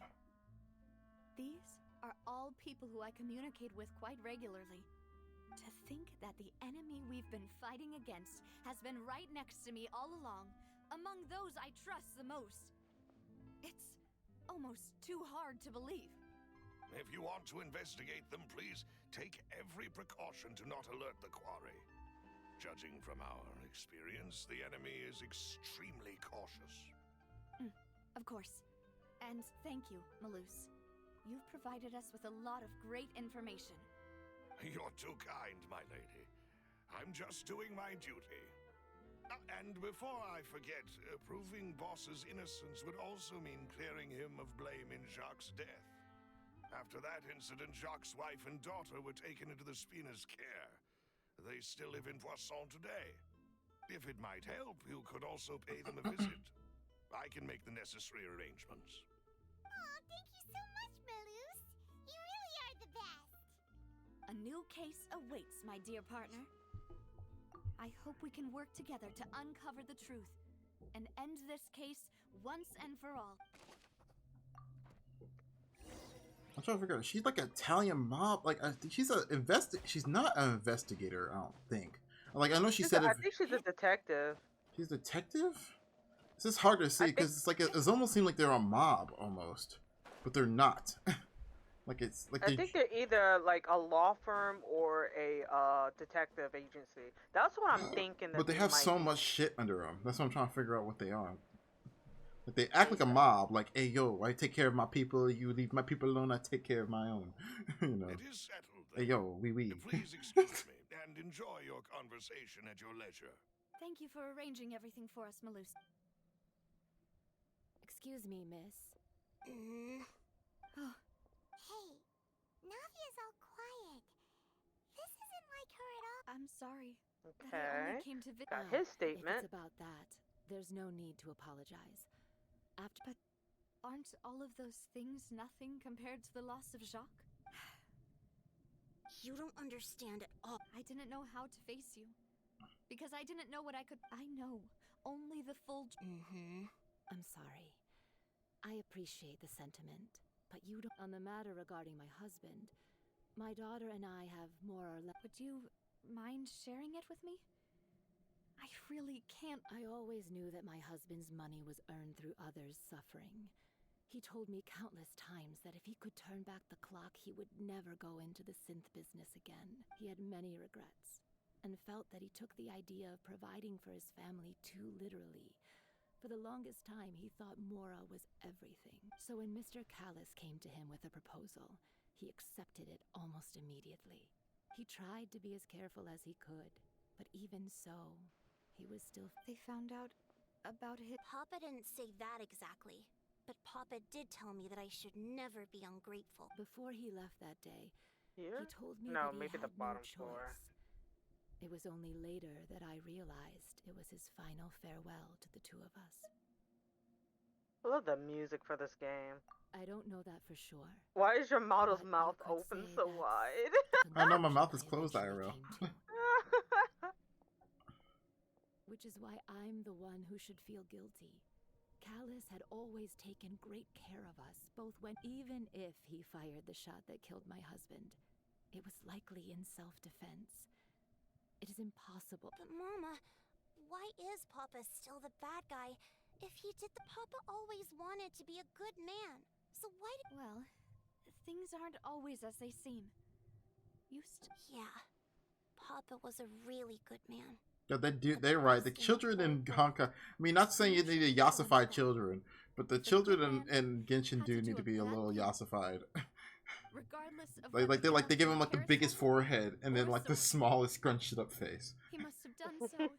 These are all people who I communicate with quite regularly. To think that the enemy we've been fighting against has been right next to me all along, among those I trust the most. It's almost too hard to believe. If you want to investigate them, please take every precaution to not alert the quarry. Judging from our experience, the enemy is extremely cautious. Of course. And thank you, Malus. You've provided us with a lot of great information. You're too kind, my lady. I'm just doing my duty. And before I forget, proving Boss's innocence would also mean clearing him of blame in Jacques' death. After that incident, Jacques' wife and daughter were taken into the Spina's care. They still live in Poisson today. If it might help, you could also pay them a visit. I can make the necessary arrangements. Aw, thank you so much, Malus. You really are the best. A new case awaits, my dear partner. I hope we can work together to uncover the truth and end this case once and for all. I'm trying to figure out. She's like an Italian mob. Like she's She's not an investigator. I don't think. Like I know she said. I think she's a detective. She's a detective. This is hard to say because it's like it almost seems like they're a mob almost, but they're not. Like it's like I think they're either like a law firm or a detective agency. That's what I'm thinking. But they have so much shit under them. That's what I'm trying to figure out what they are. Like they act like a mob. Like, hey yo, I take care of my people. You leave my people alone. I take care of my own. You know. It is settled. Hey yo, we. Please excuse me and enjoy your conversation at your leisure. Thank you for arranging everything for us, Malus. Excuse me, miss. Oh. Hey, Navia's all quiet. This isn't like her at all. I'm sorry. Okay. That I only came to Got his If statement. it's about that, there's no need to apologize. But aren't all of those things nothing compared to the loss of Jacques? You don't understand at all. I didn't know how to face you. Because I didn't know what I could... I know. Only the full... I'm sorry. I appreciate the sentiment, but you don't... On the matter regarding my husband, my daughter and I have more or less... Would you mind sharing it with me? I really can't... I always knew that my husband's money was earned through others' suffering. He told me countless times that if he could turn back the clock, he would never go into the synth business again. He had many regrets, and felt that he took the idea of providing for his family too literally. For the longest time, he thought Mora was everything. So when Mr. Callis came to him with a proposal, he accepted it almost immediately. He tried to be as careful as he could, but even so, he was still... They found out about his... Papa didn't say that exactly, but Papa did tell me that I should never be ungrateful. Before he left that day, Here? he told me No, that he maybe had the bottom no floor. choice. It was only later that I realized it was his final farewell to the two of us. I love the music for this game. I don't know that for sure. Why is your model's But you mouth could open say so that's wide? I know my mouth is closed, IRL. Which is why I'm the one who should feel guilty. Callus had always taken great care of us, both when even if he fired the shot that killed my husband, it was likely in self-defense. It is impossible. But Mama, why is Papa still the bad guy? If he did, the Papa always wanted to be a good man. So why did... Well, things aren't always as they seem. Yeah. Papa was a really good man. Yeah, they're right. The children in Honkai, I mean, not saying you need to yassify children, but the children in Genshin do need to be a little yassified. They give him like the biggest forehead and then like the smallest scrunched up face. He must have done so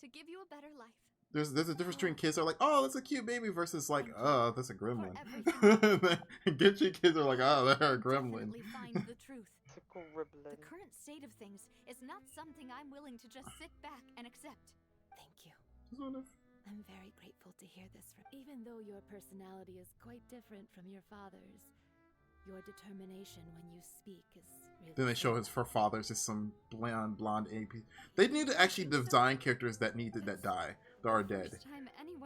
to give you a better life. There's a difference between kids that are like, oh, that's a cute baby, versus like, oh, that's a gremlin. Genshin kids are like, oh, they're a gremlin. Find the truth. The current state of things is not something I'm willing to just sit back and accept. Thank you. I'm very grateful to hear this from... Even though your personality is quite different from your father's, your determination when you speak is really... Then they show her father's just some blonde AP. They need to actually design characters that die, that are dead.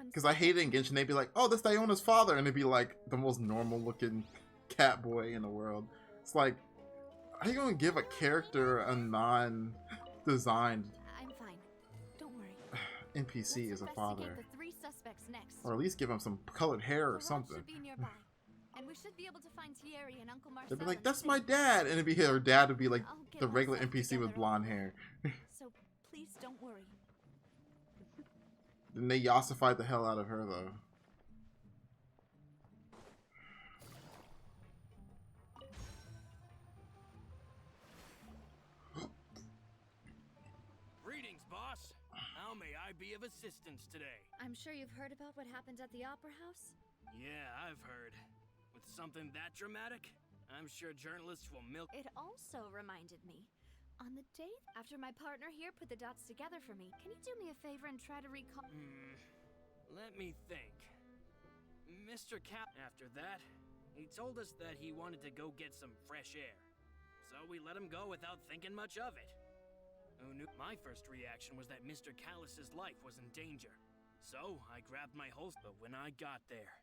Because I hate it in Genshin, they'd be like, oh, that's Diona's father, and it'd be like the most normal looking cat boy in the world. It's like, how are you going to give a character a non-designed I'm fine. Don't worry. NPC as a father? The 3 suspects next. Or at least give him some colored hair or something. Should be nearby. And we should be able to find Thierry and Uncle Marcel. They'd be like, that's my dad! And it'd be her dad would be like the regular NPC with blonde hair. So please don't worry. Then they yassified the hell out of her though. Greetings, boss. How may I be of assistance today? I'm sure you've heard about what happened at the Opera House? Yeah, I've heard. With something that dramatic, I'm sure journalists will milk... It also reminded me. On the day after my partner here put the dots together for me, can you do me a favor and try to recall... Let me think. Mr. Cap... After that, he told us that he wanted to go get some fresh air. So we let him go without thinking much of it. Who knew? My first reaction was that Mr. Callus's life was in danger. So I grabbed my holster, but when I got there,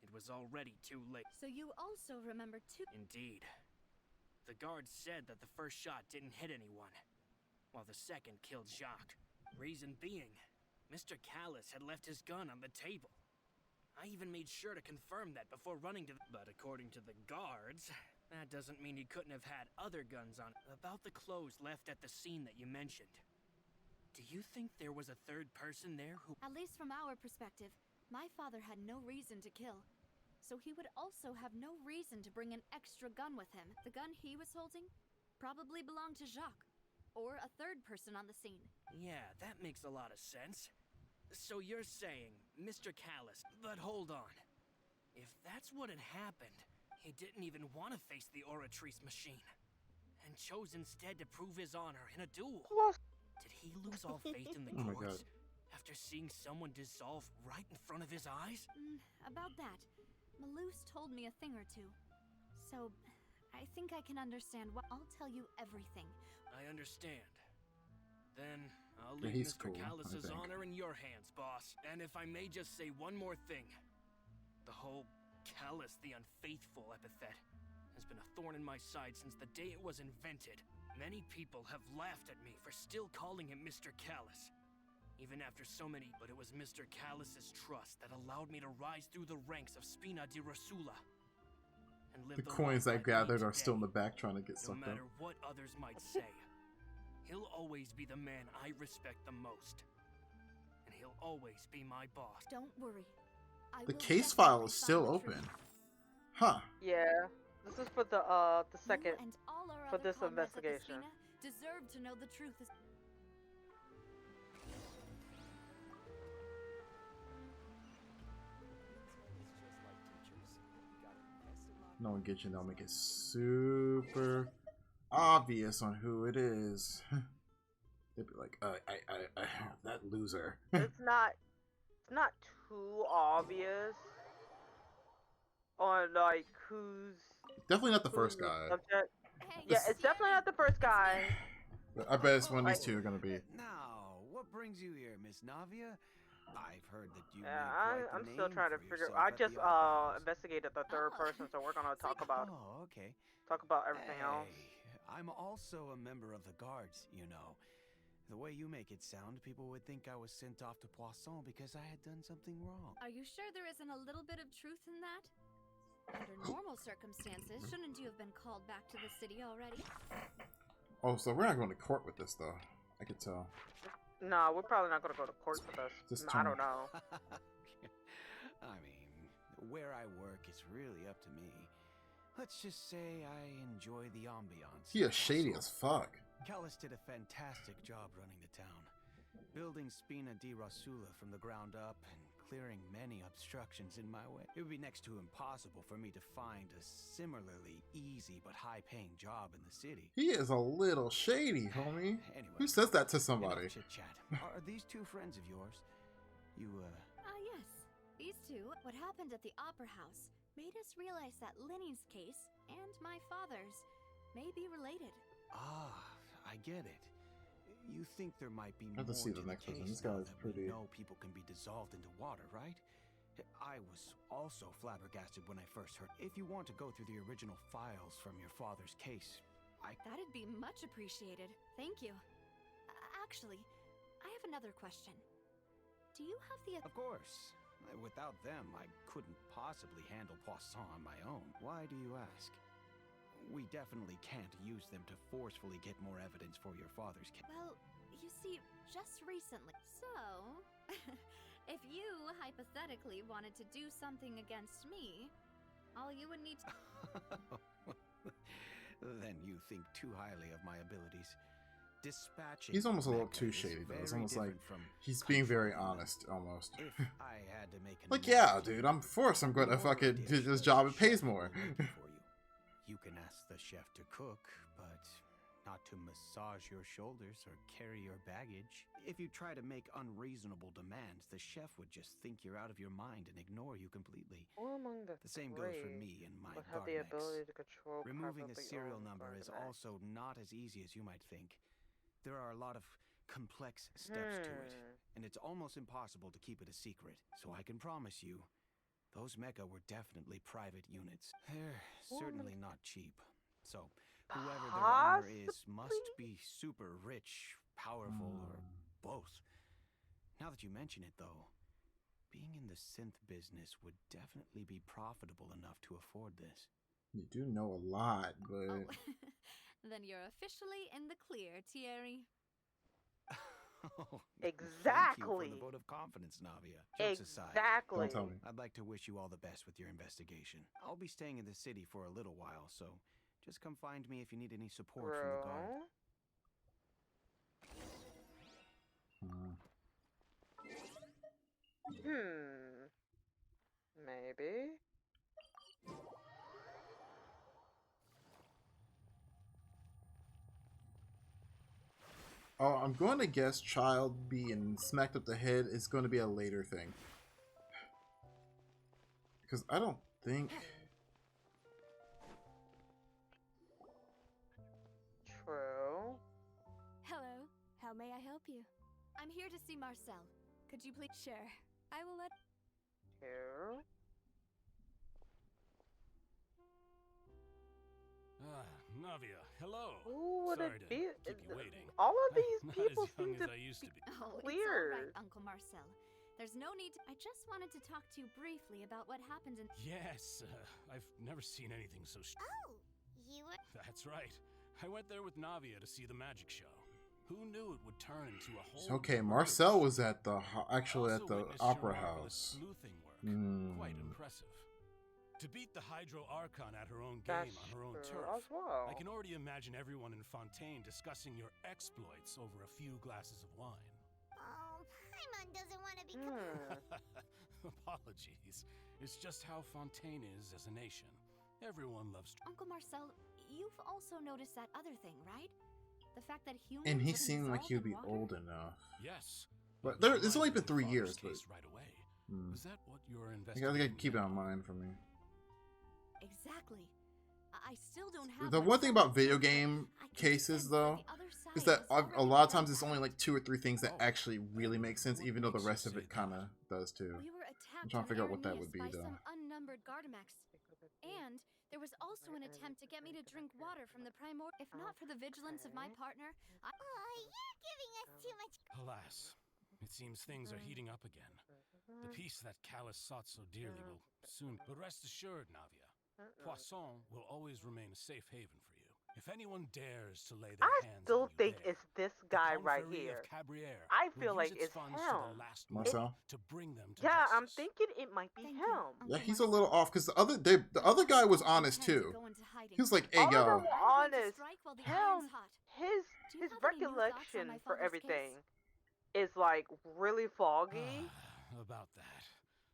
it was already too late. So you also remember too? Indeed. The guard said that the first shot didn't hit anyone, while the second killed Jacques. Reason being, Mr. Callus had left his gun on the table. I even made sure to confirm that before running to the... But according to the guards, that doesn't mean he couldn't have had other guns on. About the clothes left at the scene that you mentioned. Do you think there was a third person there who... At least from our perspective, my father had no reason to kill. So he would also have no reason to bring an extra gun with him. The gun he was holding probably belonged to Jacques, or a third person on the scene. Yeah, that makes a lot of sense. So you're saying, Mr. Callus, but hold on. If that's what had happened, he didn't even want to face the Oratrice machine, and chose instead to prove his honor in a duel. Did he lose all faith in the Oh my courts God. after seeing someone dissolve right in front of his eyes? About that, Malus told me a thing or two. So, I think I can understand what... I'll tell you everything. I understand. Then I'll Yeah, leave he's Mr. cool, I Callus's think. honor in your hands, boss. And if I may just say one more thing. The whole Callus the Unfaithful epithet has been a thorn in my side since the day it was invented. Many people have laughed at me for still calling him Mr. Callus. Even after so many, but it was Mr. Callus's trust that allowed me to rise through the ranks of Spina di Rosula. And live The coins I life lead gathered are today. still in the back trying to get No sucked up. matter what others might say, he'll always be the man I respect the most. And he'll always be my boss. Don't worry. The case file is still open. Huh. Yeah. This is for the second, And all our for other this comrades at the investigation. Spina deserve to know the truth. No one gets you. They'll make it super obvious on who it is. They'd be like, that loser. It's not too obvious on like who's Definitely not the who's first the guy. subject. Yeah, it's definitely not the first guy. But I bet it's one of these two are gonna be. Now, what brings you here, Miss Navia? I've heard that you Yeah, made quite I'm the still name trying to for figure. yourself I at just the opera house. investigated the third person, so we're gonna talk about okay. everything else. I'm also a member of the guards, you know. The way you make it sound, people would think I was sent off to Poisson because I had done something wrong. Are you sure there isn't a little bit of truth in that? Under normal circumstances, shouldn't you have been called back to the city already? Oh, so we're not going to court with this, though. I could tell. No, we're probably not gonna go to court for this. Just I don't know. I mean, where I work is really up to me. Let's just say I enjoy the ambiance. He is shady as fuck. Callis did a fantastic job running the town, building Spina di Rasula from the ground up and clearing many obstructions in my way. It would be next to impossible for me to find a similarly easy but high-paying job in the city. He is a little shady, homie. Anyway, who says that to somebody? Chit-chat. Are these two friends of yours? You, Yes. These two, what happened at the Opera House, made us realize that Linny's case and my father's may be related. I get it. You think there might be I have more to see the to next person. case This guy now is that pretty. We know people can be dissolved into water, right? I was also flabbergasted when I first heard. If you want to go through the original files from your father's case, That'd be much appreciated. Thank you. Actually, I have another question. Do you have the... Of course. Without them, I couldn't possibly handle Poisson on my own. Why do you ask? We definitely can't use them to forcefully get more evidence for your father's case. Well, you see, just recently. So, if you hypothetically wanted to do something against me, all you would need to... Then you think too highly of my abilities. Dispatching. He's almost a little too is shady, though. It's very almost like different from he's being very honest, almost. if I had to make an Like, yeah, dude, I'm forced. I'm going to fucking do this job. It pays more. You can ask the chef to cook, but not to massage your shoulders or carry your baggage. If you try to make unreasonable demands, the chef would just think you're out of your mind and ignore you completely. Who among the same goes for me and my would have the guard ability mechs. to control Removing a privately serial owned number is guard mechs? also not as easy as you might think. There are a lot of complex steps to it, and it's almost impossible to keep it a secret. So I can promise you, those mecha were definitely private units. They're certainly not cheap. So whoever their owner is must be super rich, powerful, or both. Now that you mention it, though, being in the synth business would definitely be profitable enough to afford this. You do know a lot, but... Then you're officially in the clear, Thierry. Thank you for the vote of confidence, Navia. Jokes aside, Don't tell me. I'd like to wish you all the best with your investigation. I'll be staying in the city for a little while, so just come find me if you need any support from the guard. Maybe. Oh, I'm going to guess child being smacked up the head is going to be a later thing. Because I don't think... True. Hello, how may I help you? I'm here to see Marcel. Could you please... Sure, I will let... Here. Navia, hello. Who would Sorry it to be? keep you waiting. All of these Not people as young seem to as I used to be. Oh, it's all weird. right, Uncle Marcel. There's no need to... I just wanted to talk to you briefly about what happened in... Yes, I've never seen anything so Oh, you were... That's right. I went there with Navia to see the magic show. Who knew it would turn into a whole... Okay, Marcel was at the... actually at the witnessed Opera your marvelous House. sleuthing work. Hmm. Quite impressive. To beat the Hydro Archon at her own That's game on her own true turf, as well. I can already imagine everyone in Fontaine discussing your exploits over a few glasses of wine. Oh, Paimon doesn't want to be... Apologies. It's just how Fontaine is as a nation. Everyone loves... Uncle Marcel, you've also noticed that other thing, right? The fact that humans... And he wouldn't seemed like he would be dissolve in water? old enough. Yes. But there, it's only been 3 years, but... Right away. Hmm. Is that what you're I investigating? gotta keep it in mind for me. Exactly. I still don't have... The one thing about video game cases, though, is that a lot of times it's only like 2 or 3 things that actually really make sense, even though the rest of it kind of does too. We were I'm attacked trying to figure out what that Aranias would be by though. some unnumbered Gardamex. And there was also an attempt to get me to drink water from the primordial. If not for the vigilance of my partner, Oh, you're giving us too much. Alas, it seems things are heating up again. The peace that Callus sought so dearly will soon. But rest assured, Navia, Poisson will always remain a safe haven for you. If anyone dares to lay their hands still on you think there, it's this guy right Confrérie here. of Cabriere I will feel like use its it's funds him. to the last Marcel? to bring them to Yeah, justice. I'm thinking it might be him. Yeah, he's a little off because the other guy was honest too. He was like, "Hey, All of yo." them were honest. His recollection for everything is like really foggy. About that.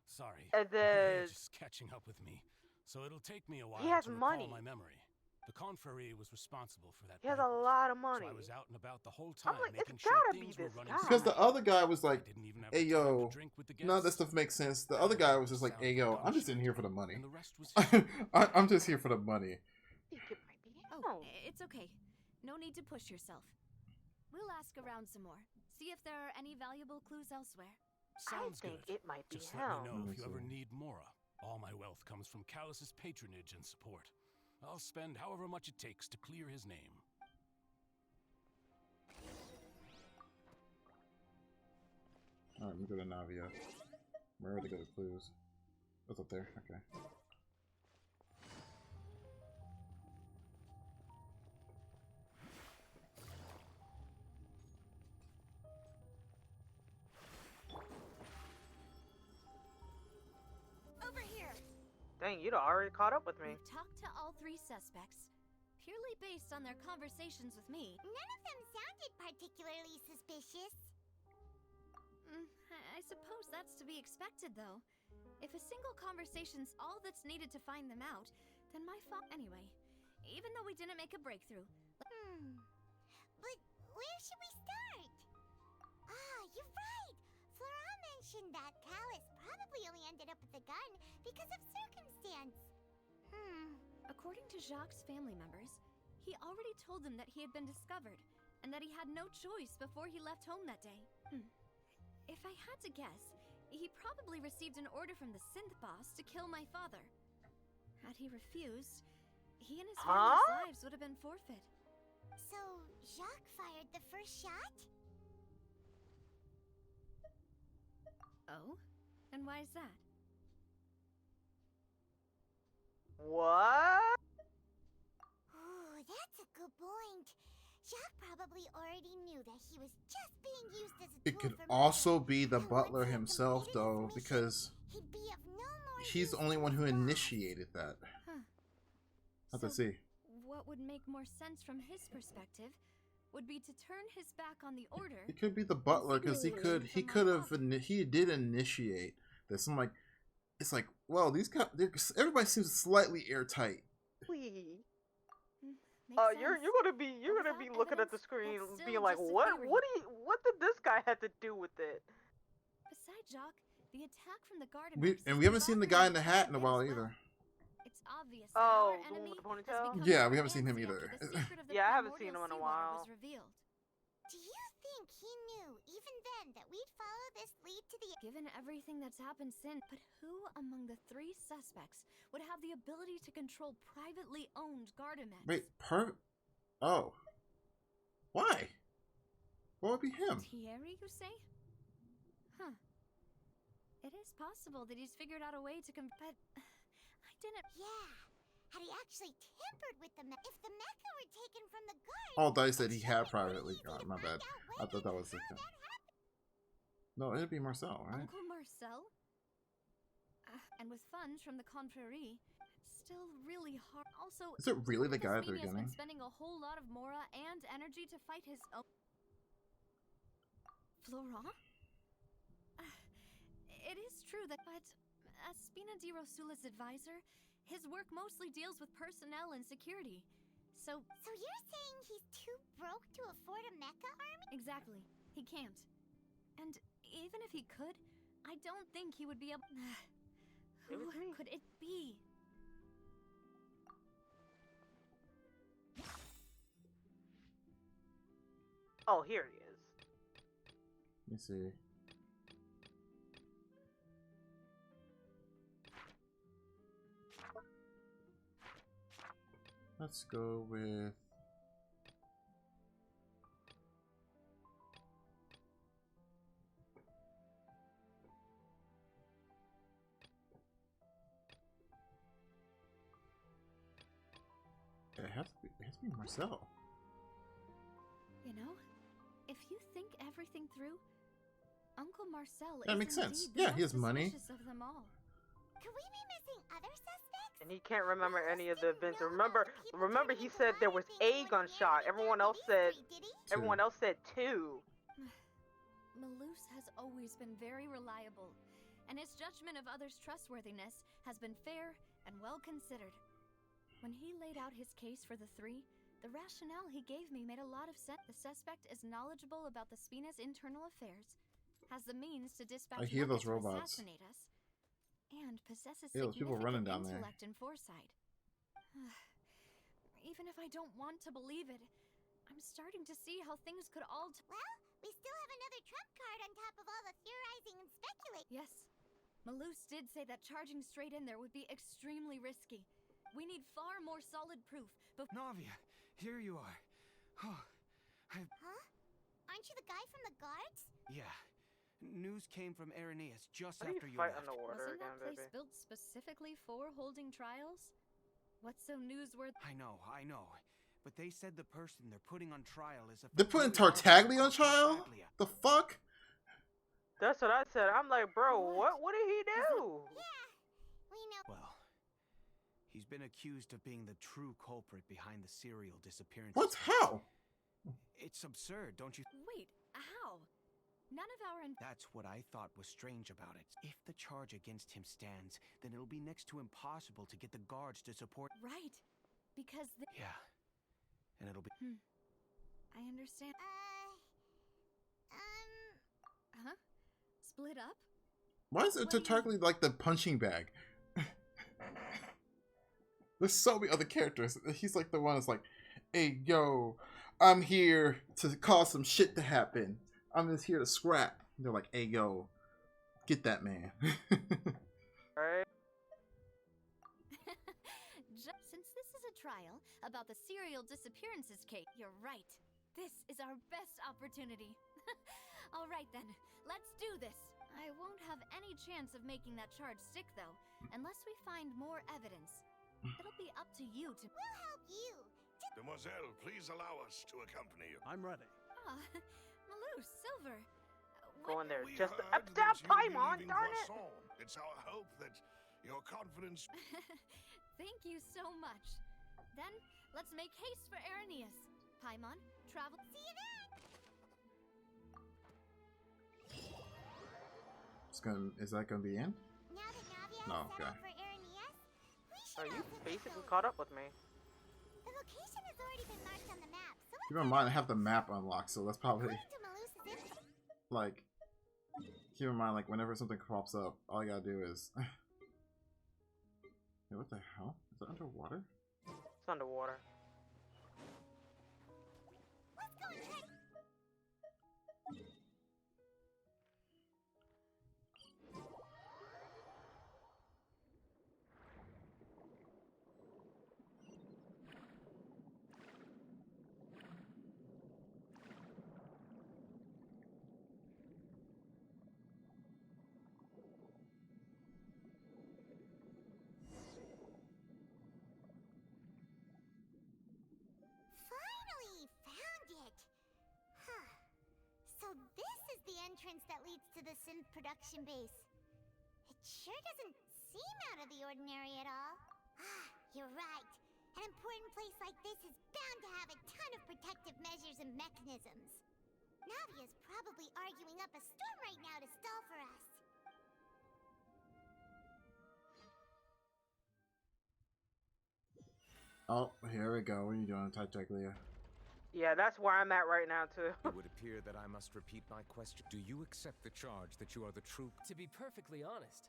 Sorry. And My then age is catching up with me, so it'll take me a while he has to recall money. my memory. The Confrérie was responsible for that. He has a lot of money. So I was out and about the whole time, I'm like, making it's sure gotta be things this were running guy. Because the smoothly. other guy was like, I didn't even have "Hey, the time yo." to drink with the None of that guests. stuff makes sense. The other guy was just like, "Hey, yo, I'm just in here for the money. And the rest was I'm just here for the money." Oh, it's okay. No need to push yourself. We'll ask around some more. See if there are any valuable clues elsewhere. Sounds I think good. it might be Just him. let me know Let me if you ever see. need Mora. All my wealth comes from Callus's patronage and support. I'll spend however much it takes to clear his name. All right, let me go to Navia. Where are they go to clues? What's up there? Okay. Over here. Dang, you'd already caught up with me. We've talked to all 3 suspects, purely based on their conversations with me. None of them sounded particularly suspicious. I suppose that's to be expected, though. If a single conversation's all that's needed to find them out, then my fault anyway. Even though we didn't make a breakthrough. But where should we start? Ah, you're right. Flora mentioned that Callus probably only ended up with the gun because of circumstance. According to Jacques' family members, he already told them that he had been discovered, and that he had no choice before he left home that day. If I had to guess, he probably received an order from the synth boss to kill my father. Had he refused, he and his family's lives would have been forfeit. So, Jacques fired the first shot? Oh? And why is that? What? Ooh, that's a good point. Jacques probably already knew that he was just being used as a It tool could for also be the butler himself, though, because he'd be of no more he's the only one who initiated that. Have to see. What would make more sense from his perspective would be to turn his back on the order. It could be the butler because he did initiate this. I'm like, it's like, well, these guys, everybody seems slightly airtight. You're gonna be looking at the screen, being like, what did this guy have to do with it? Besides Jacques, the attack from the Gardamex. We haven't seen the guy in the hat in a while either. It's obvious the one with the ponytail? Yeah, we haven't seen him either. Yeah, I haven't seen him in a while. Do you think he knew, even then, that we'd follow this lead to the... Given everything that's happened since, but who among the 3 suspects would have the ability to control privately owned Gardamex? Wait, oh. Why? What would be him? Thierry, you say? Huh. It is possible that he's figured out a way to but I didn't... Yeah. Had he actually tampered with the mecha? If the mecha were taken from the guard... Oh, I said he had privately got it. My bad. I thought that was the thing. No, it'd be Marcel, right? Uncle Marcel? And with funds from the Confrérie, it's still really hard. Also, is it really the guy at the Athena's beginning? been spending a whole lot of Mora and energy to fight his own... Florent? It is true that, but as Spina di Rosula's advisor, his work mostly deals with personnel and security. So you're saying he's too broke to afford a mecha army? Exactly. He can't. And even if he could, I don't think he would be able... Who could it be? Oh, here he is. Let me see. Let's go with... It has to be Marcel. You know, if you think everything through, Uncle Marcel That is makes sense. indeed the Yeah, most he has money. suspicious of them all. Could we be missing other suspects? And he can't remember any of the events. Remember he said there was a gunshot. Everyone else said two. Malus has always been very reliable, and his judgment of others' trustworthiness has been fair and well considered. When he laid out his case for the three, the rationale he gave me made a lot of sense. The suspect is knowledgeable about the Spina's internal affairs, has the means to dispatch I hear those to robots. assassinate us, and possesses Yeah, those people running significant down there. intellect and foresight. Even if I don't want to believe it, I'm starting to see how things could all... Well, we still have another trump card on top of all the theorizing and speculating. Yes. Malus did say that charging straight in there would be extremely risky. We need far more solid proof. Navia, here you are. Oh, Huh? Aren't you the guy from the guards? Yeah. News came from Irenaeus just How do you after you fight left. underwater Wasn't that again, place baby? built specifically for holding trials? What's so newsworthy? I know. But they said the person they're putting on trial is a... They're putting Tartaglia on trial? The fuck? That's what I said. I'm like, bro, what did he do? Yeah, we know. Well, he's been accused of being the true culprit behind the serial disappearances. What? How? It's absurd, don't you? Wait, how? None of our... That's what I thought was strange about it. If the charge against him stands, then it'll be next to impossible to get the guards to support... Right. Because the... Yeah. And it'll be... I understand. Huh? Split up? Why is it Tartaglia like the punching bag? There's so many other characters. He's like the one that's like, hey, yo, I'm here to cause some shit to happen. I'm just here to scrap. They're like, hey, yo, get that man. Right. Since this is a trial about the serial disappearances case, you're right. This is our best opportunity. All right then, let's do this. I won't have any chance of making that charge stick though, unless we find more evidence. It'll be up to you to... We'll help you. Demoiselle, please allow us to accompany you. I'm ready. Ah, Malus, Silver. Go in there. We Just heard up that that you'll be Paimon, leaving darn it. Poisson. It's our hope that your confidence... Thank you so much. Then, let's make haste for Irenaeus. Paimon, travel... See you then. Is that gonna be in? Now that Navia No, has set okay. up for Irenaeus, we should Are you also basically go. caught up with me? The location has already been marked on the map, so Keep in mind, I have the map unlocked, so that's probably according to Malus's info, like. Keep in mind, like whenever something pops up, all you gotta do is. Hey, what the hell? Is it underwater? It's underwater. let's go and try. Finally found it. Huh. So this is the entrance that leads to the synth production base. It sure doesn't seem out of the ordinary at all. Ah, you're right. An important place like this is bound to have a ton of protective measures and mechanisms. Navia's probably arguing up a storm right now to stall for us. Oh, here we go. What are you doing, Tartaglia? Yeah, that's where I'm at right now too. It would appear that I must repeat my question. Do you accept the charge that you are the true... To be perfectly honest,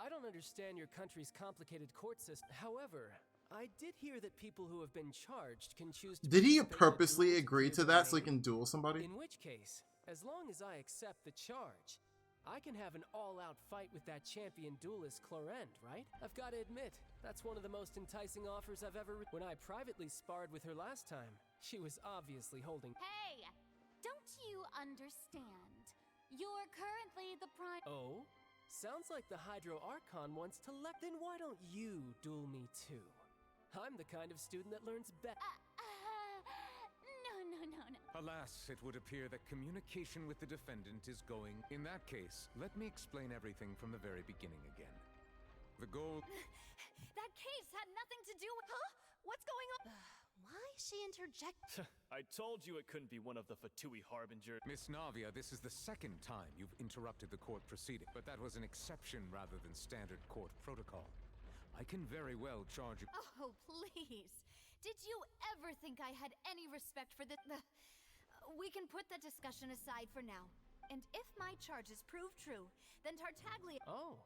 I don't understand your country's complicated court system. However, I did hear that people who have been charged can choose to Did he participate in purposely duels agree clear to their that so he name. can duel somebody? In which case, as long as I accept the charge, I can have an all-out fight with that champion duelist Clorend, right? I've got to admit, that's one of the most enticing offers I've ever. When I privately sparred with her last time, she was obviously holding. Hey! Don't you understand? You're currently the prime. Oh? Sounds like the Hydro Archon wants to let. Then why don't you duel me too? I'm the kind of student that learns best. No. Alas, it would appear that communication with the defendant is going. In that case, let me explain everything from the very beginning again. The goal. That case had nothing to do with. Huh? What's going on? Why is she interjecting? I told you it couldn't be one of the Fatui Harbinger. Miss Navia, this is the second time you've interrupted the court proceeding, but that was an exception rather than standard court protocol. I can very well charge you. Oh, please. Did you ever think I had any respect for this? We can put that discussion aside for now. And if my charges prove true, then Tartaglia. Oh,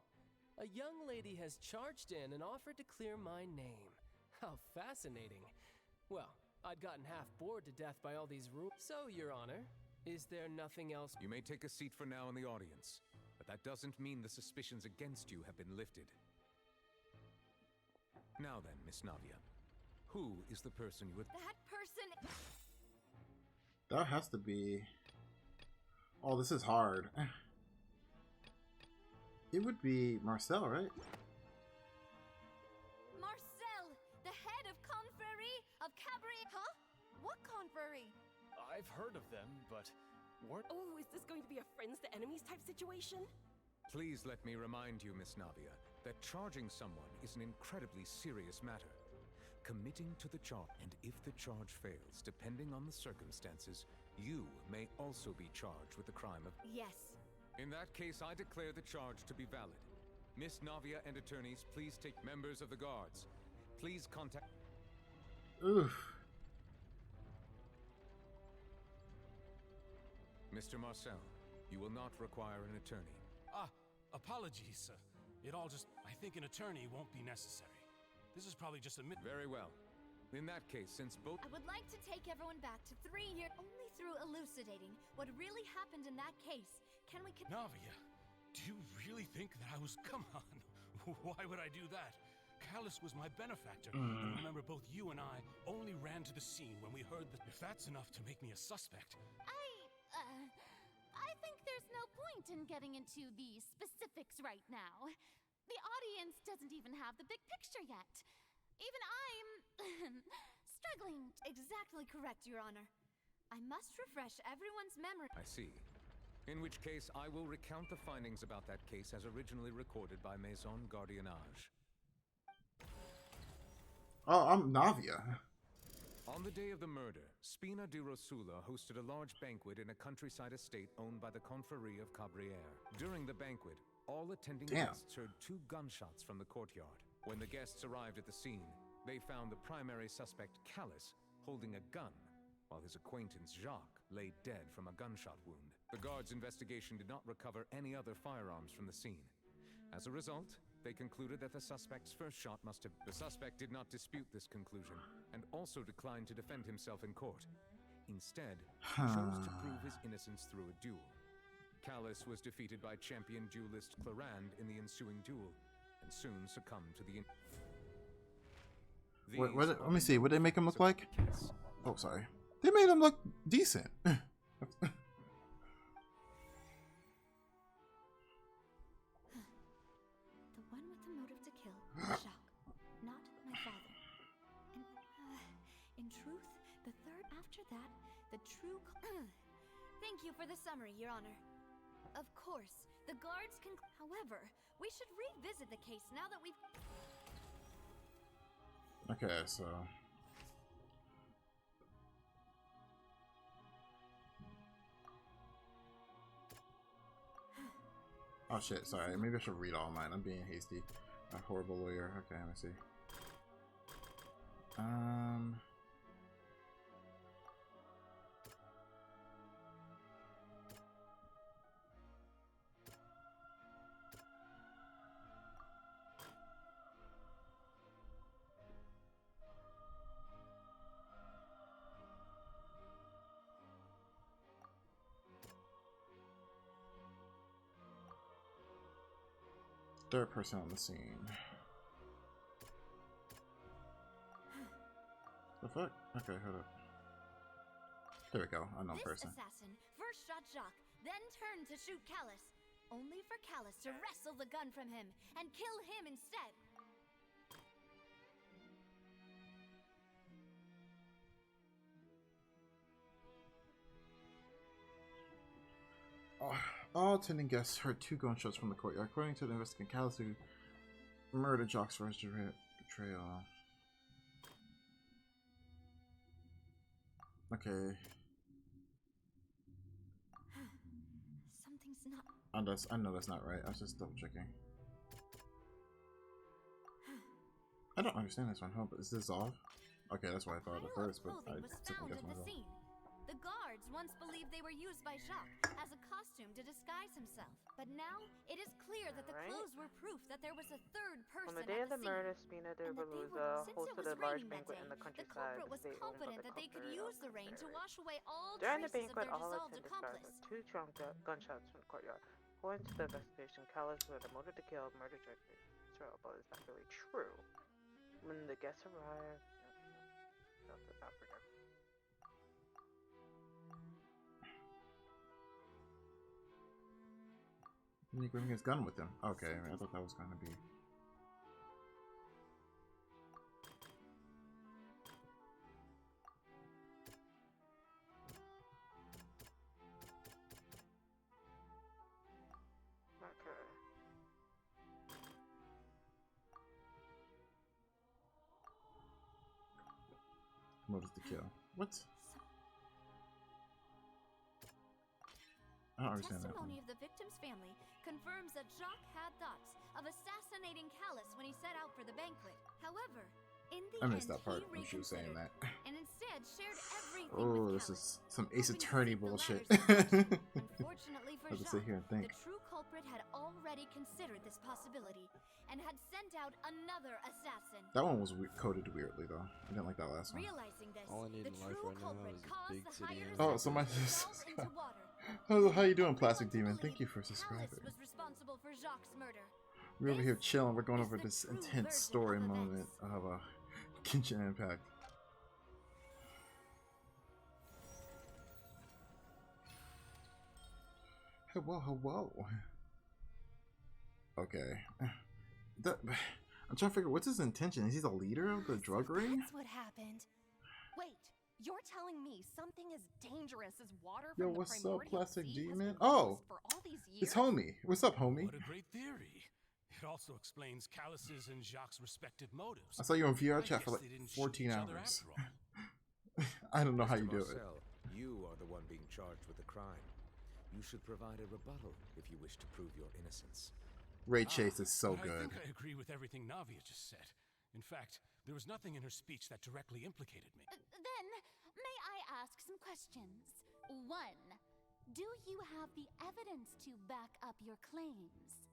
a young lady has charged in and offered to clear my name. How fascinating. Well, I'd gotten half bored to death by all these rules. So, Your Honor, is there nothing else? You may take a seat for now in the audience, but that doesn't mean the suspicions against you have been lifted. Now then, Miss Navia, who is the person you would... That person... That has to be... Oh, this is hard. It would be Marcel, right? Marcel, the head of Confrérie of Cabaret. Huh? What Confrérie? I've heard of them, but weren't. Oh, is this going to be a friends to enemies type situation? Please let me remind you, Miss Navia, that charging someone is an incredibly serious matter. Committing to the charge, and if the charge fails, depending on the circumstances, you may also be charged with the crime of... Yes. In that case, I declare the charge to be valid. Miss Navia and attorneys, please take members of the guards. Please contact... Oof. Mr. Marcel, you will not require an attorney. Apologies, sir. It all just... I think an attorney won't be necessary. This is probably just a Very well. In that case, since both... I would like to take everyone back to 3 years. Only through elucidating what really happened in that case can we... Navia, do you really think that I was... Come on. Why would I do that? Callus was my benefactor. And remember, both you and I only ran to the scene when we heard that... If that's enough to make me a suspect... I think there's no point in getting into the specifics right now. The audience doesn't even have the big picture yet. Even I'm struggling. Exactly correct, Your Honor. I must refresh everyone's memory. I see. In which case, I will recount the findings about that case as originally recorded by Maison Gardiennage. Oh, I'm Navia. On the day of the murder, Spina di Rosula hosted a large banquet in a countryside estate owned by the Confrérie of Cabriere. During the banquet, all attending guests heard 2 gunshots from the courtyard. When the guests arrived at the scene, they found the primary suspect, Callus, holding a gun, while his acquaintance, Jacques, lay dead from a gunshot wound. The guards' investigation did not recover any other firearms from the scene. As a result, they concluded that the suspect's first shot must have... The suspect did not dispute this conclusion, and also declined to defend himself in court. Instead, he chose to prove his innocence through a duel. Callus was defeated by champion duelist Clorand in the ensuing duel, and soon succumbed to the... Wait, let me see. What did they make him look like? Oh, sorry. They made him look decent. The one with the motive to kill was Jacques, not my father. And, in truth, the third after that, the true... Thank you for the summary, Your Honor. Of course, the guards can... However, we should revisit the case now that we've... Okay, so... Oh shit, sorry. Maybe I should read all mine. I'm being hasty. A horrible lawyer. Okay, let me see. Third person on the scene. The fuck? Okay, hold up. There we go, unknown person. This assassin first shot Jacques, then turned to shoot Callus, only for Callus to wrestle the gun from him and kill him instead. All attending guests heard 2 gunshots from the courtyard. According to the investigating, Callus who murdered Jacques for his betrayal. Okay. Something's not. I know that's not right. I was just double checking. I don't understand this one. Huh? But is this off? Okay, that's what I thought at first, but I second guessed myself. The guards once believed they were used by Jacques as a costume to disguise himself, but now it is clear that the clothes were proof that there was a third person. On the day of the murder, Spina de Veluza hosted a large banquet in the countryside. The culprit was confident that they could use the rain to wash away all During the traces of banquet, their all dissolved attended accomplice. started 2 drunk gunshots from the courtyard. According to the investigation, Callus had a motive to kill, murder directly. But is that really true? When the guests arrived, And he bring his gun with him. Okay, I thought that was gonna be. Okay. Motive to kill. What? I don't understand that. Testimony of the victim's family confirms that Jacques had thoughts of assassinating Callus when he set out for the banquet. However, in the I missed end, that part he when she was saying that. and instead shared everything Oh, with this Callus, is some Ace Attorney bullshit. Unfortunately for I have to sit here and think. the true culprit had already considered this possibility and had sent out another assassin. That one was coded weirdly though. I didn't like that last one. Realizing this, All I need in life right now is a big city. Oh, so my how you doing, Plastic Demon? Thank you for subscribing. Was responsible for Jacques' murder. We're over here chilling. We're going over this intense story moment of Genshin Impact. Hello, hello. Okay. I'm trying to figure what's his intention. Is he the leader of the drug ring? That's what happened. Wait, you're telling me something as dangerous as water Yo, from what's the up, primordial Plastic sea has Demon? been Oh, used for all these years? it's homie. What's up, homie? What a great theory. It also explains Callus's and Jacques' respective motives. I saw you on VR I chat for guess like they didn't shoot 14 each other hours. after all. I don't know how you Mr. do it. Marcel, you are the one being charged with the crime. You should provide a rebuttal if you wish to prove your innocence. Ray Chase is so But good. I think I agree with everything Navia just said. In fact, there was nothing in her speech that directly implicated me. Then, may I ask some questions? 1. Do you have the evidence to back up your claims?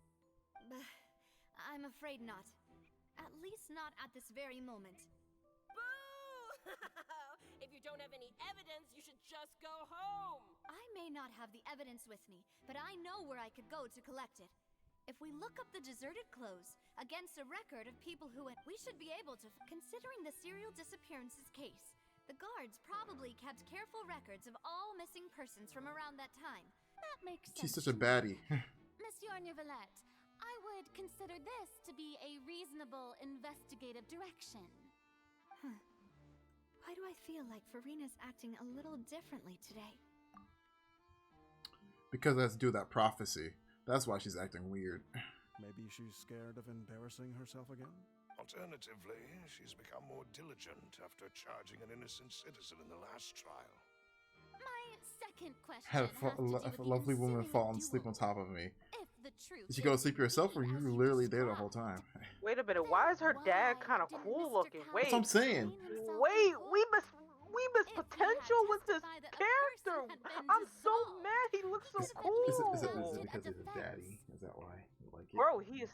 I'm afraid not. At least not at this very moment. Boo! If you don't have any evidence, you should just go home. I may not have the evidence with me, but I know where I could go to collect it. If we look up the deserted clothes against a record of people who went, we should be able to. Considering the serial disappearances case, the guards probably kept careful records of all missing persons from around that time. That makes sense. She's such a baddie. Monsieur Neuvillette, I would consider this to be a reasonable investigative direction. Why do I feel like Farina's acting a little differently today? Because let's do that prophecy. That's why she's acting weird. Maybe she's scared of embarrassing herself again? Alternatively, she's become more diligent after charging an innocent citizen in the last trial. My second question Had a lovely woman fall and sleep on top of me. Did you go to sleep yourself, or you were literally there the whole time? Wait a minute, why is her dad kind of cool looking? Wait, That's what I'm saying. Wait, we miss potential with this character. I'm so mad. He looks so cool. Is it because he's a daddy? Is that why you like it? Bro, he is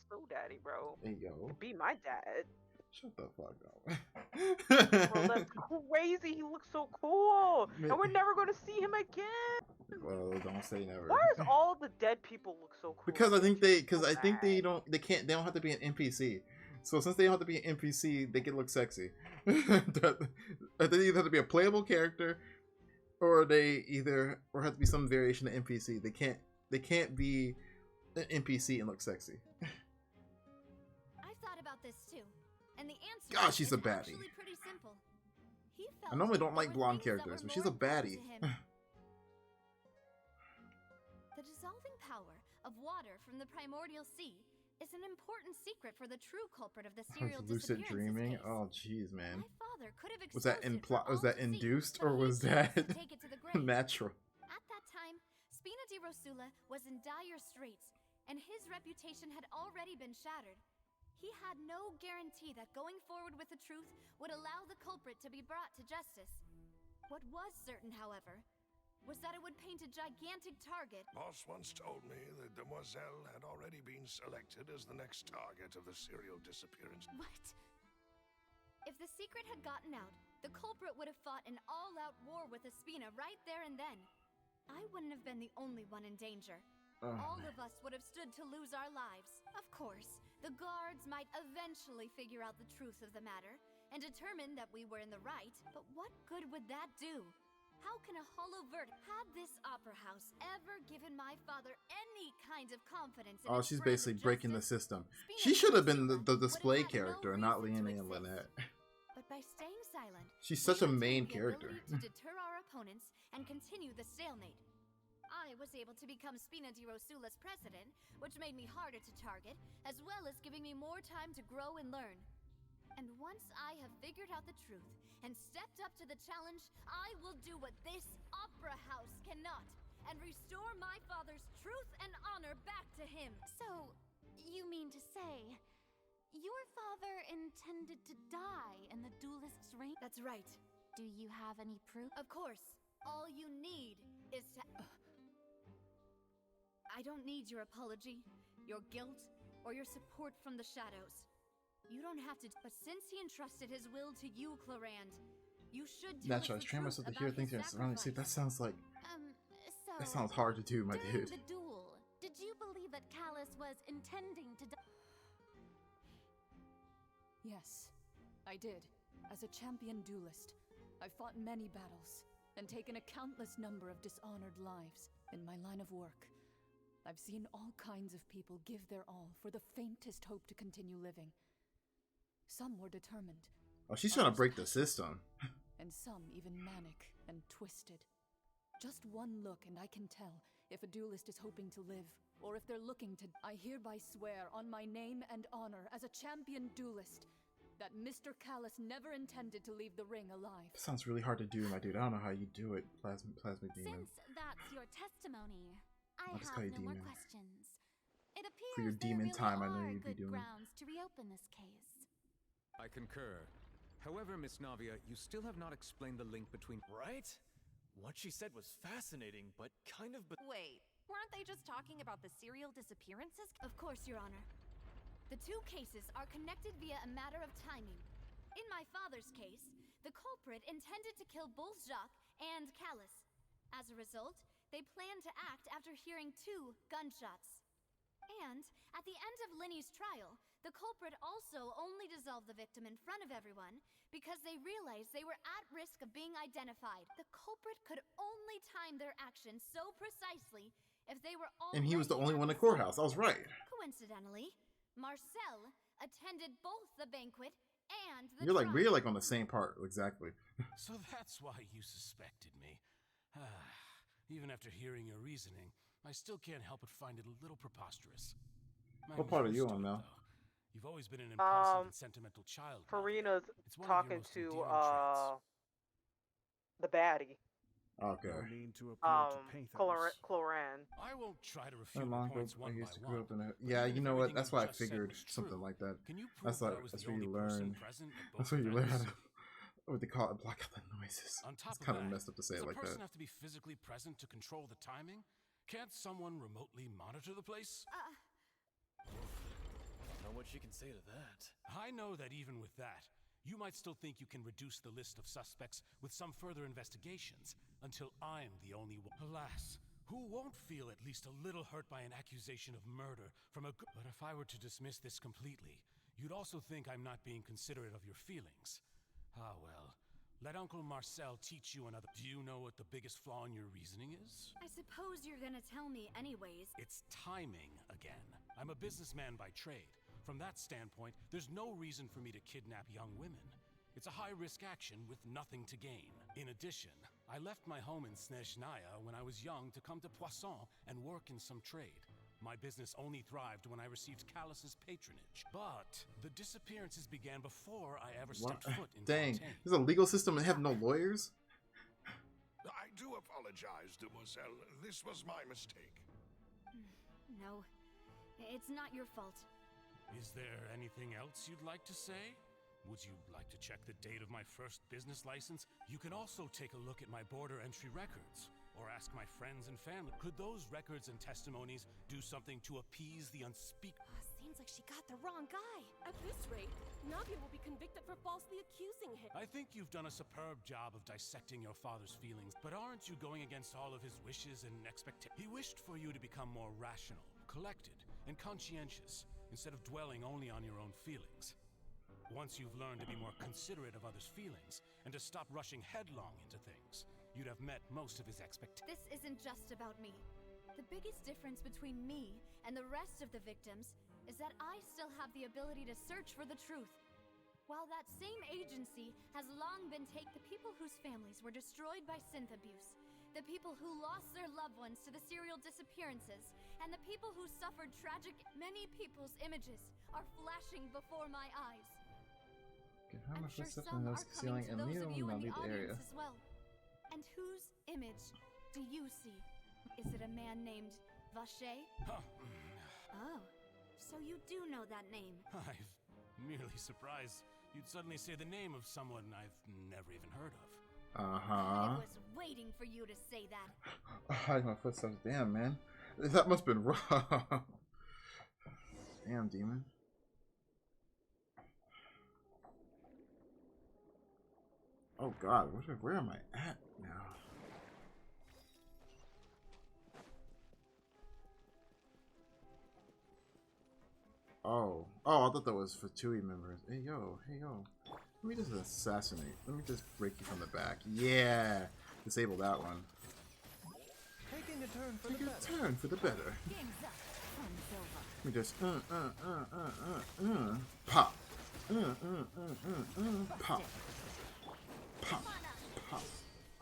so daddy, bro. Hey yo, be my dad. Shut the fuck up. Bro, that's crazy. He looks so cool, and we're never gonna see him again. Well, don't say never. Why does all the dead people look so cool? Because I think they don't have to be an NPC. So since they don't have to be an NPC, they can look sexy. They either have to be a playable character, or have to be some variation of NPC. They can't be an NPC and look sexy. I've thought about this too, and the answer God, she's is a baddie. actually pretty simple. He I normally don't like there were blonde things that characters, were but she's a more important baddie. to him. The dissolving power of water from the primordial sea is an important secret for the true culprit of the serial Lucid disappearances dreaming. case. Oh, jeez, man. My father could have Was that exposed it for was all that to see, induced but or he was chose that to take it to the grave. natural? At that time, Spina di Rosula was in dire straits, and his reputation had already been shattered. He had no guarantee that going forward with the truth would allow the culprit to be brought to justice. What was certain, however, was that it would paint a gigantic target. Boss once told me that Demoiselle had already been selected as the next target of the serial disappearance. What? If the secret had gotten out, the culprit would have fought an all-out war with Athena right there and then. I wouldn't have been the only one in danger. All of us would have stood to lose our lives. Of course, the guards might eventually figure out the truth of the matter and determine that we were in the right, but what good would that do? How can a hollow verdict had this opera house ever given my father any kind of confidence in Oh, its she's brand of basically breaking the justice? system. Spina She should have been Rosula the display would have had character, no not reason to Leanne and exist. Lynette. But by staying silent, She's we such a retained main the character. ability to deter our opponents and continue the stalemate. I was able to become Spina di Rosula's president, which made me harder to target, as well as giving me more time to grow and learn. And once I have figured out the truth and stepped up to the challenge, I will do what this opera house cannot, and restore my father's truth and honor back to him. So, you mean to say, your father intended to die in the duelist's ring? That's right. Do you have any proof? Of course. All you need is to... I don't need your apology, your guilt, or your support from the shadows. You don't have to, but since he entrusted his will to you, Clarand, you should tell us Naturally, I was the trying truth myself to about hear his things in surroundings. See, that sounds like So, that sounds hard to do, my during dude. the duel, did you believe that Callus was intending to die? Yes, I did. As a champion duelist, I've fought many battles and taken a countless number of dishonored lives. In my line of work, I've seen all kinds of people give their all for the faintest hope to continue living. Some were determined. Oh, she's trying to break the system. And some even manic and twisted. Just one look and I can tell if a duelist is hoping to live, or if they're looking to... I hereby swear on my name and honor as a champion duelist that Mr. Callus never intended to leave the ring alive. That sounds really hard to do, my dude. I don't know how you do it, Plasmic Demon. Since that's your testimony, I I'll just have call you no more Demon. questions. It appears For your there demon really time, I know are you'd be good doing. grounds to reopen this case. I concur. However, Miss Navia, you still have not explained the link between... Right? What she said was fascinating, but kind of... Wait, weren't they just talking about the serial disappearances? Of course, Your Honor. The two cases are connected via a matter of timing. In my father's case, the culprit intended to kill both Jacques and Callus. As a result, they planned to act after hearing 2 gunshots. And, at the end of Linny's trial, the culprit also only dissolved the victim in front of everyone because they realized they were at risk of being identified. The culprit could only time their actions so precisely if they were all. And he was the only one in the courthouse. I was right. Coincidentally, Marcel attended both the banquet and the You're like trial. we're like on the same part exactly. So that's why you suspected me. Even after hearing your reasoning, I still can't help but find it a little preposterous. What part are you on, Mel? You've always been an impulsive and sentimental child. Farina's It's one of your talking most to endearing traits. the baddie. Okay. No need to appear to pathos. Cloran. I won't try to My refute mom the points I one by used to grow one. up in a but yeah. even You if know what? everything That's you why I just said figured was something true, like that. can you prove That's that like I was that's the where you only person learn. present at That's both where you learn how events? to what they call it, block out the noises. On top It's of kind of that, messed up to say does it a like person that. have to be physically present to control the timing? Can't someone remotely monitor the place? Know what she can say to that. I know that even with that, You might still think you can reduce the list of suspects with some further investigations, until I'm the only one. Alas, who won't feel at least a little hurt by an accusation of murder from a But if I were to dismiss this completely, you'd also think I'm not being considerate of your feelings. Ah well, let Uncle Marcel teach you another. Do you know what the biggest flaw in your reasoning is? I suppose you're gonna tell me anyways. It's timing again. I'm a businessman by trade. From that standpoint, there's no reason for me to kidnap young women. It's a high-risk action with nothing to gain. In addition, I left my home in Snezhnaya when I was young to come to Poisson and work in some trade. My business only thrived when I received Callus's patronage. But the disappearances began before I ever stepped foot in Dang, Fontaine. there's a legal system and have no lawyers? I do apologize, demoiselle. This was my mistake. No, it's not your fault. Is there anything else you'd like to say? Would you like to check the date of my first business license? You can also take a look at my border entry records, or ask my friends and family. Could those records and testimonies do something to appease the unspeakable? Seems like she got the wrong guy. At this rate, Navia will be convicted for falsely accusing him. I think you've done a superb job of dissecting your father's feelings, but aren't you going against all of his wishes and expectations? He wished for you to become more rational, collected, and conscientious, instead of dwelling only on your own feelings. Once you've learned to be more considerate of others' feelings, and to stop rushing headlong into things, you'd have met most of his expectations. This isn't just about me. The biggest difference between me and the rest of the victims is that I still have the ability to search for the truth. While that same agency has long been the people whose families were destroyed by synth abuse, the people who lost their loved ones to the serial disappearances, and the people who suffered many people's images are flashing before my eyes. How I'm much sure stuff some in are this coming ceiling to and those Leo of you will in the leave the area. audience as well. And whose image do you see? Is it a man named Vache? Oh, so you do know that name. I'm merely surprised you'd suddenly say the name of someone I've never even heard of. I was waiting for you to say that. Hide my footsteps. Damn, man. That must have been rough. Damn, demon. Oh god, where am I at now? Oh, I thought that was Vtuber members. Hey yo. Let me just assassinate. Let me just break you from the back. Yeah, disable that one. Taking a turn for Take the a better. turn for the better. Let me just pop. Pop. Pop. Pop.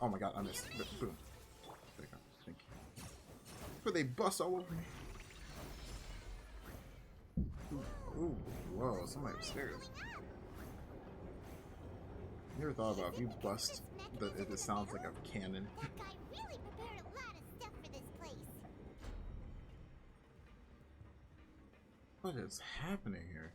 Oh my god, I missed. Boom. There you go. Thank you. But they bust all over me. Ooh, whoa, somebody upstairs. You ever thought about if you bust that it sounds like a cannon? That guy really prepared a lot of stuff for this place. What is happening here?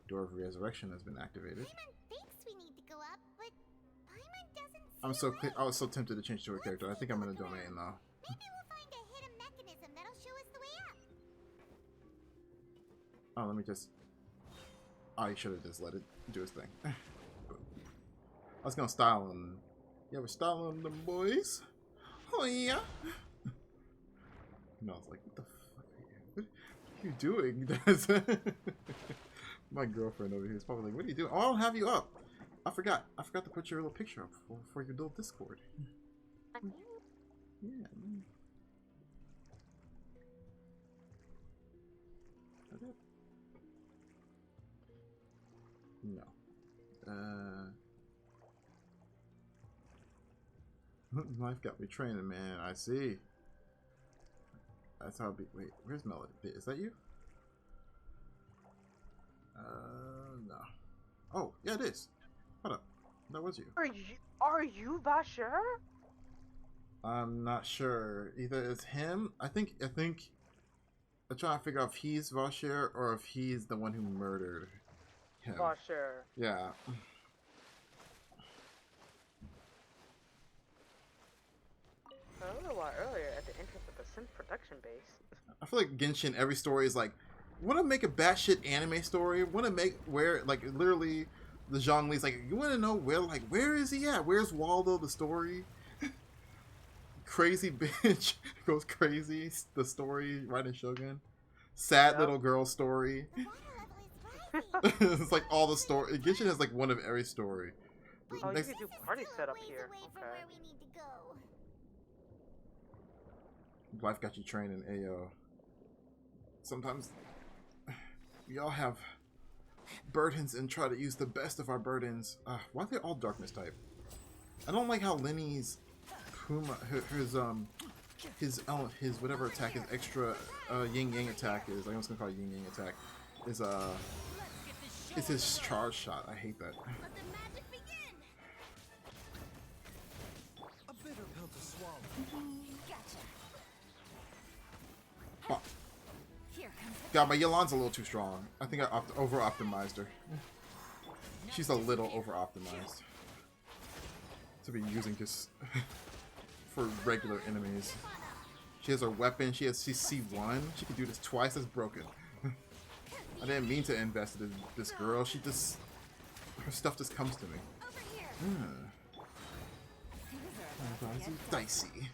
Door of Resurrection has been activated. Paimon thinks we need to go up, but Paimon doesn't I was so tempted to change to a character. I think I'm in a domain though. Maybe we'll find a hidden mechanism that'll show us the way up. Oh, let me just... I should have just let it do its thing. I was gonna style him. Yeah, we're styling them boys. Oh yeah. No, I was like, what the fuck are you doing? My girlfriend over here is probably like, what are you doing? Oh, I don't have you up. I forgot to put your little picture up for your little Discord. Yeah. Okay. No. Life got me training, man. I see. That's how it be. Wait, where's Melody? Is that you? No. Oh, yeah, it is. Hold up. That was you. Are you Vache? I'm not sure. Either it's him. I think. I'm trying to figure out if he's Vache or if he's the one who murdered him. Vache. Yeah. I don't know why earlier at the entrance of the in production base. I feel like Genshin, every story is like, want to make a batshit anime story? Want to make where, like, literally, the Zhongli's like, you want to know where, like, where is he at? Where's Waldo, the story? Crazy bitch goes crazy. The story, writing Shogun. Sad little girl story. It's like all the story. Genshin has like one of every story. Oh, you can do party setup here. Okay. Life got you training, ayo. Sometimes we all have burdens and try to use the best of our burdens. Why are they all darkness type? I don't like how Lenny's his whatever attack, his extra yin yang attack is. I was gonna call it yin yang attack. Is his charge shot. I hate that. A bitter pill to swallow. Oh. God, my Yolan's a little too strong. I think I over-optimized her. She's a little over-optimized to be using just for regular enemies. She has her weapon. She has CC1. She can do this twice as broken. I didn't mean to invest in this girl. She just... her stuff just comes to me. Dicey.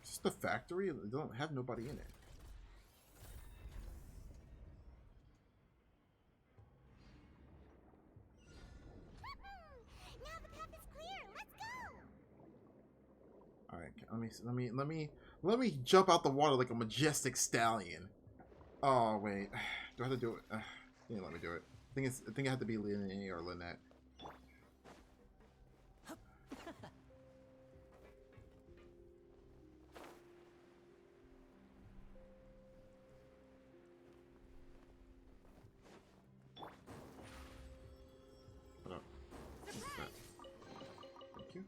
It's just the factory. They don't have nobody in it. Now the path is clear. Let's go. All right, let me jump out the water like a majestic stallion. Oh wait, do I have to do it? Yeah, let me do it. I think I have to be Lynette or Lynette. Thank you.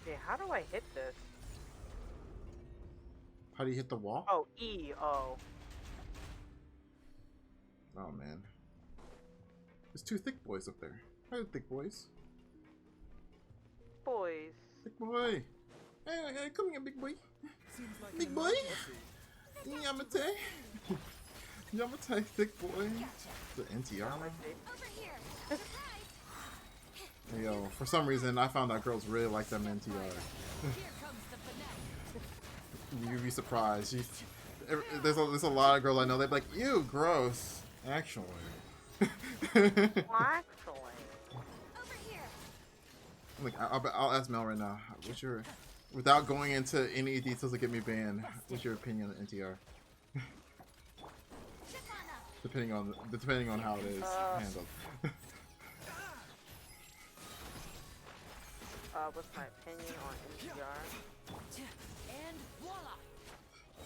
Okay, how do I hit this? How do you hit the wall? Oh, E. Oh. Oh man. There's two thick boys up there. Hi, thick boys. Boys. Thick boy. Hey, come here, big boy. Like big boy. Yamate. Yamate, thick boy. The NTR. Hey, yo, for some reason, I found out girls really like them NTR. You'd be surprised. There's a lot of girls I know. They're like, ew, gross. Actually. Like, I'll ask Mel right now. What's your, without going into any details that get me banned, what's your opinion on NTR? depending on how it is handled. What's my opinion on NTR?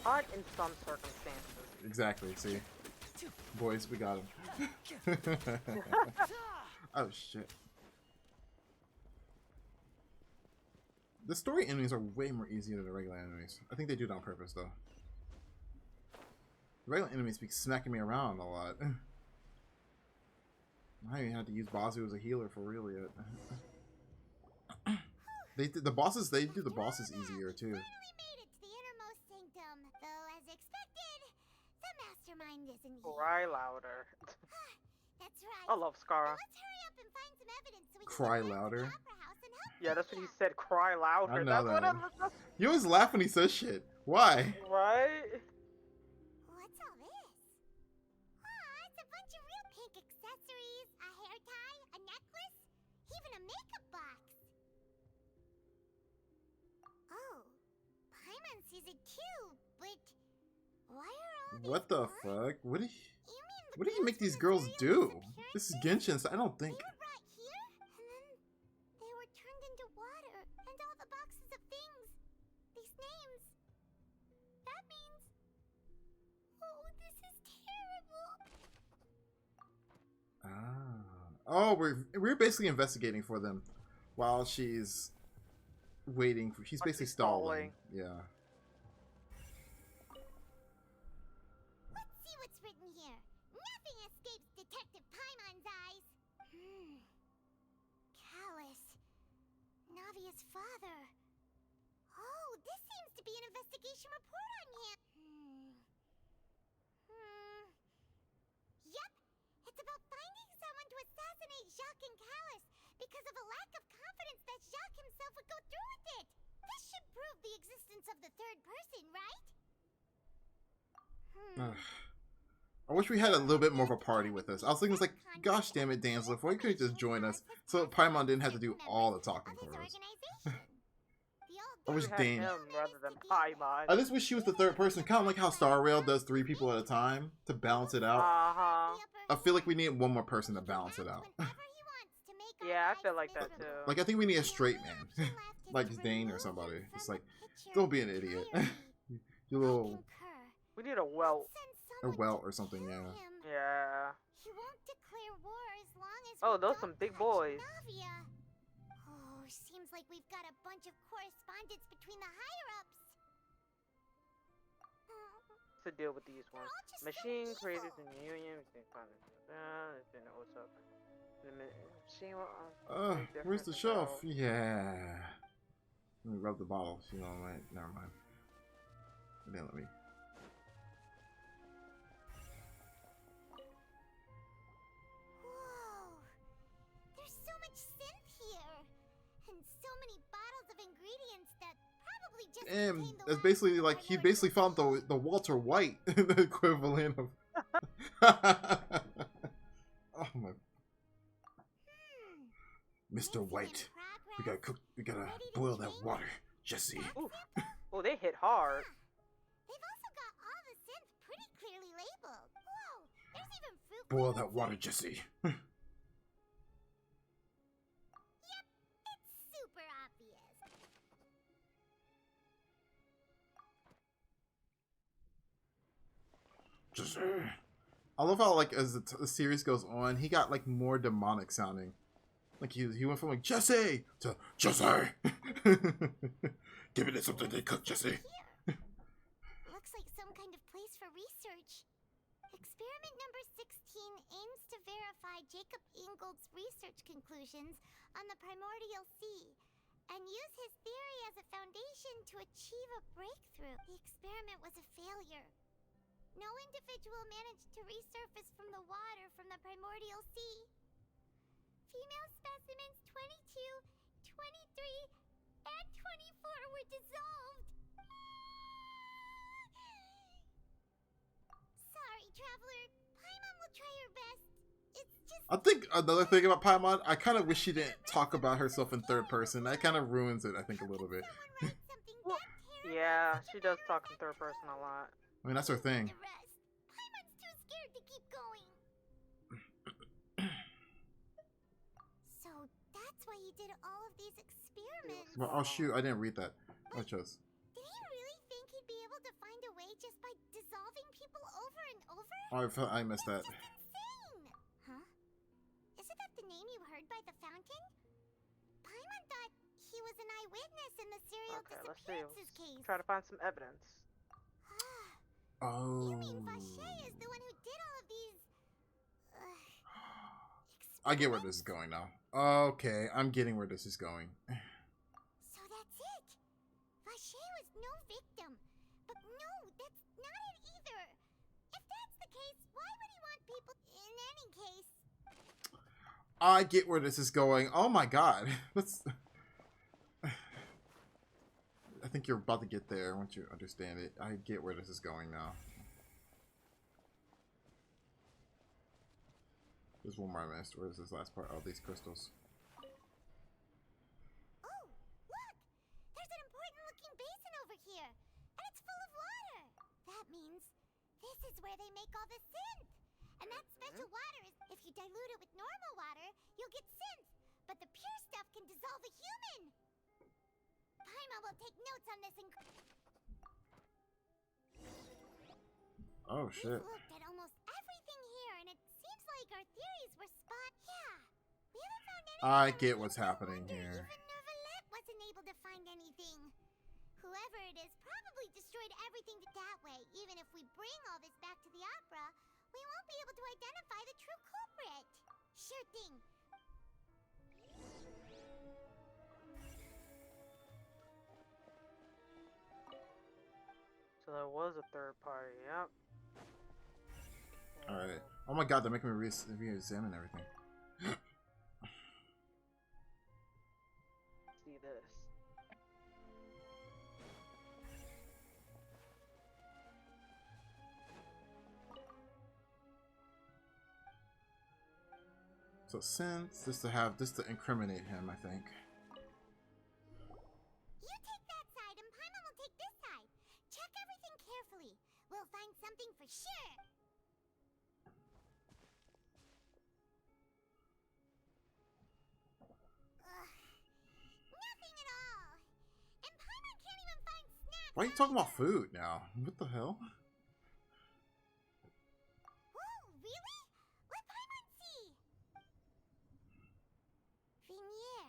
Odd in some circumstances. Exactly, see? Boys, we got him. Oh shit. The story enemies are way more easier than the regular enemies. I think they do it on purpose though. The regular enemies be smacking me around a lot. I even had to use Bazu as a healer for real yet. They do the bosses easier too. Cry louder. That's right. I love Scara. Let's hurry up and find some evidence so we Cry can louder. Yeah, that's what he said. Cry louder. I know That's that. what You always laugh when he says shit. Why? Right? What's all this? It's a bunch of real pink accessories, a hair tie, a necklace, even a makeup box. Oh, Paimon sees it too, but why are all What the fuck? What do you make these girls do? This is Genshin, so I don't think. they were turned into water, and all the boxes of things, these names. That means, oh, this is terrible. Oh, we're basically investigating for them while she's waiting. She's basically stalling. Yeah. Let's see what's written here. Nothing escapes Detective Paimon's eyes. Callus, Navia's father. Oh, this seems to be an investigation report on him. Yep, it's about finding someone to assassinate Jacques and Callus because of a lack of confidence that Jacques himself would go through with it. This should prove the existence of the third person, right? I wish we had a little bit more of a party with us. I was thinking, like, gosh damn it, Danzler, why couldn't you just join us so Paimon didn't have to do all the talking for us? I wish Dan. Rather than Paimon. I just wish she was the third person, kind of like how Star Rail does 3 people at a time to balance it out. I feel like we need one more person to balance it out. Yeah, I feel like that too. Like, I think we need a straight man, like Dane or somebody. It's like, don't be an idiot. You little. We need a welt. A welt or something, yeah. Yeah. He won't declare war as long as oh, those some big boys. Navia. Oh, seems like we've got a bunch of correspondence between the higher-ups. To deal with these ones. Machine creators in the union. What's up? Where's the shelf? Yeah. Let me rub the bottle. You know, right? Never mind. Then let me. Whoa! There's so much synth here, and so many bottles of ingredients that probably just. And it's basically like he basically found the Walter White the equivalent of. Oh my. Mr. White, we gotta cook. We gotta boil that water, Jesse. Oh, they hit hard. They've also got all the synth pretty clearly labeled. Whoa, there's even fruit. Boil that water, Jesse. Yep, it's super obvious. Jesse. I love how, like, as the series goes on, he got like more demonic sounding. Like he went from like Jesse to Jesse. Give it something to cook, Jesse. Looks like some kind of place for research. Experiment number 16 aims to verify Jacob Ingold's research conclusions on the primordial sea and use his theory as a foundation to achieve a breakthrough. The experiment was a failure. No individual managed to resurface from the water from the primordial sea. Female specimens 22, 23, and 24 were dissolved. Sorry, traveler. Paimon will try her best. It's just. I think another thing about Paimon, I kind of wish she didn't talk about herself in third person. That kind of ruins it, I think, a little bit. Yeah, she does talk in third person a lot. I mean, that's her thing. Paimon's too scared to keep going. So that's why he did all of these experiments. Well, oh shoot, I didn't read that. I chose. Did he really think he'd be able to find a way just by dissolving people over and over? Oh, I missed that. That's just insane! Huh? Isn't that the name you heard by the fountain? Paimon thought he was an eyewitness in the serial disappearances case. Try to find some evidence. Oh. You mean Vache is the one who did all of these... I get where this is going now. Okay, I'm getting where this is going. So that's it. Vache was no victim. But no, that's not it either. If that's the case, why would he want people... In any case... I get where this is going. Oh my god. Let's... I think you're about to get there once you understand it. I get where this is going now. There's one more I missed. Where is this last part? Oh, these crystals. Oh, look! There's an important-looking basin over here, and it's full of water. That means this is where they make all the synth. And that special water is, if you dilute it with normal water, you'll get synth. But the pure stuff can dissolve a human. Paimon will take notes on this and... Oh, shit. We've looked at almost everything here, and it seems like our theories were I get what's happening here. Even Neuvillette wasn't able to find anything. Whoever it is probably destroyed everything that way. Even if we bring all this back to the opera, we won't be able to identify the true culprit. Sure thing. So there was a third party, yep. Alright. Oh my god, they're making me re-examine everything. See this. So since this to incriminate him, I think. You take that side and Paimon will take this side. Check everything carefully. We'll find something for sure. Nothing at all. And Paimon can't even find snacks. Why are you talking about food now? What the hell? Oh, really? Let Paimon see. Vinier.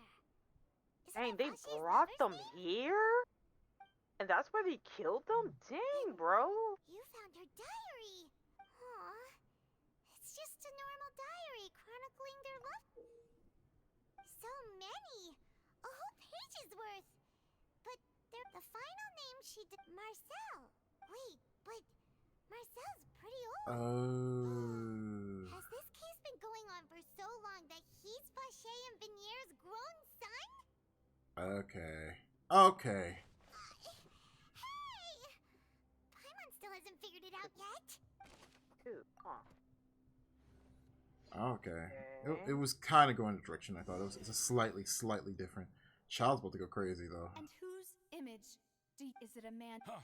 Dang, they brought them here? And that's where they killed them? Dang, bro. You found her diary. Aw. It's just a normal diary chronicling their love. So many. A whole page's worth. But they're the final name she did. Marcel. Wait, but Marcel's pretty old. Oh. Has this case been going on for so long that he's Vacher and Vinier's grown son? Okay. Okay. Hey! Paimon still hasn't figured it out yet. Dude, huh. Okay. It was kind of going the direction I thought. It's a slightly different. Child's about to go crazy though. And whose image is it a man? Oh.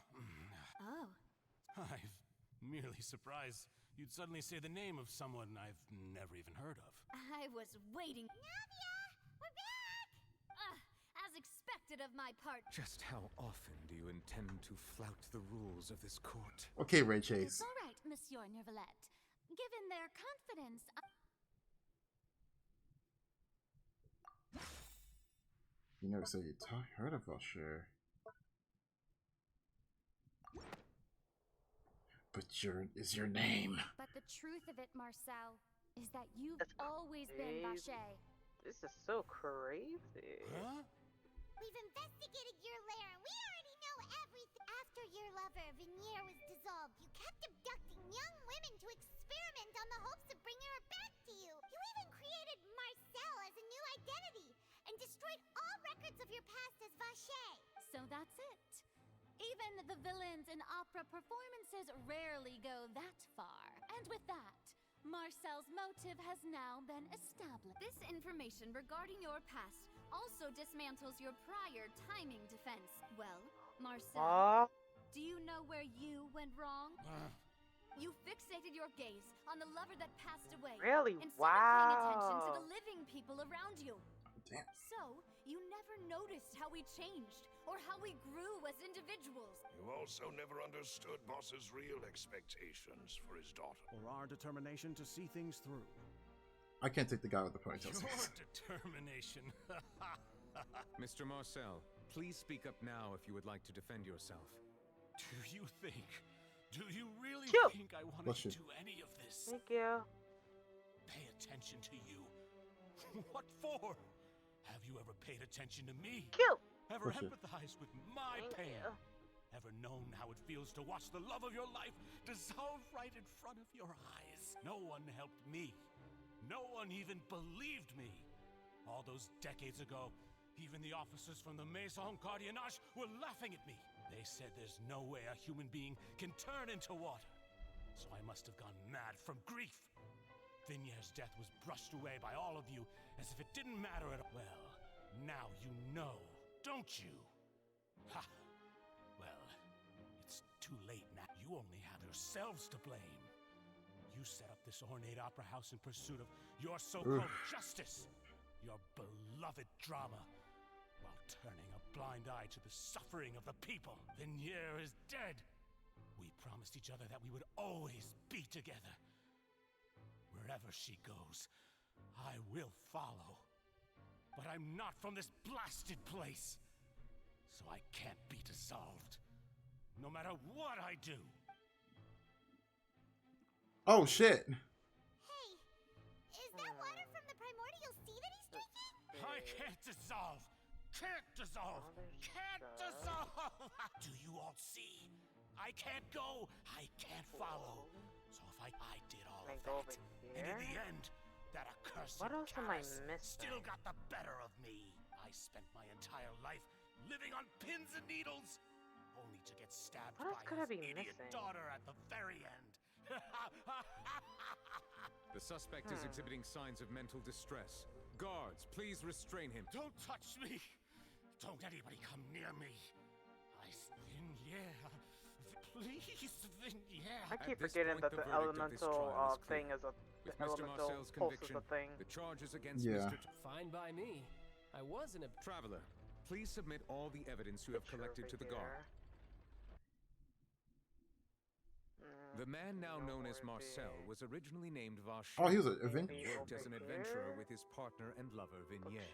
I'm merely surprised you'd suddenly say the name of someone I've never even heard of. I was waiting. Navia! We're back! As expected of my part. Just how often do you intend to flout the rules of this court? Okay, Ray Chase. It's all right, Monsieur Neuvillette. Given their confidence, You never said you heard of Vacher. But is your name. But the truth of it, Marcel, is that you've always been Vacher. This is so crazy. Huh? We've investigated your lair and we already know everything. After your lover, Vinier, was dissolved, you kept abducting young women to experiment on the hopes of bringing her back to you. You even created Marcel as a new identity and destroyed all records of your past as Vacher. So that's it. Even the villains in opera performances rarely go that far. And with that, Marcel's motive has now been established. This information regarding your past also dismantles your prior timing defense. Well, Marcel, do you know where you went wrong? You fixated your gaze on the lover that passed away. Really? Instead of paying attention to Wow. the living people around you. Damn. So, you never noticed how we changed or how we grew as individuals. You also never understood Boss's real expectations for his daughter. Or our determination to see things through. I can't take the guy with the ponytail. Your determination. Mr. Marcel, please speak up now if you would like to defend yourself. Do you really think I wanted Bless to you. do any of this? Thank you. Pay attention to you. What for? Have you ever paid attention to me? Cute. Ever Bless you. empathized with my pain? Ever known how it feels to watch the love of your life dissolve right in front of your eyes? No one helped me. No one even believed me. All those decades ago, even the officers from the Maison Gardiennage were laughing at me. They said there's no way a human being can turn into water. So I must have gone mad from grief. Vinier's death was brushed away by all of you as if it didn't matter at all. Well, now you know, don't you? Ha! Well, it's too late now. You only have yourselves to blame. You set up this ornate opera house in pursuit of your so-called justice, your beloved drama, while turning a blind eye to the suffering of the people. Vinier is dead. We promised each other that we would always be together. Wherever she goes, I will follow. but I'm not from this blasted place. So I can't be dissolved. No matter what I do. Oh shit. Hey, is that water from the primordial sea that he's drinking? I can't dissolve. Can't dissolve. Can't dissolve. Do you all see? I can't go. I can't follow. So if I did all of that, and in the end, that accursed Callus still got the better of me. I spent my entire life living on pins and needles, only to get stabbed by his idiot daughter at the very end. The suspect is exhibiting signs of mental distress. Guards, please restrain him. Don't touch me. Don't anybody come near me. I keep forgetting that the elemental thing is a elemental pulse is a thing. The charges against Mr. Fine by me. I wasn't a traveler. Please submit all the evidence you have collected to the guard. The man now known as Marcel was originally named Vache. Oh, he was an adventurer. And worked as an adventurer with his partner and lover Vignier.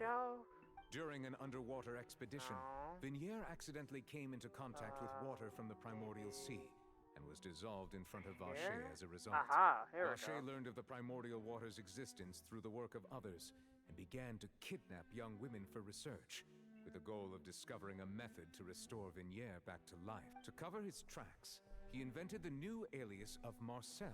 During an underwater expedition, Vignier accidentally came into contact with water from the primordial sea and was dissolved in front of Vache as a result. Vache learned of the primordial water's existence through the work of others and began to kidnap young women for research, with the goal of discovering a method to restore Vignier back to life. To cover his tracks, he invented the new alias of Marcel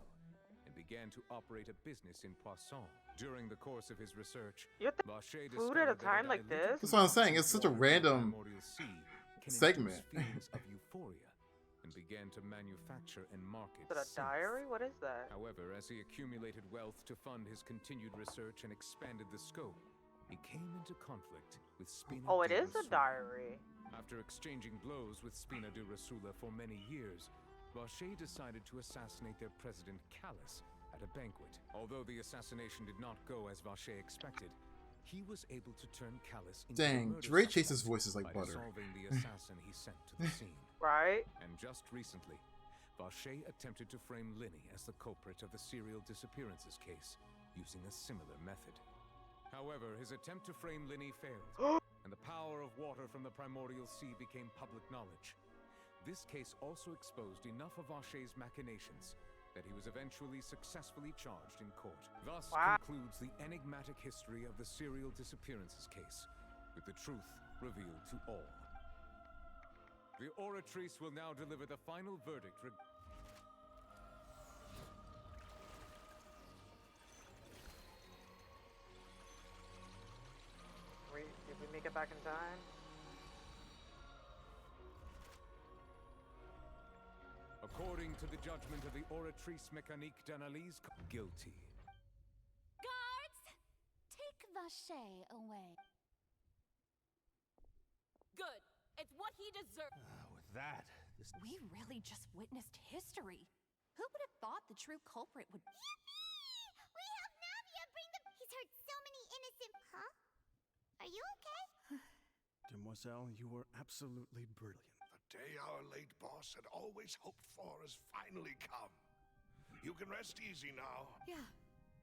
and began to operate a business in Poisson. During the course of his research, Vache food at a time like this? That's what I'm saying. It's such a random segment. Feelings of euphoria and began to manufacture and market. Is it a diary? What is that? However, as he accumulated wealth to fund his continued research and expanded the scope, he came into conflict with Spina. Oh, it is a diary. After exchanging blows with Spina de Rasula for many years, Vache decided to assassinate their president Callus at a banquet. Although the assassination did not go as Vache expected, he was able to turn Callus into Dang, Ray Chase's voice is like butter. Solving the assassin he sent to the scene. Right. And just recently, Vache attempted to frame Linny as the culprit of the serial disappearances case, using a similar method. However, his attempt to frame Linny failed, and the power of water from the primordial sea became public knowledge. This case also exposed enough of Vache's machinations that he was eventually successfully charged in court. Thus concludes the enigmatic history of the serial disappearances case, with the truth revealed to all. The Oratrice will now deliver the final verdict. Did we make it back in time? According to the judgment of the Oratrice Mécanique d'Analyse, guilty. Guards! Take Vache away. Good. It's what he deserves. With that, we really just witnessed history. Who would have thought the true culprit would... Yippee! We helped Navia bring the... He's hurt so many innocent... Huh? Are you okay? Demoiselle, you were absolutely brilliant. The day our late boss had always hoped for has finally come. You can rest easy now. Yeah.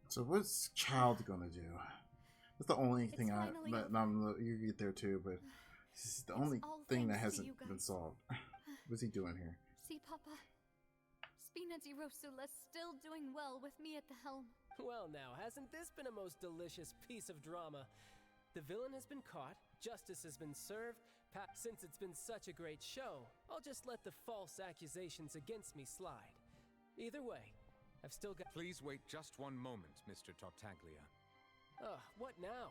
So what's Child gonna do? That's the only thing you get there too, but it's the only thing that hasn't been solved. What's he doing here? See, Papa, Spina di Rosula's still doing well with me at the helm. Well now, hasn't this been a most delicious piece of drama? The villain has been caught, justice has been served. Since it's been such a great show, I'll just let the false accusations against me slide. Either way, I've still got... Please wait just one moment, Mr. Tartaglia. What now?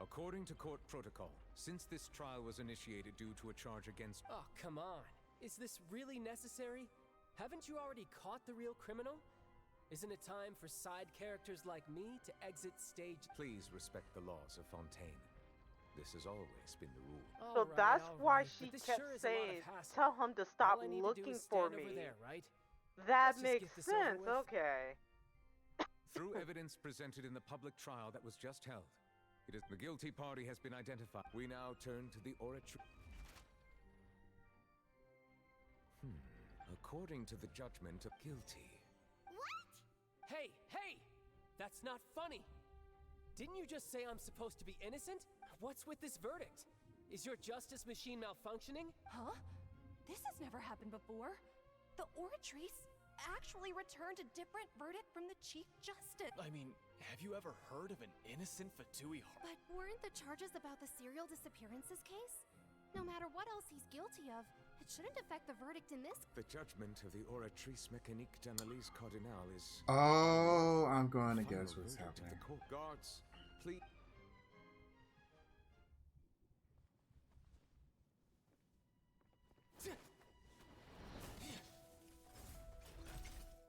According to court protocol, since this trial was initiated due to a charge against... Oh, come on. Is this really necessary? Haven't you already caught the real criminal? Isn't it time for side characters like me to exit stage? Please respect the laws of Fontaine. This has always been the rule. So that's why she kept saying, tell him to stop looking for me. There, right? That makes sense, okay. Through evidence presented in the public trial that was just held, the guilty party has been identified. We now turn to the Oratrice. According to the judgment of guilty. What? Hey! That's not funny! Didn't you just say I'm supposed to be innocent? What's with this verdict? Is your justice machine malfunctioning? Huh? This has never happened before. The Oratrice actually returned a different verdict from the Chief Justice. I mean, have you ever heard of an innocent Fatui heart? But weren't the charges about the serial disappearances case? No matter what else he's guilty of, it shouldn't affect the verdict in this. The judgment of the Oratrice Mécanique d'Analyse Cardinal is... Oh, I'm going to guess what's happening. The court guards, please...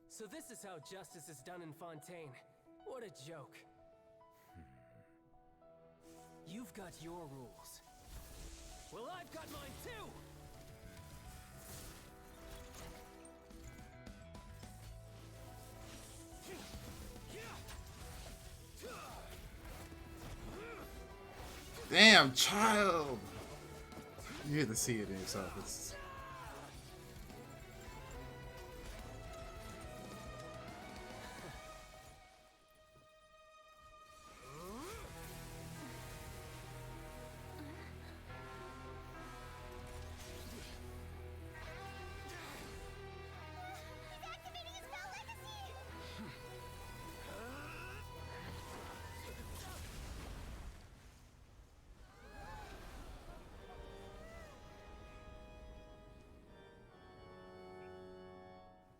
So this is how justice is done in Fontaine. What a joke. You've got your rules. Well, I've got mine too! Damn, child! You have to see it in yourself. It's...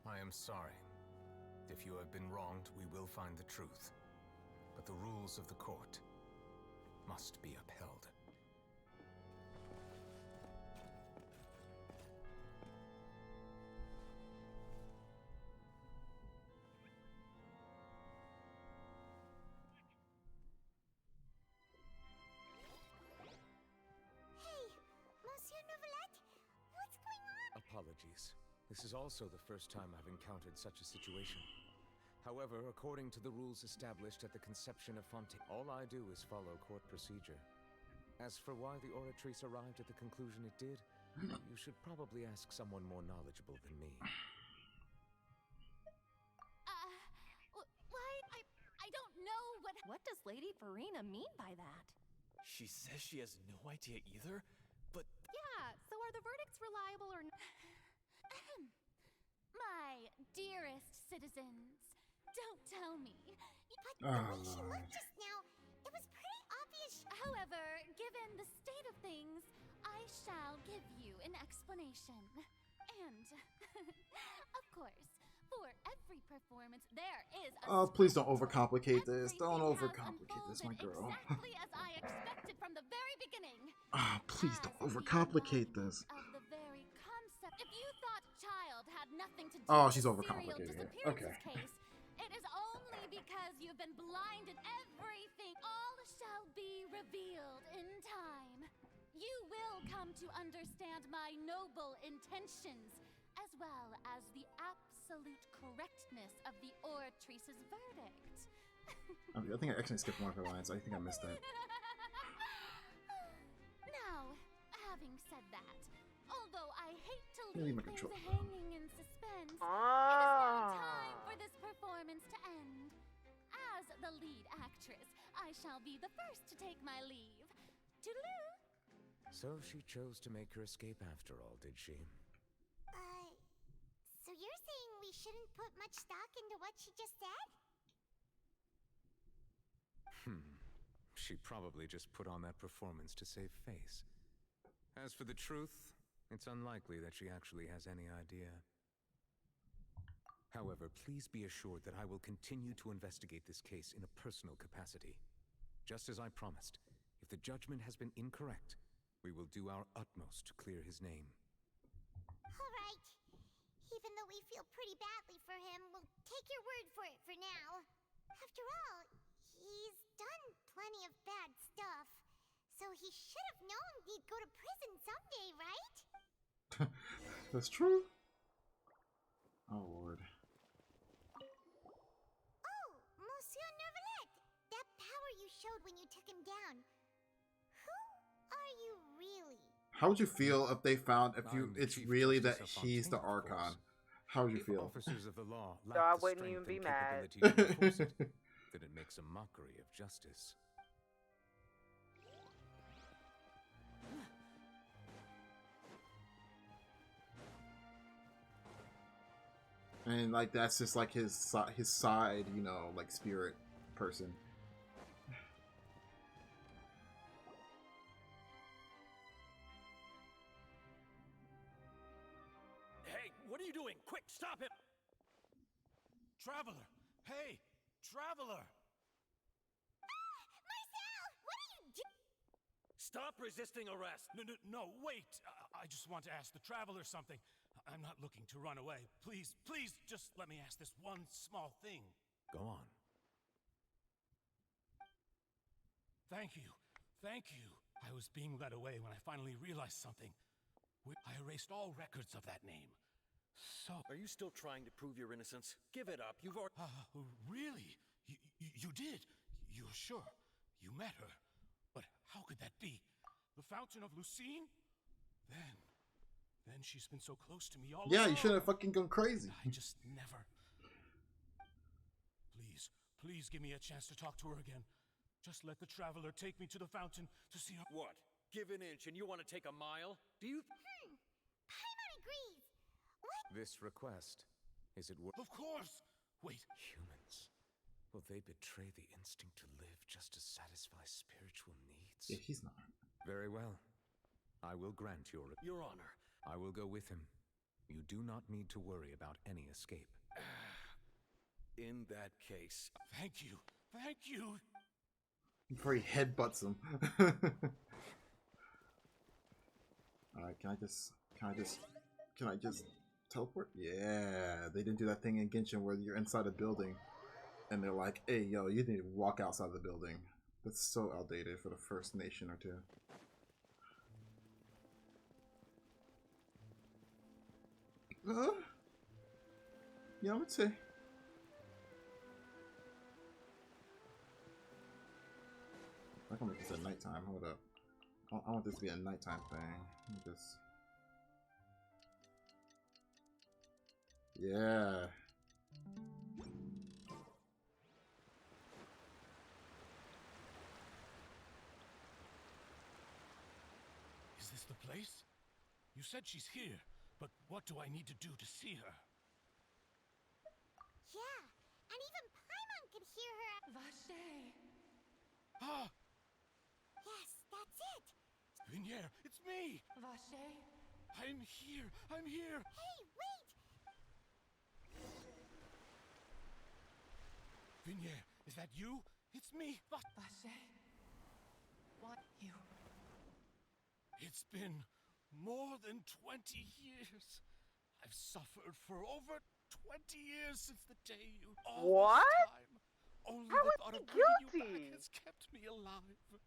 I am sorry. If you have been wronged, we will find the truth. But the rules of the court must be upheld. Hey, Monsieur Neuvillette, what's going on? Apologies. This is also the first time I've encountered such a situation. However, according to the rules established at the conception of Fontaine, all I do is follow court procedure. As for why the Oratrice arrived at the conclusion it did, you should probably ask someone more knowledgeable than me. Why? I don't know what... What does Lady Farina mean by that? She says she has no idea either, but... Yeah, so are the verdicts reliable or not? My dearest citizens, don't tell me. But the way she looked just now, it was pretty obvious. However, given the state of things, I shall give you an explanation. And, of course, for every performance, there is a... Oh, please don't overcomplicate this. Don't overcomplicate this, my girl. Exactly as I expected from the very beginning. Ah, please don't overcomplicate this. Of the very concept. If you thought child had nothing to do Oh, with she's the overcomplicating serial it. disappearances Okay. case, it is only because you've been blinded. Everything, all shall be revealed in time. You will come to understand my noble intentions, as well as the absolute correctness of the Oratrice's verdict. I think I actually skipped one of her lines. I think I missed that. Now, having said that, although I hate to Really leave my things control. hanging in suspense, it is now time for this performance to end. As the lead actress, I shall be the first to take my leave. Toodaloo! So she chose to make her escape after all, did she? So you're saying we shouldn't put much stock into what she just said? She probably just put on that performance to save face. As for the truth, it's unlikely that she actually has any idea. However, please be assured that I will continue to investigate this case in a personal capacity. Just as I promised, if the judgment has been incorrect, we will do our utmost to clear his name. All right. Even though we feel pretty badly for him, we'll take your word for it for now. After all, he's done plenty of bad stuff, so he should have known he'd go to prison someday, right? That's true. Oh, Lord. Oh, Monsieur Neuvillette, that power you showed when you took him down. Who are you really? How would you feel if they found it's really that he's the Archon? How would you feel? Officers of the law So I lack the wouldn't strength even be and mad. capability to enforce it, that it makes a mockery of justice. And like that's just like his side, you know, like spirit person. Hey, what are you doing? Quick, stop him! Traveler! Hey! Traveler! Marcel! What are you doing? Stop resisting arrest! No, wait! I just want to ask the Traveler something. I'm not looking to run away. Please, just let me ask this one small thing. Go on. Thank you. I was being led away when I finally realized something. I erased all records of that name. So... Are you still trying to prove your innocence? Give it up. You've already... Really? You did? You're sure? You met her? But how could that be? The Fountain of Lucine? Then she's been so close to me all along. You shouldn't have fucking gone crazy. I just never... Please give me a chance to talk to her again. Just let the Traveler take me to the fountain to see her... What? Give an inch and you want to take a mile? Do you... Paimon agrees. What? This request, is it worth... Of course! Wait. Humans. Will they betray the instinct to live just to satisfy spiritual needs? Yeah, he's not. Very well. I will grant your Honor. I will go with him. You do not need to worry about any escape. In that case... Thank you. Before he headbutts him. Alright, can I just teleport? Yeah, they didn't do that thing in Genshin where you're inside a building and they're like, hey, yo, you need to walk outside the building. That's so outdated for the first nation or two. Yeah, I would say. I can make this at nighttime. Hold up. I want this to be a nighttime thing. Let me just... Yeah. Is this the place? You said she's here, but what do I need to do to see her? Yeah, and even Paimon could hear her. Vache! Ah! Yes, that's it. Vinier, it's me! Vache? I'm here! Hey, wait! Vinier, is that you? It's me! Vache? What? You? It's been more than 20 years. I've suffered for over 20 years since the day you... What? Only How the is thought he of bringing you guilty? back has kept me alive.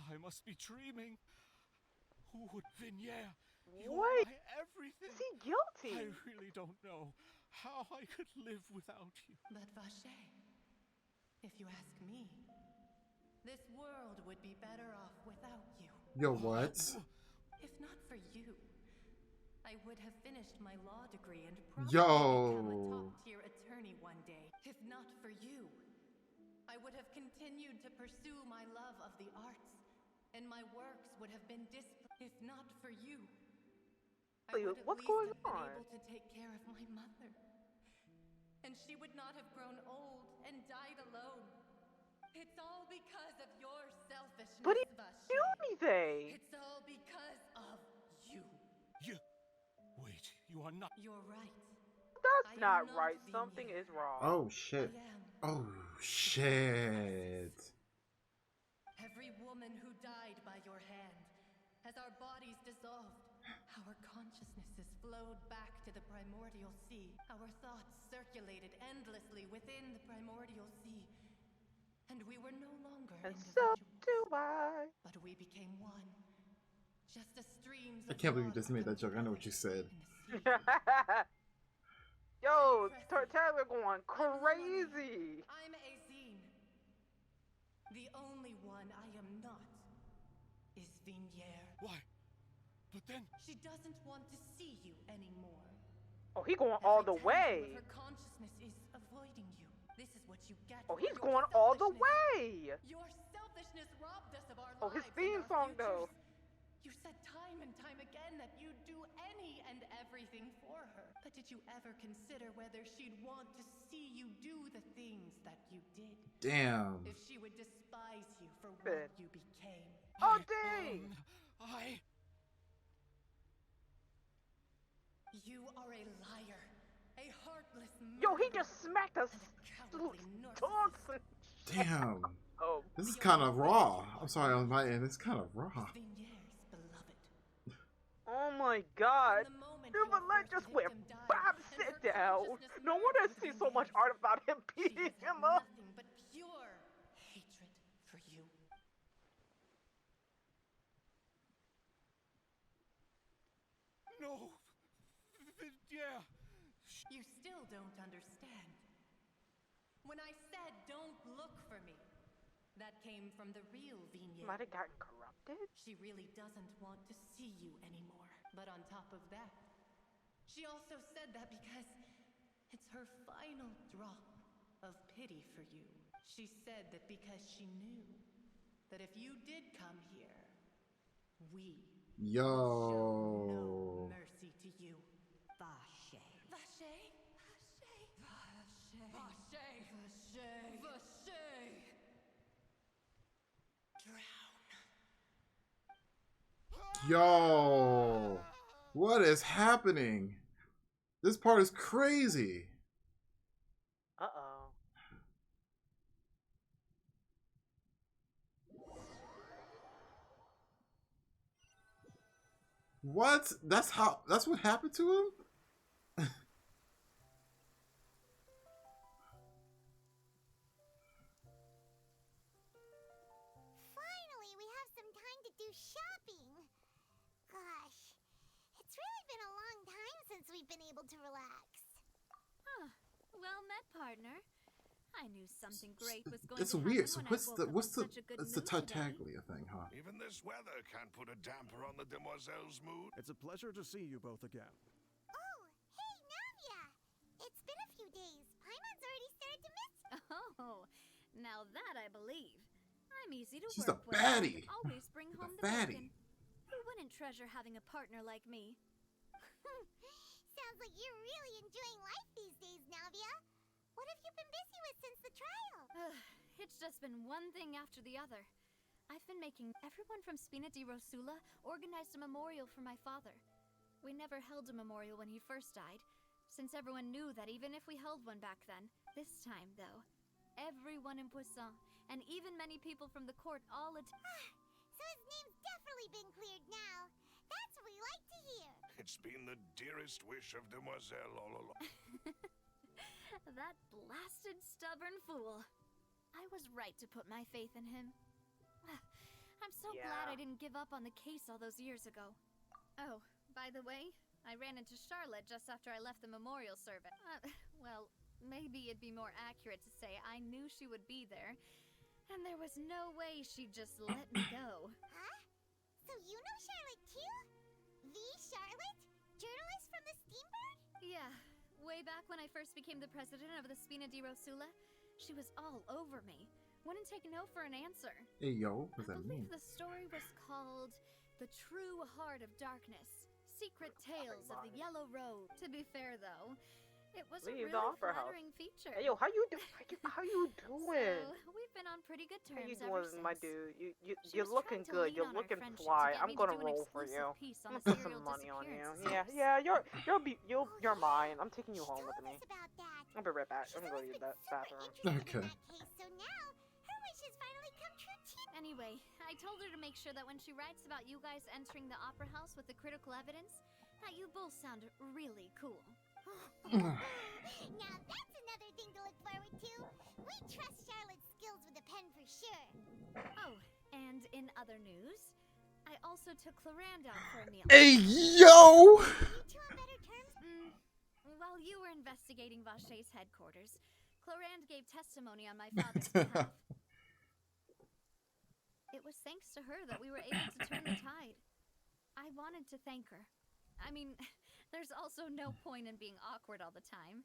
I must be dreaming. Who would... Vinier, you are my everything. Is he guilty? I really don't know how I could live without you. But Vache, if you ask me, this world would be better off without you. Yo, what? If not for you, I would have finished my law degree and probably become a top-tier attorney one day. If not for you, I would have continued to pursue my love of the arts, and my works would have been If not for you, I would at least have been able to take care of my mother. And she would not have grown old and died alone. It's all because of your selfishness, But he didn't do anything. It's all because of you. Wait, you are not... You're right. That's not right. Something is wrong. Oh, shit. Oh, shit. Every woman who died by your hand, as our bodies dissolved, our consciousnesses flowed back to the primordial sea. Our thoughts circulated endlessly within the primordial sea. And we were no longer individuals. So do I. But we became one. Just as streams I can't believe you just made that joke. I know what you said. Yo, Tyler going crazy. I'm Azine. The only one I am not is Vinier. Why? But then... She doesn't want to see you anymore. Oh, he going all the way. Her consciousness is avoiding you. This is what you get Oh, for he's your going all the selfishness. way. Your selfishness robbed us of our Oh, his lives theme and our song futures. though. You said time and time again that you'd do any and everything for her. But did you ever consider whether she'd want to see you do the things that you did? Damn. If she would despise you for what you became. Oh, dang! You are a liar. A heartless Yo, he murderer, just smacked us. Dogs. Damn. Oh. This is kind of raw. I'm sorry on my end. It's kind of raw. Oh my god. Human leg just went bam, sit down. No wonder I see so much art about him beating him up. Nothing but pure hatred for you. No. Yeah. You still don't understand. When I said don't look for me, that came from the real Vignette. Might have gotten corrupted. She really doesn't want to see you anymore. But on top of that, she also said that because it's her final drop of pity for you. She said that because she knew that if you did come here, we will show no mercy to you. Vache. Vache? Vache. Vache. Vache. Vache. Yo, what is happening? This part is crazy. Uh-oh. What? That's what happened to him? Finally, we have some time to do shopping. Gosh, it's really been a long time since we've been able to relax. Huh. Well met, partner. I knew something great was going It's to weird. happen So when what's I the woke what's up the in such a good it's the mood today. Tartaglia thing, huh? Even this weather can't put a damper on the demoiselle's mood. It's a pleasure to see you both again. Oh, hey, Navia! It's been a few days. Paimon's already started to miss. Oh, now that I believe. I'm easy to She's work a with. baddie. Always bring The home the fatty. bacon. Who wouldn't treasure having a partner like me? Sounds like you're really enjoying life these days, Navia. What have you been busy with since the trial? It's just been one thing after the other. I've been making everyone from Spina di Rosula organized a memorial for my father. We never held a memorial when he first died, since everyone knew that even if we held one back then. This time, though, everyone in Poisson, and even many people from the court all So his name's definitely been cleared now. That's what we like to hear. It's been the dearest wish of Demoiselle all along. That blasted stubborn fool. I was right to put my faith in him. I'm so glad I didn't give up on the case all those years ago. Oh, by the way, I ran into Charlotte just after I left the memorial service. Well, maybe it'd be more accurate to say I knew she would be there, and there was no way she'd just let me go. Huh? So you know Charlotte too? The Charlotte? Journalist from the Steambird? Yeah, way back when I first became the president of the Spina di Rosula, she was all over me. Wouldn't take no for an answer. Hey yo, what does that I mean? believe the story was called The True Heart of Darkness. Secret Tales of the Yellow Road. To be fair, though, it was a really flattering feature. Hey, yo, how you doing? So, we've been on pretty good terms How you ever doing, since. my dude? You're looking good. You're looking friendship fly. to get I'm me to gonna do an roll for you. exclusive piece on I'm a gonna put serial some money on you. disappearance Yeah, you're mine. I'm taking you home with me. I'll be right back. I'm gonna go use that bathroom. Okay. So now, her wish has finally come true too. Anyway, I told her to make sure that when she writes about you guys entering the opera house with the critical evidence, that you both sound really cool. Now that's another thing to look forward to. We trust Charlotte's skills with a pen for sure. Oh, and in other news, I also took Clarand out for a meal. Hey yo! You two on better terms? While you were investigating Vache's headquarters, Clarand gave testimony on my father's behalf. It was thanks to her that we were able to turn the tide. I wanted to thank her. I mean, there's also no point in being awkward all the time.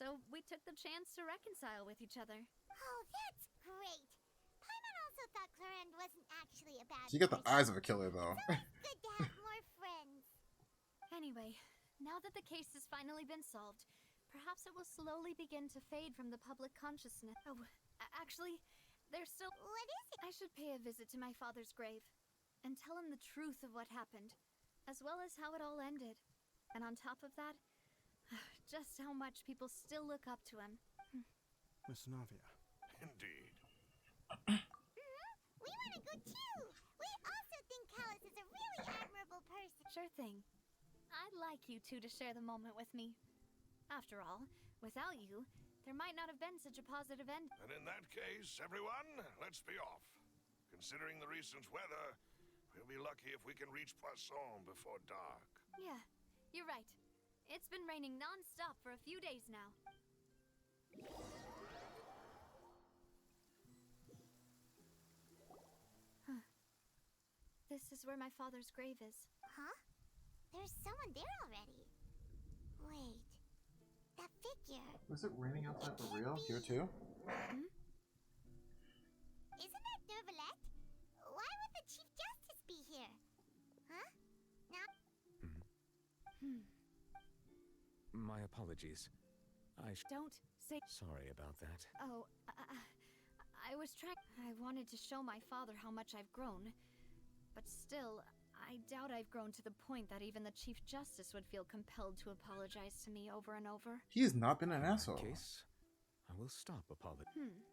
So we took the chance to reconcile with each other. Oh, that's great. Paimon also thought Clorinde wasn't actually a bad She got the person. eyes of a killer, though. It's good to have more friends. Anyway, now that the case has finally been solved, perhaps it will slowly begin to fade from the public consciousness. Oh, actually, there's still... What is it? I should pay a visit to my father's grave and tell him the truth of what happened, as well as how it all ended. And on top of that, just how much people still look up to him. Miss Navia. Indeed. We want to go too. We also think Callus is a really admirable person. Sure thing. I'd like you two to share the moment with me. After all, without you, there might not have been such a positive end. And in that case, everyone, let's be off. Considering the recent weather, we'll be lucky if we can reach Poisson before dark. Yeah, you're right. It's been raining non-stop for a few days now. Huh. This is where my father's grave is. Huh? There's someone there already. Wait. That figure. Was it raining outside for real? Here too? Hmm? Isn't that Nervalette? Why would the Chief Justice be here? Huh? Now... My apologies. Don't say... Sorry about that. Oh, I was trying... I wanted to show my father how much I've grown. But still, I doubt I've grown to the point that even the Chief Justice would feel compelled to apologize to me over and over. He has not been an asshole. In that case, I will stop apologizing.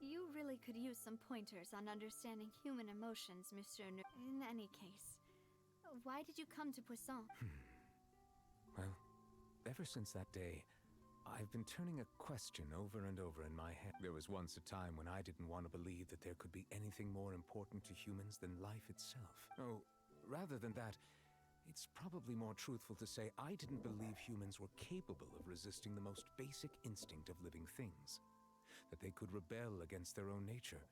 You really could use some pointers on understanding human emotions, Monsieur In any case, why did you come to Poisson? Well, ever since that day, I've been turning a question over and over in my head. There was once a time when I didn't want to believe that there could be anything more important to humans than life itself. Oh, rather than that, it's probably more truthful to say I didn't believe humans were capable of resisting the most basic instinct of living things. That they could rebel against their own nature,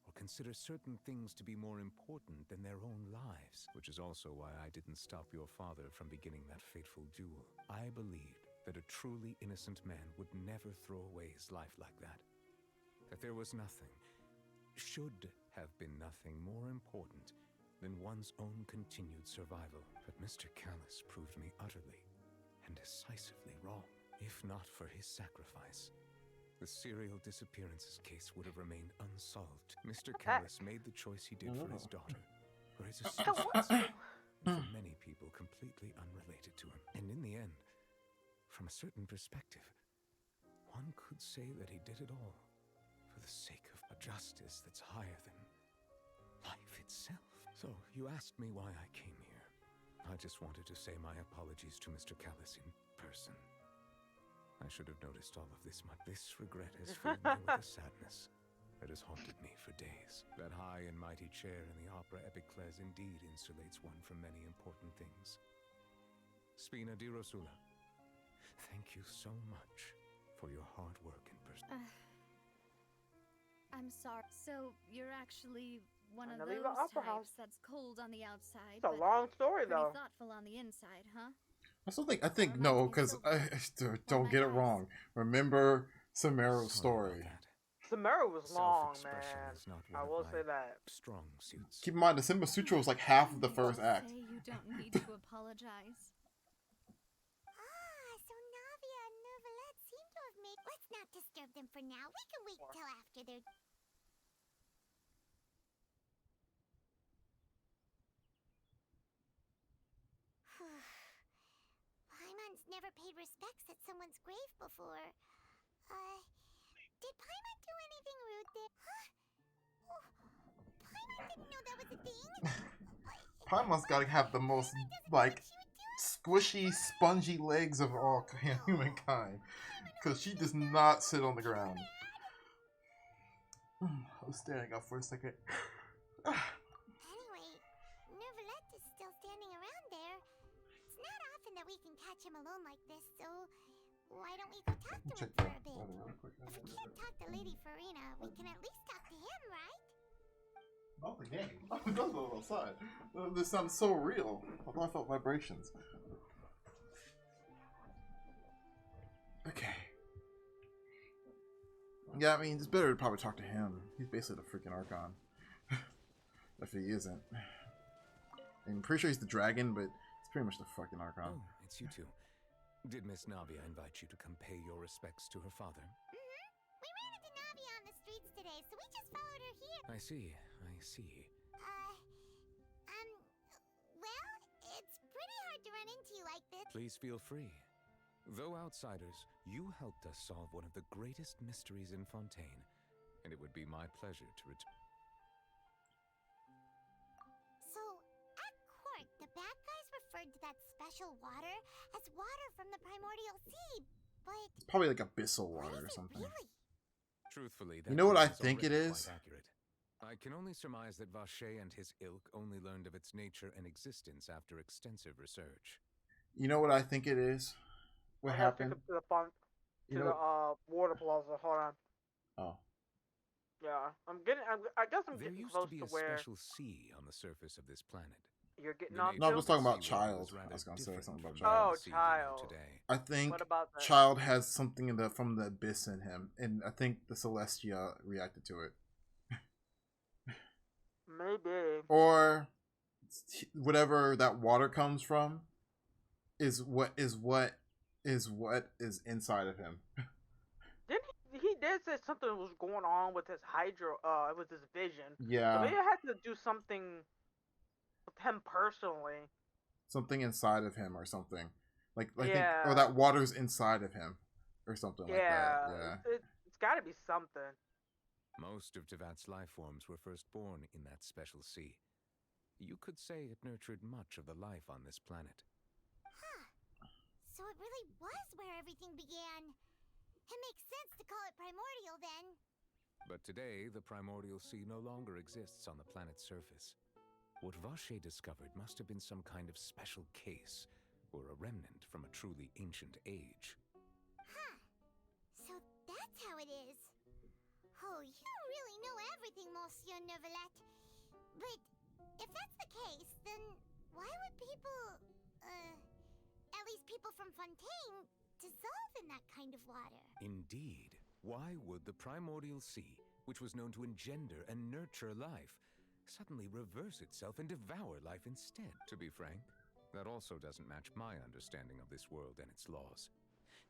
or consider certain things to be more important than their own lives. Which is also why I didn't stop your father from beginning that fateful duel. I believed that a truly innocent man would never throw away his life like that. That there was nothing, should have been nothing more important than one's own continued survival. But Mr. Callus proved me utterly and decisively wrong. If not for his sacrifice, the serial disappearances case would have remained unsolved. Mr. Callus made the choice he did for his daughter, for his associates, and for many people completely unrelated to him. And in the end, from a certain perspective, one could say that he did it all for the sake of a justice that's higher than life itself. So, you asked me why I came here. I just wanted to say my apologies to Mr. Callus in person. I should have noticed all of this, but this regret has filled me with a sadness that has haunted me for days. That high and mighty chair in the opera Epiclese indeed insulates one from many important things. Spina di Rosula, thank you so much for your hard work in person. I'm sorry. So, you're actually one of Another those opera house. types that's cold on the outside, It's a but long story, pretty though. thoughtful on the inside, huh? I think no, because don't get it wrong. Remember Samaro's story. Samara was long, man. I will say that. Strong suits. Keep in mind, the Simba Sutra was like half of the first act. Say you don't need to apologize. So Navia and Nervalette seem to have made... Let's not disturb them for now. We can wait till after they're... Paimon's never paid respects at someone's grave before. Did Paimon do anything rude there? Huh? Oh, Paimon didn't know that was a thing. Paimon's gotta have the most, like, squishy, spongy legs of all humankind. Because she does not sit on the ground. I was standing up for a second. Anyway, Nervalette is still standing around there. It's not often that we can catch him alone like this, so why don't we go talk to him for a bit? If we can't talk to Lady Farina, we can at least talk to him, right? Not the game. It does go outside. This sounds so real. Although I felt vibrations. Okay. Yeah, I mean, it's better to probably talk to him. He's basically the freaking Archon. If he isn't. I'm pretty sure he's the dragon, but it's pretty much the fucking Archon. Oh, it's you two. Did Miss Navia invite you to come pay your respects to her father? Mm-hmm. We ran into Navia on the streets today, so we just followed her here. I see, I see. Well, it's pretty hard to run into you like this. Please feel free. Though outsiders, you helped us solve one of the greatest mysteries in Fontaine, and it would be my pleasure to return. So, at court, the bad guys referred to that special water as water from the primordial sea, but... It's probably like abyssal water or something. Really? Truthfully, You know what I think it is? Accurate. I can only surmise that Vacher and his ilk only learned of its nature and existence after extensive research. You know what I think it is? What happened? To the water plaza. Hold on. Oh. Yeah, I guess I'm getting close to where... There used to be a special sea on the surface of this planet. You're getting on. No, I was talking about Child. I was gonna say something about Child. Oh, Child. I think What about that? Child has something from the abyss in him, and I think the Celestia reacted to it. Maybe. Or whatever that water comes from is what is inside of him. He did say something was going on with his with his vision. Yeah. So maybe it had to do something with him personally. Something inside of him or something. Like I think, Yeah. or that water's inside of him or something like that. Yeah. It's got to be something. Most of Tevat's life forms were first born in that special sea. You could say it nurtured much of the life on this planet. Huh. So it really was where everything began. It makes sense to call it primordial then. But today, the primordial sea no longer exists on the planet's surface. What Vacher discovered must have been some kind of special case, or a remnant from a truly ancient age. Huh. So that's how it is. Oh, you really know everything, Monsieur Neuvillette. But if that's the case, then why would people, at least people from Fontaine, dissolve in that kind of water? Indeed. Why would the primordial sea, which was known to engender and nurture life, suddenly reverse itself and devour life instead? To be frank, that also doesn't match my understanding of this world and its laws.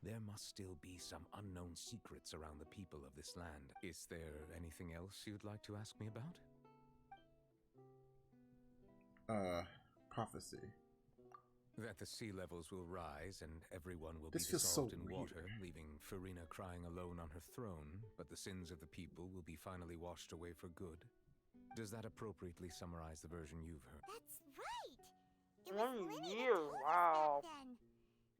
There must still be some unknown secrets around the people of this land. Is there anything else you'd like to ask me about? Prophecy. That the sea levels will rise and everyone will This be feels so dissolved in weird. water, leaving Farina crying alone on her throne, but the sins of the people will be finally washed away for good. Does that appropriately summarize the version you've heard? That's right! It was Lenny that you, told wow. us back then.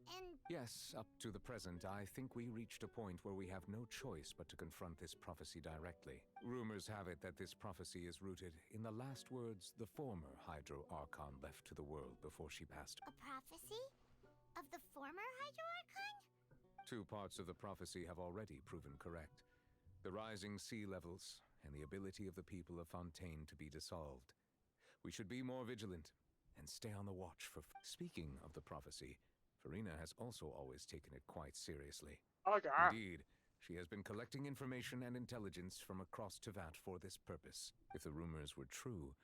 And Yes, up to the present, I think we reached a point where we have no choice but to confront this prophecy directly. Rumors have it that this prophecy is rooted in the last words the former Hydro Archon left to the world before she passed. a prophecy? Of the former Hydro Archon? 2 parts of the prophecy have already proven correct. The rising sea levels and the ability of the people of Fontaine to be dissolved. We should be more vigilant and stay on the watch for... Speaking of the prophecy, Farina has also always taken it quite seriously. Oh, yeah. Indeed, she has been collecting information and intelligence from across Tevat for this purpose. If the rumors were true,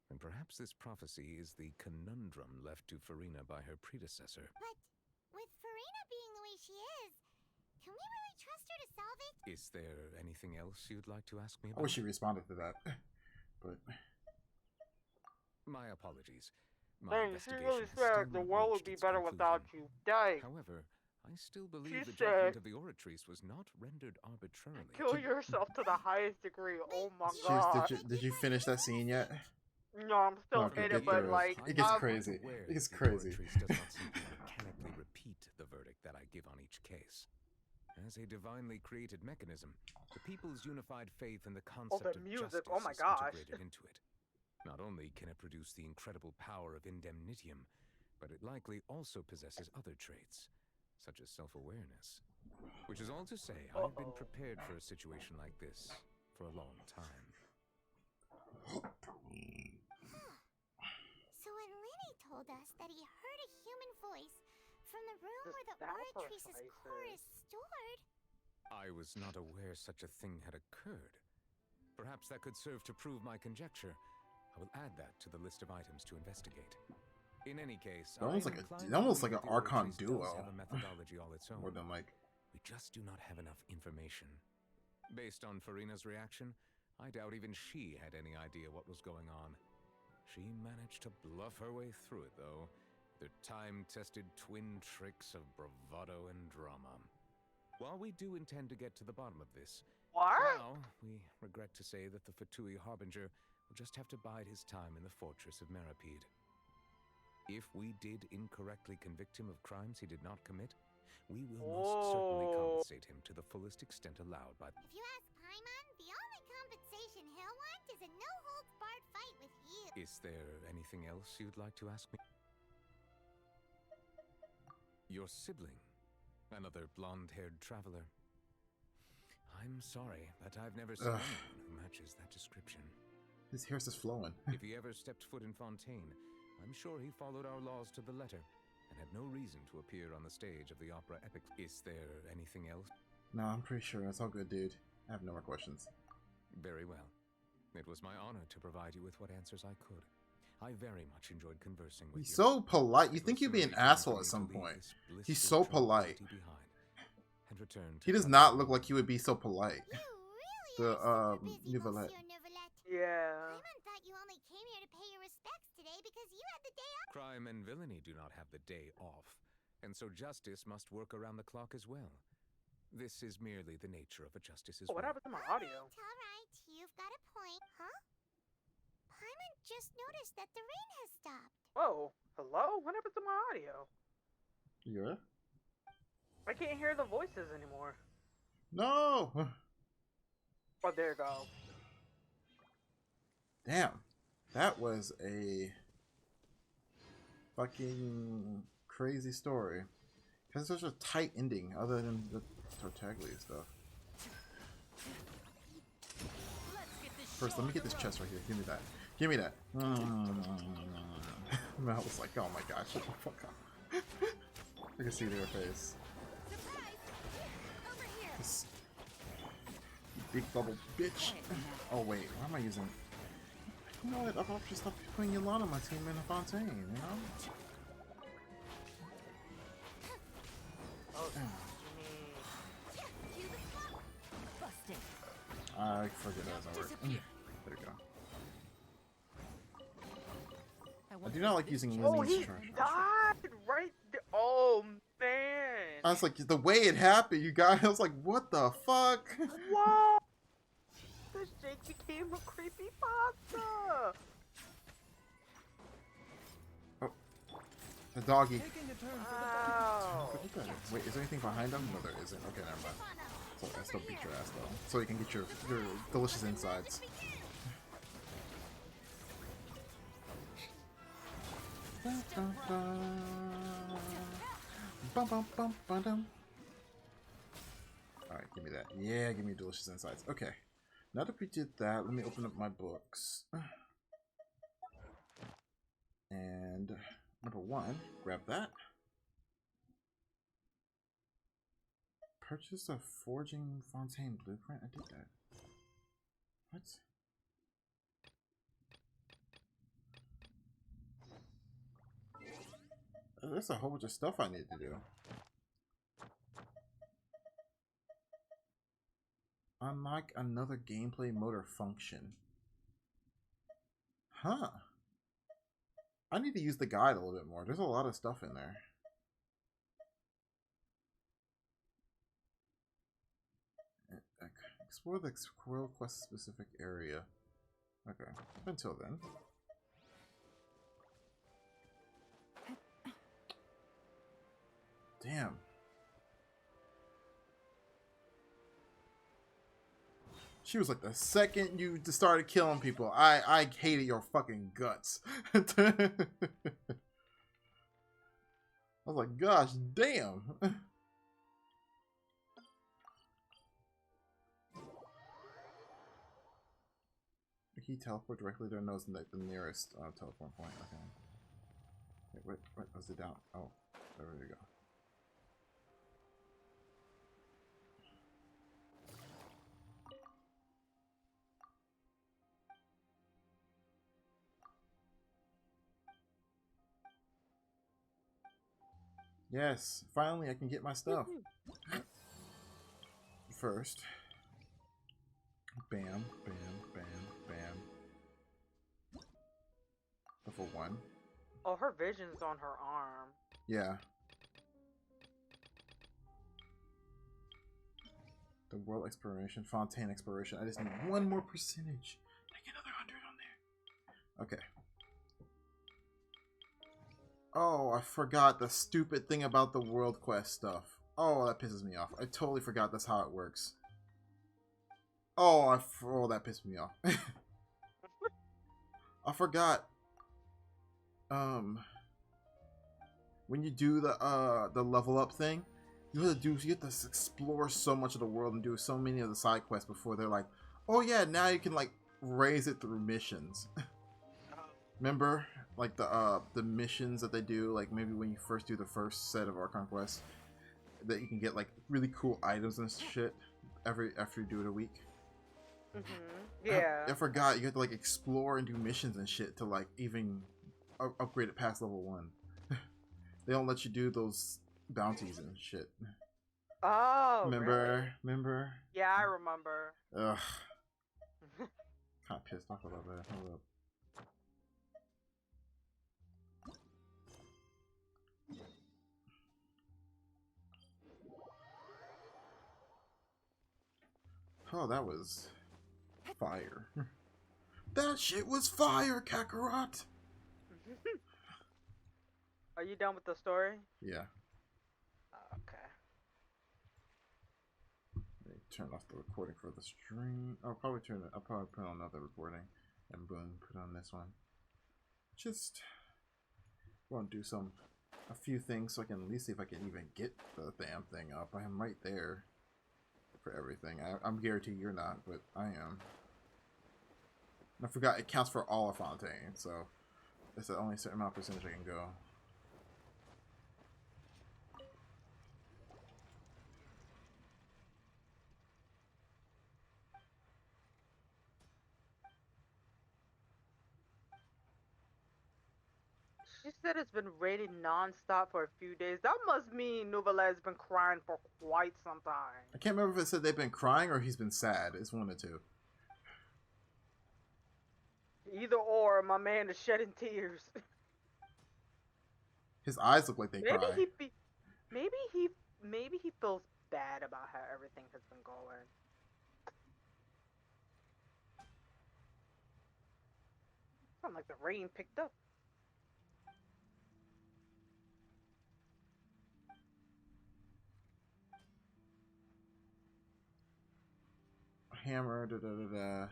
then perhaps this prophecy is the conundrum left to Farina by her predecessor. But with Farina being the way she is, can we really trust her to solve it? Is there anything else you'd like to ask me I about? wish you responded to that. But My apologies. Dang, she really said the world would be better without you. Dang. However, I still believe She the said- judgment of the Oratrice was not rendered arbitrarily. Kill yourself to the highest degree. Oh my god. did you finish that scene yet? No, I'm still Okay, in get it, but through it. like It gets I'm- crazy. Aware It gets that crazy. The Oratrice does not simply mechanically repeat the verdict that I give on each case. As a divinely created mechanism, the people's unified faith in the concept the of music, justice oh my is gosh. integrated into it. Not only can it produce the incredible power of indemnitium, but it likely also possesses other traits, such as self-awareness. Which is all to say, I've been prepared for a situation like this for a long time. So when Lenny told us that he heard a human voice from the room where the That Oratrice's precise. core is stored, I was not aware such a thing had occurred. Perhaps that could serve to prove my conjecture. I will add that to the list of items to investigate. In any case, almost like an Archon duo. Have a methodology all its own. More than like, we just do not have enough information. Based on Farina's reaction, I doubt even she had any idea what was going on. She managed to bluff her way through it, though. The time-tested twin tricks of bravado and drama. While we do intend to get to the bottom of this, now we regret to say that the Fatui Harbinger will just have to bide his time in the fortress of Meripede. If we did incorrectly convict him of crimes he did not commit, we will most certainly compensate him to the fullest extent allowed by... If you ask Paimon, the only compensation he'll want is a no-holds-barred fight with you. Is there anything else you'd like to ask me? Your sibling, another blonde-haired traveler. I'm sorry, but I've never seen anyone who matches that description. His hair's just flowing. If he ever stepped foot in Fontaine, I'm sure he followed our laws to the letter and had no reason to appear on the stage of the opera epic. Is there anything else? No, I'm pretty sure it's all good, dude. I have no more questions. Very well. It was my honor to provide you with what answers I could. I very much enjoyed conversing with you. He's so polite. You think he'd be an asshole at some point. He's so polite. He does not look like he would be so polite. The Nouvellette. Yeah. Paimon thought you only came here to pay your respects today because you had the day off. Crime and villainy do not have the day off, and so justice must work around the clock as well. This is merely the nature of a justice as well. What happened to my audio? All right, you've got a point. Huh? Paimon just noticed that the rain has stopped. Whoa, hello? What happened to my audio? Yeah? I can't hear the voices anymore. No! Oh, there you go. Damn. That was a fucking crazy story. Because it's such a tight ending, other than the Tartaglia stuff. First, let me get this chest right here. Give me that. Give me that. I was like, oh my gosh, shut the fuck up. I can see their face. This big bubble bitch. Oh wait, why am I using... You know what? I'll just stop putting Yolanda on my team in a Fontaine, you know? I forget that doesn't work. There you go. I do not like using Lizzie's trash. Died right there. Oh man! I was like, the way it happened, you guys. I was like, what the fuck? Whoa! This shit became a creepypasta. Oh, the doggy. Wow. Wait, is there anything behind them? No, there isn't. Okay, never mind. So I still beat your ass though, so you can get your delicious insides. Alright, give me that. Yeah, give me delicious insides. Okay. Now that we did that, let me open up my books. And number one, grab that. Purchase a forging Fontaine blueprint? I did that. What? There's a whole bunch of stuff I need to do. Unlock another gameplay mode or function. Huh. I need to use the guide a little bit more. There's a lot of stuff in there. Explore the Squirrel Quest specific area. Okay, until then. Damn. She was like, the second you started killing people, I hated your fucking guts. I was like, gosh, damn. He teleport directly to their nose in the nearest teleport point. Okay. Wait, what was it down? Oh, there we go. Yes, finally I can get my stuff. First. Bam, bam, bam, bam. Level 1. Oh, her vision's on her arm. Yeah. The world exploration, Fontaine exploration. I just need one more percentage. I get another 100 on there. Okay. Oh, I forgot the stupid thing about the world quest stuff. Oh, that pisses me off. I totally forgot that's how it works. Oh, oh, that pissed me off. I forgot. When you do the level up thing, you have to explore so much of the world and do so many of the side quests before they're like, oh yeah, now you can like raise it through missions. Remember, like the missions that they do, like maybe when you first do the first set of Archon quests, that you can get like really cool items and shit after you do it a week. Yeah. I forgot you have to like explore and do missions and shit to like even upgrade it past level 1. They don't let you do those bounties and shit. Oh, remember? Really? Remember? Yeah, I remember. Ugh. Kind of pissed off about that. Hold up. Oh, that was fire. That shit was fire, Kakarot! Are you done with the story? Yeah. Okay. Let me turn off the recording for the stream. I'll probably put on another recording and boom, put on this one. Just want to do a few things so I can at least see if I can even get the damn thing up. I am right there for everything. I'm guaranteed you're not, but I am. And I forgot it counts for all of Fontaine, so it's only a certain amount of percentage I can go. She said it's been raining non-stop for a few days. That must mean Nouvelle has been crying for quite some time. I can't remember if it said they've been crying or he's been sad. It's one of the two. Either or, my man is shedding tears. His eyes look like they cry. Maybe he feels bad about how everything has been going. Sounds like the rain picked up. Hammer, da da da da.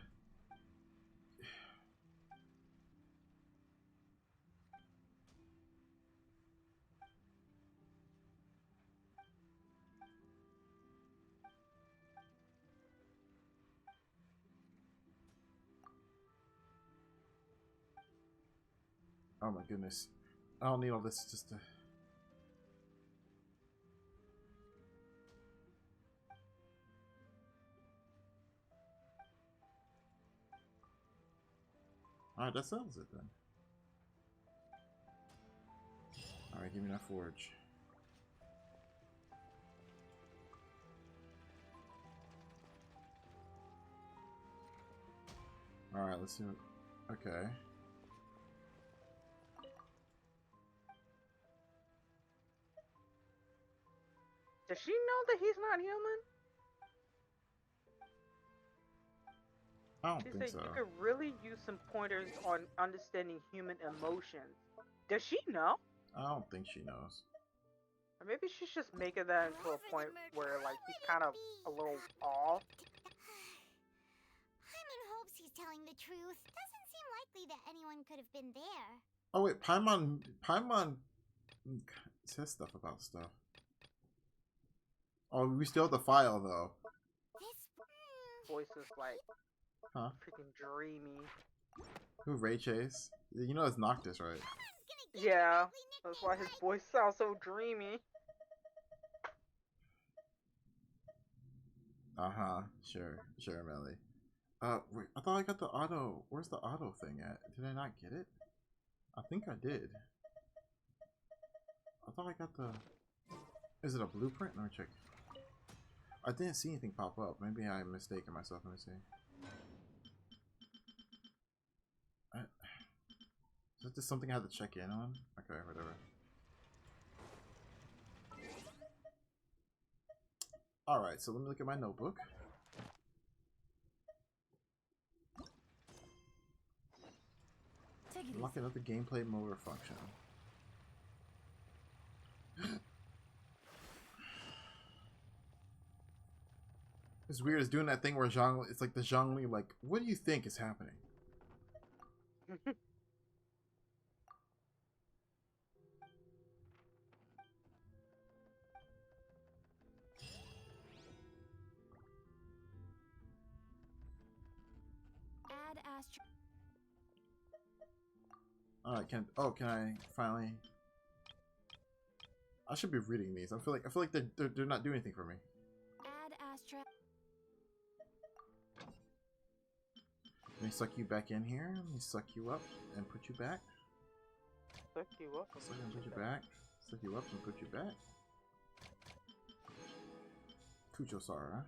Oh my goodness. I don't need all this just to... Alright, that settles it then. Alright, give me that forge. Alright, let's see what... Okay. Does she know that he's not human? I don't think so. You could really use some pointers on understanding human emotions. Does she know? I don't think she knows. Or maybe she's just making that into a point where, like, he's kind of a little off. I'm in hopes he's telling the truth. Doesn't seem likely that anyone could have been there. Oh wait, Paimon says stuff about stuff. Oh, we still have the file though. This voice is like freaking dreamy. Who, Ray Chase? You know it's Noctis, right? Yeah, that's why his voice sounds so dreamy. Sure, Melly. Wait, I thought I got the auto. Where's the auto thing at? Did I not get it? I think I did. I thought I got the... Is it a blueprint? Let me check. I didn't see anything pop up. Maybe I'm mistaken myself. Let me see. Is that just something I have to check in on? Okay, whatever. Alright, so let me look at my notebook. Unlocking up the gameplay motor function. It's weird. It's doing that thing where Zhang, it's like the Zhangli, like, what do you think is happening? Add Astro. Alright, can I finally? I should be reading these. I feel like they're not doing anything for me. Add Astra. Let me suck you back in here. Let me suck you up and put you back. Suck you up and put you back. Suck you up and put you back. Kuchosara.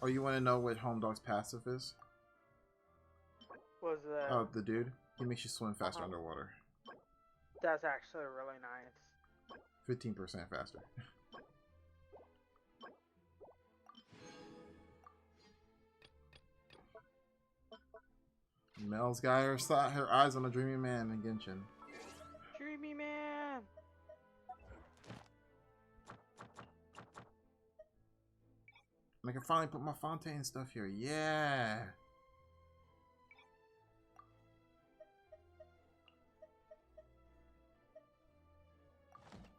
Oh, you want to know what Home Dog's passive is? What's that? Oh, the dude. He makes you swim faster underwater. That's actually really nice. 15% faster. Mel's got her eyes on a dreamy man in Genshin. Dreamy man! And I can finally put my Fontaine stuff here. Yeah!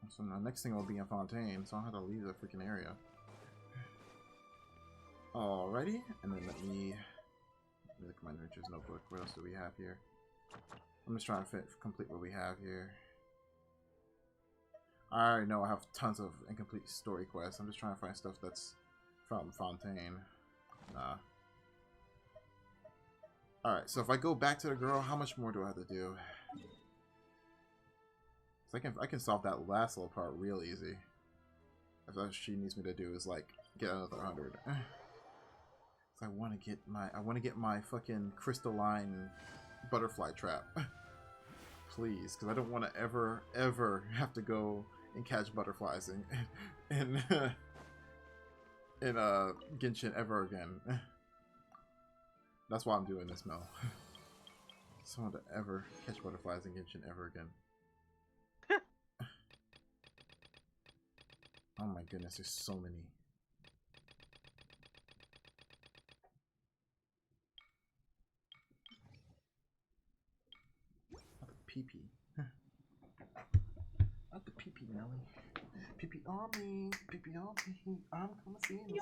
So the next thing will be in Fontaine, so I don't have to leave the freaking area. Alrighty, and then let me look at my Nurture's notebook. What else do we have here? I'm just trying to complete what we have here. I already know I have tons of incomplete story quests. I'm just trying to find stuff that's from Fontaine. Nah. Alright, so if I go back to the girl, how much more do I have to do? So I can solve that last little part real easy. If all she needs me to do is like get another 100. I want to get my fucking crystalline butterfly trap. Please, because I don't want to ever have to go and catch butterflies in Genshin ever again. That's why I'm doing this, Mel. I don't want to ever catch butterflies in Genshin ever again. Oh my goodness, there's so many. Pee-pee. Not the pee-pee, Nelly. Pee-pee on me. Pee-pee on me. I'm gonna see you.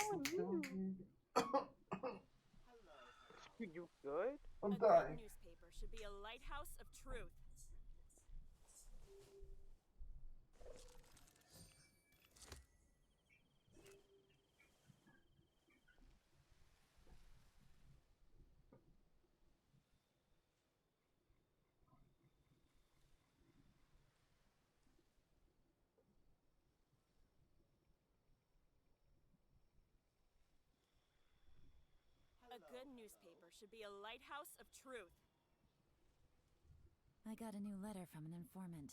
You good? I'm dying. Newspaper should be a lighthouse of truth. A good newspaper should be a lighthouse of truth. I got a new letter from an informant.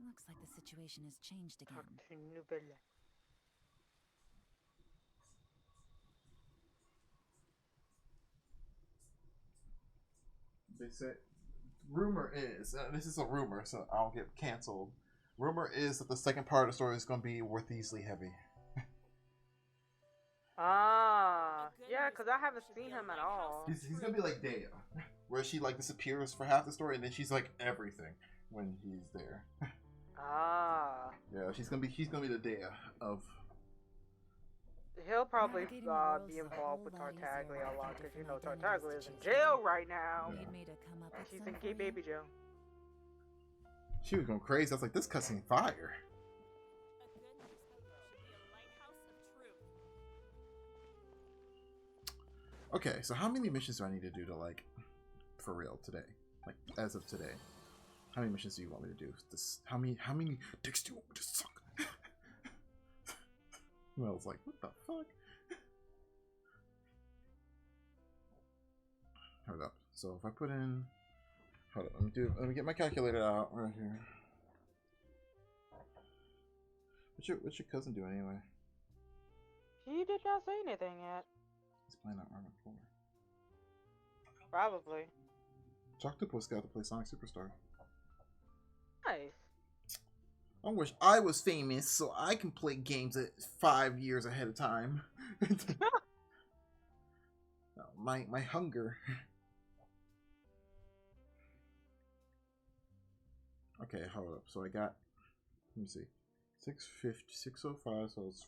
Looks like the situation has changed again. They say, rumor is, this is a rumor, so I'll get canceled. Rumor is that the second part of the story is going to be worth easily heavy. Yeah, because I haven't seen him at all. He's going to be like Dea, where she like disappears for half the story and then she's like everything when he's there. Yeah, he's gonna be the Dea of. He'll probably be involved with Tartaglia a lot because you know Tartaglia is in jail right now. She's in gay baby jail. She was going crazy. I was like, this cutscene fire. Okay, so how many missions do I need to do to like, for real today? Like as of today. How many missions do you want me to do? This. How many dicks do you want me to suck? Mel's like, what the fuck? Hold up. So if I put in, hold up. Let me get my calculator out right here. What's your cousin doing anyway? He did not say anything yet. He's playing on Armor 4. Probably. Octopus got to play Sonic Superstar. Nice. I wish I was famous so I can play games at 5 years ahead of time. my hunger. Okay, hold up. So I got, let me see, 650, 605, so it's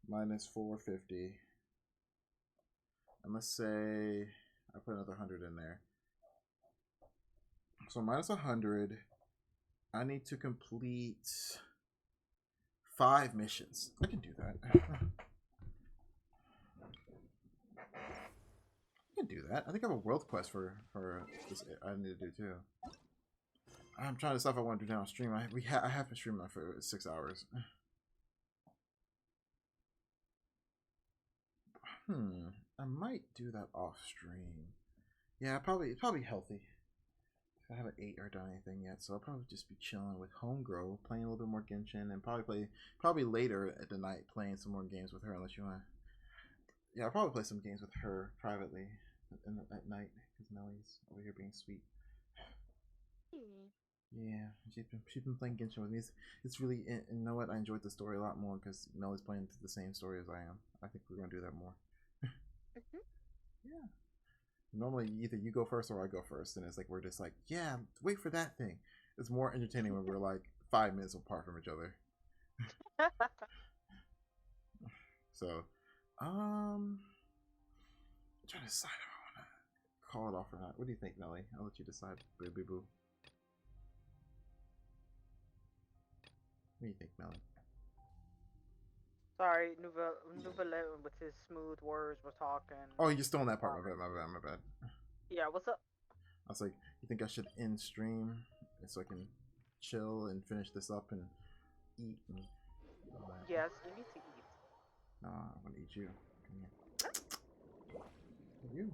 minus 450. And let's say I put another 100 in there. So minus 100, I need to complete 5 missions. I can do that. I can do that. I think I have a world quest for this I need to do too. I'm trying to decide if I want to do that on stream. I have been streaming for 6 hours. I might do that off stream. Yeah, it's probably healthy. I haven't ate or done anything yet, so I'll probably just be chilling with Homegrow, playing a little bit more Genshin, and probably later at the night playing some more games with her. Unless you want, yeah, I'll probably play some games with her privately at night because Nellie's over here being sweet. Yeah, she's been playing Genshin with me. It's really, and you know what? I enjoyed the story a lot more because Nellie's playing the same story as I am. I think we're gonna do that more. Yeah. Normally, either you go first or I go first, and it's like we're just like, yeah, wait for that thing. It's more entertaining when we're like 5 minutes apart from each other. So, I'm trying to decide if I want to call it off or not. What do you think, Nelly? I'll let you decide, baby boo. What do you think, Melon? Sorry, Nouvelle with his smooth words was talking. Oh, you're still in that part. My bad. Yeah, what's up? I was like, you think I should end stream so I can chill and finish this up and eat? And yes, you need to eat. No, I want to eat you. Come here. You.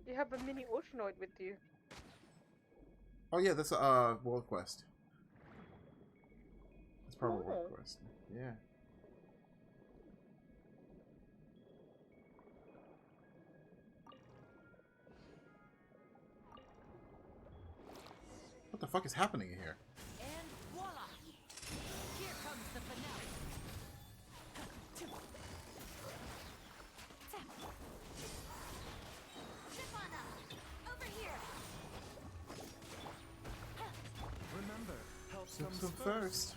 You have a mini Oceanoid with you. Oh yeah, that's a world quest. It's probably a world quest. Yeah. What the fuck is happening in here? And voila! Here comes the finale. Over here. Remember, help Comes first.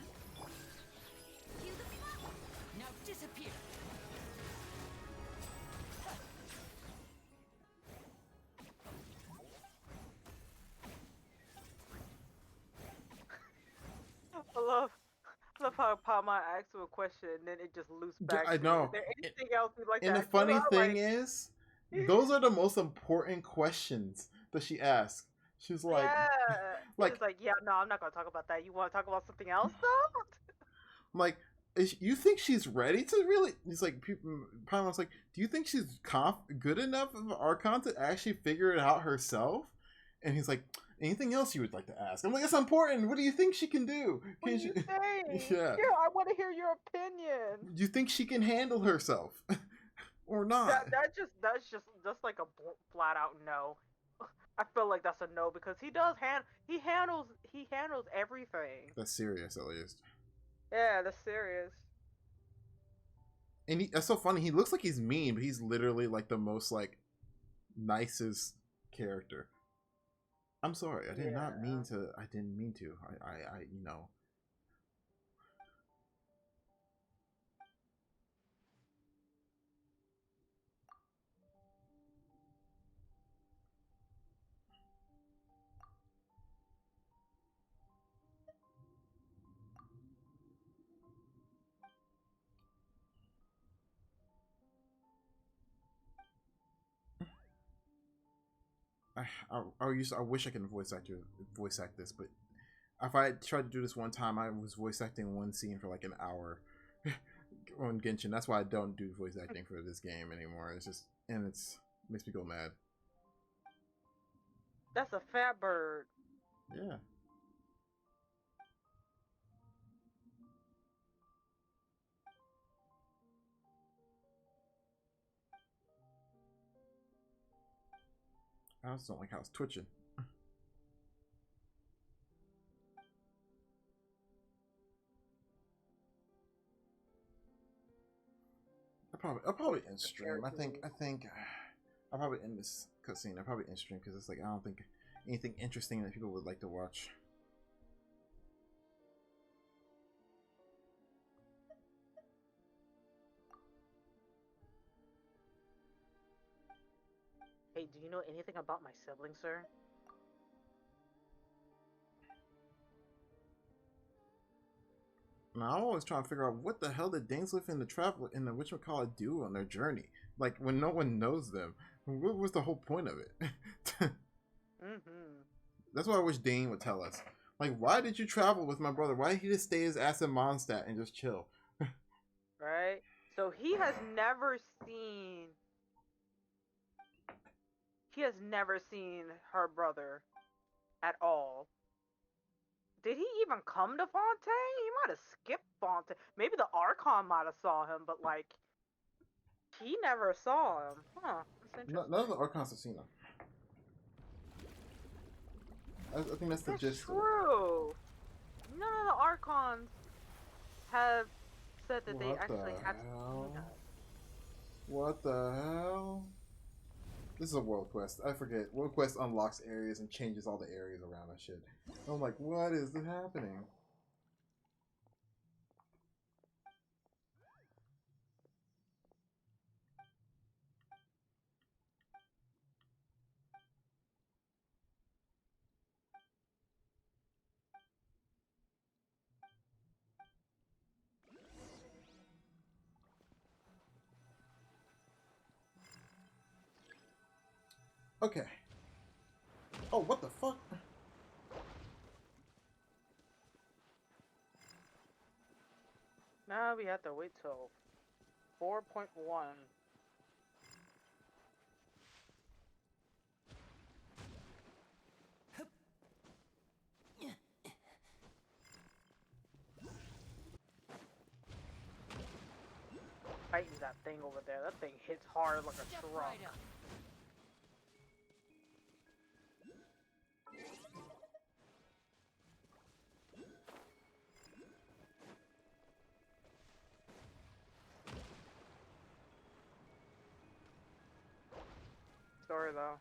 Now disappear. I love how Palma asks you a question and then it just loops back. I know. Is there anything else you'd like and to the ask? funny thing is, those are the most important questions that she asks. She's like, yeah. She's like, yeah, no, I'm not gonna talk about that. You want to talk about something else though? I'm like, you think she's ready to really? He's like, Palma's like, do you think she's good enough of Archon to actually figure it out herself? And he's like, anything else you would like to ask? I'm like, it's important. What do you think she can do? What do you think? Yeah. I want to hear your opinion. Do you think she can handle herself, or not? That's just like a flat out no. I feel like that's a no because he handles everything. That's serious, at least. Yeah, that's serious. And that's so funny. He looks like he's mean, but he's literally like the most like nicest character. I'm sorry. I did not mean to. I didn't mean to. I you know. I wish I could voice act this, but if I tried to do this one time, I was voice acting one scene for like an hour on Genshin. That's why I don't do voice acting for this game anymore. It's just, and it's makes me go mad. That's a fat bird. Yeah. I just don't like how it's twitching. I'll probably end stream. I think I'll probably end this cutscene. I'll probably end stream because it's like I don't think anything interesting that people would like to watch. Hey, do you know anything about my sibling, sir? Now I'm always trying to figure out what the hell did Dainsleif and the Traveler and the whatchamacallit do on their journey? Like when no one knows them. What was the whole point of it? That's what I wish Dane would tell us. Like, why did you travel with my brother? Why did he just stay his ass in Mondstadt and just chill? Right? So he has never seen her brother at all. Did he even come to Fontaine? He might have skipped Fontaine. Maybe the Archon might have saw him, but like he never saw him. Huh? That's interesting. None of the Archons have seen him. I think that's the gist. True. None of the Archons have said that they actually have seen him. What the hell? This is a world quest. I forget. World quest unlocks areas and changes all the areas around that shit. I'm like, what is happening? Okay. Oh, what the fuck? Now we have to wait till 4.1. Fighting that thing over there. That thing hits hard like a truck. Right up. Sorry though.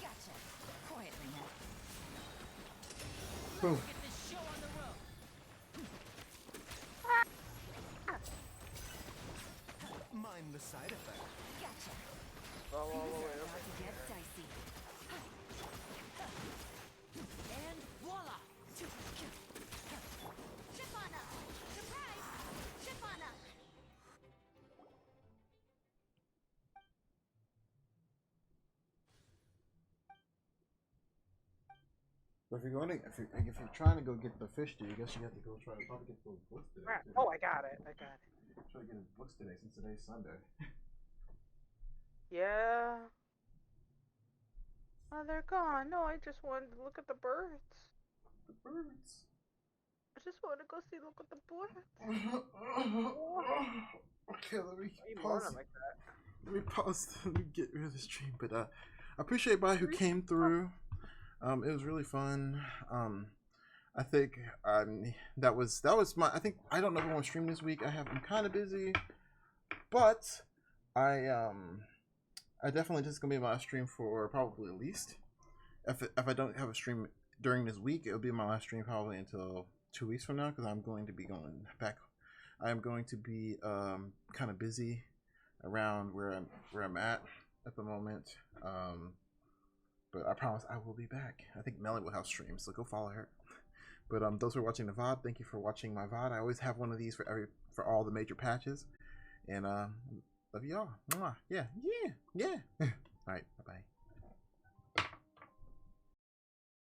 Gotcha. Quietly now. Boom. Get this show on the road. Mind the side effect. Gotcha. Oh, Things wait, are about to get dicey. And voila! Ship on up! Surprise! Ship on up! But if you're trying to go get the fish, dude, I guess you have to go try to probably get those books today. Right. Oh, I got it. Try to get his books today since today's Sunday. Yeah. Oh, they're gone. No, I just wanted to look at the birds. The birds. I just wanted to go look at the birds. Okay, let me Why are you pause. moaning like that? Let me pause. Let me get rid of the stream. But I appreciate everybody who came through. It was really fun. I think that was my. I think I don't know if I'm gonna stream this week. I'm kind of busy, But I definitely just gonna be my last stream for probably at least. If I don't have a stream during this week, it'll be my last stream probably until 2 weeks from now, because I'm going to be going back. I'm going to be kind of busy around where I'm at the moment. But I promise I will be back. I think Melly will have streams, so go follow her. But those who are watching the VOD, thank you for watching my VOD. I always have one of these for all the major patches. And love y'all. Yeah. All right.